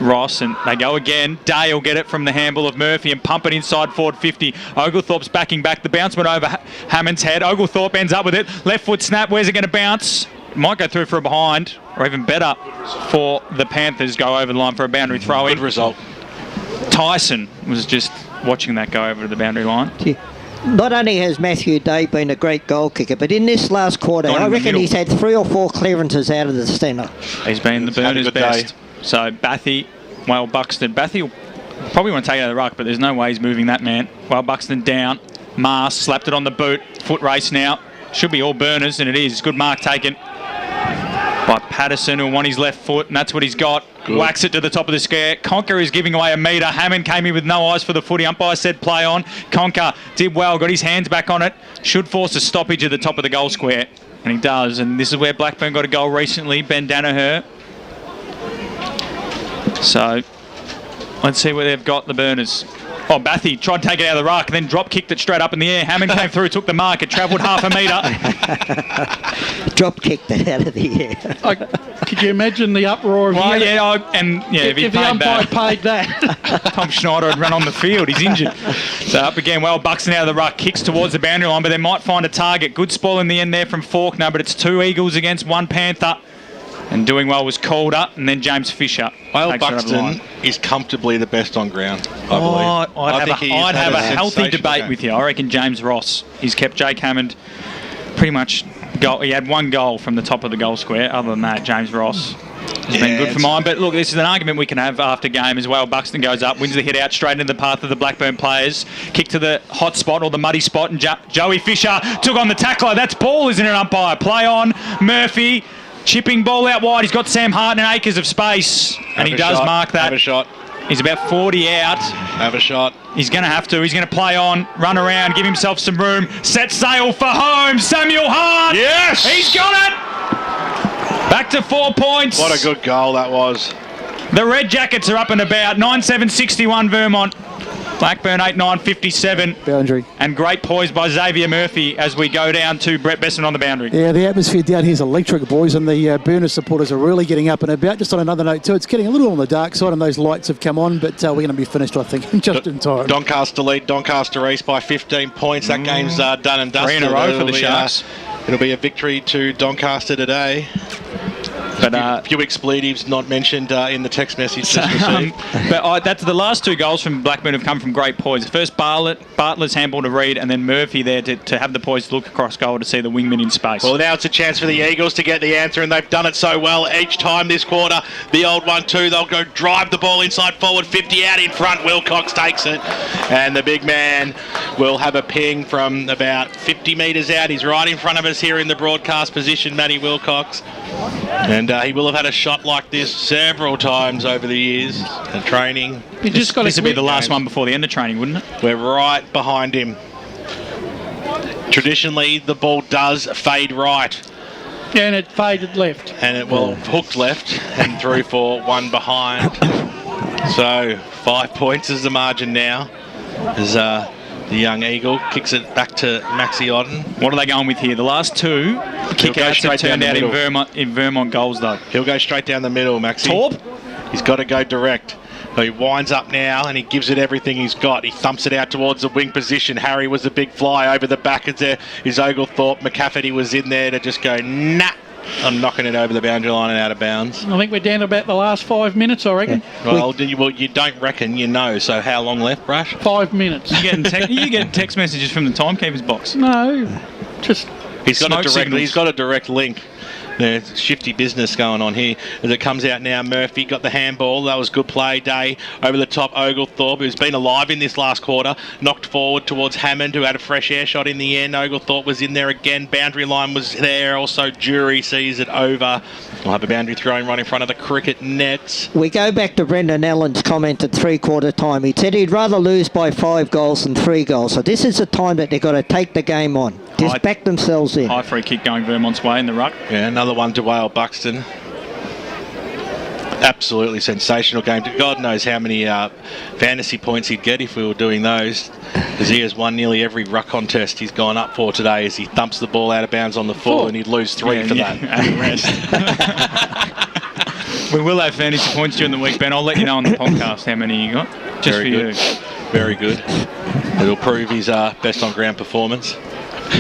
Ross, and they go again. Day will get it from the handball of Murphy and pump it inside forward 50. Oglethorpe's backing back. The bounce went over Hammond's head. Oglethorpe ends up with it. Left foot snap. Where's it going to bounce? Might go through for a behind, or even better for the Panthers, go over the line for a boundary throw in. Good result. Tyson was just watching that go over to the boundary line. Not only has Matthew Day been a great goal kicker, but in this last quarter, I reckon he's had 3 or 4 clearances out of the centre. He's been the Burners' best. So Bathy, Whale Buxton. Bathy will probably want to take it out of the ruck, but there's no way he's moving that man. Whale Buxton down. Mars slapped it on the boot. Foot race now. Should be all Burners, and it is. Good mark taken by Patterson, who won his left foot, and that's what he's got. Good. Whacks it to the top of the square. Conker is giving away a metre. Hammond came in with no eyes for the footy. Umpire said play on. Conker did well, got his hands back on it. Should force a stoppage at the top of the goal square, and he does. And this is where Blackburn got a goal recently. Ben Danaher. So let's see where they've got the Burners. Oh, Bathy tried to take it out of the ruck, then drop kicked it straight up in the air. Hammond came through, took the mark. It travelled half a metre. Drop kicked it out of the air. Could you imagine the uproar of if the umpire paid that? Tom Schneider had run on the field. He's injured. So up again, well, Buxton out of the ruck, kicks towards the boundary line, but they might find a target. Good spoil in the end there from Faulkner, but it's 2 Eagles against 1 Panther. And doing well was Calder, and then James Fisher. Whale Buxton is comfortably the best on ground, I believe. I'd have a healthy debate with you. I reckon James Ross. He's kept Jake Hammond pretty much. He had 1 goal from the top of the goal square. Other than that, James Ross has been good for mine. But look, this is an argument we can have after game as well. Buxton goes up, wins the hit out straight into the path of the Blackburn players. Kick to the hot spot or the muddy spot, and Joey Fisher took on the tackler. That's ball, isn't it, umpire? Play on. Murphy. Chipping ball out wide. He's got Sam Hart and acres of space. And he does mark that. Have a shot. He's about 40 out. Have a shot. He's going to have to. He's going to play on, run around, give himself some room. Set sail for home. Samuel Hart. Yes! He's got it. Back to 4 points. What a good goal that was. The Red Jackets are up and about. 9-7-61 Vermont. Blackburn 8-9-57. Boundary. And great poise by Xavier Murphy as we go down to Brett Besson on the boundary. Yeah, the atmosphere down here is electric, boys, and the Burners supporters are really getting up and about. Just on another note, too, it's getting a little on the dark side and those lights have come on, but we're going to be finished, I think, just in time. Doncaster lead Doncaster East by 15 points. That game's done and dusted. 3 in a row for the Sharks. It'll be a victory to Doncaster today. But a few expletives not mentioned in the text message just received. That's the last 2 goals from Blackburn have come from great poise. First, Bartlett's handball to Reid, and then Murphy there to have the poise to look across goal to see the wingman in space. Well, now it's a chance for the Eagles to get the answer, and they've done it so well each time this quarter. The old one too. They'll go drive the ball inside forward 50 out in front. Wilcox takes it, and the big man will have a ping from about 50 metres out. He's right in front of us here in the broadcast position, Matty Wilcox. And he will have had a shot like this several times over the years of training. This would be the last one before the end of training, wouldn't it? We're right behind him. Traditionally, the ball does fade right. And it faded left. And it will hooked left and through for 1 behind. So 5 points is the margin now. As the young Eagle kicks it back to Maxi Odden. What are they going with here? The last 2 kick-outs have turned out in Vermont goals, though. He'll go straight down the middle, Maxi. Torp? He's got to go direct. He winds up now and he gives it everything he's got. He thumps it out towards the wing position. Harry was a big fly over the back. Is Oglethorpe. McCafferty was in there to just go, nah. I'm knocking it over the boundary line and out of bounds. I think we're down to about the last 5 minutes, I reckon. Well, you don't reckon, you know. So how long left, Brush? 5 minutes. You getting text messages from the timekeeper's box? No, just he's got a direct link. There's shifty business going on here as it comes out now. Murphy got the handball. That was good play. Day over the top. Oglethorpe, who's been alive in this last quarter, knocked forward towards Hammond, who had a fresh air shot in the end. Oglethorpe was in there again. Boundary line was there. Also, Jury sees it over. We'll have a boundary throwing right in front of the cricket nets. We go back to Brendan Allen's comment at three-quarter time. He said he'd rather lose by 5 goals than 3 goals. So this is the time that they've got to take the game on. Just back themselves in. High free kick going Vermont's way in the ruck. Yeah, another one to Wale Buxton. Absolutely sensational game. God knows how many fantasy points he'd get if we were doing those, because he has won nearly every ruck contest he's gone up for today as he thumps the ball out of bounds on the full, and he'd lose 3 for that. And rest. We will have fantasy points during the week, Ben. I'll let you know on the podcast how many you got. Just Very for good. you. Very good. It'll prove his best on ground performance.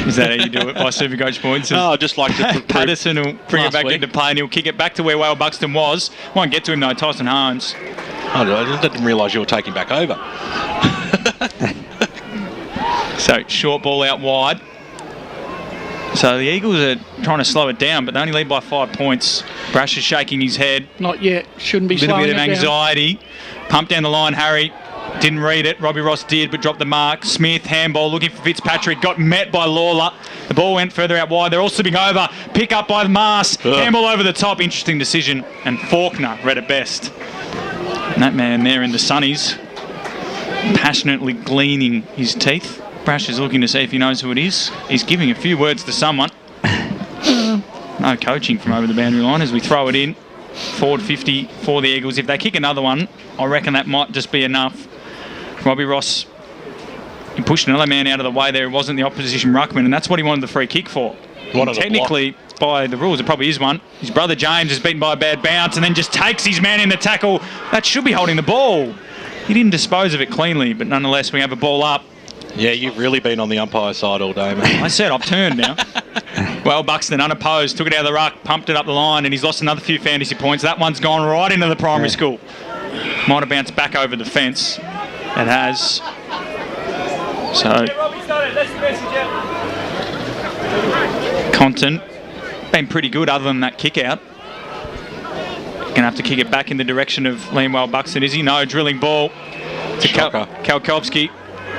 Is that how you do it, by Supercoach points? No, I'd just like to Patterson will bring it back into play and he'll kick it back to where Wale Buxton was. Won't get to him though, Tyson Holmes. I didn't realise you were taking back over. So, short ball out wide. So the Eagles are trying to slow it down, but they only lead by 5 points. Brash is shaking his head. Not yet. Shouldn't be slowing it down. A bit bit of anxiety. Pumped down the line, Harry. Didn't read it. Robbie Ross did, but dropped the mark. Smith, handball, looking for Fitzpatrick. Got met by Lawler. The ball went further out wide. They're all slipping over. Pick up by the Mars. Handball over the top. Interesting decision. And Faulkner read it best. And that man there in the sunnies, passionately gleaning his teeth. Brash is looking to see if he knows who it is. He's giving a few words to someone. No coaching from over the boundary line as we throw it in. Forward 50 for the Eagles. If they kick another one, I reckon that might just be enough. Robbie Ross, he pushed another man out of the way there. It wasn't the opposition ruckman, and that's what he wanted the free kick for. Technically, by the rules, it probably is one. His brother James is beaten by a bad bounce and then just takes his man in the tackle. That should be holding the ball. He didn't dispose of it cleanly, but nonetheless, we have a ball up. Yeah, you've really been on the umpire side all day, mate. I said I've turned now. Well, Buxton unopposed, took it out of the ruck, pumped it up the line, and he's lost another few fantasy points. That one's gone right into the primary school. Might have bounced back over the fence. It has. So, Compton been pretty good other than that kick out. Going to have to kick it back in the direction of Liam Wale Buxton, is he? No, drilling ball to Kalkovsky.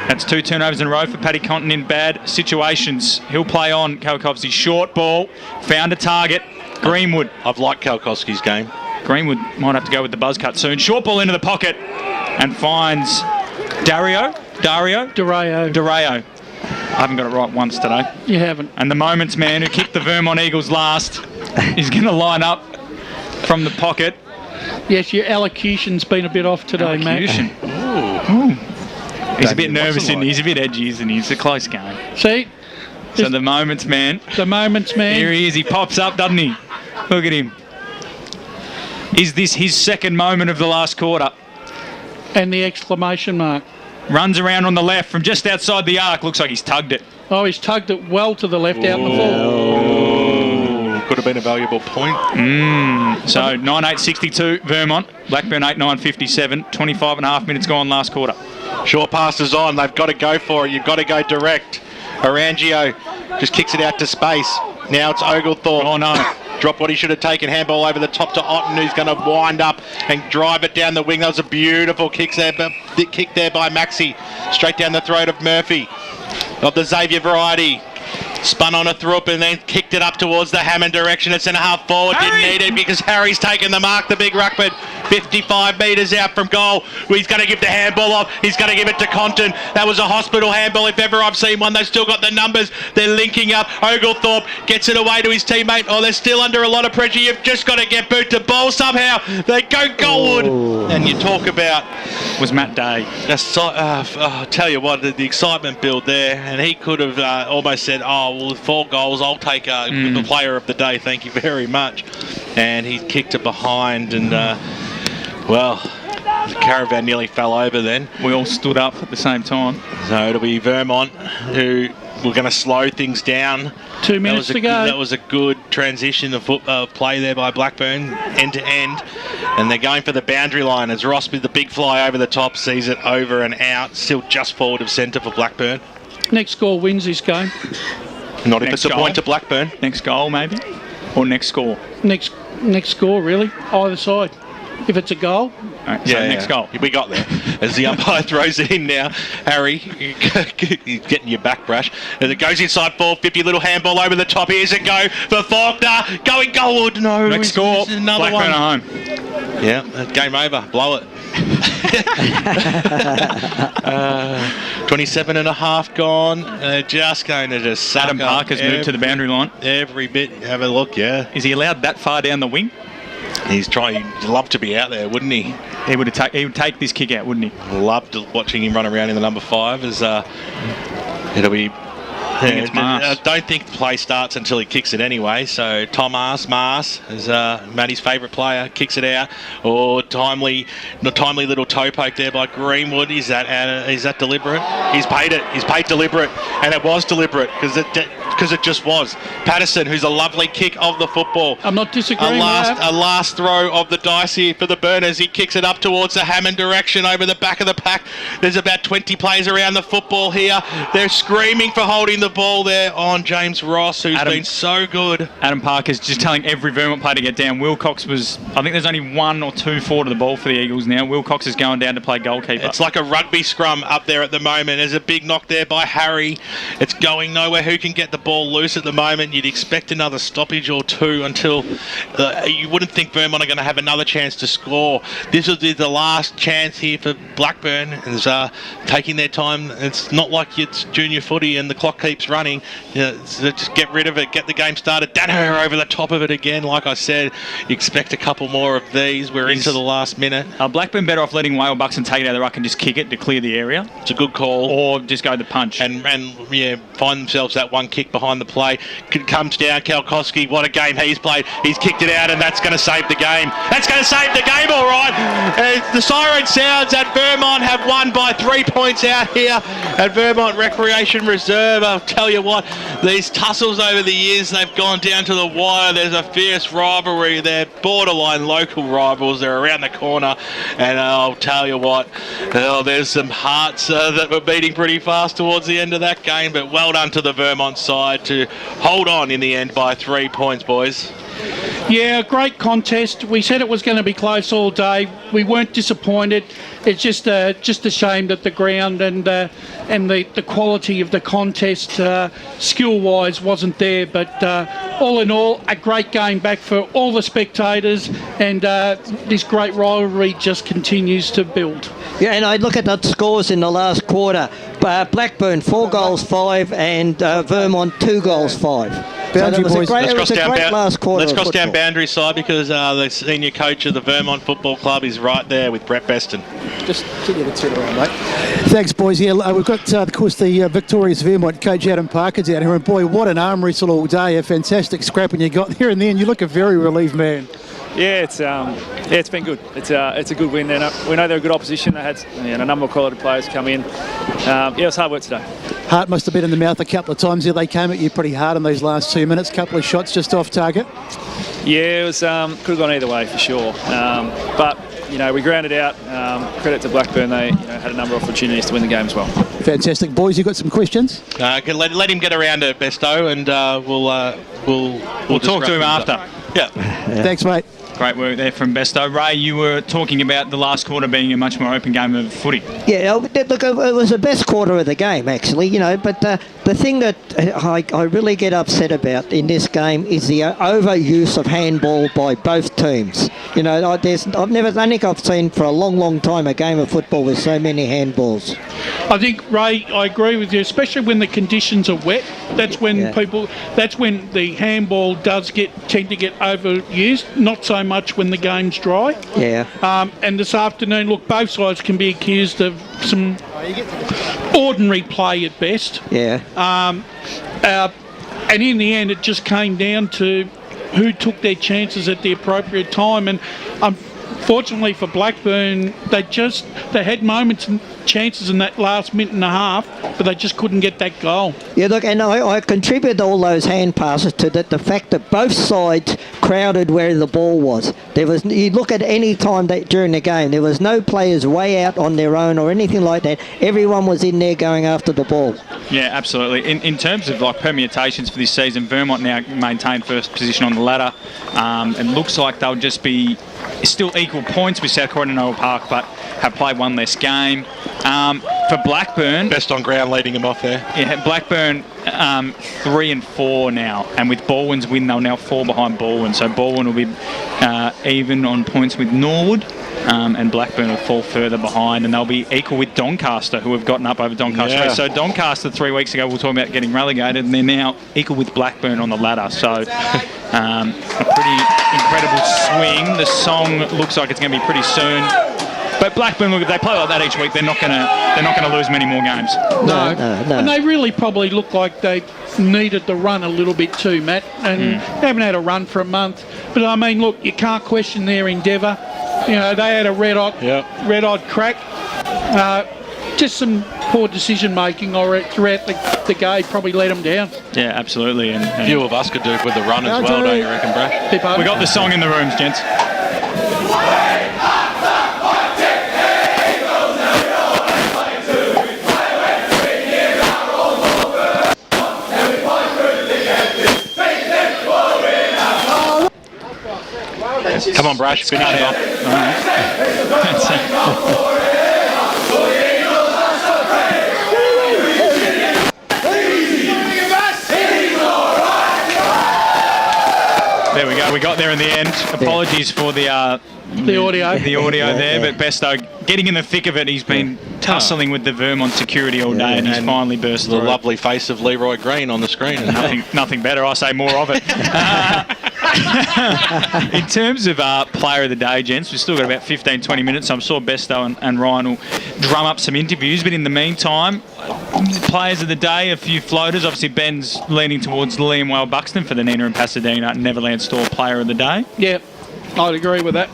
That's 2 turnovers in a row for Paddy Compton in bad situations. He'll play on. Kalkovsky, short ball, found a target. Greenwood. I've liked Kalkovsky's game. Greenwood might have to go with the buzz cut soon. Short ball into the pocket and finds Dario. I haven't got it right once today. You haven't. And the Moments man who kicked the Vermont Eagles last is going to line up from the pocket. Yes, your elocution's been a bit off today, Elocution. Matt. Ooh. He's a bit nervous, isn't he? He's a bit edgy, isn't he? It's a close game. See? So the Moments man. The Moments man. Here he is. He pops up, doesn't he? Look at him. Is this his second moment of the last quarter? And the exclamation mark. Runs around on the left from just outside the arc. Looks like he's tugged it. Oh, he's tugged it well to the left out in the full. Could have been a valuable point. So 9-8-62 Vermont. Blackburn 8-9-57. 25 and a half minutes gone last quarter. Short passes on. They've got to go for it. You've got to go direct. Arangio just kicks it out to space. Now it's Oglethorpe. Oh, no. Drop what he should have taken. Handball over the top to Otten, who's going to wind up and drive it down the wing. That was a beautiful kick there by Maxi. Straight down the throat of Murphy. Of the Xavier variety. Spun on a throop and then kicked it up towards the Hammond direction. It's in a half forward. Harry! Didn't need it because Harry's taken the mark. The big ruckman, 55 metres out from goal. He's going to give the handball off. He's going to give it to Compton. That was a hospital handball if ever I've seen one. They've still got the numbers. They're linking up. Oglethorpe gets it away to his teammate. Oh, they're still under a lot of pressure. You've just got to get boot to ball somehow. They go goalward. Oh. And you talk about... Was Matt Day. I'll tell you what, the excitement build there. And he could have almost said, well, with 4 goals, I'll take the player of the day. Thank you very much. And he kicked it behind and, The caravan nearly fell over then. We all stood up at the same time. So it'll be Vermont who we're going to slow things down. 2 minutes to go. That was a good transition of play there by Blackburn, end to end. And they're going for the boundary line as Ross with the big fly over the top sees it over and out. Still just forward of centre for Blackburn. Next score wins this game. Not if it's a point to Blackburn. Next goal, maybe? Or next score? Next score, really. Either side. If it's a goal. Right, so next goal. We got there. As the umpire throws it in now, Harry, he's getting your back brush. As it goes inside 450, little handball over the top. Here's a go for Faulkner. Going goalward. No. Next score. Another Blackburn one. at home. Yeah, game over. Blow it. 27 and a half gone. Just going to just suck Adam Parker's moved to the boundary line. Every bit. Have a look, yeah. Is he allowed that far down the wing? He's trying. He'd love to be out there, wouldn't he? He would take this kick out, wouldn't he? Loved watching him run around in the number 5. As it'll be. I don't think the play starts until he kicks it anyway. So Mars is Matty's favourite player, kicks it out. Or timely little toe poke there by Greenwood. Is that deliberate? He's paid it. He's paid deliberate, and it was deliberate because it just was. Patterson, who's a lovely kick of the football. I'm not disagreeing. A last throw of the dice here for the Burners. He kicks it up towards the Hammond direction over the back of the pack. There's about 20 players around the football here. They're screaming for holding the ball there on James Ross, who's been so good. Adam Parker's just telling every Vermont player to get down. Wilcox I think there's only 1 or 2 forward of the ball for the Eagles now. Wilcox is going down to play goalkeeper. It's like a rugby scrum up there at the moment. There's a big knock there by Harry. It's going nowhere. Who can get the ball loose at the moment? You'd expect another stoppage or 2 until you wouldn't think Vermont are going to have another chance to score. This will be the last chance here for Blackburn. Is taking their time. It's not like it's junior footy and the clock keeps running. So just get rid of it, get the game started. Danaher over the top of it again. Like I said, you expect a couple more of these. We're into the last minute. Blackburn better off letting Whale Buxton take it out of the ruck and just kick it to clear the area. It's a good call. Or just go the punch. And find themselves that one kick behind the play. Comes down, Kalkowski. What a game he's played. He's kicked it out, and that's going to save the game. That's going to save the game, all right. The siren sounds that Vermont have won by 3 points out here at Vermont Recreation Reserve. I'll tell you what, these tussles over the years, they've gone down to the wire. There's a fierce rivalry. They're borderline local rivals. They're around the corner, and I'll tell you what, there's some hearts that were beating pretty fast towards the end of that game, but well done to the Vermont side to hold on in the end by 3 points, boys. Yeah, great contest. We said it was going to be close all day. We weren't disappointed. It's just a shame that the ground and the quality of the contest skill-wise wasn't there. But all in all, a great game back for all the spectators, and this great rivalry just continues to build. Yeah, and I look at the scores in the last quarter. Blackburn 4 goals 5 and Vermont 2 goals 5. So it was a great last quarter. Let's cross down boundary side because the senior coach of the Vermont Football Club is right there with Brett Beston. Just get you to turn around, mate. Thanks, boys. Yeah, we've got, of course, the victorious Vermont coach Adam Parker's out here, and boy, what an arm wrestle all day. A fantastic scrapping you got there, and then you look a very relieved man. Yeah, it's been good. It's a good win. We know they're a good opposition. They had a number of quality players come in. It was hard work today. Heart must have been in the mouth a couple of times there. They came at you pretty hard in those last 2 minutes. Couple of shots just off target. Yeah, it was could have gone either way for sure. But we grounded out. Credit to Blackburn. They had a number of opportunities to win the game as well. Fantastic, boys. You got some questions? Let him get around to Besto, and we'll talk to him after. Yeah. Thanks, mate. Great work there from Besto. Ray, you were talking about the last quarter being a much more open game of footy. Yeah, look, it was the best quarter of the game, actually, but the thing that I really get upset about in this game is the overuse of handball by both teams. I don't think I've seen for a long, long time a game of football with so many handballs. I think, Ray, I agree with you, especially when the conditions are wet. That's when that's when the handball does tend to get overused, not so much when the game's dry. Yeah. And this afternoon, look, both sides can be accused of some ordinary play at best. Yeah. And in the end, it just came down to who took their chances at the appropriate time. And fortunately for Blackburn, they had moments and chances in that last minute and a half, but they just couldn't get that goal. Yeah, look, and I contribute all those hand passes to the fact that both sides crowded where the ball was. You look at any time during the game, there was no players way out on their own or anything like that. Everyone was in there going after the ball. Yeah, absolutely. In terms of like permutations for this season, Vermont now maintain first position on the ladder. It looks like they'll just be still equal points with South Croydon and Oval Park, but have played one less game. For Blackburn, best on ground leading them off there. Yeah, Blackburn 3 and 4 now, and with Baldwin's win, they'll now fall behind Baldwin. So Baldwin will be even on points with Norwood, and Blackburn will fall further behind, and they'll be equal with Doncaster, who have gotten up over Doncaster. Yeah. So Doncaster 3 weeks ago, we were talking about getting relegated, and they're now equal with Blackburn on the ladder. So a pretty incredible swing. The song looks like it's going to be pretty soon. But Blackburn, look, if they play like that each week, they're not going to lose many more games. No. And they really probably look like they needed to run a little bit too, Matt, and they haven't had a run for a month. But I mean, look, you can't question their endeavour. You know, they had a red hot crack. Just some poor decision making throughout the game probably let them down. Yeah, absolutely. And a few of us could do it with the run as well, don't you reckon, Brash? We got the song in the rooms, gents. Come on, Brash, finish it off. There we go. We got there in the end. Apologies for the audio. The audio there, but Besto getting in the thick of it. He's been tussling with the Vermont security all day, and he's finally burst the through. Lovely face of Leroy Green on the screen. Nothing better. I say more of it. In terms of player of the day, gents, we've still got about 15-20 minutes. I'm sure Besto and Ryan will drum up some interviews, but in the meantime, players of the day, a few floaters. Obviously, Ben's leaning towards Liam Whale Buxton for the Nina and Pasadena Neverland Store player of the day. Yeah, I'd agree with that.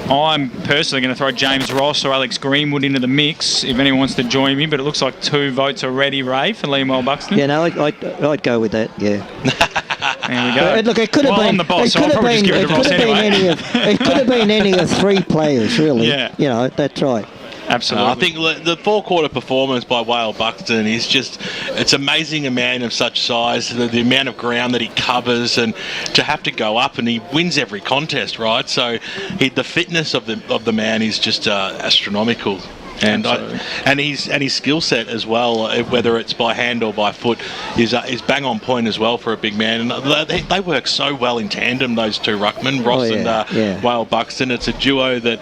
I'm personally going to throw James Ross or Alex Greenwood into the mix if anyone wants to join me, but it looks like 2 votes already, Ray, for Liam Whale Buxton. Yeah, no, I'd go with that, yeah. There we go. Look, it could have been. It could have been any of 3 players, really. Yeah. You know, that's right. Absolutely. I think the 4-quarter performance by Whale Buxton is it's amazing a man of such size, the amount of ground that he covers, and to have to go up, and he wins every contest, right? So the fitness of the man is just astronomical. And his skill set as well, whether it's by hand or by foot, is bang on point as well for a big man. And they work so well in tandem, those two ruckmen, Ross and Whale Buxton. It's a duo that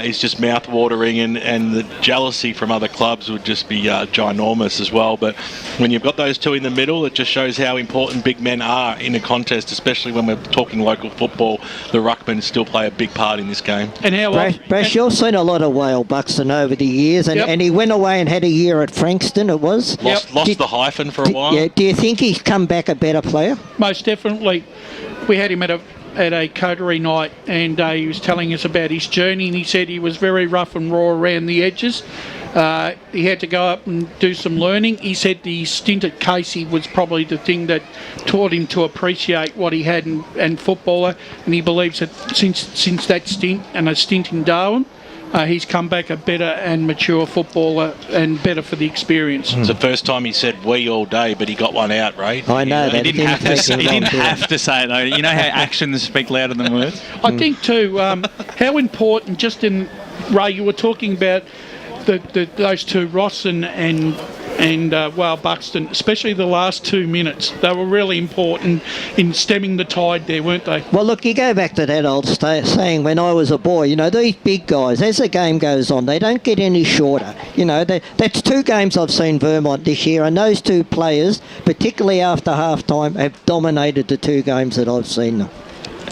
is just mouth-watering, and the jealousy from other clubs would just be ginormous as well. But when you've got those two in the middle, it just shows how important big men are in a contest, especially when we're talking local football. The ruckmen still play a big part in this game. And how Brash, you've seen a lot of Whale Buxton over the years, and he went away and had a year at Frankston, it was. Lost the hyphen for a while. Yeah, do you think he's come back a better player? Most definitely. We had him at a coterie night, and he was telling us about his journey, and he said he was very rough and raw around the edges. He had to go up and do some learning. He said the stint at Casey was probably the thing that taught him to appreciate what he had in footballer, and he believes that since that stint and a stint in Darwin, he's come back a better and mature footballer and better for the experience. It's the first time he said "we" all day, but he got one out, right? I know that. He didn't have to say it, though. You know how actions speak louder than words? I think, too, how important, just in, Ray, you were talking about those two, Ross and Whale Buxton, especially the last 2 minutes. They were really important in stemming the tide there, weren't they? Well, look, you go back to that old saying when I was a boy, you know, these big guys, as the game goes on, they don't get any shorter. You know, that's 2 games I've seen Vermont this year, and those 2 players, particularly after half-time, have dominated the 2 games that I've seen them.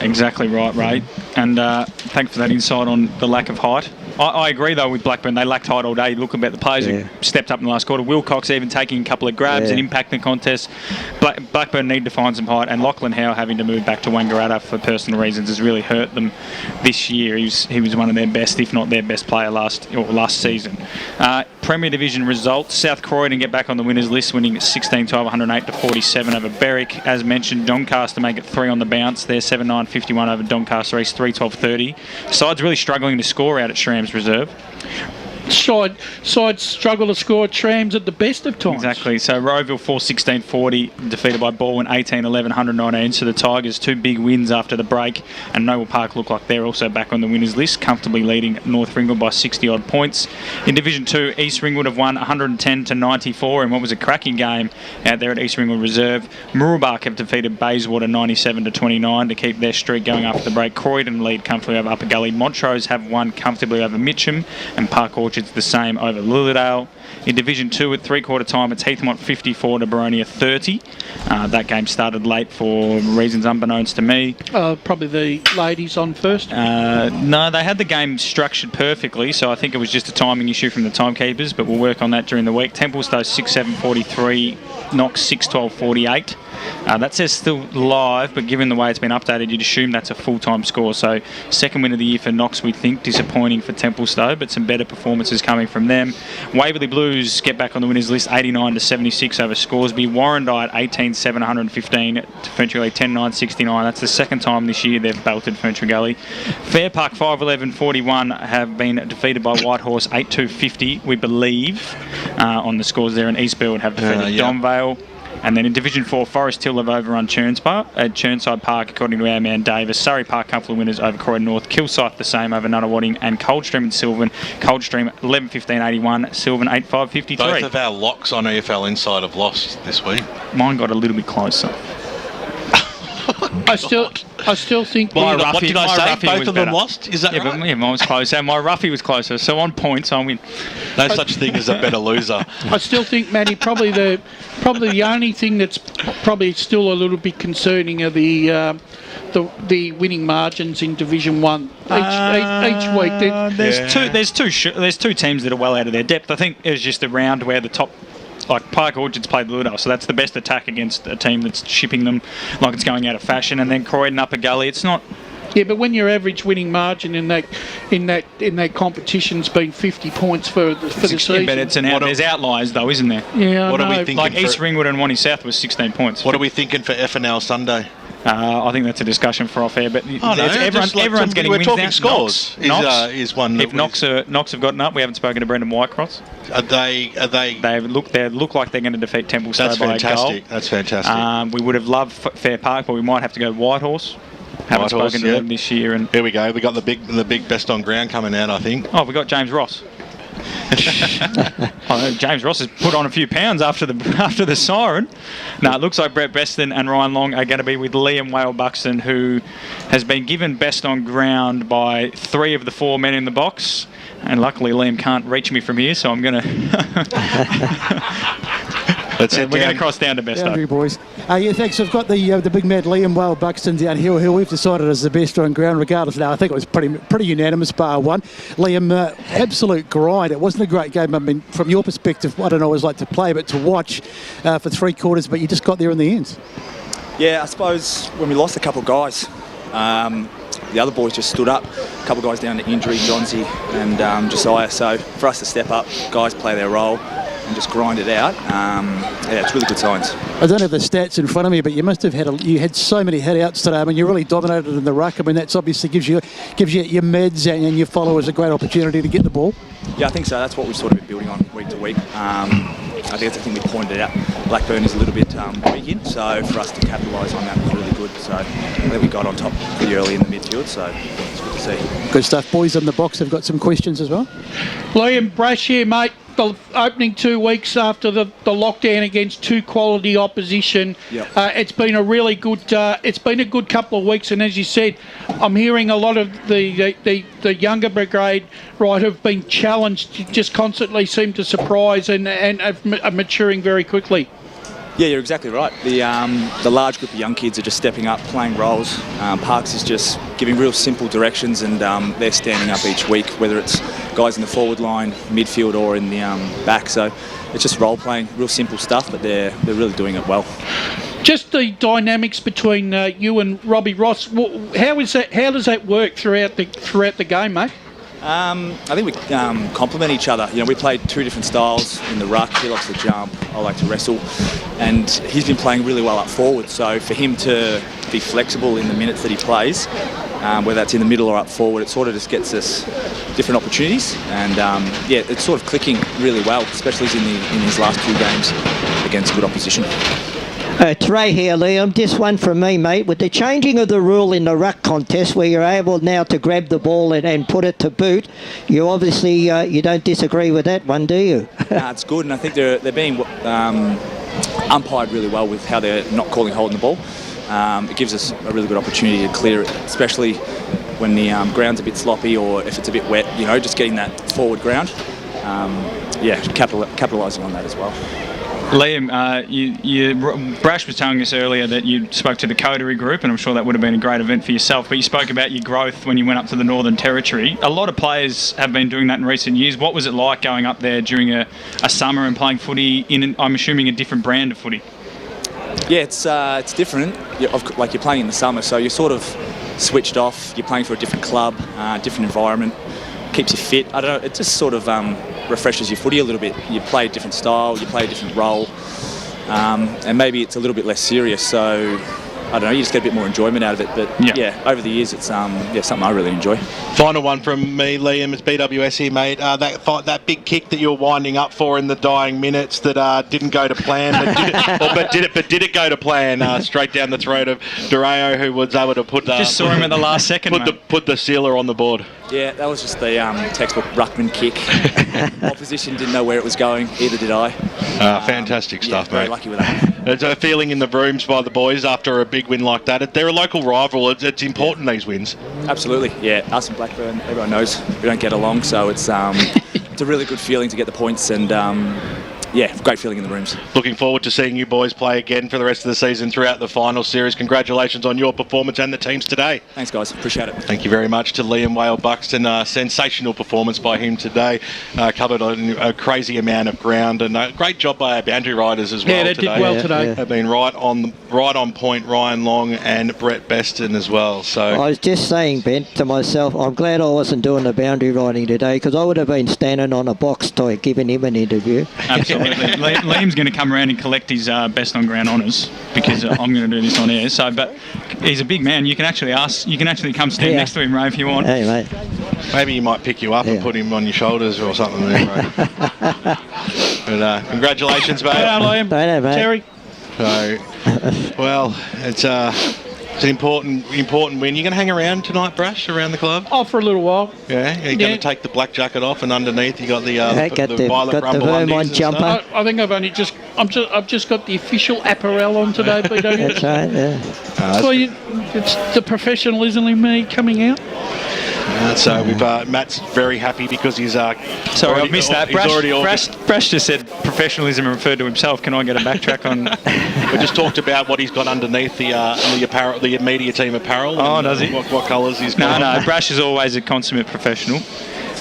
Exactly right, Ray. And thanks for that insight on the lack of height. I agree, though, with Blackburn. They lacked height all day. Look about the players who stepped up in the last quarter. Wilcox even taking a couple of grabs and impacting the contest. Blackburn need to find some height, and Lachlan Howe having to move back to Wangaratta for personal reasons has really hurt them this year. He was one of their best, if not their best player last season. Premier Division results. South Croydon get back on the winners list, winning 16-12, 108 to 47 over Berwick. As mentioned, Doncaster make it 3 on the bounce. They're 7-9, 51 over Doncaster East, 3-12, 30. Side's really struggling to score out at Shram's Reserve. Sides struggle to score at Trams at the best of times. Exactly. So Rowville 4-16-40, defeated by Baldwin 18-11, 119. So the Tigers 2 big wins after the break, and Noble Park look like they're also back on the winners list, comfortably leading North Ringwood by 60 odd points. In Division 2, East Ringwood have won 110 to 94 in what was a cracking game out there at East Ringwood Reserve. Mooroolbark have defeated Bayswater 97 to 29 to keep their streak going after the break. Croydon lead comfortably over Upper Gully. Montrose have won comfortably over Mitcham, and Park Orchard's the same over Lilydale. In Division 2 at 3/4 time, it's Heathmont 54 to Baronia 30. That game started late for reasons unbeknownst to me. Probably the ladies on first. No, they had the game structured perfectly, so I think it was just a timing issue from the timekeepers, but we'll work on that during the week. Templestowe 6-7-43, Knox 6-12-48. That says still live, but given the way it's been updated, you'd assume that's a full-time score. So second win of the year for Knox, we think. Disappointing for Templestowe, but some better performances coming from them. Waverley Blues get back on the winners list, 89 to 76 over Scoresby. Warrandyte 18-7, 115 to Ferntree Gully 10-9, 69. That's the second time this year they've belted Ferntree Gully. Fair Park 5-11, 41 have been defeated by Whitehorse 8-2, 50, we believe, on the scores there. And Eastfield have defeated Donvale. And then in Division 4, Forest Hill have overrun Churnside Park, according to our man Davis. Surrey Park, comfortable winners over Croydon North. Kilsyth the same over Nunawading. And Coldstream and Sylvan. Coldstream 11-15-81, Sylvan 8-5-53. Both of our locks on EFL Inside have lost this week. Mine got a little bit closer. I still think. What did I say? Both of them lost? Is that right? Yeah, mine was closer. My roughie was closer. So on points, I win. No such thing as a better loser. I still think, Matty, probably the only thing that's probably still a little bit concerning are the winning margins in Division 1 each week. There's two teams that are well out of their depth. I think it was just a round where the top. Like Park Orchard's played Lilydale, so that's the best attack against a team that's shipping them like it's going out of fashion. And then Croydon Upper Gully, it's not. Yeah, but when your average winning margin in that competition's been 50 points for the season. Yeah, but there's outliers though, isn't there? Yeah, what are we thinking? Like East Ringwood and Wanty South was 16 points. What are we thinking for FNL Sunday? I think that's a discussion for off air, but everyone's getting wins talking now. Scores Is one. If Knox have gotten up, we haven't spoken to Brendan Whitecross. They look like they're going to defeat Templestowe by a goal. That's fantastic. We would have loved Fair Park, but we might have to go Whitehorse. Haven't spoken to them this year. And here we go. We got the big best on ground coming out, I think. Oh, we got James Ross. James Ross has put on a few pounds after the siren. No, it looks like Brett Beston and Ryan Long are going to be with Liam Whale Buxton, who has been given best on ground by 3 of the 4 men in the box. And luckily Liam can't reach me from here, so I'm going to... We're going to cross down to best. Boundary boys. Yeah, thanks. I've got the big mad Liam Whale Buxton down here, who we've decided is the best on ground, regardless. Now, I think it was pretty unanimous, bar one. Liam, absolute grind. It wasn't a great game. I mean, from your perspective, I don't know what it was like to play, but to watch for 3 quarters, but you just got there in the end. Yeah, I suppose when we lost a couple of guys, the other boys just stood up. A couple of guys down to injury, Johnsy and Josiah. So for us to step up, guys play their role and just grind it out. It's really good signs. I don't have the stats in front of me, but you must have had so many head-outs today. I mean, you really dominated in the ruck. I mean, that's obviously gives you your mids and your followers a great opportunity to get the ball. Yeah, I think so. That's what we've sort of been building on week to week. I think that's the thing we pointed out. Blackburn is a little bit weak in, so for us to capitalise on that was really good. So I think we got on top pretty early in the midfield, so it's good to see. Good stuff. Boys in the box have got some questions as well. Liam, Brash here, mate. The opening 2 weeks after the lockdown against 2 quality opposition, it's been a really good. It's been a good couple of weeks, and as you said, I'm hearing a lot of the younger brigade have been challenged. Just constantly seem to surprise and are maturing very quickly. Yeah, you're exactly right. The large group of young kids are just stepping up, playing roles. Parks is just giving real simple directions, and they're standing up each week, whether it's guys in the forward line, midfield, or in the back. So it's just role playing, real simple stuff, but they're really doing it well. Just the dynamics between you and Robbie Ross. How is that? How does that work throughout the game, mate? I think we complement each other. You know, we played two different styles in the ruck. He likes to jump, I like to wrestle, and he's been playing really well up forward. So for him to be flexible in the minutes that he plays, whether that's in the middle or up forward, it sort of just gets us different opportunities. And yeah, it's sort of clicking really well, especially in his last two games against good opposition. It's Ray here, Liam. Just one from me, mate. With the changing of the rule in the ruck contest, where you're able now to grab the ball and put it to boot, you obviously you don't disagree with that one, do you? No, it's good, and I think they're being umpired really well with how they're not calling holding the ball. It gives us a really good opportunity to clear it, especially when the ground's a bit sloppy or if it's a bit wet. You know, just getting that forward ground. Yeah, capitalising on that as well. Liam, Brash was telling us earlier that you spoke to the Coterie group, and I'm sure that would have been a great event for yourself, but you spoke about your growth when you went up to the Northern Territory. A lot of players have been doing that in recent years. What was it like going up there during a summer and playing footy in, I'm assuming, a different brand of footy? Yeah, it's different. Like you're playing in the summer, so you're sort of switched off. You're playing for a different club, different environment. Keeps you fit. I don't know, it just sort of refreshes your footy a little bit. You play a different style, you play a different role, and maybe it's a little bit less serious, so I don't know, you just get a bit more enjoyment out of it. But yeah, over the years it's something I really enjoy. Final one from me, Liam. It's BWS here, mate. That big kick that you were winding up for in the dying minutes that didn't go to plan, but did it go to plan? Straight down the throat of Durao, who was able to put just saw him at the last second. Put the sealer on the board. Yeah, that was just the textbook ruckman kick. Opposition didn't know where it was going, either did I. Fantastic stuff, very mate. Lucky with that. There's a feeling in the rooms by the boys after a big win like that. They're a local rival. It's important, these wins. Absolutely, yeah. Us and Blackburn, everyone knows we don't get along, so it's it's a really good feeling to get the points, and yeah, great feeling in the rooms. Looking forward to seeing you boys play again for the rest of the season throughout the final series. Congratulations on your performance and the teams today. Thanks, guys. Appreciate it. Thank you very much to Liam Whale-Buxton. Sensational performance by him today. Covered a crazy amount of ground, and a great job by our boundary riders as well. Yeah, they did well today. They've been right on point. Ryan Long and Brett Beston as well. So I was just saying, Ben, to myself, I'm glad I wasn't doing the boundary riding today, because I would have been standing on a box toy giving him an interview. Absolutely. Liam's going to come around and collect his best on ground honours, because I'm going to do this on air. So, but he's a big man. You can actually come stand next to him, Ray, if you want. Hey, mate. Maybe you might pick you up and put him on your shoulders or something. But congratulations, mate. Hello, Liam. Hey, mate. Terry. So, well, it's an important win. You're going to hang around tonight, Brash, around the club? Oh, for a little while. Yeah, you're going to take the black jacket off, and underneath you got the violet rumble Vermont jumper. I think I've just got the official apparel on today, but That's right. Yeah. So it's the professionalism in me coming out. So Matt's very happy because he's sorry, I missed that. Brash just said professionalism and referred to himself. Can I get a backtrack on? We just talked about what he's got underneath the apparel, the media team apparel. Oh, does he? What colours he's got? No. Brash is always a consummate professional.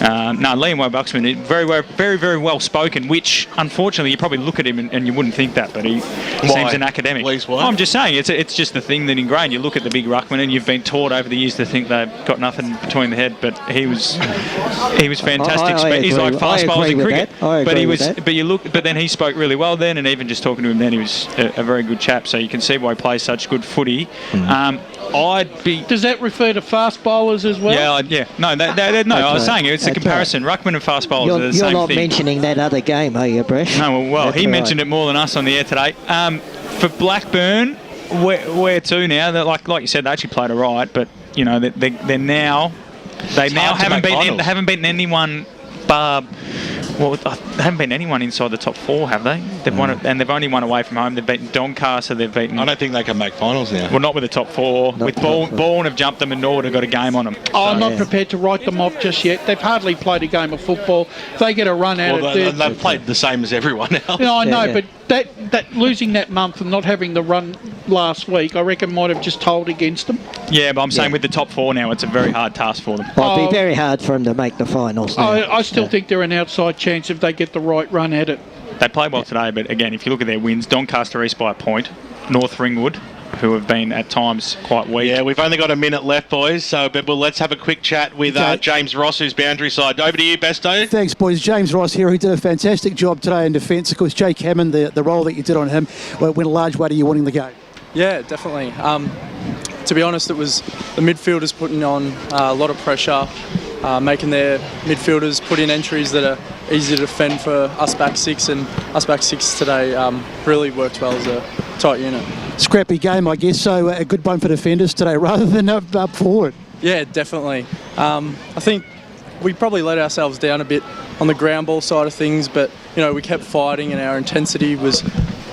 Liam Whale-Buxton, very, very well spoken, which unfortunately you probably look at him and you wouldn't think that, but he seems an academic. I'm just saying, it's just the thing that ingrained. You look at the big ruckman and you've been taught over the years to think they've got nothing between the head, but he was fantastic. He's like fast bowlers in cricket, but then he spoke really well then, and even just talking to him then, he was a very good chap. So you can see why he plays such good footy. Does that refer to fast bowlers as well? Yeah. No, I was saying it's a comparison. Ruckman and fast bowlers are the same thing. You're not mentioning that other game, are you, Bresh? No, well, he mentioned it more than us on the air today. For Blackburn, where to now? That like you said, they actually played all right, but you know they now haven't beaten anyone bar. Well, they haven't beaten anyone inside the top four, have they? They've won it, and they've only won away from home. They've beaten Doncaster. They've beaten. I don't think they can make finals now. Well, not with the top four. With Bourne have jumped them, and Norwood have got a game on them. I'm not prepared to write them off just yet. They've hardly played a game of football. If they get a run at it, they've played the same as everyone else. No, I know, but that losing that month and not having the run last week, I reckon might have just told against them. Yeah, but I'm saying with the top 4 now, it's a very hard task for them. It'd be very hard for them to make the finals now. I still think they're an outside chance if they get the right run at it. They played well today, but again, if you look at their wins, Doncaster East by a point, North Ringwood, who have been at times quite weak. Yeah, we've only got a minute left, boys, so let's have a quick chat with James Ross, who's boundary side. Over to you, Besto. Thanks, boys. James Ross here, who did a fantastic job today in defence. Of course, Jake Hammond, the role that you did on him, went a large way to you winning the game. Yeah, definitely. To be honest, it was the midfielders putting on a lot of pressure, making their midfielders put in entries that are easy to defend for us back six, and us back six today really worked well as a tight unit. Scrappy game, I guess, so a good one for defenders today rather than up forward. Yeah, definitely. I think we probably let ourselves down a bit on the ground ball side of things, but we kept fighting and our intensity was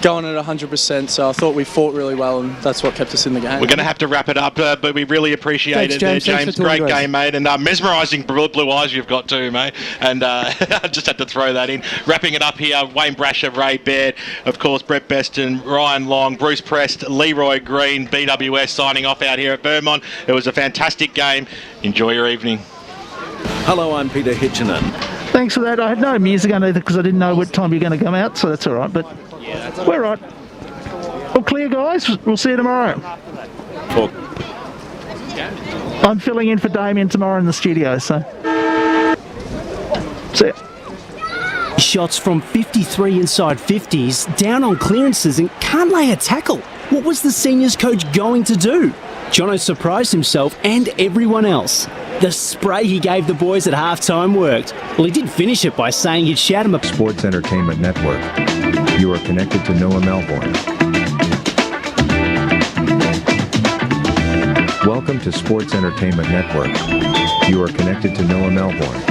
going at 100%, so I thought we fought really well, and that's what kept us in the game. We're going to have to wrap it up, but we really appreciate it there, James. Great game, mate, and mesmerising blue eyes you've got too, mate, and I just had to throw that in. Wrapping it up here, Wayne Brasher, Ray Baird, of course, Brett Beston, Ryan Long, Bruce Prest, Leroy Green, BWS signing off out here at Vermont. It was a fantastic game. Enjoy your evening. Hello, I'm Peter Hitchinen. Thanks for that. I had no music on either because I didn't know what time you're going to come out, so that's all right, but we're right. All clear, guys. We'll see you tomorrow. I'm filling in for Damien tomorrow in the studio, so see ya. Shots from 53 inside 50s, down on clearances and can't lay a tackle. What was the seniors coach going to do? Jono surprised himself and everyone else. The spray he gave the boys at halftime worked. Well, he did finish it by saying he'd shout him a Sports Entertainment Network. You are connected to Noah Melbourne. Welcome to Sports Entertainment Network. You are connected to Noah Melbourne.